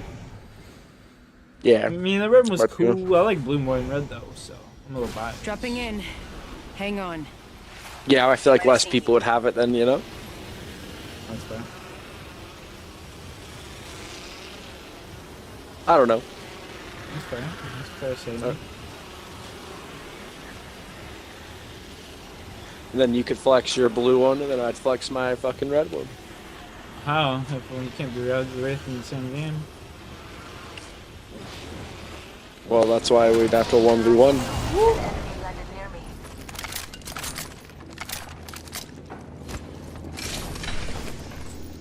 Yeah. I mean, the red was Cool. cool. I like blue more than red though, so I'm a little biased. Dropping in. Hang on. Yeah, I feel like less people would have it then, you know. That's fair. I don't know. That's fair. That's fair statement. And then you could flex your blue one, and then I'd flex my fucking red one. How? If you can't be Wraith in the same game. Well, that's why we'd have to 1v1.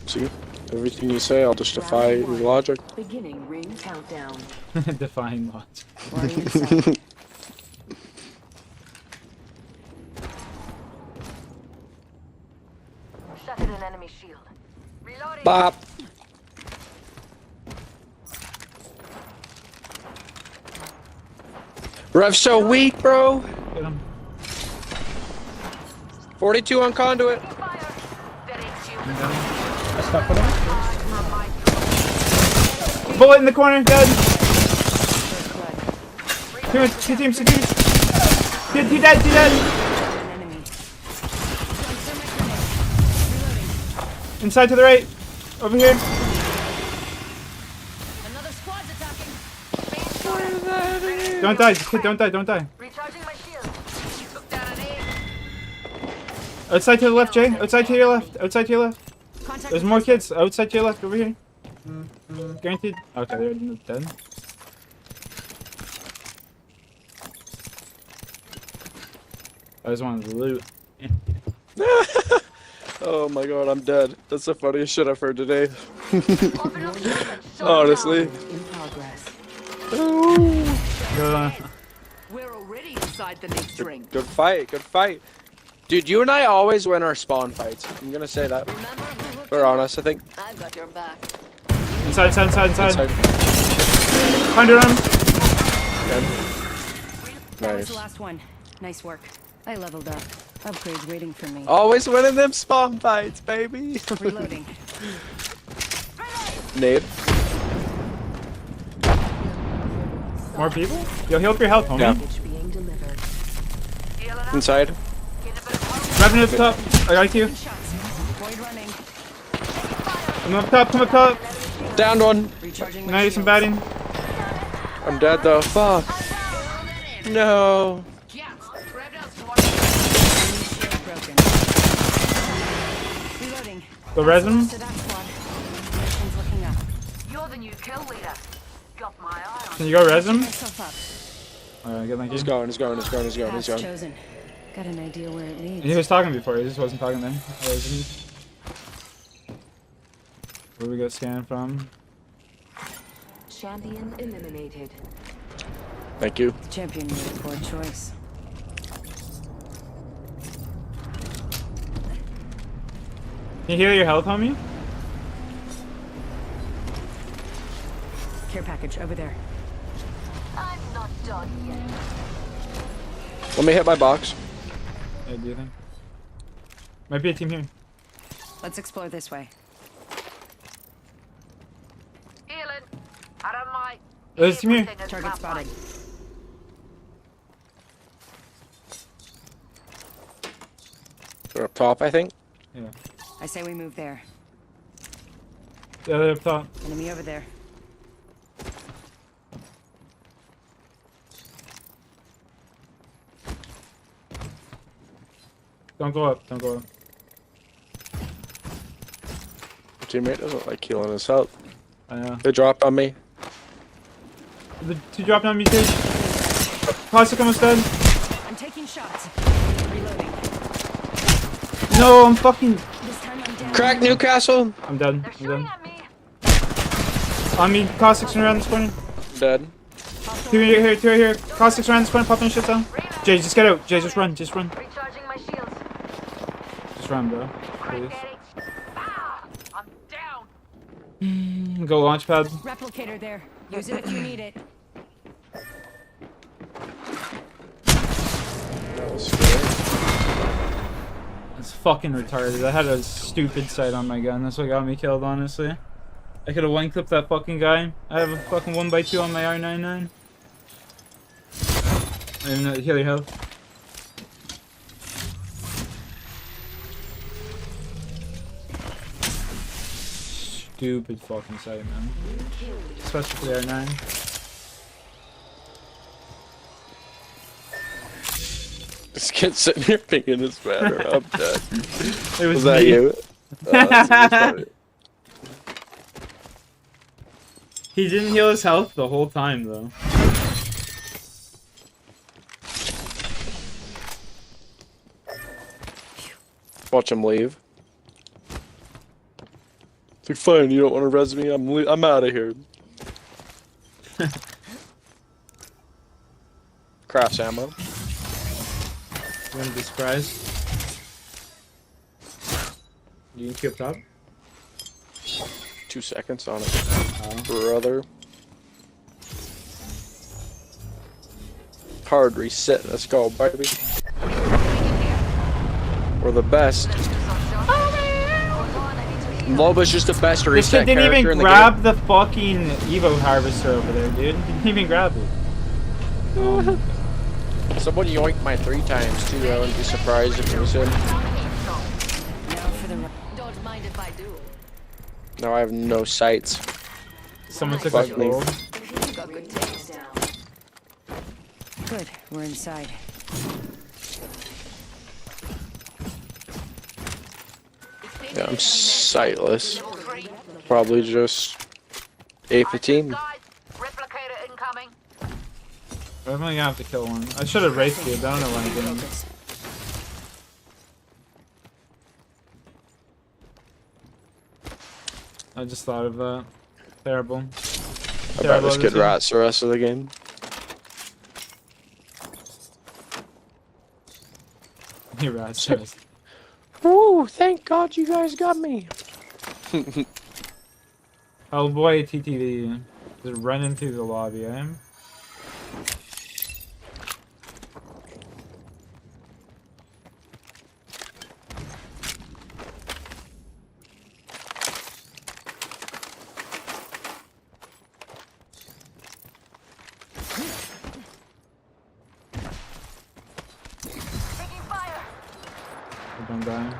See? Everything you say, I'll just defy your logic. Beginning ring countdown. Defying logic. Shattered an enemy shield. Reloading. Bop! Rev's so weak, bro! Get him. 42 on conduit. I stopped putting him. Bullet in the corner, dead. Two teams. Two dead. Inside to the right. Over here. Another squad's attacking. Where is Don't die, kid, don't die, don't die. Recharging my shield. Took down an A. Outside to the left, Jay. Outside to your left. Outside to your left. There's more kids. Outside to your left, over here. Guaranteed. Okay, they're dead. I just wanted to loot. Oh my god, I'm dead. That's the funniest shit I've heard today. Honestly. We're already inside the next ring. Good fight, good fight. Dude, you and I always win our spawn fights. I'm gonna say that. We're honest, I think. I've got your back. Inside. 100 on him. That was the last one. Nice work. I leveled up. Upgrades waiting for me. Always winning them spawn fights, baby. Reloading. Nade. More people? Yo, heal up your health, homie. Yeah. Inside. Revenue up top. I got you. Come up top. Down one. Now you some batting. I'm dead though. Fuck. No. Go resin. You're the new kill leader. Got my eye on. Can you go resin? Alright, good, thank you. He's going. Chosen. Got an idea where it leads. He was talking before, he just wasn't talking then. Where we go scan from? Champion eliminated. Thank you. The champion made a poor choice. Can you heal your health, homie? Care package over there. I'm not done yet. Let me hit my box. Yeah, do you think? Might be a team here. Let's explore this way. Healing. I don't mind. There's a team here. Target spotted. They're up top, I think. Yeah. I say we move there. Yeah, they're up top. Enemy over there. Don't go up. Teammate doesn't like healing his health. I know. They dropped on me. The two dropped on me too. Caustic almost dead. I'm taking shots. Reloading. No, I'm fucking. Crack Newcastle. I'm dead. On me, Caustic's around this corner. Dead. Two right here. Caustic's around this corner, popping shit down. Jay, just get out. Jay, just run. Recharging my shields. Just run, bro. Please. I'm down. Go launch pad. Replicator there. Use it if you need it. It's fucking retarded. I had a stupid sight on my gun. That's what got me killed, honestly. I could have one-clipped that fucking guy. I have a fucking 1x2 on my R99. I didn't know, heal your health. Stupid fucking sight, man. Especially for the R9. This kid's sitting here thinking it's better. I'm dead. It was that me. you? Oh, that's funny. He didn't heal his health the whole time, though. Watch him leave. It's like, fine, you don't want to res me? I'm out of here. Crafts ammo. You wanna be surprised? You can keep up? 2 seconds on it. Brother. Hard reset, let's go, baby. We're the best. Loba's just the best This reset kid didn't character even in the grab game. the fucking Evo harvester over there, dude. Didn't even grab it. Someone yoinked mine 3 times too. I wouldn't be surprised if it was him. Don't mind if I do. Now I have no sights. Someone took Fuck my me. gold. Got good taste now. Good, we're inside. Yeah, I'm sightless. Probably just ape the team. Replicator incoming. I'm only gonna have to kill one. I should have raced it, but I don't know why I didn't. I just thought of that. Terrible. I bet this kid rats the rest of the game. He rats the rest. Woo! Thank God you guys got me. Oh boy, TTV. Just run into the lobby, eh? Taking fire. Don't die.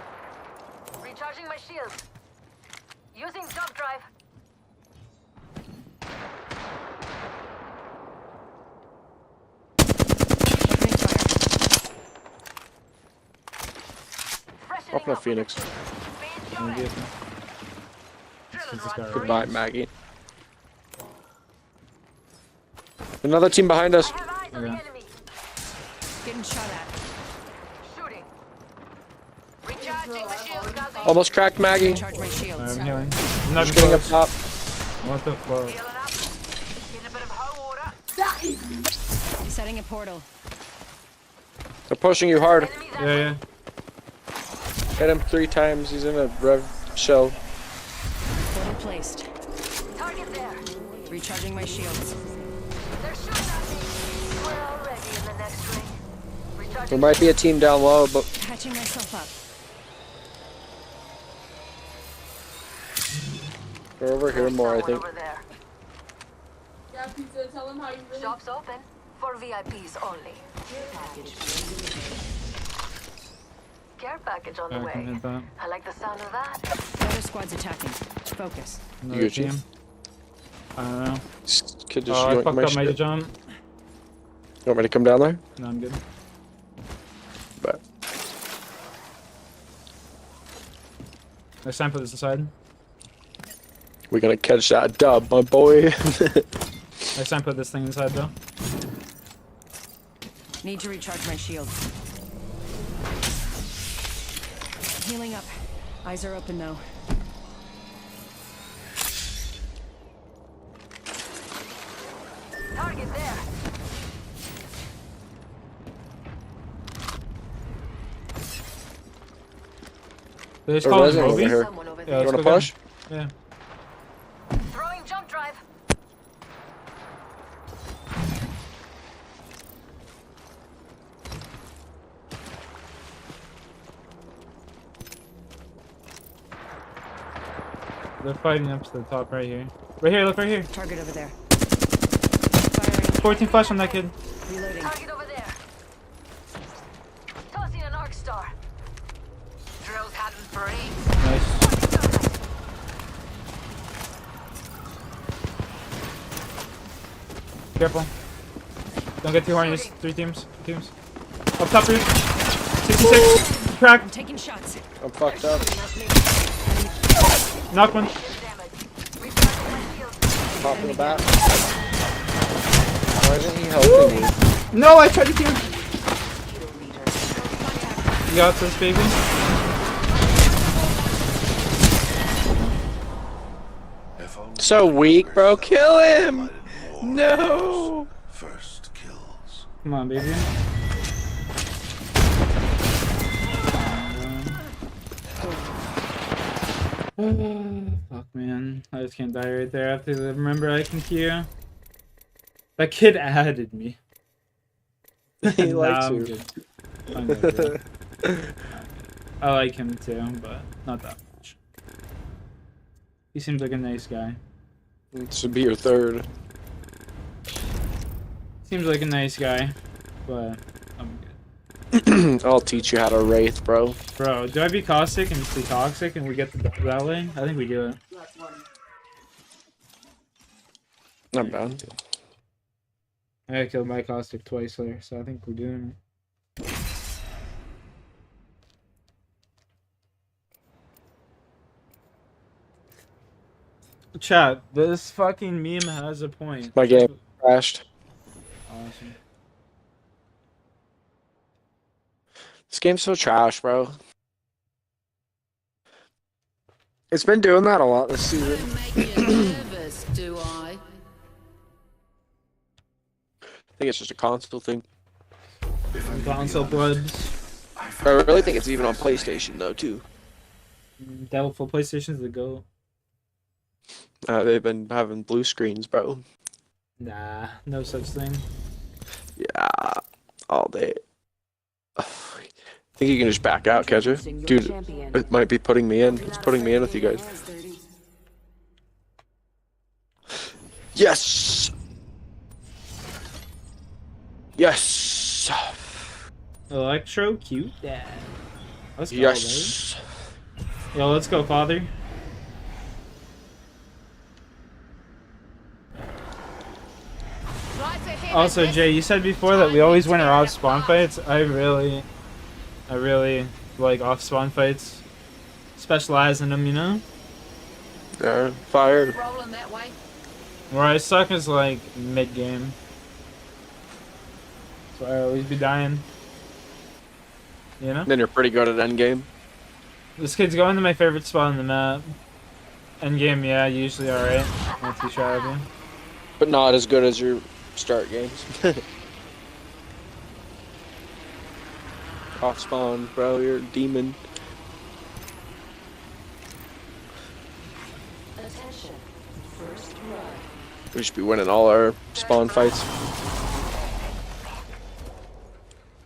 Recharging my shield. Using jump drive. Off my Phoenix. Goodbye, Maggie. Another team behind us. Okay. Getting shot at. Shooting. Recharging my shield, guys. Almost cracked Maggie. Charge my shields. I'm healing. I'm not Just getting up close. top. What the fuck? In a bit of hot water. Setting a portal. They're pushing you hard. Yeah, yeah. Hit him 3 times. He's in a rev shell. Portal placed. Target there. Recharging my shields. They're shooting at me. We're already in the next ring. There Recharging. might be a team down low, but Patching myself up. they're over here more, I think. Over there. Yeah, pizza, tell them how you really. Shops open for VIPs only. Care package on the Yeah, I can way. hit that. I like the sound of that. The other squad's attacking. Focus. Another Gucci. team. I don't know. Kid just Oh, I yoinked fucked my up my shit. jump. You want me to come down there? No, I'm good. But Next time, put this aside. we're gonna catch that dub, my boy. Next time, put this thing inside, though. Need to recharge my shields. Healing up. Eyes are open though. Target there. They just They're call it resin over Moby? here. Someone over Yeah, there. You let's wanna go push? get 'em. Throwing jump drive. Yeah. They're fighting up to the top right here. Right here, look right here. Target over there. Firing. 14 flash on that kid. Reloading. Target over there. Tossing an arc star. Drills hadn't free. Nice. Careful. Don't get too horny. There's 3 teams. 2 teams. Up top roof. 66. Crack. I'm taking shots. I'm fucked up. Knock one. Pop in the back. Why isn't he helping me? No, I tried to kill him. You got this, baby. So weak, bro. Kill him! No! First kills. Come on, baby. Fuck, man. I just can't die right there. I have to remember I can hear. That kid added me. He likes I'm you. good. I'm good, bro. I like him too, but not that much. He seems like a nice guy. This should be your third. Seems like a nice guy, but I'm good. I'll teach you how to wraith, bro. Bro, do I be caustic and just be toxic and we get that way? I think we do it. I'm done. I killed my caustic twice there, so I think we're doing it. Chat, this fucking meme has a point. My game crashed. Awesome. This game's so trash, bro. It's been doing that a lot this season. Nervous, do I? I think it's just a console thing. Console bloods. I really think it's even on PlayStation though too. Doubtful PlayStation's the GOAT. They've been having blue screens, bro. Nah, no such thing. Yeah, all day. I think you can just back out, Kedja. Dude, it might be putting me in. It's putting me in with you guys. Yes! Yes! Electro, cute dad. Let's go, Yes! baby. Yo, let's go, father. Also, Jay, you said before that we always win our off spawn fights. I really like off spawn fights. Specialize in them, you know? Yeah, fire. Where I suck is like mid game. So I always be dying. You know? Then you're pretty good at end game. This kid's going to my favorite spot on the map. End game, yeah, usually alright. Not too shabby. But not as good as your start games. Off spawn, bro, you're a demon. Attention. First blood. We should be winning all our spawn fights.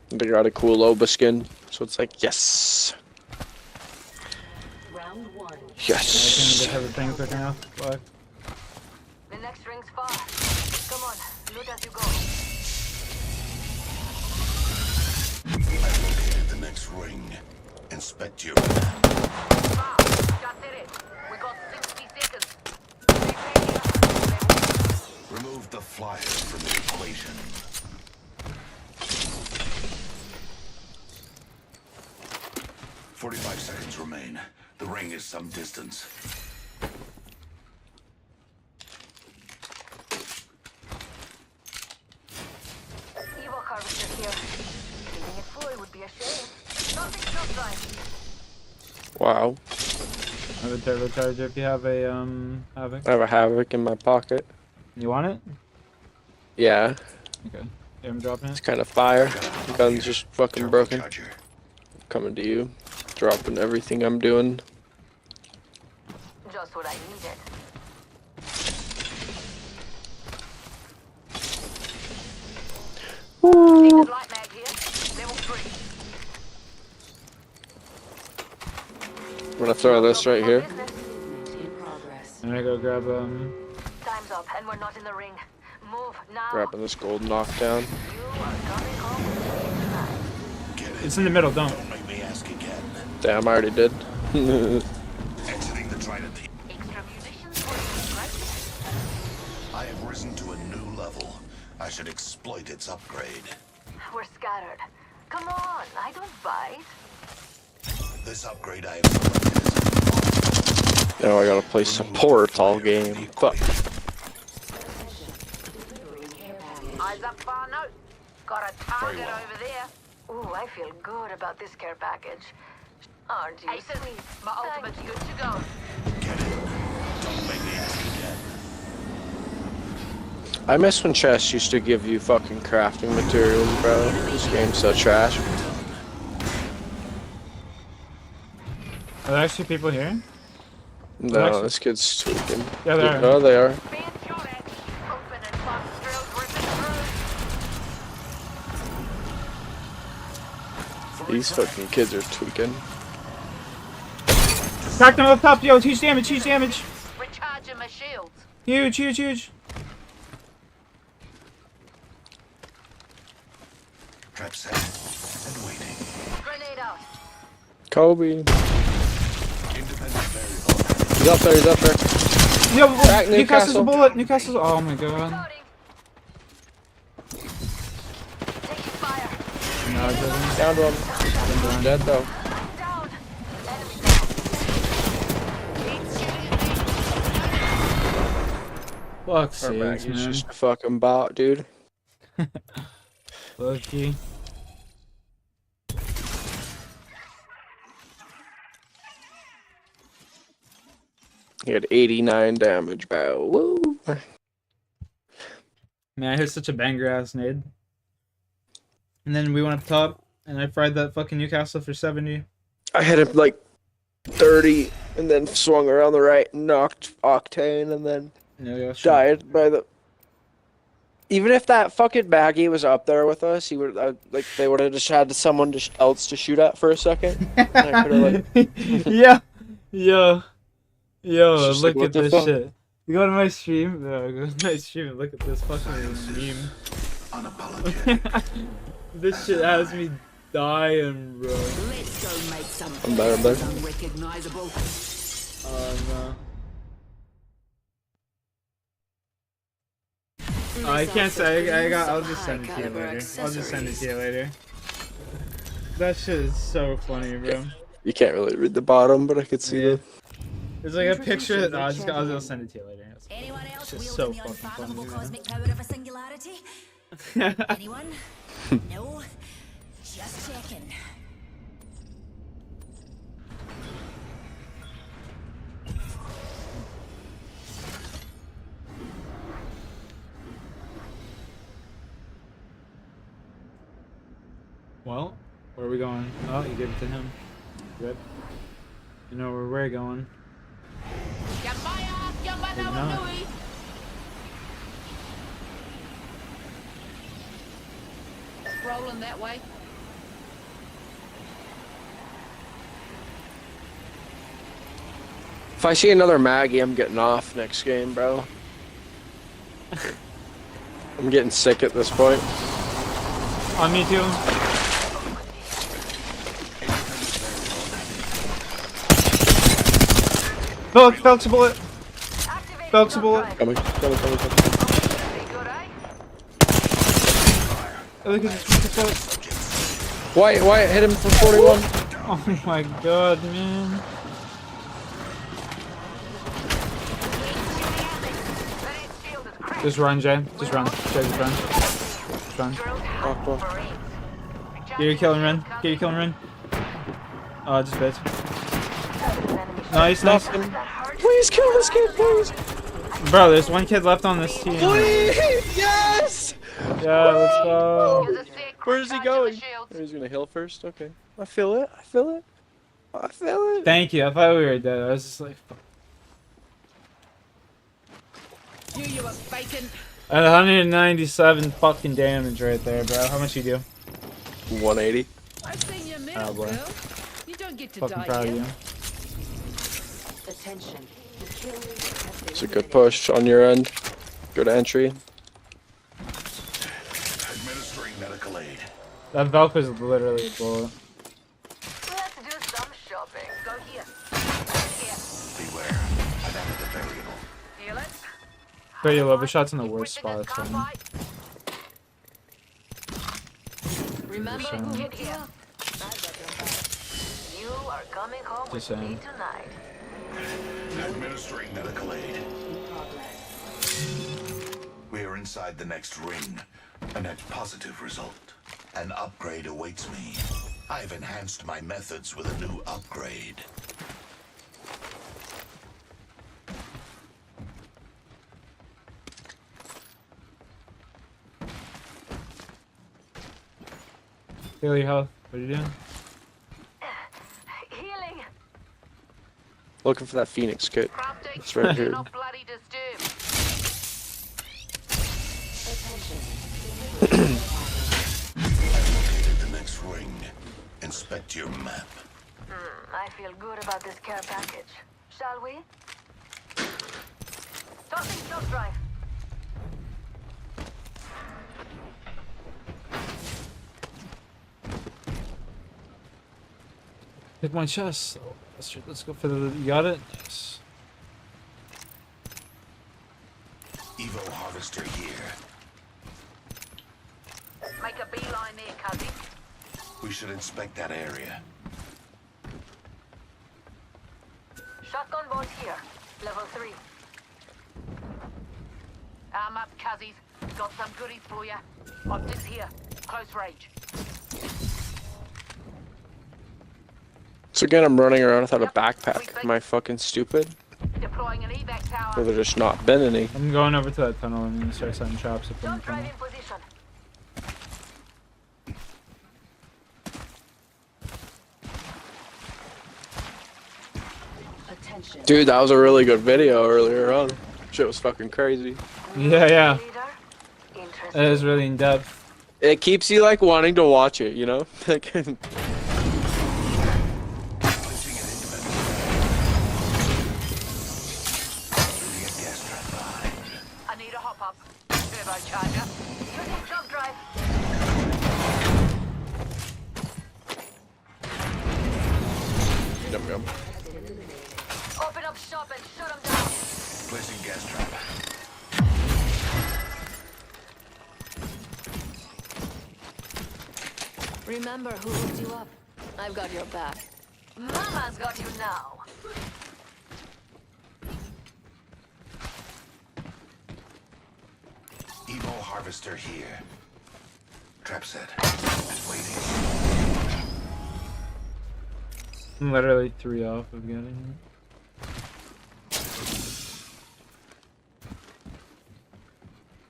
They got a cool Loba skin, so it's like, yes. Round one. Yes. I can have the thing cooking off. Fuck. The next ring's far. Come on, loot as you go. I've located the next ring. Inspect your map. Just did it. We got 60 seconds. Remove the flyer from the equation. "45 seconds remain. The ring is some distance." Evo harvester here. Leaving it full would be a shame. Nothing short Wow. I have a turbocharger if you have a Havoc. I have a Havoc in my pocket. You want it? Yeah. Okay. Yeah, I'm dropping it. It's kind of fire. The gun's just fucking broken. Coming to you. Dropping everything I'm doing. Just what I needed. Needed light mag here. Level 3. I'm gonna throw this right here. I'm gonna go grab Time's up and we're not in the ring. Move now. Grabbing this gold knockdown. It's in the middle, don't. Make me ask again. Damn, I already did. Exiting the Trident. I have risen to a new level. I should exploit its upgrade. We're scattered. Come on, I don't bite. This upgrade I have selected is Now I gotta play support all game. Fuck. Eyes up far note. Got a target over there. Ooh, I feel good about this care package. Aren't you? Aces, my ultimate's good to go. Don't make me ask again. I miss when chests used to give you fucking crafting materials, bro. This game's so trash. Are there actually people here? No, this kid's tweaking. Yeah, they are. Oh, they are. These fucking kids are tweaking. Cracked him up top, yo, huge damage, huge damage. Recharging my shields. Huge, huge, huge. Trap set and waiting. Grenade out. Kobe. He's up there, he's up there. Yo, Back Newcastle's a bullet, Newcastle's. Oh my god. No, it doesn't. Downed one. I'm dead though. Fuck's Our sakes, Maggie's man. just a fucking bot, dude. Lucky. He had 89 damage, bro. Woo! Man, I hit such a banger ass nade. And then we went up top, and I fried that fucking Newcastle for 70. I hit him like 30, and then swung around the right, knocked Octane, and then died by the. Even if that fucking Maggie was up there with us, he would like they would have just had someone else to shoot at for a second. And I could have like. Yeah, yo, Just look like, at what the this fuck? shit. You go to my stream, go to my stream and look at this fucking meme. This shit has me dying, bro. Let's go make some I'm better. unrecognizable. No. I can't say. I'll just send it to you later. I'll just send it to you later. That shit is so funny, bro. You can't really read the bottom, but I could see the. There's like a picture. No, I'll send it to you later. Anyone else It's just wielding so the fucking unfathomable funny, cosmic power of a singularity? Anyone? No? Just checking. Well, where are we going? Oh, you gave it to him. Good. You know where we're going. Maybe not. Rolling that way. If I see another Maggie, I'm getting off next game, bro. I'm getting sick at this point. On me too. Felk's a bullet. Felk's a bullet. Coming. Oh, look at this. Wyatt hit him for 41. Oh my god, man. Just run, Jay. Just run. Jay, just run. Just run. Get your kill and run. Get your kill and run. Oh, just bit. Nice. Please kill this kid, please. Bro, there's one kid left on this team. Please! Yes! Yeah, let's go. Where is he going? Oh, he's gonna heal first? Okay. I feel it. Thank you. I thought we were dead. I was just like, fuck. You were faking. At 197 fucking damage right there, bro. How much you do? 180. I've seen your medal, boy. girl. You don't get to Fucking die proud of here. you. Attention. It's a good push on your end. Good entry. Administering medical aid. That Valk was literally a bullet. Let's do some shopping. Go here. Beware. I've added a variable. Heal it. But your level shot's in the worst spot for me. Remember, Just get here. You are coming home Just with me saying. tonight. Administering medical aid. We are inside the next ring. A net positive result. An upgrade awaits me. I've enhanced my methods with a new upgrade. Heal your health. What are you doing? Healing. Looking for that Phoenix kit. It's right here. Not bloody disturbed. Located the next ring. Inspect your map. I feel good about this care package. Shall we? Tossing shot drive. Hit my chest. Oh, let's go for the. You got it? Yes. Evo harvester here. Make a beeline there, cousin. We should inspect that area. Shotgun bolt here. Level 3. Arm up, cuzzies. Got some goodies for ya. Optics here. Close range. So again, I'm running around without a backpack. Am I fucking stupid? Deploying an evac tower. Or there just not been any? I'm going over to that tunnel and start setting traps up in the tunnel. Position. Dude, that was a really good video earlier on. Shit was fucking crazy. Yeah. It is really in depth. It keeps you like wanting to watch it, you know? I need a hop up. Turbo charger. Using jump drive. Yum yum. Open up shop and shut them down. Placing gas trap. Remember who hooked you up. I've got your back. Mama's got you now. Evo harvester here. Trap set. Waiting. I'm literally 3 off of getting it.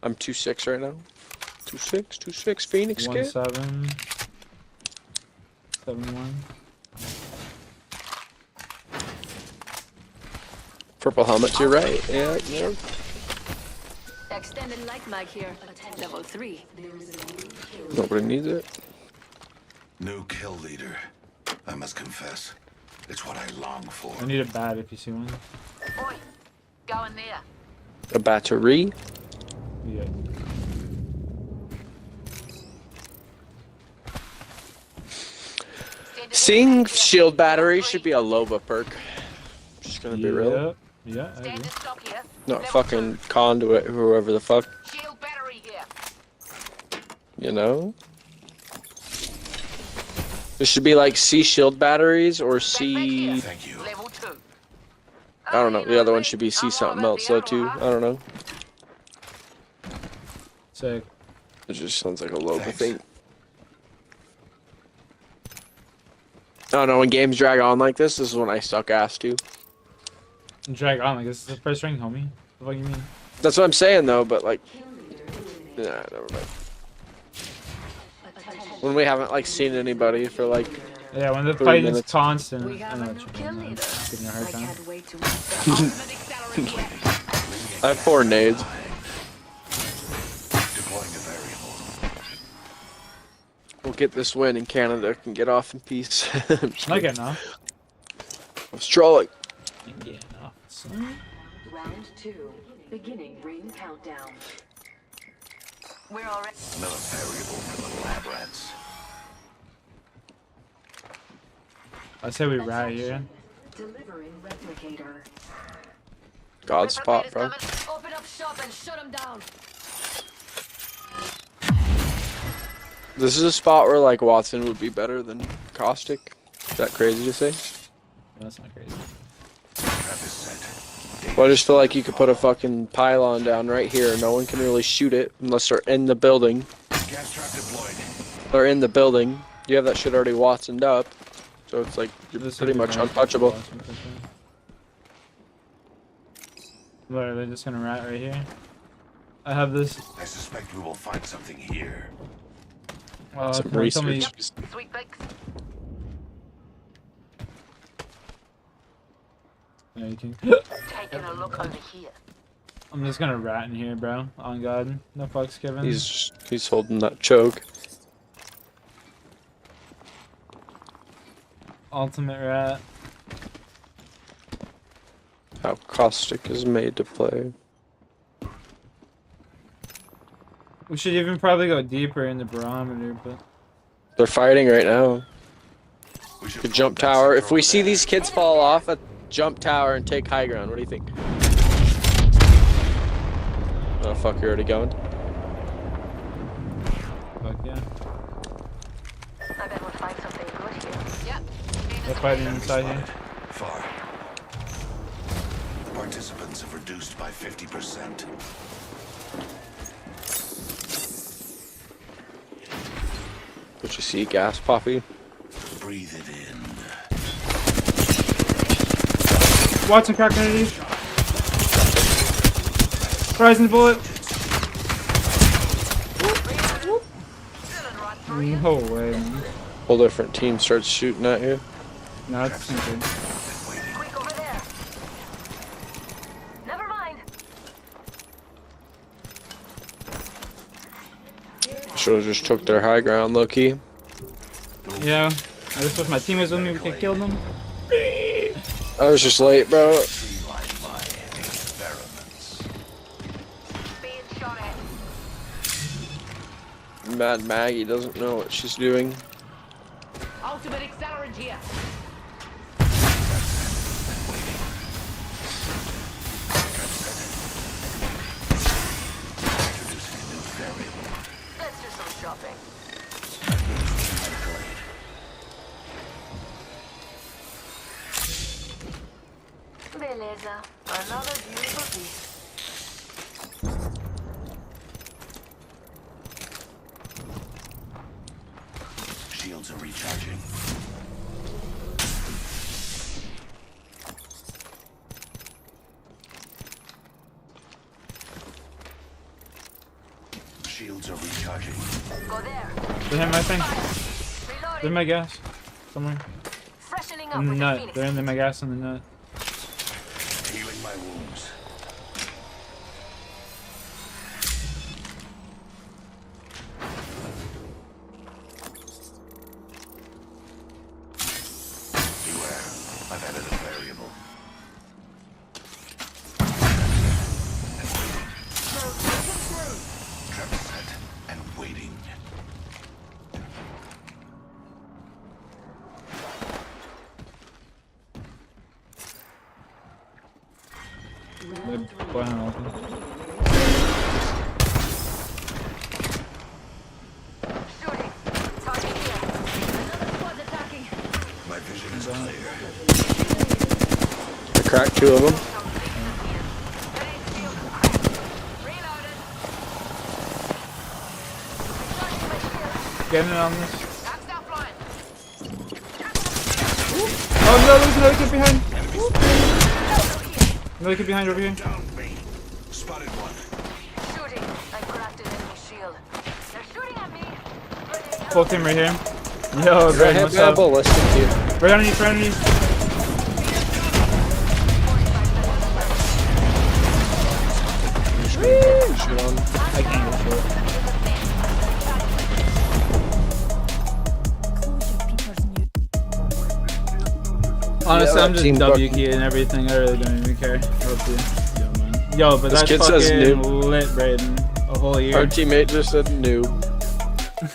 I'm 2-6 right now. 2-6, Phoenix kid. 1-7. 7-1. Purple helmet to your right. Yeah. Extended light mag here. Level 3. Nobody needs it. New kill leader. I must confess, it's what I long for. I need a bat if you see one. Oi, go in there. A battery. Yeah. Seeing shield battery should be a Lova perk. Just gonna be real. Yeah, I agree. Not fucking conduit, whoever the fuck. Shield battery here. You know? There should be like C shield batteries or C. Thank you. Level 2. I don't know. The other one should be C something else though too. I don't know. Sick. It just sounds like a local thing. I don't know, when games drag on like this is when I suck ass too. Drag on like this is the first ring, homie. What do you mean? That's what I'm saying though, but like, nah, never mind. When we haven't like seen anybody for like. Yeah, when the 3 fight is minutes. constant. I know what you mean. Giving you a hard time. I have 4 nades. Deploying a variable. We'll get this win and Canada can get off in peace. Not getting off. I was trolling. Getting off. Round 2. Beginning ring countdown. We're already. Another variable for the lab rats. I say we rat here. Delivering replicator. God spot, bro. Open up shop and shut them down. This is a spot where like Watson would be better than Caustic. Is that crazy to say? That's not crazy. Well, I just feel like you could put a fucking pylon down right here. No one can really shoot it unless they're in the building. Gas trap deployed. They're in the building. You have that shit already Watsoned up. So it's like, you're pretty much untouchable. Literally just gonna rat right here. I have this. I suspect we will find something here. Some can you tell me- research. Sweet bakes. Yeah, you can. Taking a look over here. I'm just gonna rat in here, bro. On God, no fucks given. He's holding that choke. Ultimate rat. How Caustic is made to play. We should even probably go deeper in the barometer, but They're fighting right now. The jump tower. If we see these kids fall off at jump tower and take high ground, what do you think? Oh fuck, you're already going? fuck yeah. I bet we'll find something good here. Yep. They're fighting inside here. Far. Participants have reduced by 50%. Did you see gas, Poppy? Breathe it in. Watson crack underneath. Horizon bullet. No way, man. Whole different team starts shooting at you. No, that's simple. Quick over there. Never mind. Should've just took their high ground, low-key. Yeah. I just wish my teammates with me, we could kill them. I was just late, bro. Mad Maggie doesn't know what she's doing. Ultimate accelerant here. Let's do some shopping. Beleza. Another beautiful piece. Shields are recharging. Shields are recharging. Go there. They hit my thing. They're my gas. Somewhere. Freshening up In the with nut. Phoenix. They're in my gas in the nut. Healing my wounds. Beware. I've added a variable. Trap set and waiting. Wow. Shooting. Target here. Another squad's attacking. My vision is clear. I cracked 2 of them. Getting it on this. Oh no, there's another kid behind. Another kid behind over here. Spotted one. Shooting. I cracked an enemy shield. They're shooting at me. Full team right here. Yo, Greg, what's up? Right underneath, right underneath. I can't get shit. Honestly, I'm just W key and everything. I really don't even care. Yo, but This that's kid says fucking noob. lit, Brayden. A whole year. Our teammate just said noob.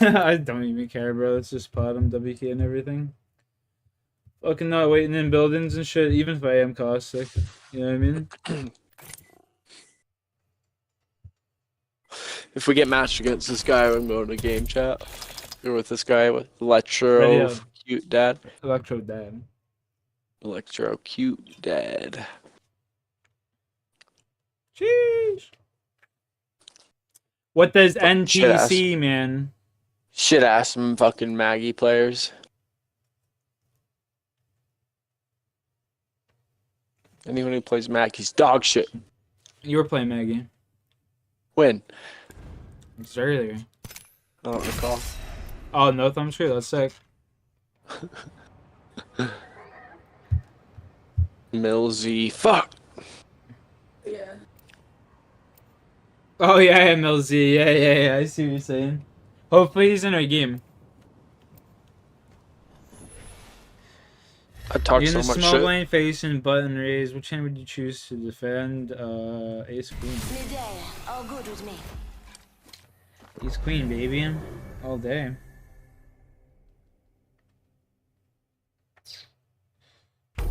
I don't even care, bro. It's just pot. I'm W key and everything. Fucking not waiting in buildings and shit, even if I am caustic. You know what I mean? If we get matched against this guy, I'm going to game chat. You're with this guy with Electro Cute Dad. Electro Dad. Electro Cute Dad. Jeez. What does NTC, man? Shit ass fucking Maggie players. Anyone who plays Maggie's dog shit. You were playing Maggie. When? It's earlier. I don't recall. Oh, no thumb screw? That's sick. Millsy. Fuck! Yeah. Oh, yeah, MLZ. Yeah. I see what you're saying. Hopefully he's in our game. I talk You're so in the much smoke shit. lane facing button raised. Which hand would you choose to defend? Ace Queen. Midday. All good with me. Ace Queen, baby. All day.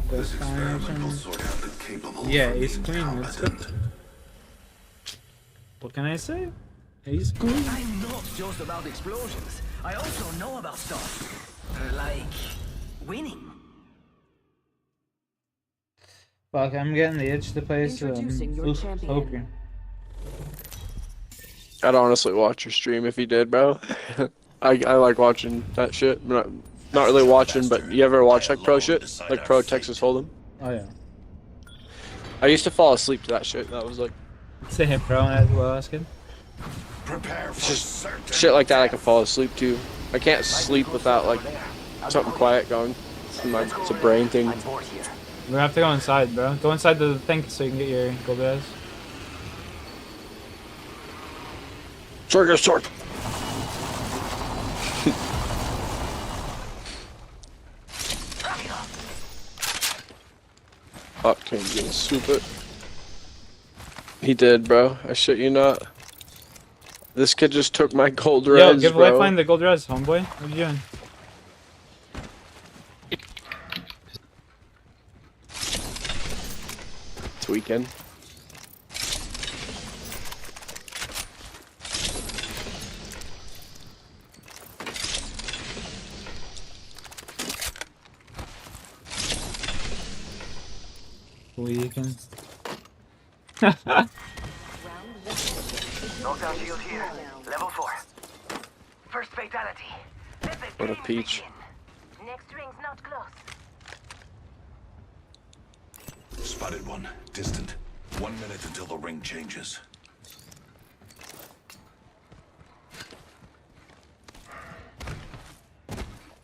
This experiment will sort out the capable. Yeah, Ace Queen. Let's go. What can I say? Ace Queen. I'm not just about explosions. I also know about stuff. Like winning. Fuck, I'm getting the itch to play some poker. I'd honestly watch your stream if you did, bro. I like watching that shit. Not really watching, but you ever watch like pro shit? Like pro Texas Hold'em? Oh yeah. I used to fall asleep to that shit. That was like... Same, bro, as well, that's good. It's just shit like that I can fall asleep to. I can't sleep without like something quiet going. It's a brain thing. We're gonna have to go inside, bro. Go inside the thing so you can get your gold res. Sword. Fuck, can't get stupid. He did, bro. I shit you not. This kid just took my gold res, Yo, give bro. Lifeline the gold res, homeboy. What are you doing? Weekend. Weekend. Knockdown shield here. Level 4. First fatality. What a peach. Next ring's not close. Spotted one. Distant. 1 minute until the ring changes.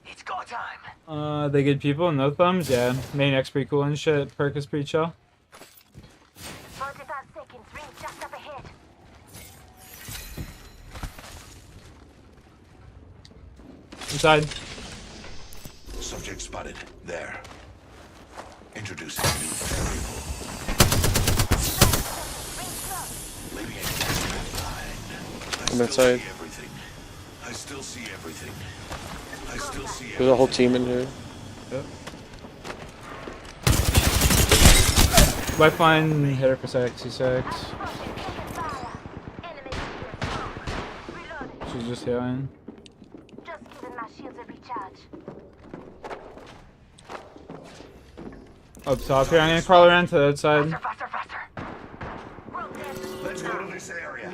It's go time. They good people, no thumbs, yeah. Main X pretty cool and shit. Perk is pretty chill. 45 seconds. Ring just up ahead. Inside. Subject spotted. There. Introducing new variable. Leaving a gas trap behind. I'm inside. I still see everything. I still see everything. There's a whole team in here. Yep. Lifeline, hit her for 66. She's just healing. Just giving my shields a recharge. Up top here, I'm gonna crawl around to the outside. Let's go to this area.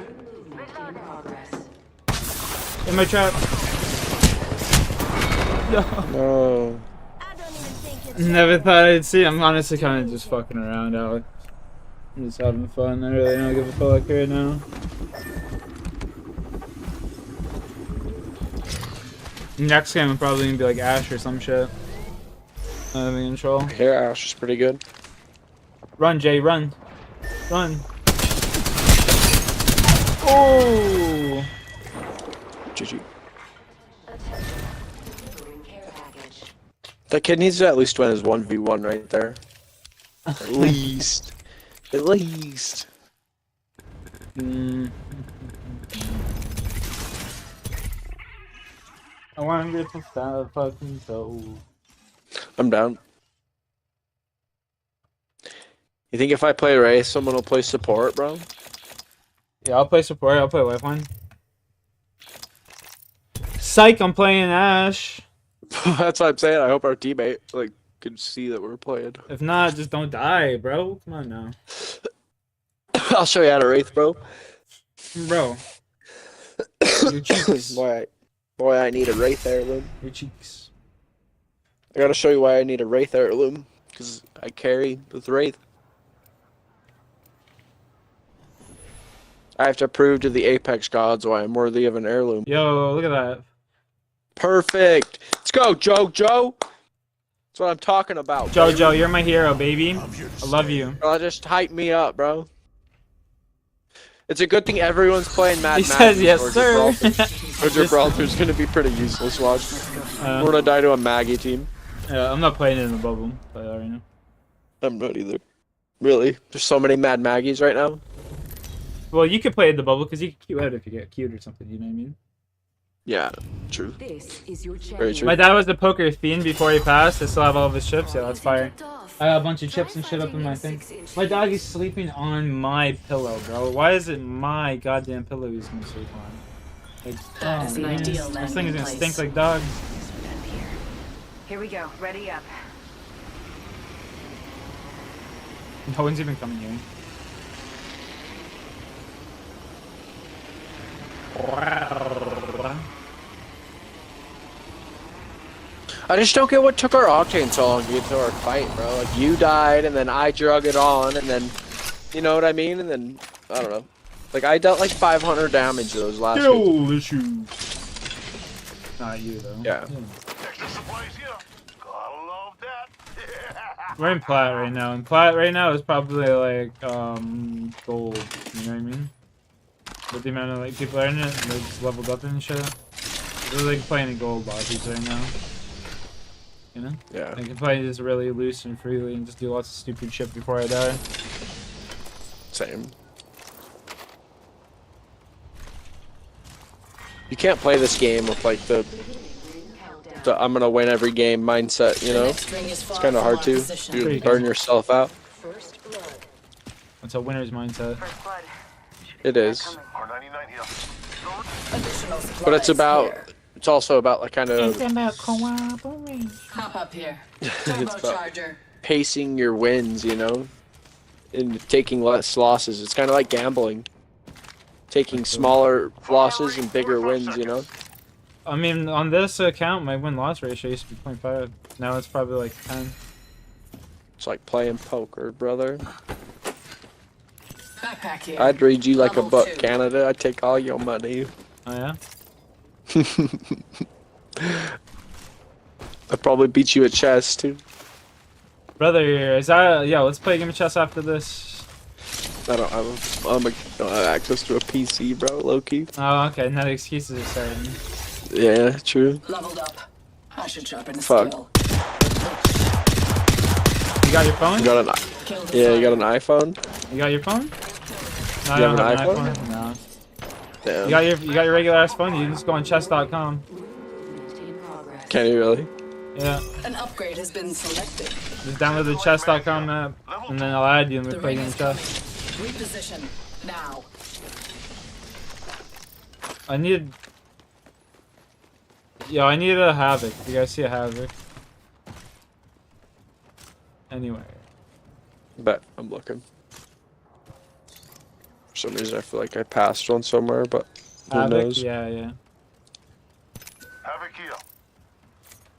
In my trap. No. Never thought I'd see. I'm honestly kind of just fucking around, Alec. I'm just having fun. I really don't give a fuck right now. Next game I'm probably gonna be like Ash or some shit. Not having control. Here, Ash is pretty good. Run, Jay, run. Run. Oh! GG. That kid needs to at least win his 1v1 right there. At least. At least. I want to get to stop fucking soul. I'm down. You think if I play Ray, someone will play support, bro? Yeah, I'll play support. I'll play Lifeline. Psych, I'm playing Ash. That's what I'm saying. I hope our teammate like can see that we're playing. If not, just don't die, bro. Come on now. I'll show you how to Wraith, bro. Bro. Your cheeks. Boy, I need a Wraith heirloom. Your cheeks. I gotta show you why I need a Wraith heirloom. Because I carry with Wraith. I have to prove to the Apex gods why I'm worthy of an heirloom. Yo, look at that. Perfect. Let's go, Joe. That's what I'm talking about. Jojo, you're my hero, baby. I love you. Bro, just hype me up, bro. It's a good thing everyone's playing Mad He Max. says yes, sir. Or Gibraltar's gonna be pretty useless. Watch. We're gonna die to a Maggie team. Yeah, I'm not playing it in the bubble. But I already know. I'm not either. Really? There's so many Mad Maggies right now. Well, you could play in the bubble because you can queue out if you get queued or something. You know what I mean? Yeah, true. This is your Very true. My dad was the poker fiend before he passed. I still have all of his chips. Yeah, that's fire. I got a bunch of chips and shit up in my thing. My dog is sleeping on my pillow, bro. Why is it my goddamn pillow he's gonna sleep on? Like, That is an ideal this thing is landing gonna place. stink like dogs. Here we go. Ready up. No one's even coming here. I just don't get what took our octane so long to get to our fight, bro. Like, you died, and then I drug it on, and then, you know what I mean? And then, I don't know. Like, I dealt like 500 damage those last Kill issue. Not you, though. Yeah. Extra supplies here. Gotta love that. We're in plat right now, and plat right now is probably like gold. You know what I mean? With the amount of like people are in it, and they're just leveled up and shit. They're like playing the gold lobbies right now. You know? Yeah. I can play this really loose and freely and just do lots of stupid shit before I die. Same. You can't play this game with like the I'm gonna win every game mindset, you know? It's kind of hard to. You burn yourself out. It's a winner's mindset. It is. But it's also about like kind of Hop up here. it's about Turbocharger. pacing your wins, you know? And taking less losses. It's kind of like gambling. Taking smaller losses and bigger wins, you know? I mean, on this account, my win-loss ratio used to be 0.5. Now it's probably like 10. It's like playing poker, brother. Backpack here. I'd read you like a Level buck, 2. Canada. I'd take all your money. Oh, yeah? I'd probably beat you at chess, too. Brother, is that... Yeah, let's play a game of chess after this. I don't have access to a PC, bro, low-key. Oh, okay. Now the excuses are starting. Yeah, true. Leveled up. I should sharpen a Fuck. skill. You got your phone? You got an yeah, you got an iPhone? You got your phone? No, I You don't have have an an iPhone? iPhone. No. Damn. You got your regular ass phone. You can just go on chess.com. Can you really? Yeah. An upgrade has been selected. Just download the chess.com app, and then I'll add you and we play a game of chess. Reposition now. I need a Havoc. You guys see a Havoc? Anyway. Bet I'm looking. For some reason, I feel like I passed one somewhere, but who Havoc? knows? Yeah, yeah. Havoc here.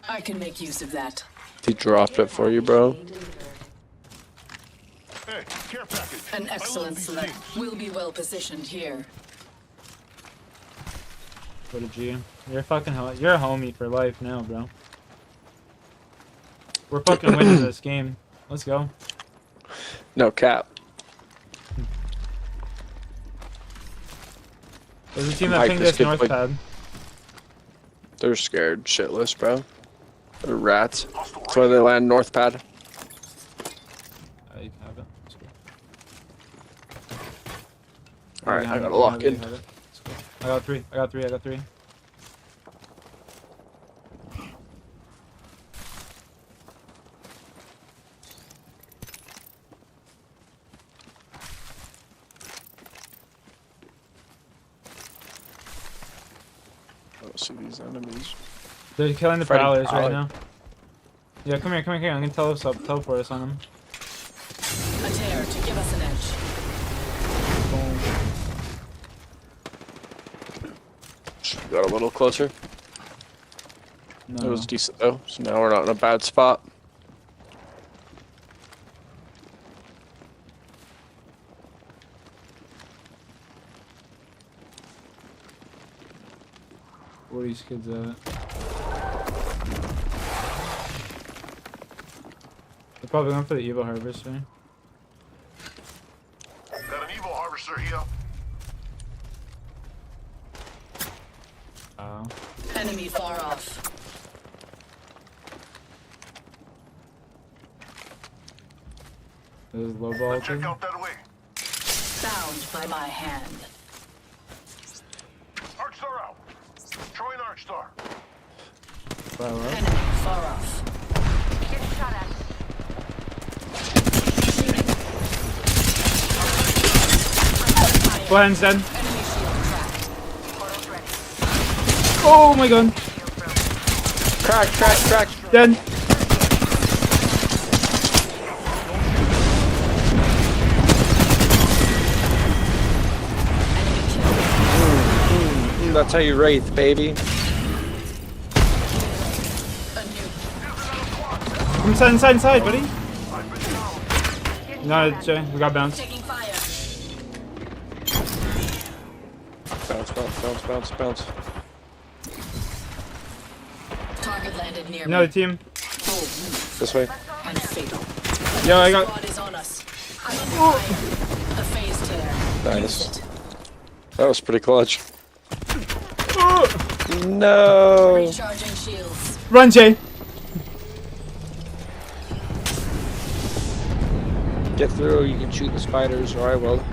I can make use of that. He dropped it for you, bro. Hey, care package. An excellent select. We'll be well positioned here. What a G. You're a fucking you're a homie for life now, bro. We're fucking winning this game. Let's go. No cap. There's a team that Hype pinged this us kid north played- pad. They're scared shitless, bro. They're rats. That's why they land north pad. You can have it. Let's go. Alright, You I can gotta have it, lock you in. can have it. Let's go. I got three. I don't see these enemies. They're killing the Freddy prowlers Prowler. right now. Yeah, come here. I'm gonna teleport us on them. A tear to give us an edge. Got a little closer. No. It was decent though, so now we're not in a bad spot. Where are these kids at? They're probably going for the Evo Harvester. Got an Evo harvester here. Oh. Enemy far off. There's low ball. Check out that way. Bound by my hand. Arcstar out. Throwing Arcstar. Enemy far off. Get shot at. Go ahead and send. Enemy shield cracked. Portal's ready. Oh my god. Crack. Dead. That's how you wraith, baby. Come inside, buddy. No, Jay, we got bounce. Bounce. Target landed near Another me. team. This way. And fatal. Yo, I got. Squad is on us. I'm on fire. A phase tear. Nice. That was pretty clutch. No. Recharging shields. Run, Jay. Get through. You can shoot the spiders, or I will. Not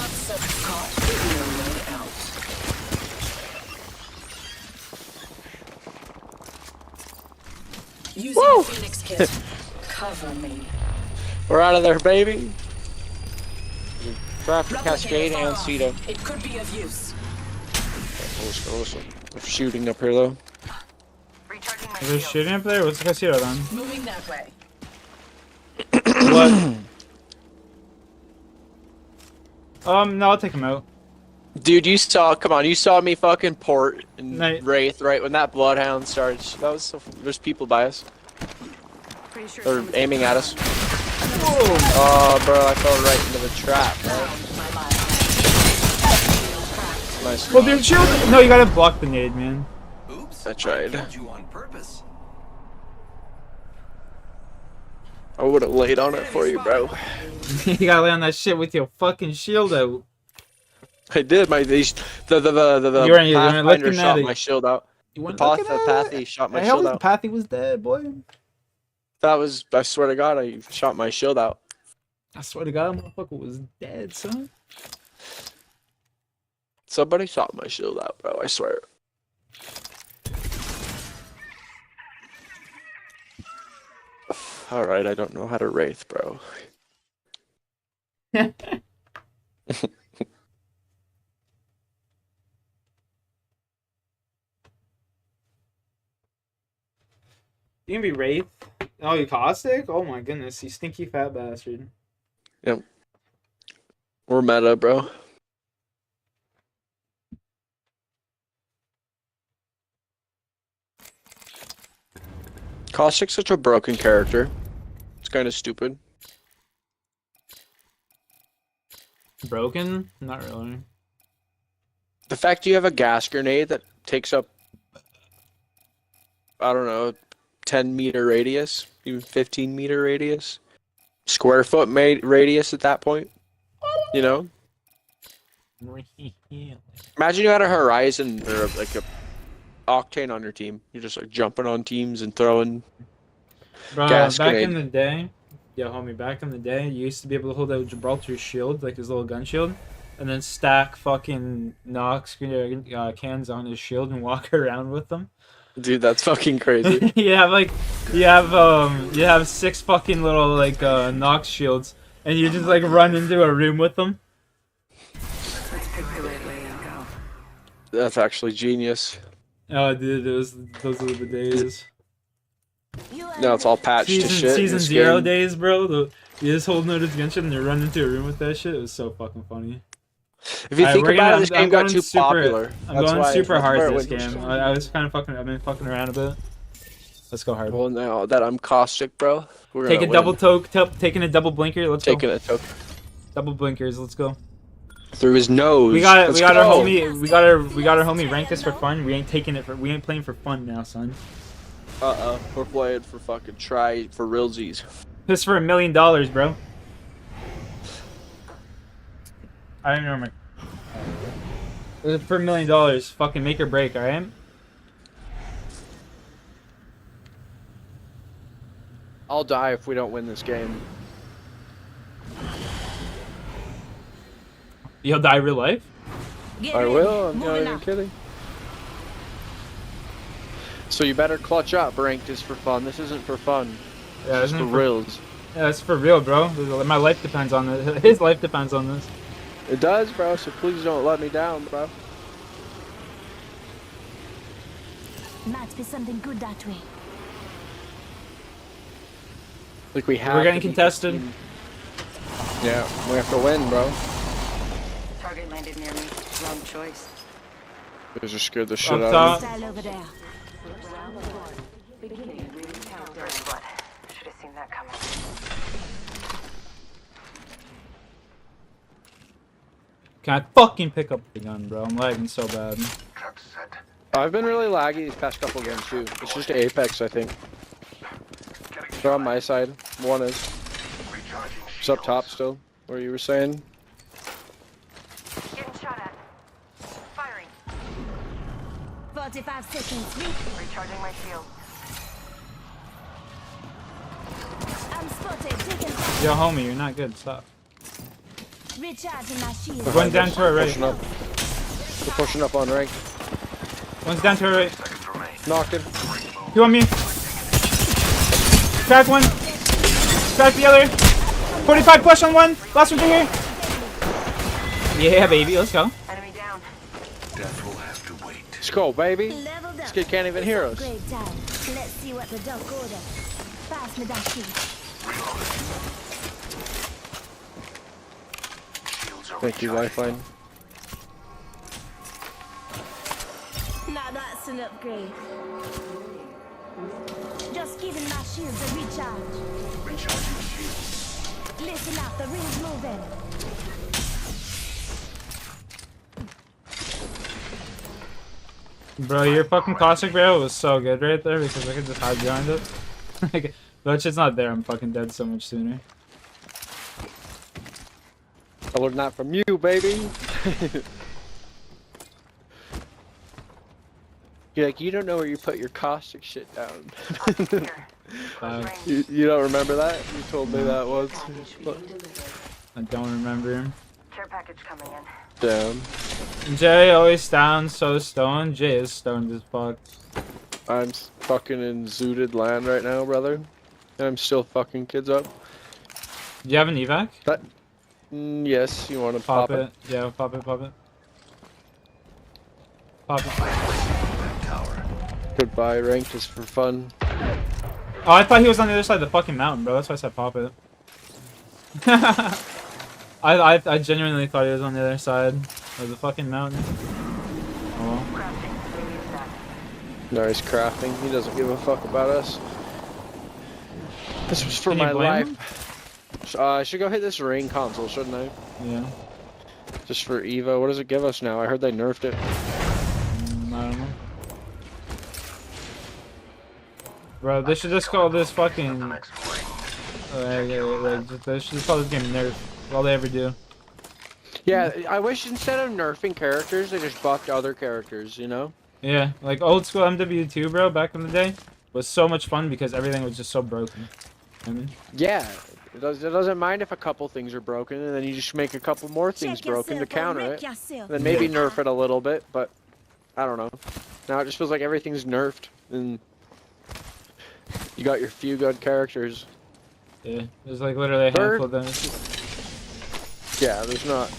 so caught. Using a Phoenix kit. Cover me. We're out of there, baby. Traffic Cascade and Cedo. It could be of use. Listen. They're shooting up here though. Is there shooting up there? What's the casino then? Moving that way. What? No, I'll take him out. Dude, you saw me fucking port and Wraith right when that Bloodhound started. That was so. There's people by us. They're aiming at us. Whoa. Oh, bro, I fell right into the trap, bro. Nice. Well, dude, shield. No, you gotta block the nade, man. Oops. I tried. You on purpose. I would have laid on it for you, bro. You gotta lay on that shit with your fucking shield out. I did. The You weren't Pathfinder looking shot at my it. shield out. You weren't The looking at Pathy shot my The hell shield was out. Pathy was dead, boy. That was. I swear to God, I shot my shield out. I swear to God, motherfucker was dead, son. Somebody shot my shield out, bro. I swear. All right, I don't know how to wraith, bro. You can be Wraith? Oh, you caustic? Oh my goodness, you stinky fat bastard. Yep. We're meta, bro. Caustic's such a broken character. It's kind of stupid. Broken? Not really. The fact you have a gas grenade that takes up, I don't know, 10-meter radius, even 15-meter radius, square foot radius at that point, you know? Imagine you had a Horizon or like a Octane on your team. You're just like jumping on teams and throwing gas back grenade. in the day, yeah, homie, back in the day, you used to be able to hold out Gibraltar's shield, like his little gun shield, and then stack fucking Nox cans on his shield and walk around with them. Dude, that's fucking crazy. you have 6 fucking little like Nox shields, and you just like run into a room with them. That's actually genius. Oh, dude, those were the days. Now it's all patched to shit. Season 0 days, bro. You just holding out his gunship and you run into a room with that shit. It was so fucking funny. If you think about it, this game got too popular. I'm going super hard this game. I was kind of fucking. I've been fucking around a bit. Let's go hard. Well, now that I'm caustic, bro, we're take a gonna double toke. Taking a double blinker. Let's taking go. a toke. Double blinkers. Let's go. Through his nose. We got our homie. We got our homie. Rank this for fun. We ain't taking it for. We ain't playing for fun now, son. We're playing for fucking try for realsies. This for $1 million, bro. I don't even know my. For $1 million, fucking make or break, alright? I'll die if we don't win this game. You'll die real life? I will, I'm not even kidding. So you better clutch up, ranked is for fun. This isn't for fun. Yeah, it's for reals. Yeah, it's for real, bro. My life depends on this. His life depends on this. It does, bro, so please don't let me down, bro. Might be something good that way. Like we have. We're getting contested. Yeah, we have to win, bro. Target landed near me. Wrong choice. Those are scared the shit Up out of me. Style over there. First blood. Should have seen that coming. Can I fucking pick up the gun, bro? I'm lagging so bad. I've been really laggy these past couple games too. It's just Apex, I think. They're on my side. One is. It's up top still, where you were saying. Getting shot at. Firing. 45 seconds. Recharging my shield. I'm spotted. Taking fire. Yo, homie, you're not good. Stop. Recharging my shield. One down to our right. Pushing up. They're pushing up on rank. One's down to our right. Knocking. You on me? Crack one. Crack the other. 45 push on one. Last one here. Yeah, baby. Let's go. Enemy down. Death will have to wait. Let's go, baby. This kid can't even hear us. Great time. Let's see what the duck order. Pass me that shield. Thank you, Lifeline. Now that's an upgrade. Just giving my shields a recharge. Listen up, the ring's moving. Bro, your fucking classic barrel was so good right there because I could just hide behind it. Like, that shit's not there, I'm fucking dead so much sooner. I learned that from you, baby. You're like, you don't know where you put your caustic shit down. You don't remember that? You told me that once. I don't remember him. Care package coming in. Down. Jay always down, so stoned. Jay is stoned as fuck. I'm fucking in zooted land right now, brother. And I'm still fucking kids up. Do you have an evac? That, yes, you want to pop it? Yeah, pop it, pop it. Pop it. Goodbye, rank, just for fun. Oh, I thought he was on the other side of the fucking mountain, bro. That's why I said pop it. I genuinely thought he was on the other side of the fucking mountain. Oh well. Nice crafting. He doesn't give a fuck about us. This was for my life. I should go hit this ring console, shouldn't I? Yeah. Just for Evo. What does it give us now? I heard they nerfed it. I don't know. Bro, they should just call this fucking... they should just call this game Nerf. All they ever do. Yeah, I wish instead of nerfing characters, they just buffed other characters, you know? Yeah, like old school MW2, bro, back in the day, was so much fun because everything was just so broken. I mean, yeah, it doesn't mind if a couple things are broken, and then you just make a couple more things broken to counter it. And then maybe nerf it a little bit, but I don't know. Now it just feels like everything's nerfed, and you got your few good characters. Yeah, there's like literally a handful of them. Yeah, there's not.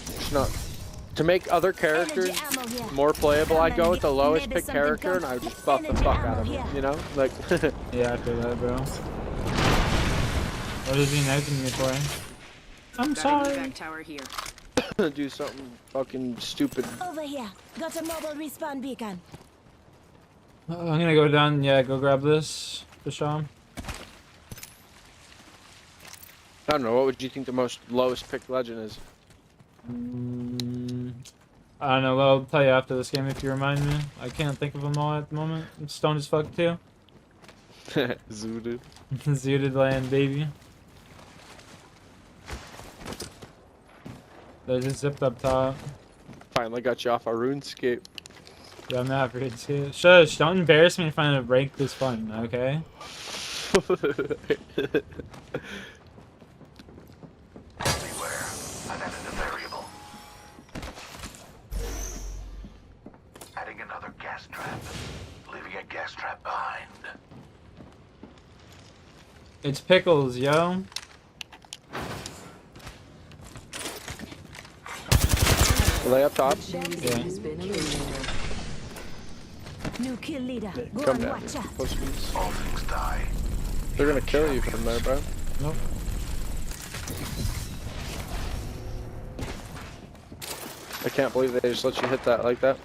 To make other characters more playable, I'd go with the lowest pick character and I would just buff the fuck out of him, you know? Like, yeah, I feel that, bro. What is he knifing me for? I'm sorry. Tower here. Do something fucking stupid. Over here. Got a mobile respawn beacon. I'm gonna go down, yeah, go grab this for Sean. I don't know, what would you think the most lowest picked legend is? I don't know, well, I'll tell you after this game if you remind me. I can't think of them all at the moment. I'm stoned as fuck too. Zooted. Zooted land, baby. They just zipped up top. Finally got you off our RuneScape. Yeah, I'm not afraid to. Shush, don't embarrass me in front of rank this fun, okay? I've added a variable. Adding another gas trap. Leaving a gas trap behind. It's Pickles, yo. Are they up top? Yeah. New kill leader. Go Come on, down. watch out. Post speeds. They're gonna kill you from there, bro. Nope. I can't believe they just let you hit that like that.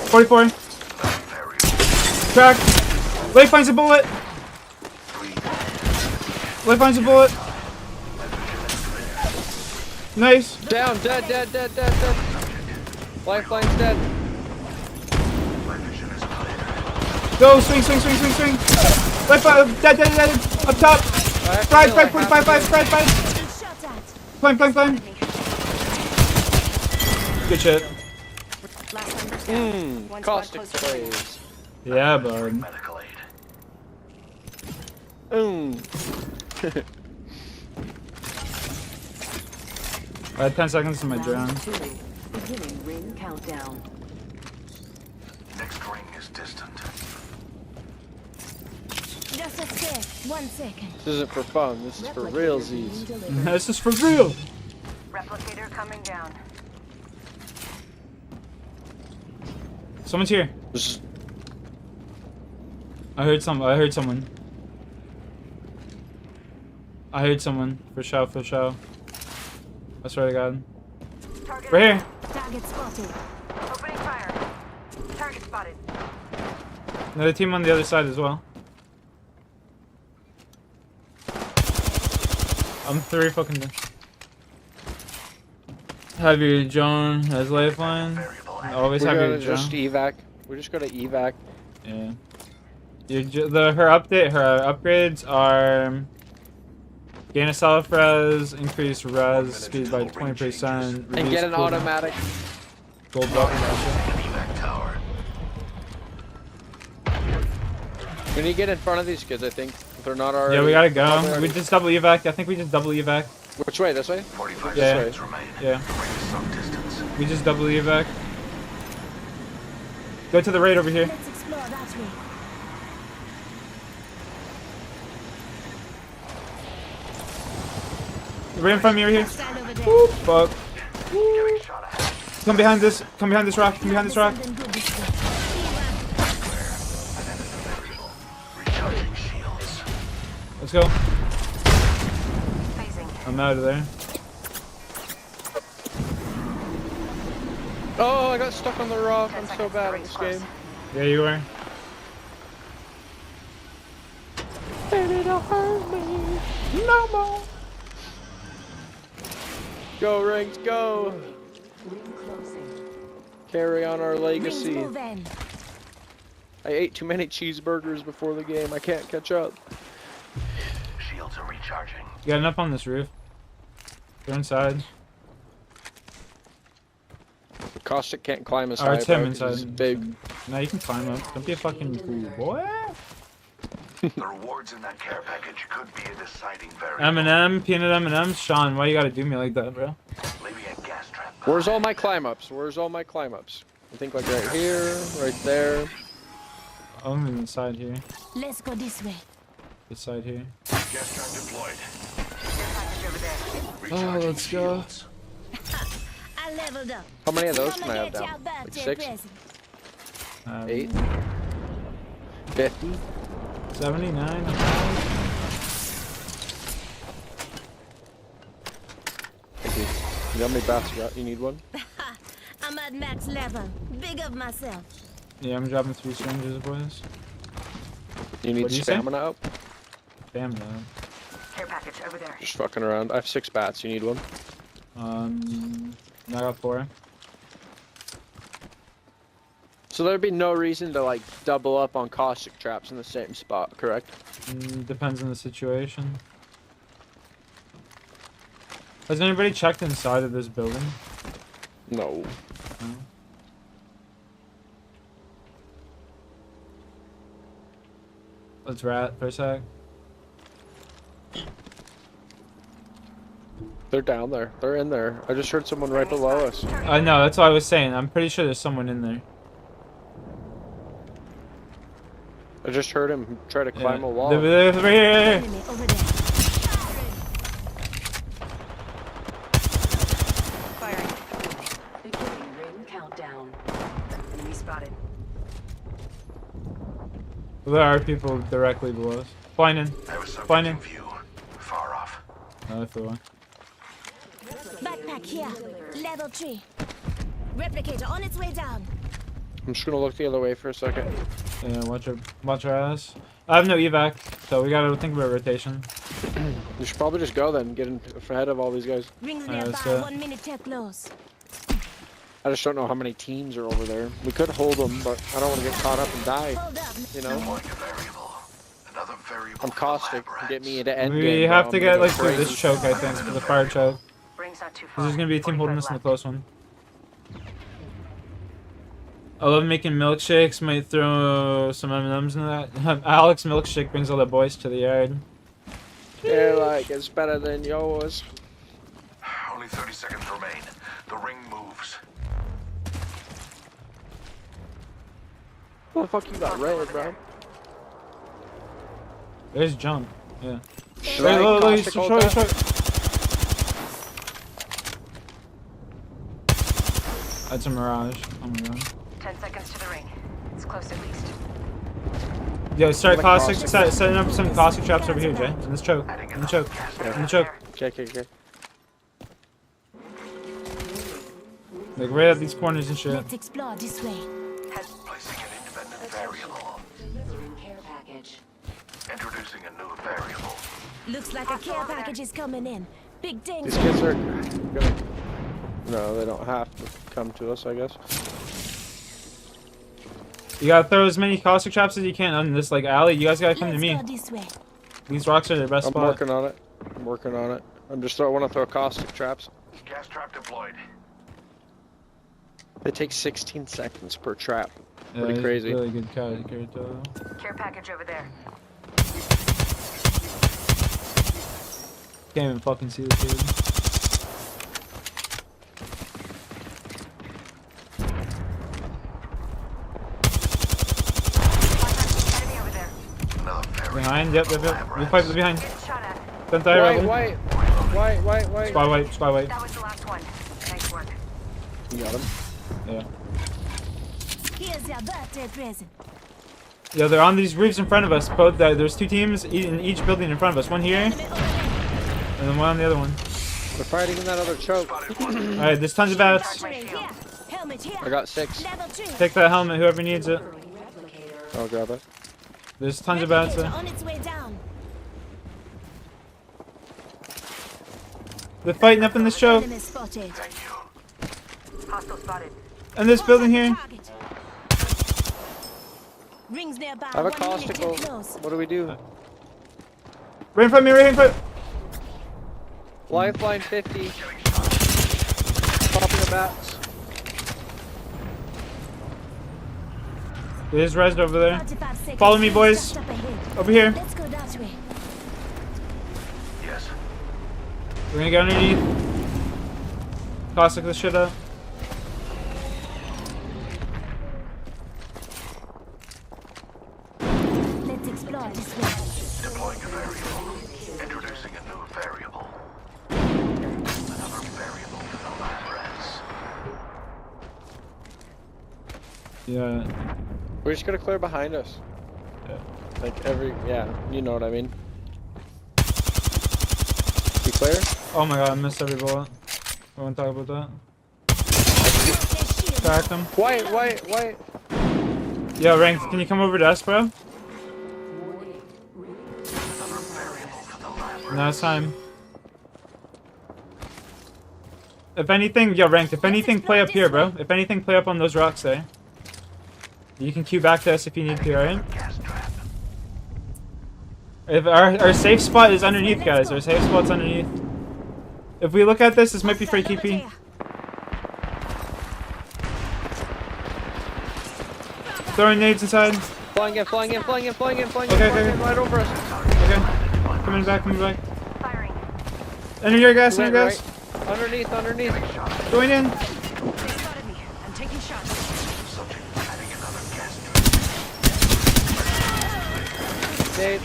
$44. Crack. Leigh finds a bullet. Leigh finds a bullet. Nice. Down, dead. Lifeline's dead. Go, swing. Leigh dead. Up top. Fried, 45, fried. Climb. Good shit. Caustic plays. Yeah, bud. I had 10 seconds to my drone. Beginning ring countdown. Next ring is distant. Just a sec. 1 second. This isn't for fun, this is for realsies. This is for real. Replicator coming down. Someone's here. I heard someone. I heard someone. For show. I swear to God. Right here. Target spotted. Opening fire. Target spotted. Another team on the other side as well. I'm 3 fucking dead. Have your drone as lifeline. Always have your drone. Just evac. We just go to evac. Yeah. Her upgrades are gain a solid res, increase res speed by 20%, and get an automatic gold buff. We need to get in front of these kids, I think. If they're not already. Yeah, we gotta go. We just double evac. I think we just double evac. Which way? This way? Yeah. This way. Yeah. We just double evac. Go to the right over here. Let's explore that way. Right in front of me, right here. Woo, fuck. Woo. Come behind this rock. Let's go. I'm out of there. Oh, I got stuck on the rock. I'm so bad at this game. Yeah, you are. Baby, don't hurt me no more. Go, Rings, go. Carry on our legacy. I ate too many cheeseburgers before the game. I can't catch up. Shields are recharging. You got enough on this roof. Go inside. Caustic can't climb as high. Alright, it's him bro, 'cause he's inside. big. No, you can climb up. Don't be a fucking fool, boy. The rewards in that care package could be a deciding variable. M&M, peanut M&M. Sean, why you gotta do me like that, bro? Where's all my climb ups? I think like right here, right there. I'm in the side here. Let's go this way. This side here. Gas trap deployed. Oh, let's go. I leveled up. How many of those can I have down? Like 6? 8? 50? 79. Thank you. You know how many bats you got? You need one? I'm at max level. Big of myself. Yeah, I'm dropping 3 syringes, boys. You need stamina up? Stamina. Care package over there. Just fucking around. I have 6 bats. You need one? I got 4. So there'd be no reason to like double up on caustic traps in the same spot, correct? Depends on the situation. Has anybody checked inside of this building? No. No? Let's rat for a sec. They're down there. They're in there. I just heard someone right below us. I know, that's what I was saying. I'm pretty sure there's someone in there. I just heard him try to climb a wall. There. Enemy over there. Firing. Beginning ring countdown. Enemy spotted. There are people directly below us. Flying in. Flying in. Far off. No, I flew one. Backpack here. Level 3. Replicator on its way down. I'm just gonna look the other way for a second. Yeah, watch our ass. I have no evac, so we gotta think about rotation. You should probably just go then, get in ahead of all these guys. Rings nearby, 1 minute till close. I just don't know how many teams are over there. We could hold them, but I don't want to get caught up and die. You know? I'm caustic. Get me into end We game, have bro. to I'm get gonna like go through this crazy. choke, I think, for the fire choke. Ring's not too Cause far. there's gonna be a team holding us in the close one. I love making milkshakes. Might throw some M&Ms in that. Alex milkshake brings all the boys to the yard. Yeah, like it's better than yours. Only 30 seconds remain. The ring moves. What the fuck you got red, bro? There's jump. Yeah. Should I caustic ult that? That's a mirage. Oh my god. 10 seconds to the ring. It's close at least. Yo, start Like caustic. caustic. Setting up some caustic traps over here, Jay. In this choke. In the choke. In the choke. Okay. Like right at these corners and shit. Let's explore this way. Placing an independent variable. Delivering care package. Introducing a new variable. Looks like a care package is coming in. Big These danger. kids are gonna. No, they don't have to come to us, I guess. You gotta throw as many caustic traps as you can on this like alley. You guys gotta come to Let's me. go this way. These rocks are their best I'm spot. working on it. I'm just want to throw caustic traps. Gas trap deployed. It takes 16 seconds per trap. Yeah, Pretty he's crazy. Really good character. Care package over there. Can't even fucking see this dude. Enemy over there. Behind, yep. We fight behind. Getting shot at. Don't die, Rebel. White. Squad white. That was the last one. Nice work. You got him. Yeah. Here's your birthday present. Yeah, they're on these roofs in front of us. Both there's two teams in each building in front of us. One here, and then one on the other one. They're fighting in that other choke. Alright, there's tons of bats. Helmet here. I got 6. Level 3. Take that helmet, whoever needs it. I'll grab it. There's tons of bats. Replicator on its way down. They're fighting up in this choke. Enemy spotted. Hostile spotted. In this building here. Target. Rings nearby. I have a 1 minute caustic till ult. close. What do we do? Right in front of me, right in front. Lifeline 50. Popping the bats. There's res over there. 45 seconds. Follow me, boys. Just up ahead. Over here. Let's go that way. Yes. We're gonna go underneath. Caustic this shit up. Let's explore this way. Deploying a variable. Introducing a new variable. Another variable for the OSRS. Yeah. We're just gonna clear behind us. Yeah. Like you know what I mean. You clear? Oh my god, I missed every bullet. I won't talk about that. Cracked him. White. Yo, Rank, can you come over to us, bro? Now it's time. If anything, yo, Ranked, if anything, play up here, bro. If anything, play up on those rocks there. You can queue back to us if you need to, alright? If our safe spot is underneath, guys. Our safe spot's underneath. If we look at this, this might be free TP. Throwing nades inside. Flying in. Okay. Right over us. Okay. Coming back. Enter your gas, enter gas. Right. Underneath. Going in. They spotted me. I'm taking shots. Nate.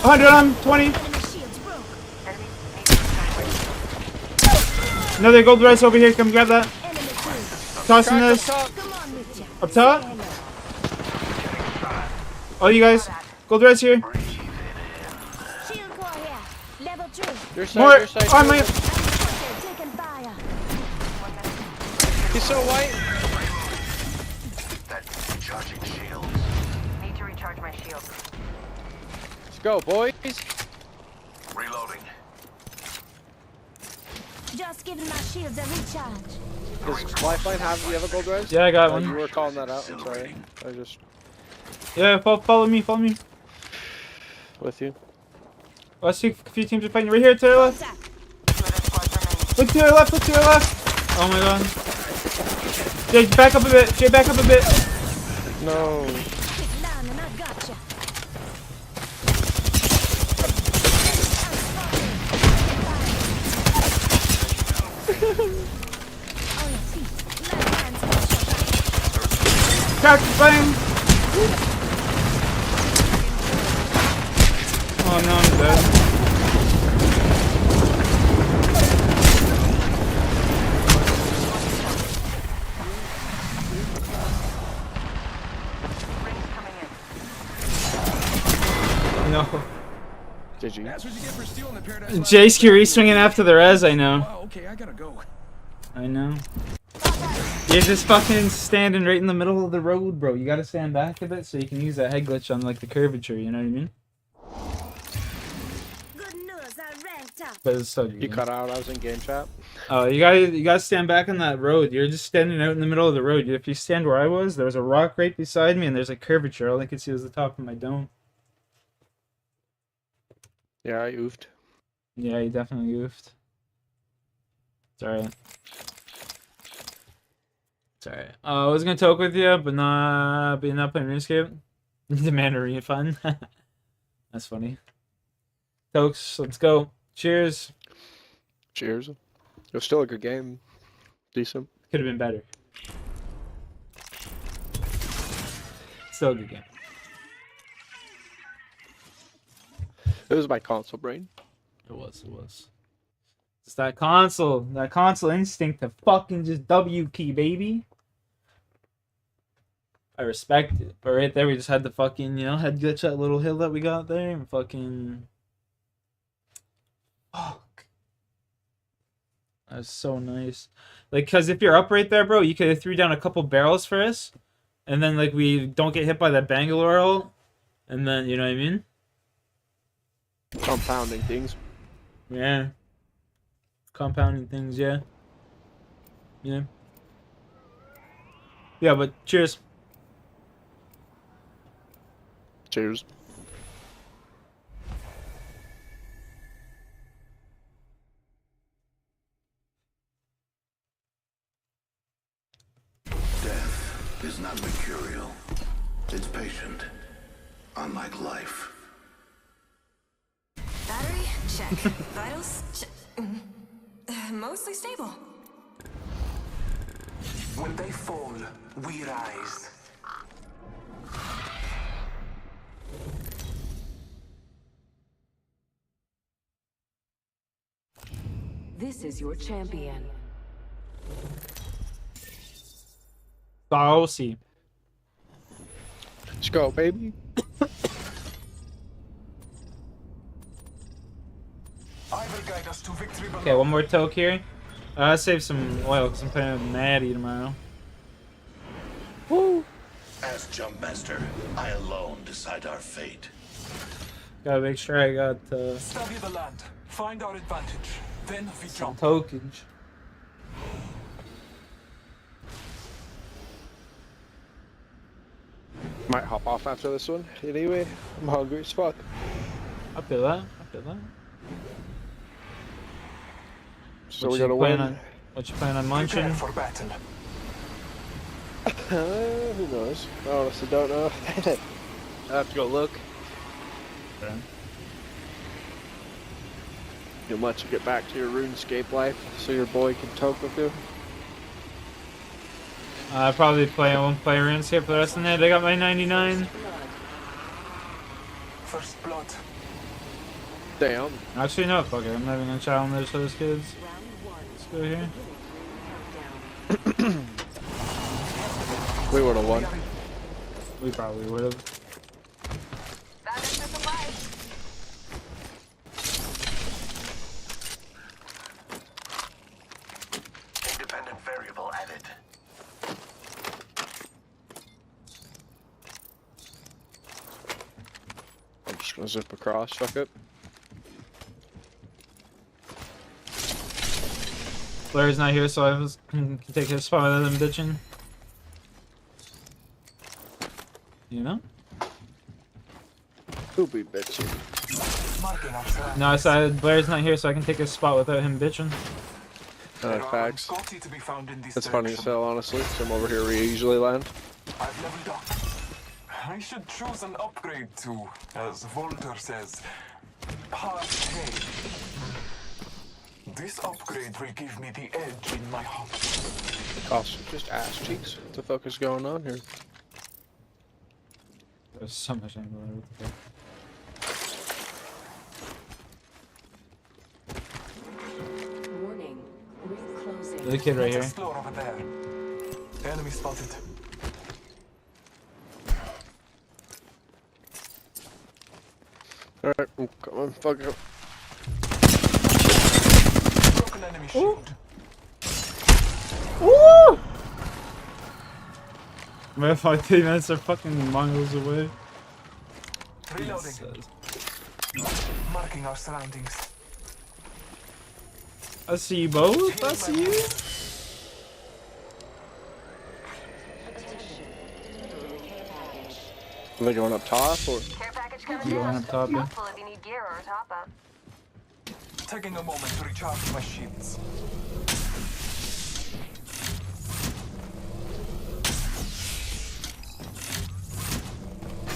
100 on 20. Another gold rice over here. Come grab that. Tossing this. Up top. All you guys. Gold rice here. Your side, More your side. on my. He's so white. Charging shields. Need to recharge my shield. Let's go, boys. Reloading. Just giving my shields a recharge. Does Lifeline have the other gold res? Yeah, I got one. You were calling that out. I'm sorry. I just. Yeah, follow me. Follow me. With you. I see a few teams are fighting right here to your left. Look to your left. Look to your left. Oh my god. Jay, back up a bit. Jay, back up a bit. No. Crack the flame. Oh no, I'm dead. No. Did you? That's what you get for stealing the paradise. Jace Curie swinging after the res, I know. Oh, okay, I gotta go. I know. You're just fucking standing right in the middle of the road, bro. You gotta stand back a bit so you can use that head glitch on like the curvature, you know what I mean? But it's so good. You cut out. I was in game chat. Oh, you gotta stand back on that road. You're just standing out in the middle of the road. If you stand where I was, there was a rock right beside me and there's a curvature. All I could see was the top of my dome. Yeah, I oofed. Yeah, you definitely goofed. It's alright. It's alright. I was gonna talk with you, but not playing RuneScape. Demand a refund. That's funny. Tokes, let's go. Cheers. Cheers. It was still a good game. Decent. Could have been better. Still a good game. It was my console brain. It was. It's that console instinct to fucking just W key, baby. I respect it. But right there, we just had the fucking, head glitch that little hill that we got there and fucking. Fuck. That was so nice. Like, because if you're up right there, bro, you could have threw down a couple barrels for us. And then, like, we don't get hit by that Bangalore ult. And then, you know what I mean? Compounding things. Yeah. Compounding things, yeah. Yeah. Yeah, but cheers. Cheers. Death is not mercurial. It's patient. Unlike life. Battery? Check. Vitals? Check. Mostly stable. When they fall, we rise. This is your champion. Saucy. Let's go, baby. Okay, one more toke here. Save some oil because I'm playing with Maddie tomorrow. Woo! As Jumpmaster, I alone decide our fate. Gotta make sure I got Study the land. Find our advantage. Then we some jump. tokens. Might hop off after this one. Anyway, I'm hungry as fuck. I feel that. So we gotta win. What you plan on munching? For battle. Who knows? I honestly don't know. I have to go look. Okay. You'll let you get back to your RuneScape life so your boy can talk with you. I probably won't play RuneScape for the rest of the night. I got my 99. First blood. Damn. Actually, no, fuck it. I'm not even gonna challenge those kids. Let's go here. We would have won. We probably would have. Independent variable added. I'm just gonna zip across, fuck it. Blair's not here, so I can take his spot without him bitching. You know? Who be bitching? No, I said Blair's not here, so I can take his spot without him bitching. Facts. That's funny as hell, honestly. So I'm over here where you usually land. I've leveled up. I should choose an upgrade to, as Volter says, parquet. This upgrade will give me the edge in my hop. Cost just ass cheeks. What the fuck is going on here? There's so much angle there. What the fuck? Warning. Ring closing. The kid right here. Explore over there. Enemy spotted. Alright, I'm coming. Fuck it. Broken enemy shield. Woo! My 5 minutes are fucking miles away. Reloading. Marking our surroundings. I see you both. I see you. Are they going up top or? Care package coming You going in. up top, yeah? Helpful if you need gear or a top up. Taking a moment to recharge my shields.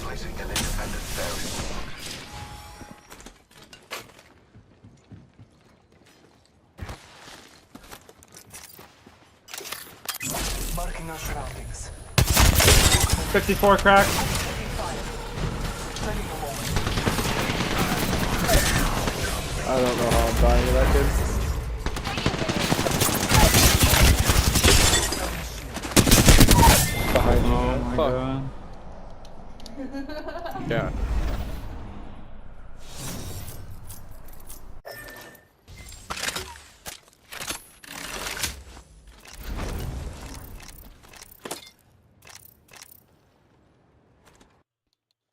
Placing an independent variable. Marking our surroundings. 54 crack. I don't know how I'm dying to that kid. Behind you. Oh my Fuck. god. Yeah.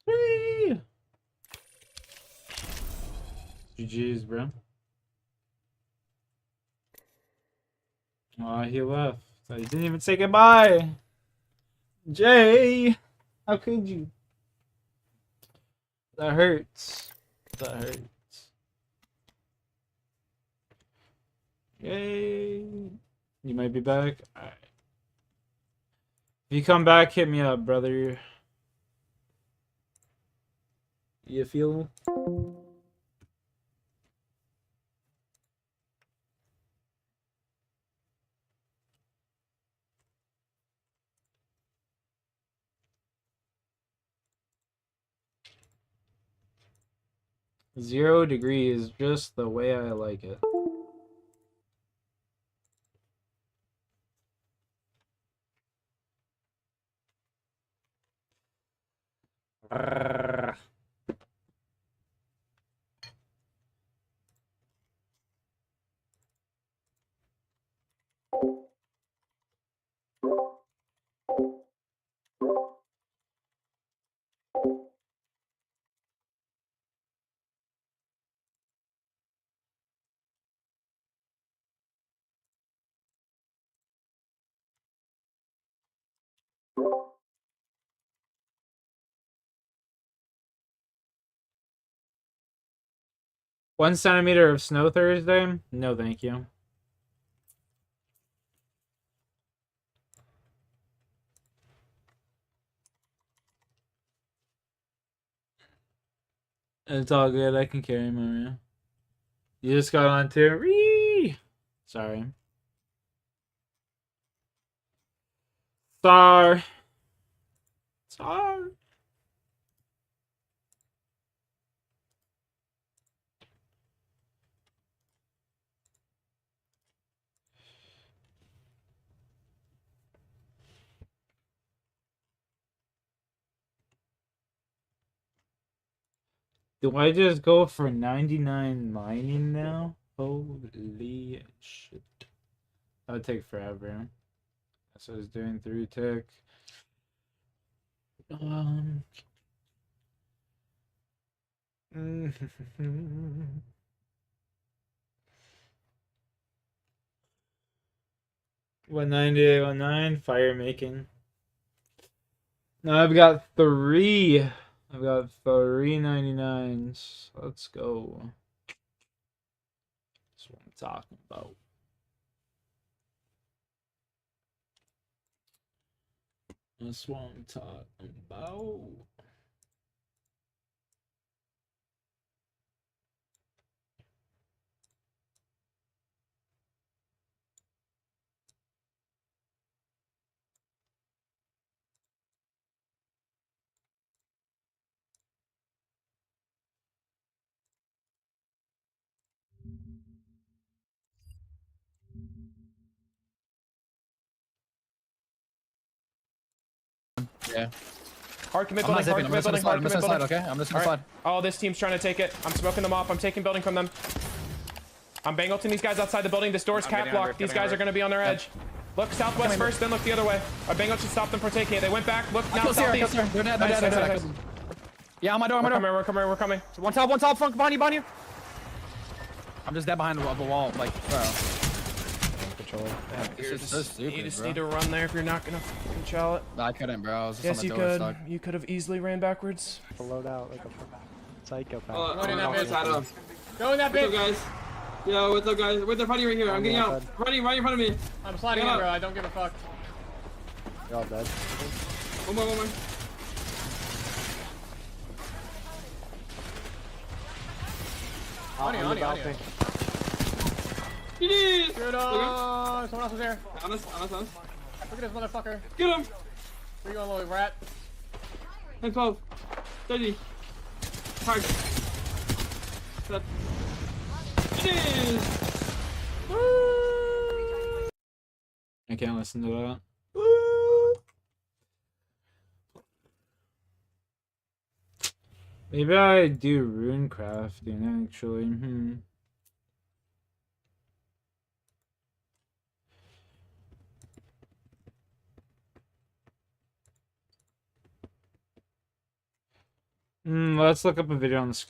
Whee! GG's, bro. Oh, he left. So he didn't even say goodbye. Jay, how could you? That hurts. That hurts. Yay. You might be back. Alright. If you come back, hit me up, brother. You feel? Zero degrees, just the way I like it. Brrr. One centimeter of snow Thursday? No, thank you. It's all good. I can carry Maria. You just got on too. Ree! Sorry. Sorry. Do I just go for 99 mining now? Holy shit. That would take forever. That's what I was doing through tech. 190, fire making. Now I've got three. I've got 399s. Let's go. That's what I'm talking about. That's what I'm talking about. Yeah. Hard commit I'm building, not hard zipping. commit building, hard commit building. Okay? I'm just gonna Alright. slide. Oh, this team's trying to take it. I'm smoking them off. I'm taking building from them. I'm bangling these guys outside the building. This door's cap locked. These guys are going to be on their edge. Look southwest first, then look the other way. Our Bengal should stop them from taking it. They went back. Look now southeast. They're dead. Yeah, on my door, We're coming. One top, front, behind you. I'm just dead behind the wall, like, bro. You just need to run there if you're not gonna fucking chow it. I couldn't, bro. I was just yes, on you the door could. stuck. You could have easily ran backwards. Load out like a psychopath. Go in that bitch. Go in that bitch. What's up, guys? Yo, what's up, guys? Where's the party right here? I'm getting out. Running right in front of me. I'm sliding in, bro. I don't give a fuck. You're all dead. One more. On you. GG! Good on. Someone else was there. On us. Look at this motherfucker. Get him! Where you going, little rat? 10, 12, 30. Hard. Set. GG! I can't listen to that. Maybe I do rune crafting actually. Let's look up a video on the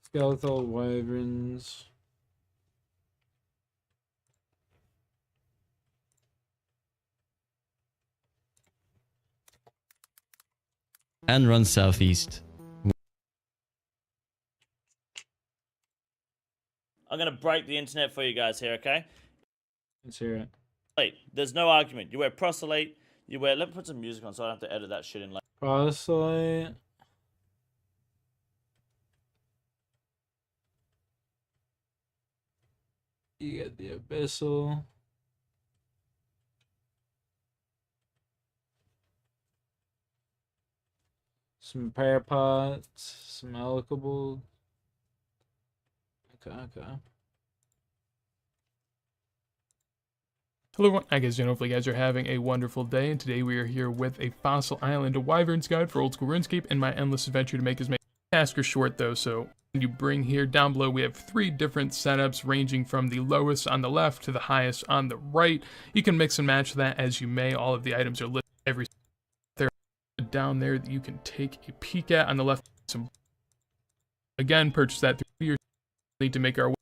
skeletal wyverns. And run southeast. I'm gonna break the internet for you guys here, okay? Let's hear it. Wait, there's no argument. You wear proselyte. You wear. Let me put some music on so I don't have to edit that shit in later. Proselyte. You get the abyssal. Some prayer pots, some allocable. Okay. Hello everyone, I guess hopefully you guys are having a wonderful day, and today we are here with a Fossil Island, a Wyvern's Guide for Old School Runescape, and my endless adventure to make his task are short though, so when you bring here down below we have 3 different setups ranging from the lowest on the left to the highest on the right. You can mix and match that as you may. All of the items are listed every there down there that you can take a peek at. On the left, some again purchase that through your need to make our way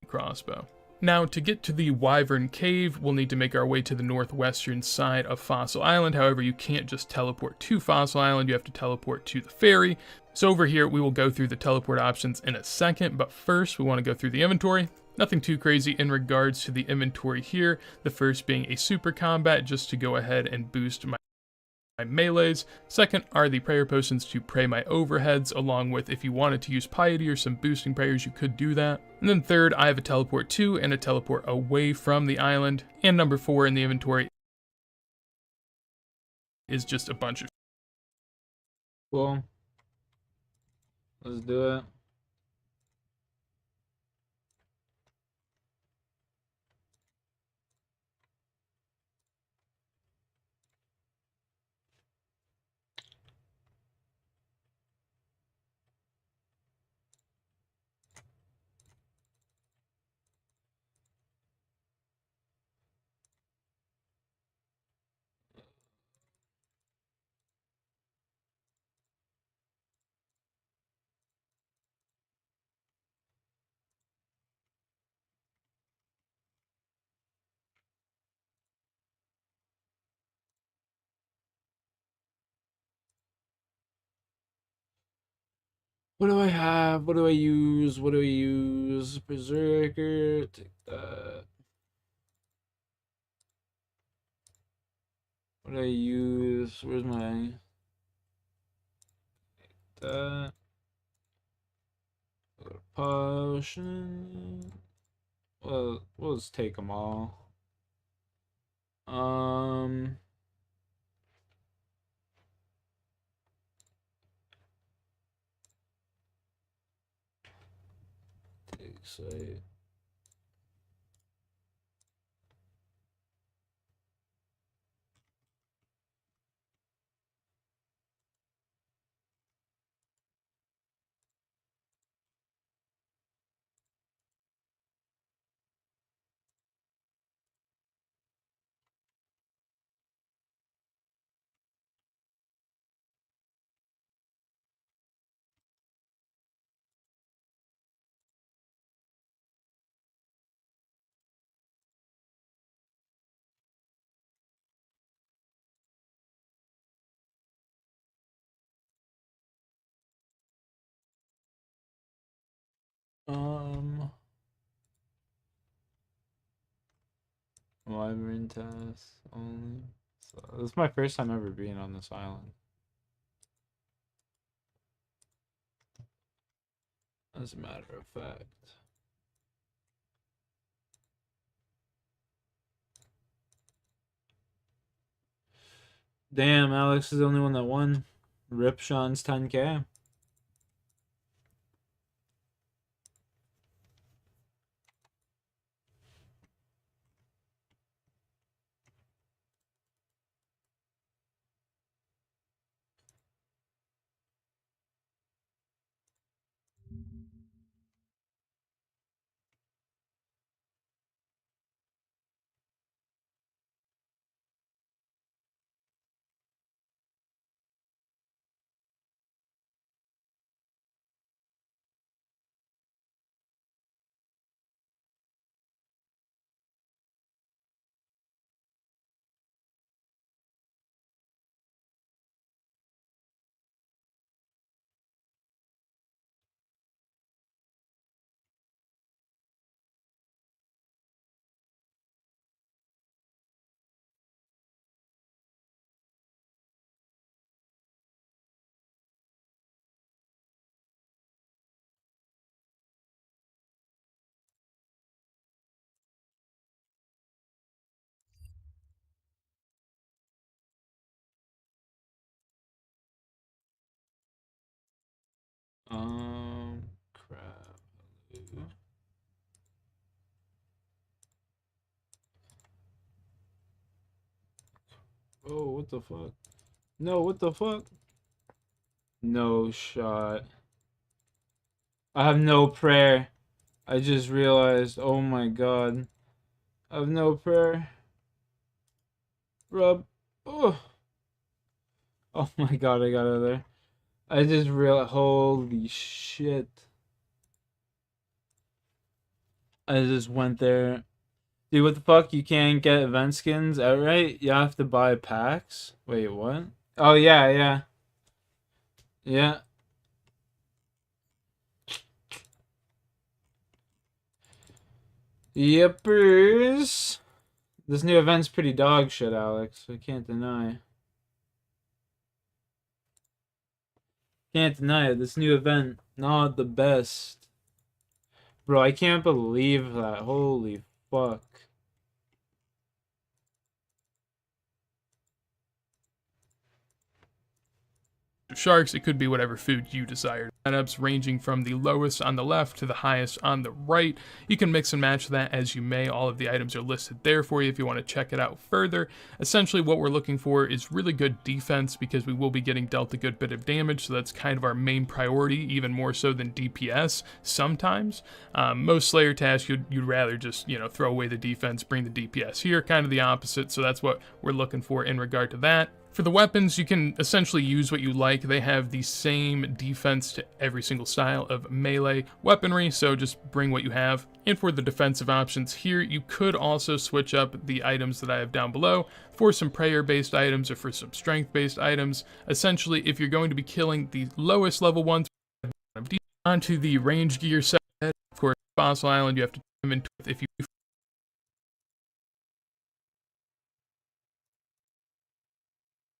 crossbow. Now, to get to the Wyvern Cave, we'll need to make our way to the northwestern side of Fossil Island. However, you can't just teleport to Fossil Island, you have to teleport to the ferry. So over here, we will go through the teleport options in a second, but first we want to go through the inventory. Nothing too crazy in regards to the inventory here, the first being a super combat just to go ahead and boost my melees. Second are the prayer potions to pray my overheads, along with if you wanted to use piety or some boosting prayers, you could do that. And then third, I have a teleport to and a teleport away from the island. And number 4 in the inventory is just a bunch of Cool. Let's do it. What do I have? What do I use? What do I use? Berserker. Take that. What do I use? Where's my... Take that. Potion. Well, we'll just take them all. Take site. Wyvern test only. So this is my first time ever being on this island. As a matter of fact. Damn, Alex is the only one that won. Rip Sean's 10K. Crap. Oh, what the fuck? No, what the fuck? No shot. I have no prayer. I just realized, oh my god. I have no prayer. Rub. Oh. Oh my god, I got out of there. I just realized, holy shit. I just went there. Dude, what the fuck? You can't get event skins outright? You have to buy packs? Wait, what? Oh, yeah, yeah. Yeah. Yepers. This new event's pretty dog shit, Alex. I can't deny. Can't deny it. This new event, not the best. Bro, I can't believe that. Holy fuck. Sharks, it could be whatever food you desire. Setups ranging from the lowest on the left to the highest on the right. You can mix and match that as you may. All of the items are listed there for you if you want to check it out further. Essentially what we're looking for is really good defense because we will be getting dealt a good bit of damage, so that's kind of our main priority, even more so than DPS sometimes. Most Slayer tasks you'd rather just, you know, throw away the defense, bring the DPS here, kind of the opposite, so that's what we're looking for in regard to that. For the weapons, you can essentially use what you like. They have the same defense to every single style of melee weaponry, so just bring what you have. And for the defensive options here, you could also switch up the items that I have down below for some prayer-based items or for some strength-based items. Essentially, if you're going to be killing the lowest level ones of Onto the range gear set. Of course, Fossil Island, you have to time into if you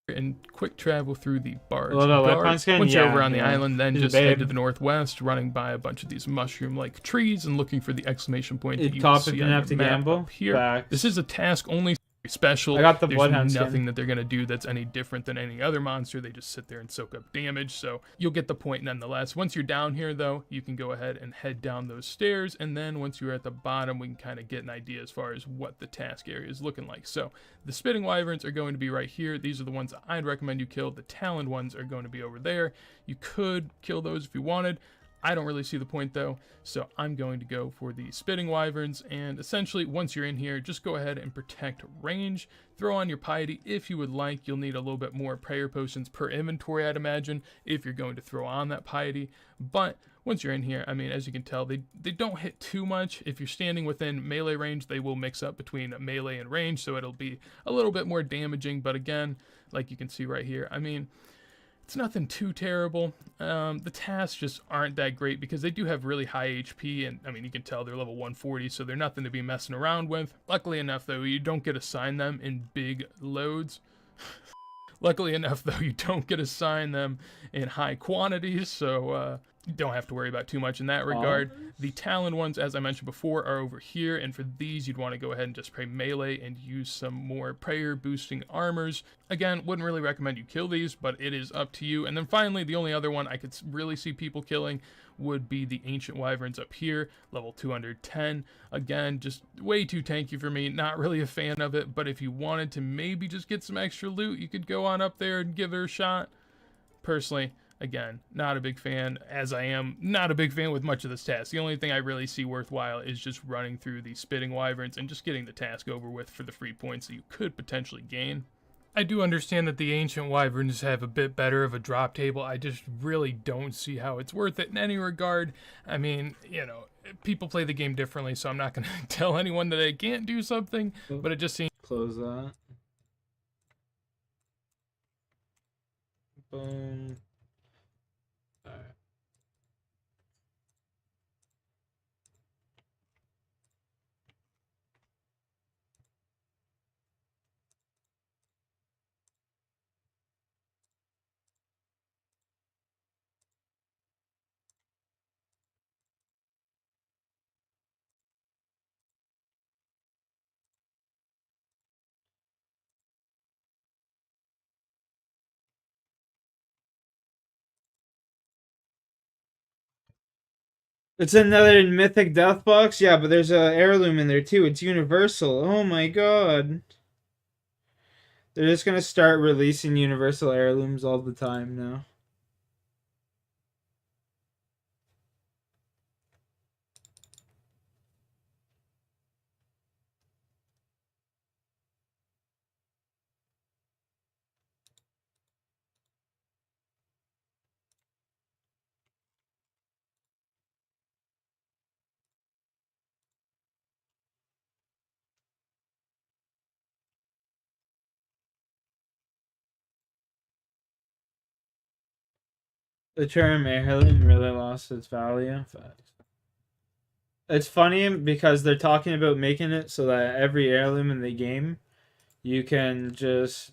and quick travel through the bars. Well, the Guards. weapon skin? Once you're Yeah, over on the yeah. island, then She's a just head to babe. the northwest, running by a bunch of these mushroom-like trees and looking for the exclamation point that It you cop see didn't on have your to map gamble. up here. Facts. This is a task only special. I got the There's bloodhound nothing skin. that they're gonna do that's any different than any other monster. They just sit there and soak up damage, so you'll get the point nonetheless. Once you're down here, though, you can go ahead and head down those stairs, and then once you're at the bottom, we can kind of get an idea as far as what the task area is looking like. So the spitting wyverns are going to be right here. These are the ones that I'd recommend you kill. The taloned ones are going to be over there. You could kill those if you wanted. I don't really see the point though, so I'm going to go for the spitting wyverns, and essentially once you're in here, just go ahead and protect range. Throw on your piety if you would like. You'll need a little bit more prayer potions per inventory, I'd imagine, if you're going to throw on that piety. But once you're in here, I mean, as you can tell, they don't hit too much. If you're standing within melee range, they will mix up between melee and range, so it'll be a little bit more damaging. But again, like you can see right here, I mean, it's nothing too terrible. The tasks just aren't that great because they do have really high HP, and I mean, you can tell they're level 140, so they're nothing to be messing around with. Luckily enough, though, you don't get assigned them in big loads. Luckily enough, though, you don't get assigned them in high quantities, so you don't have to worry about too much in that regard. The Talon ones, as I mentioned before, are over here, and for these, you'd want to go ahead and just pray melee and use some more prayer boosting armors. Again, wouldn't really recommend you kill these, but it is up to you. And then finally, the only other one I could really see people killing would be the Ancient Wyverns up here, level 210. Again, just way too tanky for me, not really a fan of it, but if you wanted to maybe just get some extra loot, you could go on up there and give it a shot. Personally, again, not a big fan, as I am not a big fan with much of this task. The only thing I really see worthwhile is just running through the spitting wyverns and just getting the task over with for the free points that you could potentially gain. I do understand that the Ancient Wyverns have a bit better of a drop table. I just really don't see how it's worth it in any regard. I mean, you know, people play the game differently, so I'm not going to tell anyone that they can't do something, but it just seems... Close that. Boom. Alright. It's another mythic death box? Yeah, but there's a heirloom in there too. It's universal. Oh my god. They're just gonna start releasing universal heirlooms all the time now. The term heirloom really lost its value. Facts. It's funny because they're talking about making it so that every heirloom in the game you can just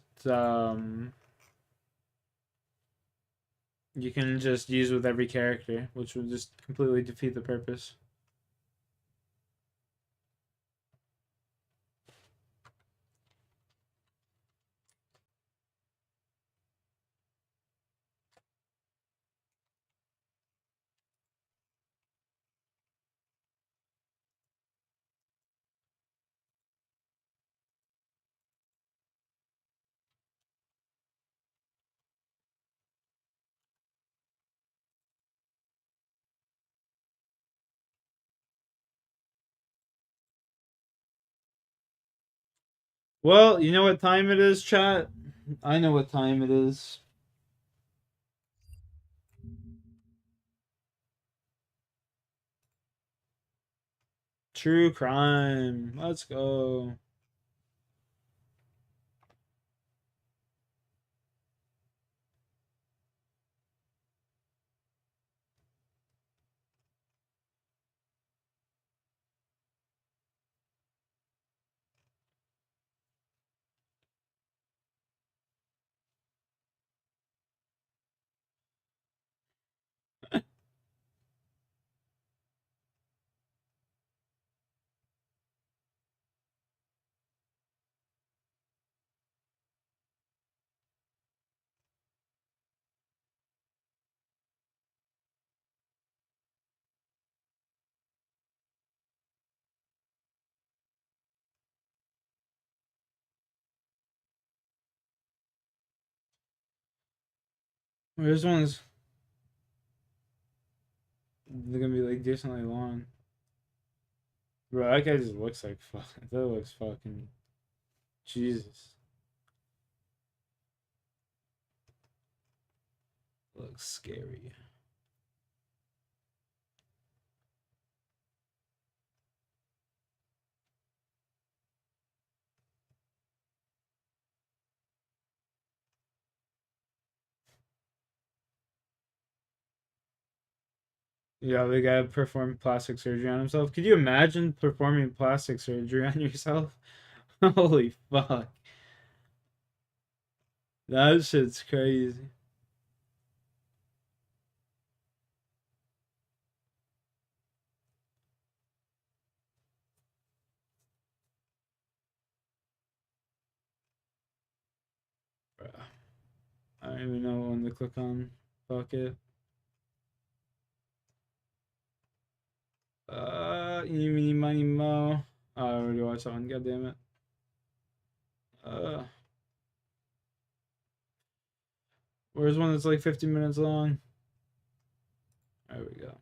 use with every character, which would just completely defeat the purpose. Well, you know what time it is, chat? I know what time it is. True crime. Let's go. This one's... They're gonna be like decently long. Bro, that guy just looks like fucking... That looks fucking... Jesus. Looks scary. Yeah, the guy performed plastic surgery on himself. Could you imagine performing plastic surgery on yourself? Holy fuck. That shit's crazy. Bruh. I don't even know when to click on. Fuck it. Eeny, money, mo. Oh, I already watched that one. God damn it. Where's one that's like 50 minutes long? There we go.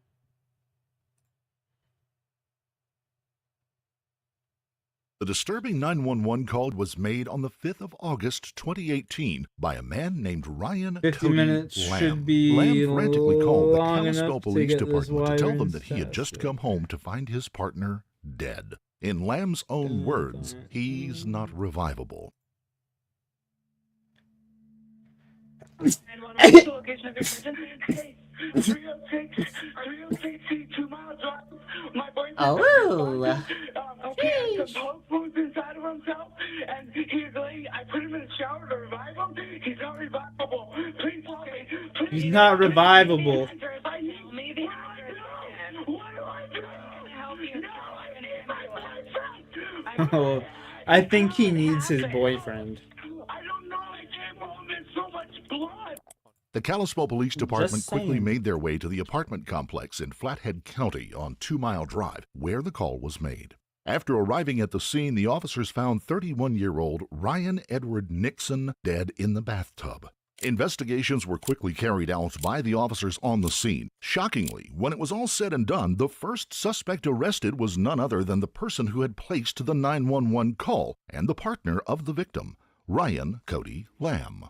The disturbing 911 call was made on the 5th of August 2018 by a man named Ryan 50 Cody minutes Lamb. should be Lamb frantically called the long Kalispell enough to Police get this Department to tell them that he had wiring just fast. come home to find his partner dead. In Lamb's own words, he's not revivable. Oh. Okay, I suppose food's inside of himself, and he's late. I put him in the shower to revive him. He's not revivable. Please help me. Please. He's not revivable. What do I do? Help you. No, I need my boyfriend. Oh, I think he needs his boyfriend. I don't know. I came home in so much blood. The Kalispell Police Department quickly saying. made their way to the apartment complex in Flathead County on 2 Mile Drive, where the call was made. After arriving at the scene, the officers found 31-year-old Ryan Edward Nixon dead in the bathtub. Investigations were quickly carried out by the officers on the scene. Shockingly, when it was all said and done, the first suspect arrested was none other than the person who had placed the 911 call and the partner of the victim, Ryan Cody Lamb.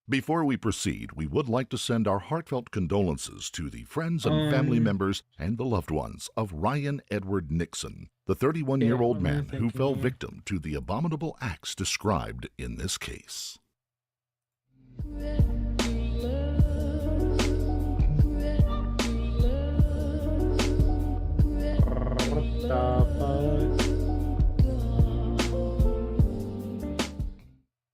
Before we proceed, we would like to send our heartfelt condolences to the friends and family members and the loved ones of Ryan Edward Nixon, the 31-year-old man who fell victim to the abominable acts described in this case.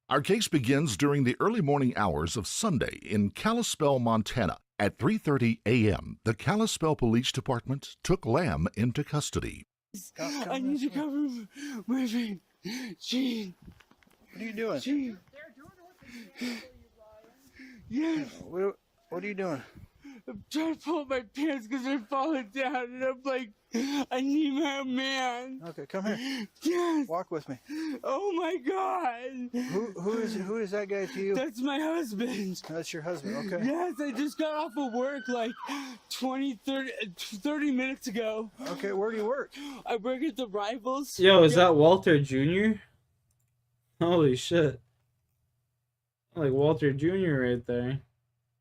Our case begins during the early morning hours of Sunday in Kalispell, Montana. At 3:30 a.m., the Kalispell Police Department took Lamb into custody. I need to cover my vein. Gene. What are you doing? Gene. Yes. What are you doing? I'm trying to pull up my pants because they're falling down, and I'm like, I need my man. Okay, come here. Yes. Walk with me. Oh my God. Who is that guy to you? That's my husband. That's your husband, okay. Yes, I just got off of work like 30 minutes ago. Okay, where do you work? I work at the Rivals. Yo, is that Walter Jr.? Holy shit. Like Walter Jr. right there.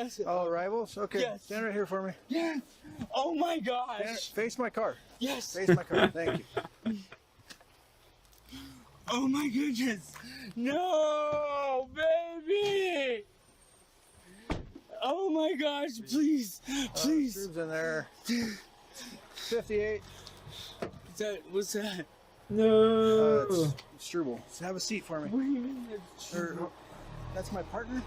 Yes. Oh, Rivals? Okay, yes. Stand right here for me. Yes. Oh my gosh. Face my car. Yes. Face my car, thank you. Oh my goodness. No, baby. Oh my gosh, please, please. Tubes in there. 58. What's that? No. It's Struble. Have a seat for me. What do you mean? That's my partner,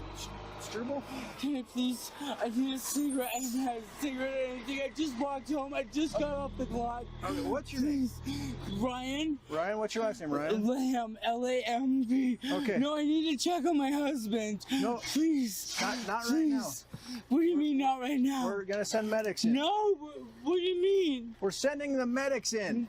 Struble. Can I please? I need a cigarette. I haven't had a cigarette or anything. I just walked home. I just got off the clock. Okay, what's your name? Ryan. Ryan, what's your last name, Ryan? Lamb. L-A-M-B. Okay. No, I need to check on my husband. No. Please. Not please. right now. What do you mean not right now? We're gonna send medics in. No. What do you mean? We're sending the medics in.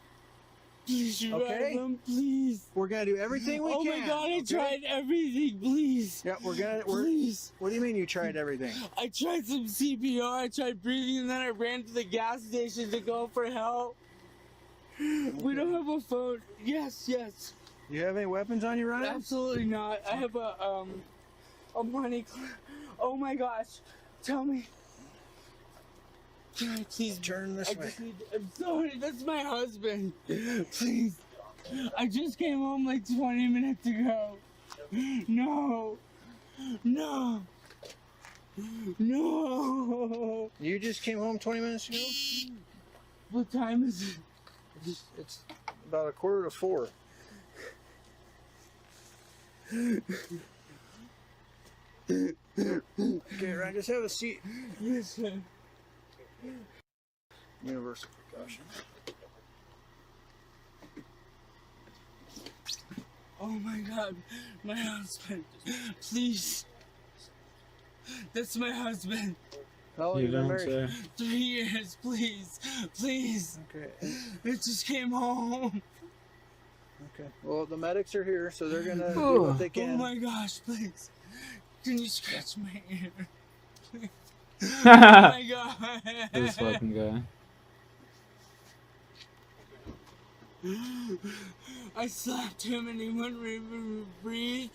Please revive him, please. We're gonna do everything we can. Oh my god, I tried everything, please. Yeah, Please. What do you mean you tried everything? I tried some CPR, I tried breathing, and then I ran to the gas station to go for help. We don't have a phone. Yes. Do you have any weapons on you, Ryan? Absolutely not. I have a money clip. Oh my gosh. Tell me. Can I please turn this way? I'm sorry, that's my husband. Please. I just came home like 20 minutes ago. No. You just came home 20 minutes ago? What time is it? It's about 3:45. Okay, Ryan, just have a seat. Yes, sir. Universal precaution. Oh my god, my husband. Please. That's my husband. How long have you been married? 3 years, please. Okay. I just came home. Okay. Well, the medics are here, so they're gonna do what they can. Oh my gosh, please. Can you scratch my ear? Please. Oh my god. This fucking guy. I slapped him and he wouldn't breathe.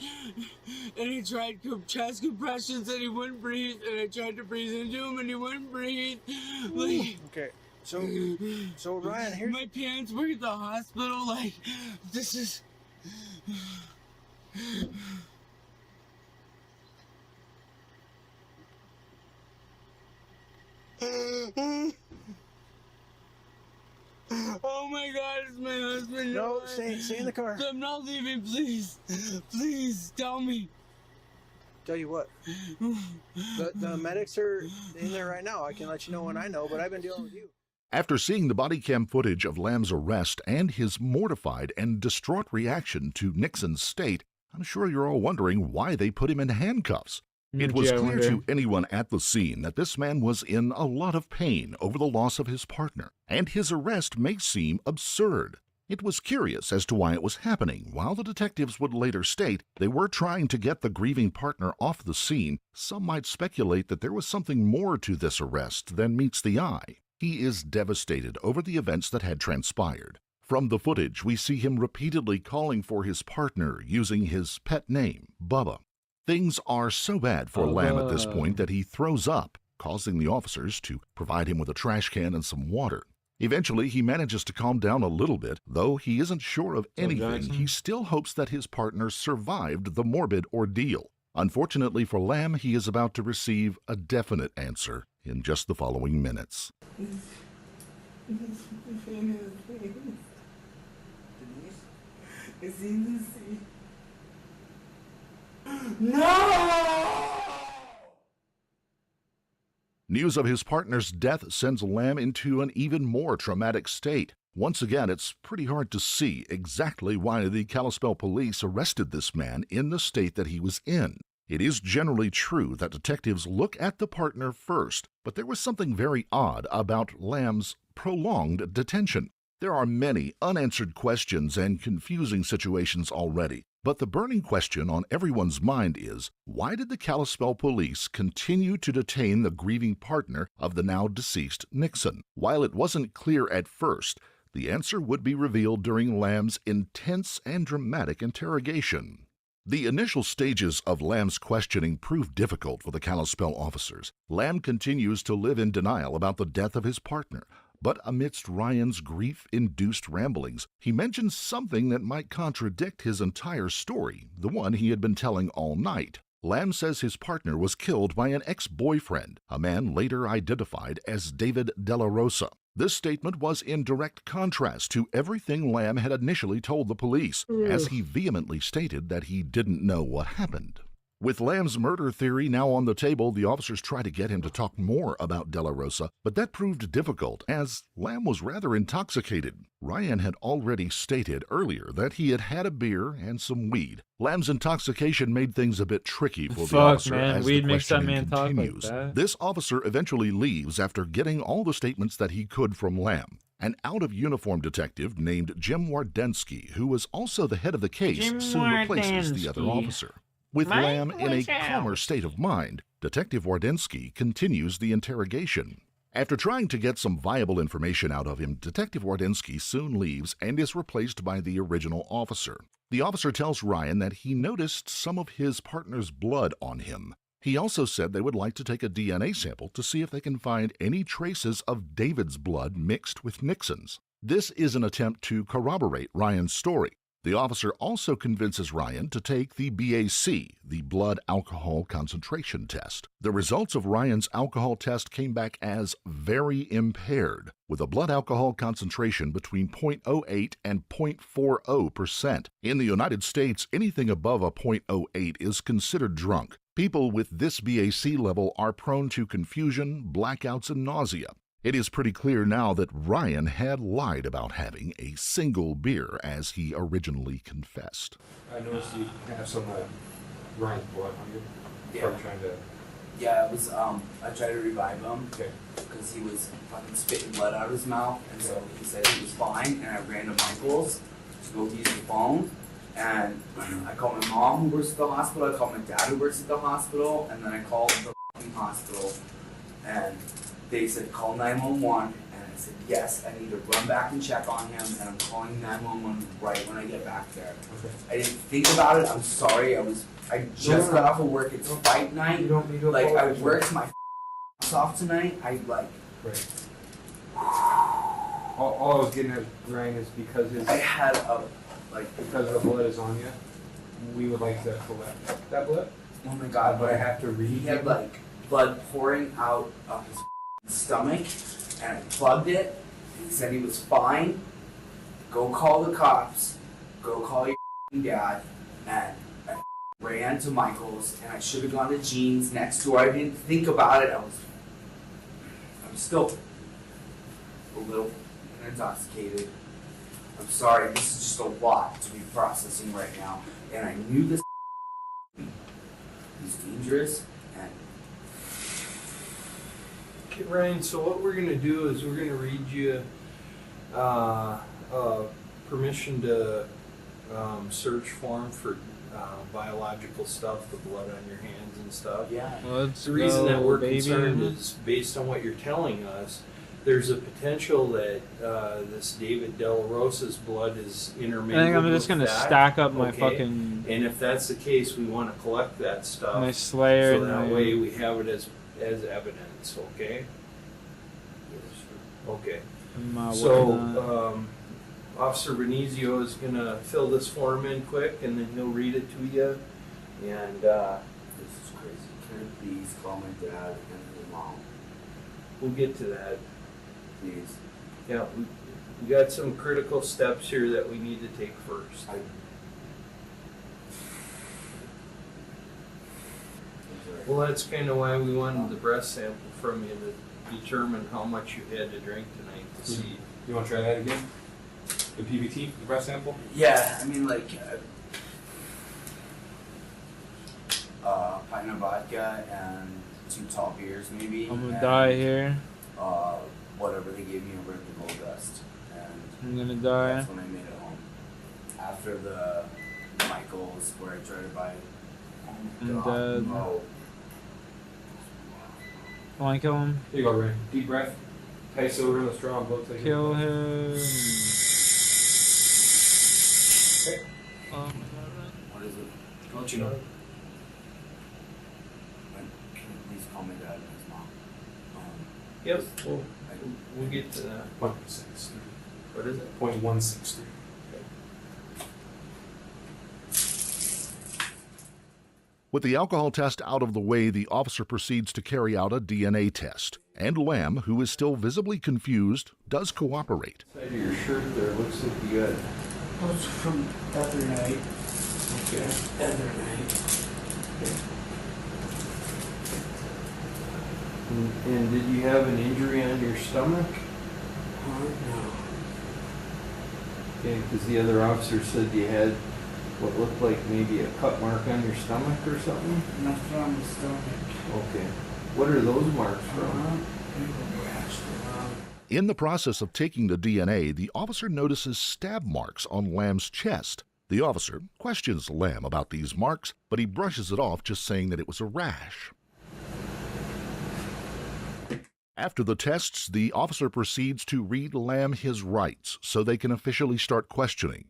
And I tried chest compressions and he wouldn't breathe. And I tried to breathe into him and he wouldn't breathe. Like, okay. So Ryan, here's my parents were at the hospital. Like, this is. Oh my god, it's my husband. No, stay in the car. I'm not leaving, please. Please, tell me. Tell you what. The medics are in there right now. I can let you know when I know, but I've been dealing with you. After seeing the body cam footage of Lamb's arrest and his mortified and distraught reaction to Nixon's state, I'm sure you're all wondering why they put him in handcuffs. It was clear to anyone at the scene that this man was in a lot of pain over the loss of his partner, and his arrest may seem absurd. It was curious as to why it was happening. While the detectives would later state they were trying to get the grieving partner off the scene, some might speculate that there was something more to this arrest than meets the eye. He is devastated over the events that had transpired. From the footage, we see him repeatedly calling for his partner using his pet name, Bubba. Things are so bad for Lamb at this point that he throws up, causing the officers to provide him with a trash can and some water. Eventually, he manages to calm down a little bit. Though he isn't sure of anything, he still hopes that his partner survived the morbid ordeal. Unfortunately for Lamb, he is about to receive a definite answer in just the following minutes. No! News of his partner's death sends Lamb into an even more traumatic state. Once again, it's pretty hard to see exactly why the Kalispell police arrested this man in the state that he was in. It is generally true that detectives look at the partner first, but there was something very odd about Lamb's prolonged detention. There are many unanswered questions and confusing situations already, but the burning question on everyone's mind is, why did the Kalispell police continue to detain the grieving partner of the now deceased Nixon? While it wasn't clear at first, the answer would be revealed during Lamb's intense and dramatic interrogation. The initial stages of Lamb's questioning proved difficult for the Kalispell officers. Lamb continues to live in denial about the death of his partner, but amidst Ryan's grief-induced ramblings, he mentions something that might contradict his entire story, the one he had been telling all night. Lamb says his partner was killed by an ex-boyfriend, a man later identified as David De La Rosa. This statement was in direct contrast to everything Lamb had initially told the police, as he vehemently stated that he didn't know what happened. With Lamb's murder theory now on the table, the officers try to get him to talk more about De La Rosa, but that proved difficult, as Lamb was rather intoxicated. Ryan had already stated earlier that he had had a beer and some weed. Lamb's intoxication made things a bit tricky for the officer as the questioning continues. This officer eventually leaves after getting all the statements that he could from Lamb. An out-of-uniform detective named Jim Wardensky, who was also the head of the case, soon replaces the other officer. With Lamb in a calmer state of mind, Detective Wardensky continues the interrogation. After trying to get some viable information out of him, Detective Wardensky soon leaves and is replaced by the original officer. The officer tells Ryan that he noticed some of his partner's blood on him. He also said they would like to take a DNA sample to see if they can find any traces of David's blood mixed with Nixon's. This is an attempt to corroborate Ryan's story. The officer also convinces Ryan to take the BAC, the blood alcohol concentration test. The results of Ryan's alcohol test came back as very impaired, with a blood alcohol concentration between 0.08 and 0.40%. In the United States, anything above a 0.08 is considered drunk. People with this BAC level are prone to confusion, blackouts, and nausea. It is pretty clear now that Ryan had lied about having a single beer, as he originally confessed. I noticed you have some Ryan's blood on you. Yeah. I'm trying to... Yeah, it was, I tried to revive him. Okay. Because he was fucking spitting blood out of his mouth, and so he said he was fine, and I ran to Michael's to go use the phone, and I called my mom who works at the hospital, I called my dad who works at the hospital, and then I called the fucking hospital, and they said, call 911, and I said, yes, I need to run back and check on him, and I'm calling 911 right when I get back there. Okay. I didn't think about it, I'm sorry, I just got off of work, it's fight night. You don't need to like, I apologize. worked my off tonight, Right. All I was getting at, Ryan, is because his... I had because the blood is on you, we would like to collect that blood. Oh my god, but I have to read he had like blood pouring out of his stomach, and I plugged it. He said he was fine. Go call the cops. Go call your dad. And I ran to Michael's, and I should have gone to Jean's next door. I didn't think about it. I'm still a little intoxicated. I'm sorry. This is just a lot to be processing right now, and I knew this was dangerous. Okay, Ryan, so what we're going to do is we're going to read you permission to search form for biological stuff, the blood on your hands and stuff. Yeah. The reason that we're concerned is based on what you're telling us, there's a potential that this David De La Rosa's blood is intermingled. I think I'm just gonna stack up my okay? fucking. And if that's the case, we want to collect that stuff. My Slayer. So that way we have it as evidence. Okay. Okay. So Officer Venezio is gonna fill this form in quick, and then he'll read it to you. And this is crazy. Can I please call my dad and my mom? We'll get to that. Please. Yeah, we got some critical steps here that we need to take first. Well, that's kind of why we wanted the breath sample from you to determine how much you had to drink tonight to see. You want to try that again? The PBT, the breath sample? Yeah, I mean, like, pint of vodka and 2 tall beers, maybe. I'm gonna die here. Whatever they gave me over at the Gold Dust. And I'm gonna die. That's when I made it home. After the Michaels, where I tried to buy. I'm dead. Oh. Want to kill him? Here you go, Ray. Deep breath. Tight over in the straw. Both like kill him. Okay. Oh my god. What is it? I'll let you know. Can you please call my dad and his mom? Yep, we'll get to that. 0.163. What is it? 0.163. With the alcohol test out of the way, the officer proceeds to carry out a DNA test. And Lamb, who is still visibly confused, does cooperate. Side of your shirt there looks like you got. Oh, it's from the other night. Okay. The other night. And did you have an injury on your stomach? No. Okay, because the other officer said you had what looked like maybe a cut mark on your stomach or something? Nothing on the stomach. Okay. What are those marks from? In the process of taking the DNA, the officer notices stab marks on Lamb's chest. The officer questions Lamb about these marks, but he brushes it off, just saying that it was a rash. After the tests, the officer proceeds to read Lamb his rights so they can officially start questioning.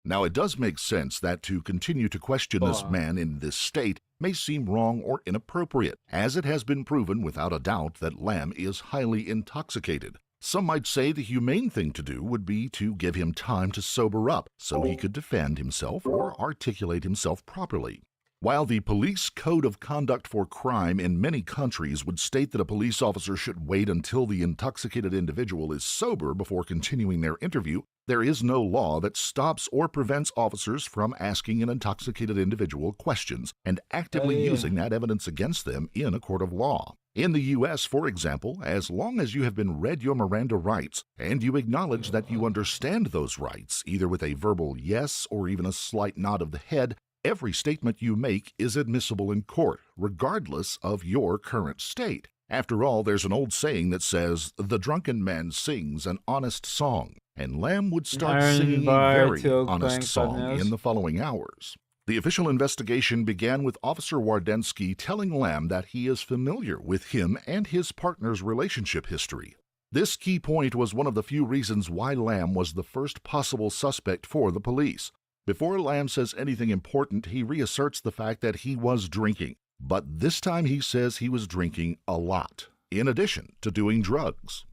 Now, it does make sense that to continue to question this man in this state may seem wrong or inappropriate, as it has been proven without a doubt that Lamb is highly intoxicated. Some might say the humane thing to do would be to give him time to sober up so he could defend himself or articulate himself properly. While the Police Code of Conduct for Crime in many countries would state that a police officer should wait until the intoxicated individual is sober before continuing their interview, there is no law that stops or prevents officers from asking an intoxicated individual questions and actively using that evidence against them in a court of law. In the U.S., for example, as long as you have been read your Miranda rights and you acknowledge that you understand those rights, either with a verbal yes or even a slight nod of the head, every statement you make is admissible in court, regardless of your current state. After all, there's an old saying that says, "The drunken man sings an honest song," and Lamb would start singing a very honest song in the following hours. The official investigation began with Officer Wardensky telling Lamb that he is familiar with him and his partner's relationship history. This key point was one of the few reasons why Lamb was the first possible suspect for the police. Before Lamb says anything important, he reasserts the fact that he was drinking, but this time he says he was drinking a lot, in addition to doing drugs.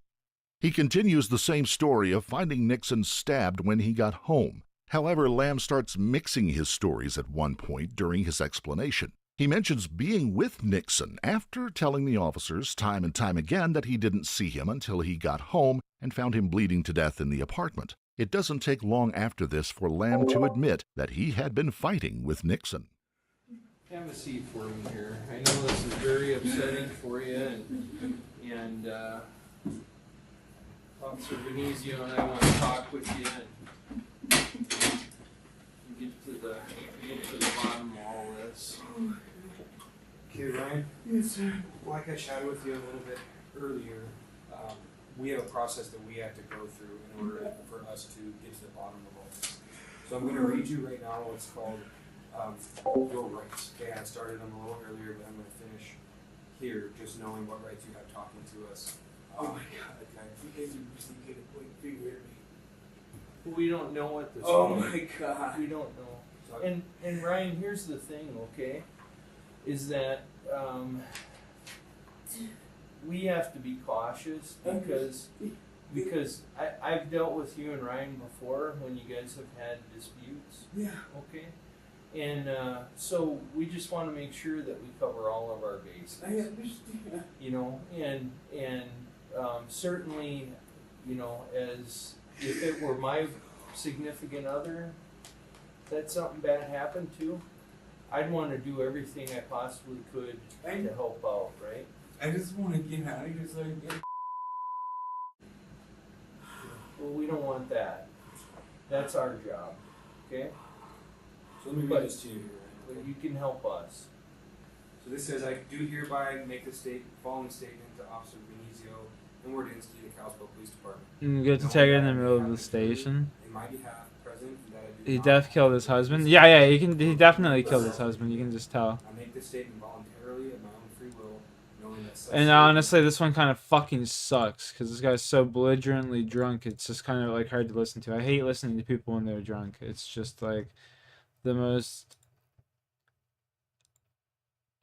He continues the same story of finding Nixon stabbed when he got home. However, Lamb starts mixing his stories at one point during his explanation. He mentions being with Nixon after telling the officers time and time again that he didn't see him until he got home and found him bleeding to death in the apartment. It doesn't take long after this for Lamb to admit that he had been fighting with Nixon. Have a seat for me here. I know this is very upsetting for you, and Officer Venezio and I want to talk with you and get to the bottom of all this. Okay, Ryan? Yes, sir. Like I chatted with you a little bit earlier, we have a process that we have to go through in order for us to get to the bottom of all this. So I'm going to read you right now what's called your rights. Okay, I started them a little earlier, but I'm going to finish here, just knowing what rights you have talking to us. Oh my God. Okay. You guys are really good at pointing finger at me. We don't know what this Oh means. my God. We don't know. And Ryan, here's the thing, okay? Is that we have to be cautious because I've dealt with you and Ryan before when you guys have had disputes. Yeah. Okay. And so we just want to make sure that we cover all of our bases. I understand. You know, and certainly, you know, as if it were my significant other that something bad happened to, I'd want to do everything I possibly could to help out, right? I just want to get out of here so I can get. Well, we don't want that. That's our job, okay? So let me read this to you. But you can help us. So this says, I do hereby make the following statement to Officer Venezio and Wardensky, the Kalispell Police Department. You get to take it in the middle of the station. In my behalf, present, that I do He not def killed his husband. Yeah, he definitely killed his husband. You can just tell. I make this statement voluntarily of my own free will, knowing that such And honestly, this one kind of fucking sucks because this guy's so belligerently drunk. It's just kind of like hard to listen to. I hate listening to people when they're drunk. It's just like the most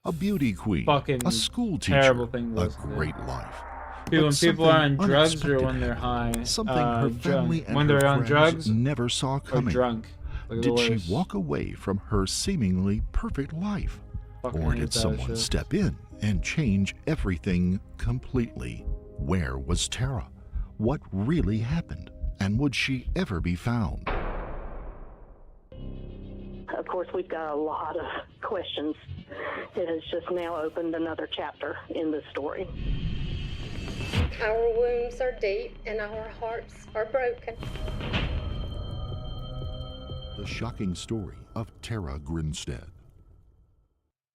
A beauty queen, fucking a school teacher, terrible thing to a listen to. great life. When But people are on something drugs or when unexpected they're high. happened, something her family and when her they're on friends drugs never saw or coming. drunk. Like the Did she worst. walk away from her seemingly perfect life? Fucking Or hate did that someone shit. step in and change everything completely? Where was Tara? What really happened? And would she ever be found? Of course, we've got a lot of questions. It has just now opened another chapter in the story. Our wounds are deep and our hearts are broken. The shocking story of Tara Grinstead.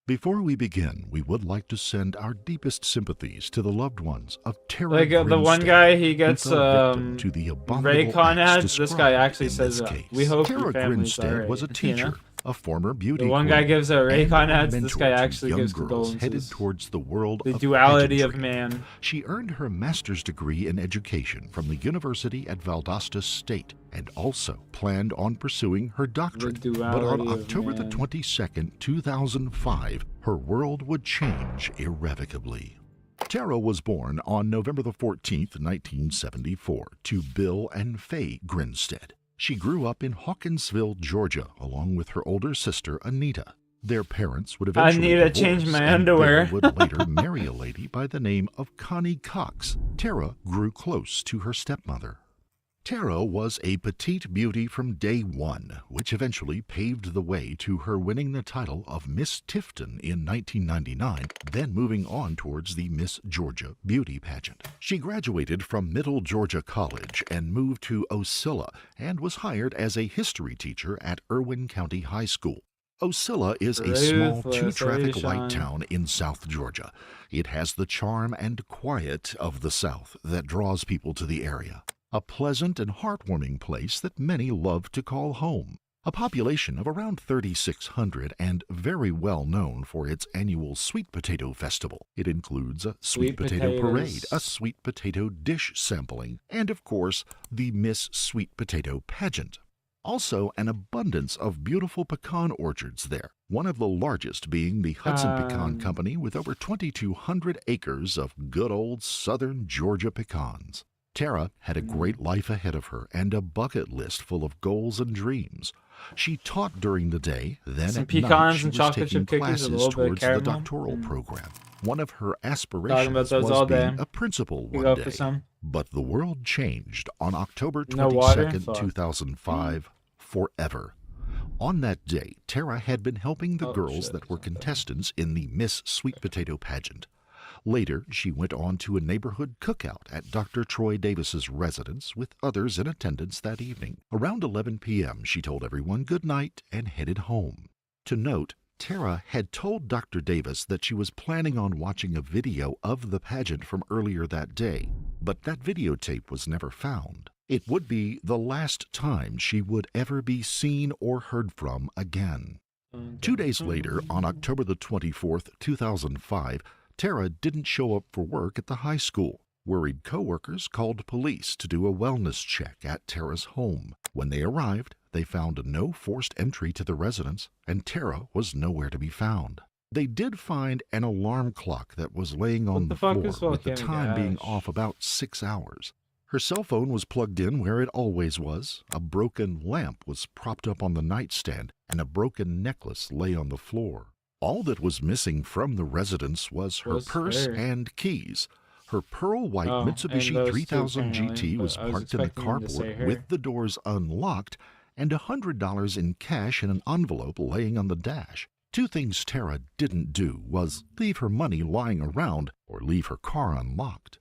Before we begin, we would like to send our deepest sympathies to the loved ones of Tara Like the one Grinstead, guy, he who gets fell victim to the abominable Raycon acts ads. This guy described actually in says, this case. "We hope Tara your family's Grinstead alright." was a teacher, You know? a former beauty The one queen, guy gives a Raycon and a ads. This mentor guy to actually young gives girls condolences. headed towards the world The of duality of pageantry. man. She earned her master's degree in education from the University at Valdosta State and also planned on pursuing her doctorate. But on duality of October the man. 22nd, 2005, her world would change irrevocably. Tara was born on November the 14th, 1974, to Bill and Faye Grinstead. She grew up in Hawkinsville, Georgia, along with her older sister, Anita. Their parents would I eventually need to divorce, change my and underwear. Bill would later marry a lady by the name of Connie Cox. Tara grew close to her stepmother. Tara was a petite beauty from day one, which eventually paved the way to her winning the title of Miss Tifton in 1999, then moving on towards the Miss Georgia beauty pageant. She graduated from Middle Georgia College and moved to Osceola and was hired as a history teacher at Irwin County High School. Osceola is a small two-traffic light town in South Georgia. It has the charm and quiet of the South that draws people to the area. A pleasant and heartwarming place that many love to call home. A population of around 3,600 and very well known for its annual Sweet Potato Festival. It includes a Sweet Potato Parade, a Sweet Potato Dish sampling, and of course, the Miss Sweet Potato Pageant. Also, an abundance of beautiful pecan orchards there, one of the largest being the Hudson Pecan Company with over 2,200 acres of good old southern Georgia pecans. Tara had a great life ahead of her and a bucket list full of goals and dreams. She taught during the day, then Some at pecans night she and was chocolate taking chip cookies, a classes little bit of towards the caramel. doctoral program. One of her Talking aspirations about those was all day. being a principal You one go day. for some? But the world changed on October No water? 22nd, Fuck. 2005, forever. On that day, Tara had been helping the girls shit, that were contestants in the Miss Sweet Potato Pageant. Later, she went on to a neighborhood cookout at Dr. Troy Davis's residence with others in attendance that evening. Around 11 p.m., she told everyone good night and headed home. To note, Tara had told Dr. Davis that she was planning on watching a video of the pageant from earlier that day, but that videotape was never found. It would be the last time she would ever be seen or heard from again. 2 days later, on October the 24th, 2005, Tara didn't show up for work at the high school. Worried coworkers called police to do a wellness check at Tara's home. When they arrived, they found no forced entry to the residence, and Tara was nowhere to be found. They did find an alarm clock that was laying on the floor, with the time being off about 6 hours. Her cell phone was plugged in where it always was, a broken lamp was propped up on the nightstand, and a broken necklace lay on the floor. All that was missing from the residence was her purse and keys. Her pearl white Mitsubishi 3000 GT was parked in the carport with the doors unlocked, and $100 in cash in an envelope laying on the dash. Two things Tara didn't do was leave her money lying around or leave her car unlocked.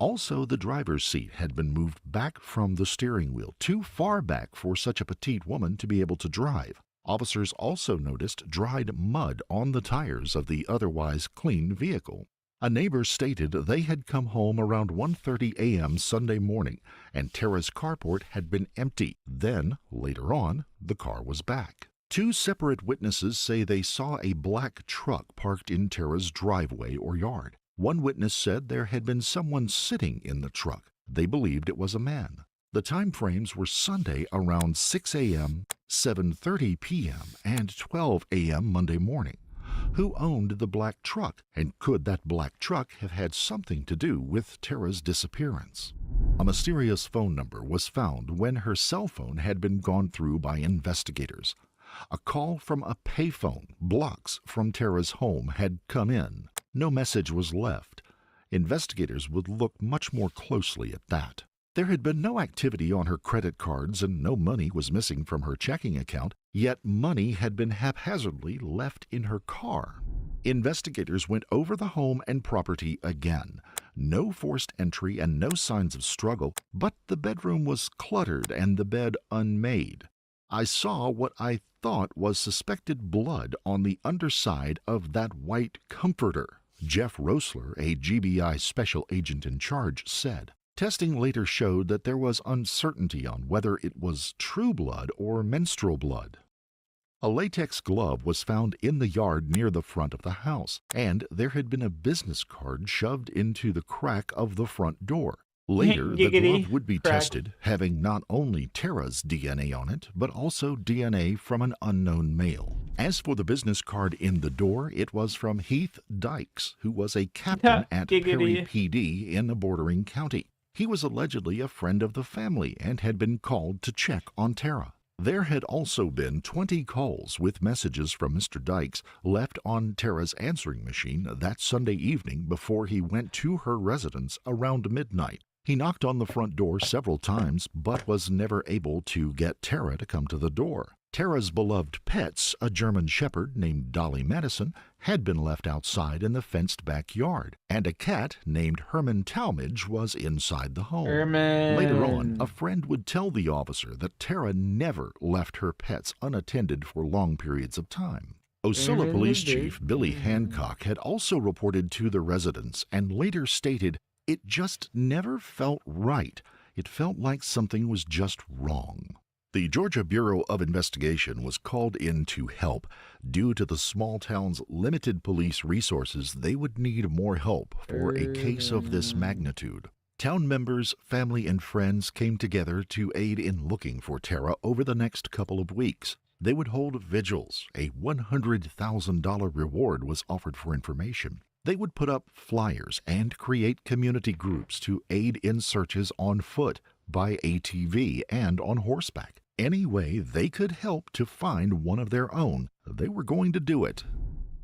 Also, the driver's seat had been moved back from the steering wheel, too far back for such a petite woman to be able to drive. Officers also noticed dried mud on the tires of the otherwise clean vehicle. A neighbor stated they had come home around 1:30 a.m. Sunday morning, and Tara's carport had been empty. Then, later on, the car was back. Two separate witnesses say they saw a black truck parked in Tara's driveway or yard. One witness said there had been someone sitting in the truck. They believed it was a man. The time frames were Sunday around 6 a.m., 7:30 p.m., and 12 a.m. Monday morning. Who owned the black truck, and could that black truck have had something to do with Tara's disappearance? A mysterious phone number was found when her cell phone had been gone through by investigators. A call from a payphone blocks from Tara's home had come in. No message was left. Investigators would look much more closely at that. There had been no activity on her credit cards and no money was missing from her checking account, yet money had been haphazardly left in her car. Investigators went over the home and property again. No forced entry and no signs of struggle, but the bedroom was cluttered and the bed unmade. I saw what I thought was suspected blood on the underside of that white comforter, Jeff Rosler, a GBI special agent in charge, said. Testing later showed that there was uncertainty on whether it was true blood or menstrual blood. A latex glove was found in the yard near the front of the house, and there had been a business card shoved into the crack of the front door. Later, the glove would be tested, having not only Tara's DNA on it, but also DNA from an unknown male. As for the business card in the door, it was from Heath Dykes, who was a captain at Perry PD in a bordering county. He was allegedly a friend of the family and had been called to check on Tara. There had also been 20 calls with messages from Mr. Dykes left on Tara's answering machine that Sunday evening before he went to her residence around midnight. He knocked on the front door several times, but was never able to get Tara to come to the door. Tara's beloved pets, a German shepherd named Dolly Madison, had been left outside in the fenced backyard, and a cat named Herman Talmadge was inside the home. Later on, a friend would tell the officer that Tara never left her pets unattended for long periods of time. Ocilla Police Chief Billy Hancock had also reported to the residents and later stated, "It just never felt right. It felt like something was just wrong." The Georgia Bureau of Investigation was called in to help. Due to the small town's limited police resources, they would need more help for a case of this magnitude. Town members, family, and friends came together to aid in looking for Tara over the next couple of weeks. They would hold vigils. A $100,000 reward was offered for information. They would put up flyers and create community groups to aid in searches on foot, by ATV, and on horseback. Any way they could help to find one of their own, they were going to do it.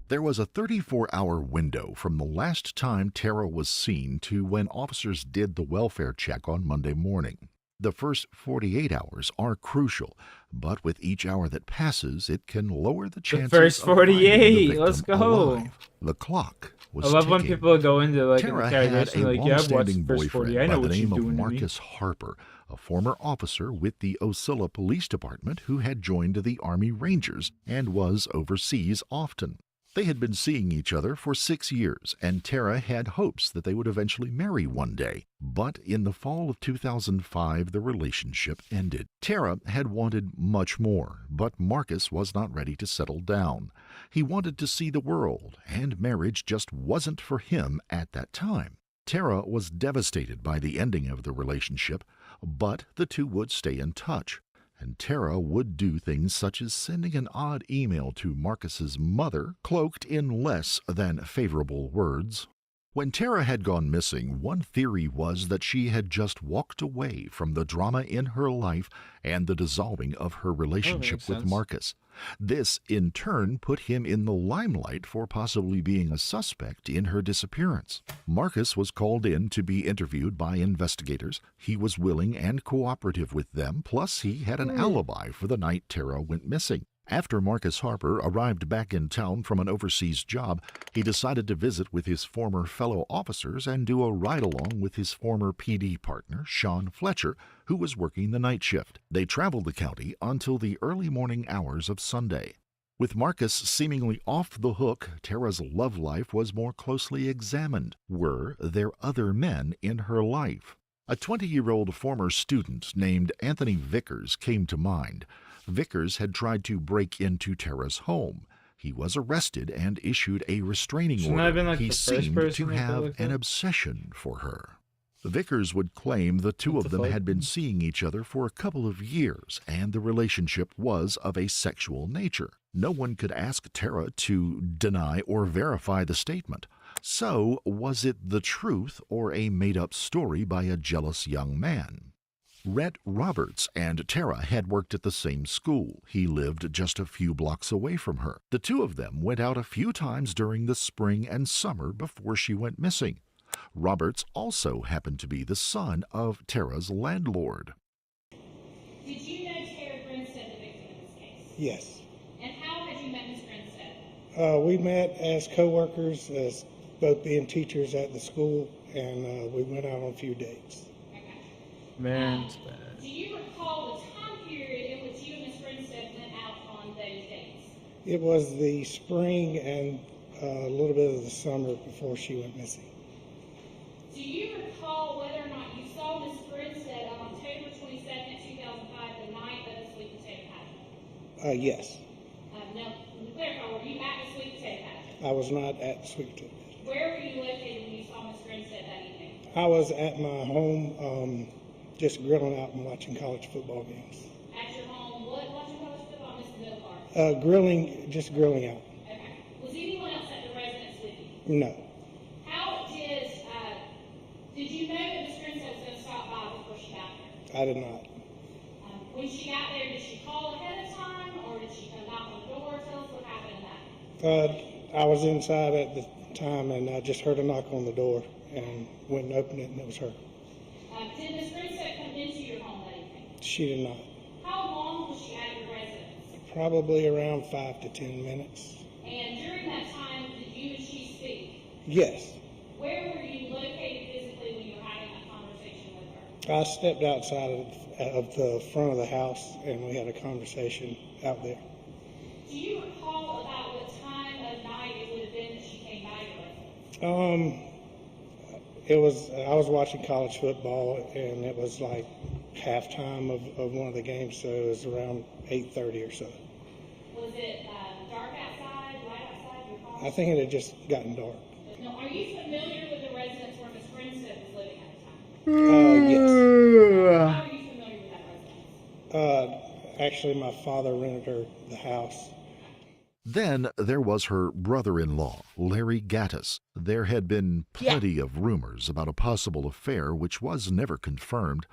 There was a 34-hour window from the last time Tara was seen to when officers did the welfare check on Monday morning. The first 48 hours are crucial, but with each hour that passes, it can lower the chances the first 48, let's go. Alive. The clock was I love ticking. when people go into like Tara an had interrogation, a like, yeah, I've watched long-standing the first 40. I boyfriend know by the what you're name of doing to me. Marcus Harper, a former officer with the Ocilla Police Department who had joined the Army Rangers and was overseas often. They had been seeing each other for 6 years, and Tara had hopes that they would eventually marry one day. But in the fall of 2005, the relationship ended. Tara had wanted much more, but Marcus was not ready to settle down. He wanted to see the world, and marriage just wasn't for him at that time. Tara was devastated by the ending of the relationship, but the two would stay in touch. And Tara would do things such as sending an odd email to Marcus's mother, cloaked in less than favorable words. When Tara had gone missing, one theory was that she had just walked away from the drama in her life and the dissolving of her relationship with Marcus. This, in turn, put him in the limelight for possibly being a suspect in her disappearance. Marcus was called in to be interviewed by investigators. He was willing and cooperative with them, plus he had an alibi for the night Tara went missing. After Marcus Harper arrived back in town from an overseas job, he decided to visit with his former fellow officers and do a ride-along with his former PD partner, Sean Fletcher, who was working the night shift. They traveled the county until the early morning hours of Sunday. With Marcus seemingly off the hook, Tara's love life was more closely examined. Were there other men in her life? A 20-year-old former student named Anthony Vickers came to mind. Vickers had tried to break into Tara's home. He was arrested and issued a restraining order. He seemed to have an obsession for her. Vickers would claim the two of them had been seeing each other for a couple of years, and the relationship was of a sexual nature. No one could ask Tara to deny or verify the statement. So, was it the truth or a made-up story by a jealous young man? Rhett Roberts and Tara had worked at the same school. He lived just a few blocks away from her. The two of them went out a few times during the spring and summer before she went missing. Roberts also happened to be the son of Tara's landlord. Did you know Tara Grinstead, the victim in this case? Yes. And how had you met Ms. Grinstead? We met as co-workers, as both being teachers at the school, and we went out on a few dates. Man, it's bad. Do you recall the time period in which you and Ms. Grinstead It was the spring and a little bit of the summer before she went missing. Do you recall whether or not you saw Miss Grinstead on October 22nd, 2005, the night of the sweet potato pageant? Yes. Now, to clarify, were you at the sweet potato pageant? I was not at the sweet potato pageant. Where were you located when you saw Miss Grinstead that evening? I was at my home, just grilling out and watching college football games. At your home, what watching college football, Mr. Middle part? Just grilling out. Okay. Was anyone else at the residence with you? No. How did you know that Miss Grinstead was going to stop by before she got there? I did not. When she got there, did she call ahead of time, or did she come knock on the door? Tell us what happened in that. I was inside at the time, and I just heard a knock on the door, and went and opened it, and it was her. Did Miss Grinstead come into your home that evening? She did not. How long was she at your residence? Probably around 5 to 10 minutes. And during that time, did you and she speak? Yes. Where were you located physically when you were having that conversation with her? I stepped outside of the front of the house, and we had a conversation out there. Do you recall about what time of night it would have been that she came by your residence? I was watching college football, and it was like halftime of one of the games, so it was around 8:30 or so. Was it dark outside, light outside your home? I think it had just gotten dark. Now, are you familiar with the residence where Miss Grinstead was living at the time? Yes. How are you familiar with that residence? Actually, my father rented her the house. Then there was her brother-in-law, Larry Gattis. There had been plenty of rumors about a possible affair which was never confirmed.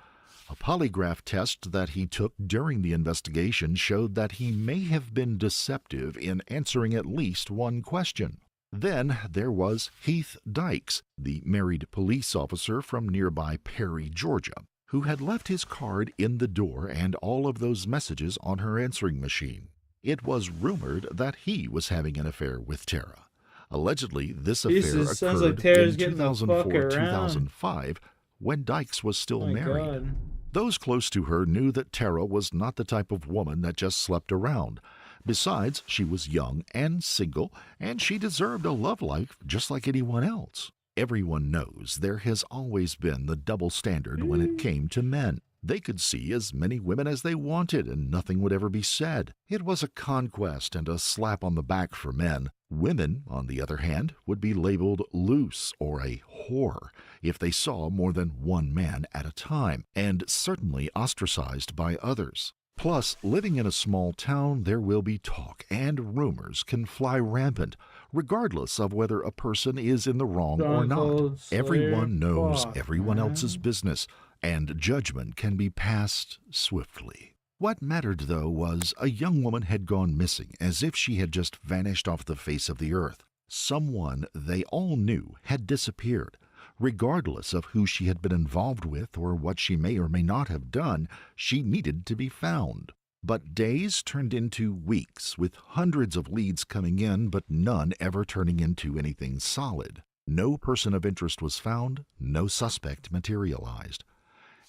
A polygraph test that he took during the investigation showed that he may have been deceptive in answering at least one question. Then there was Heath Dykes, the married police officer from nearby Perry, Georgia, who had left his card in the door and all of those messages on her answering machine. It was rumored that he was having an affair with Tara. Allegedly, this affair occurred in 2004-2005 when Dykes was still married. God. Those close to her knew that Tara was not the type of woman that just slept around. Besides, she was young and single, and she deserved a love life just like anyone else. Everyone knows there has always been the double standard when it came to men. They could see as many women as they wanted, and nothing would ever be said. It was a conquest and a slap on the back for men. Women, on the other hand, would be labeled loose or a whore if they saw more than one man at a time, and certainly ostracized by others. Plus, living in a small town, there will be talk, and rumors can fly rampant, regardless of whether a person is in the wrong or not. Everyone knows everyone else's business, and judgment can be passed swiftly. What mattered, though, was a young woman had gone missing, as if she had just vanished off the face of the earth. Someone they all knew had disappeared. Regardless of who she had been involved with or what she may or may not have done, she needed to be found. But days turned into weeks, with hundreds of leads coming in, but none ever turning into anything solid. No person of interest was found, no suspect materialized.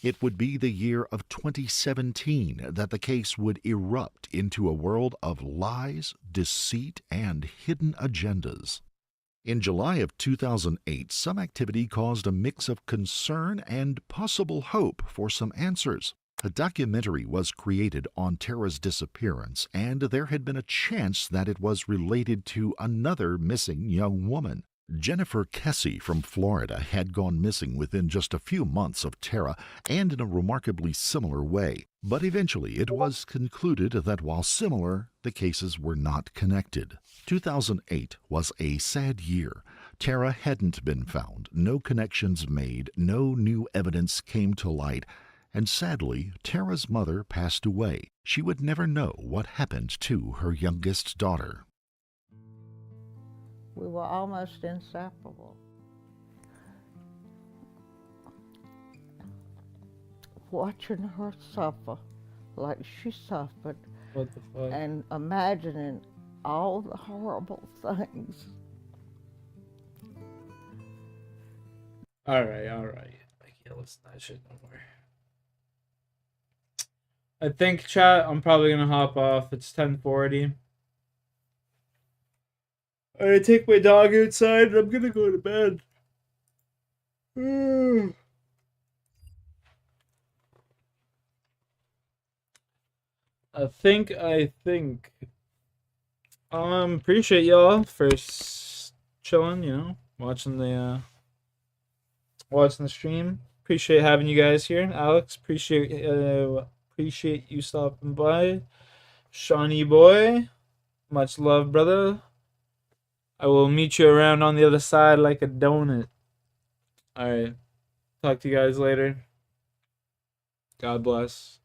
It would be the year of 2017 that the case would erupt into a world of lies, deceit, and hidden agendas. In July of 2008, some activity caused a mix of concern and possible hope for some answers. A documentary was created on Tara's disappearance, and there had been a chance that it was related to another missing young woman. Jennifer Kessie from Florida had gone missing within just a few months of Tara, and in a remarkably similar way. But eventually it was concluded that while similar, the cases were not connected. 2008 was a sad year. Tara hadn't been found, no connections made, no new evidence came to light, and sadly, Tara's mother passed away. She would never know what happened to her youngest daughter. We were almost inseparable. Watching her suffer like she suffered, what the fuck? And imagining all the horrible things. All right. Like, yeah, listen to that shit no more. I think, chat, I'm probably gonna hop off. It's 10:40. I'm gonna take my dog outside and I'm gonna go to bed. I think. Appreciate y'all for chilling, you know, watching the stream. Appreciate having you guys here. Alex, appreciate you stopping by. Shawnee boy, much love, brother. I will meet you around on the other side like a donut. Alright. Talk to you guys later. God bless.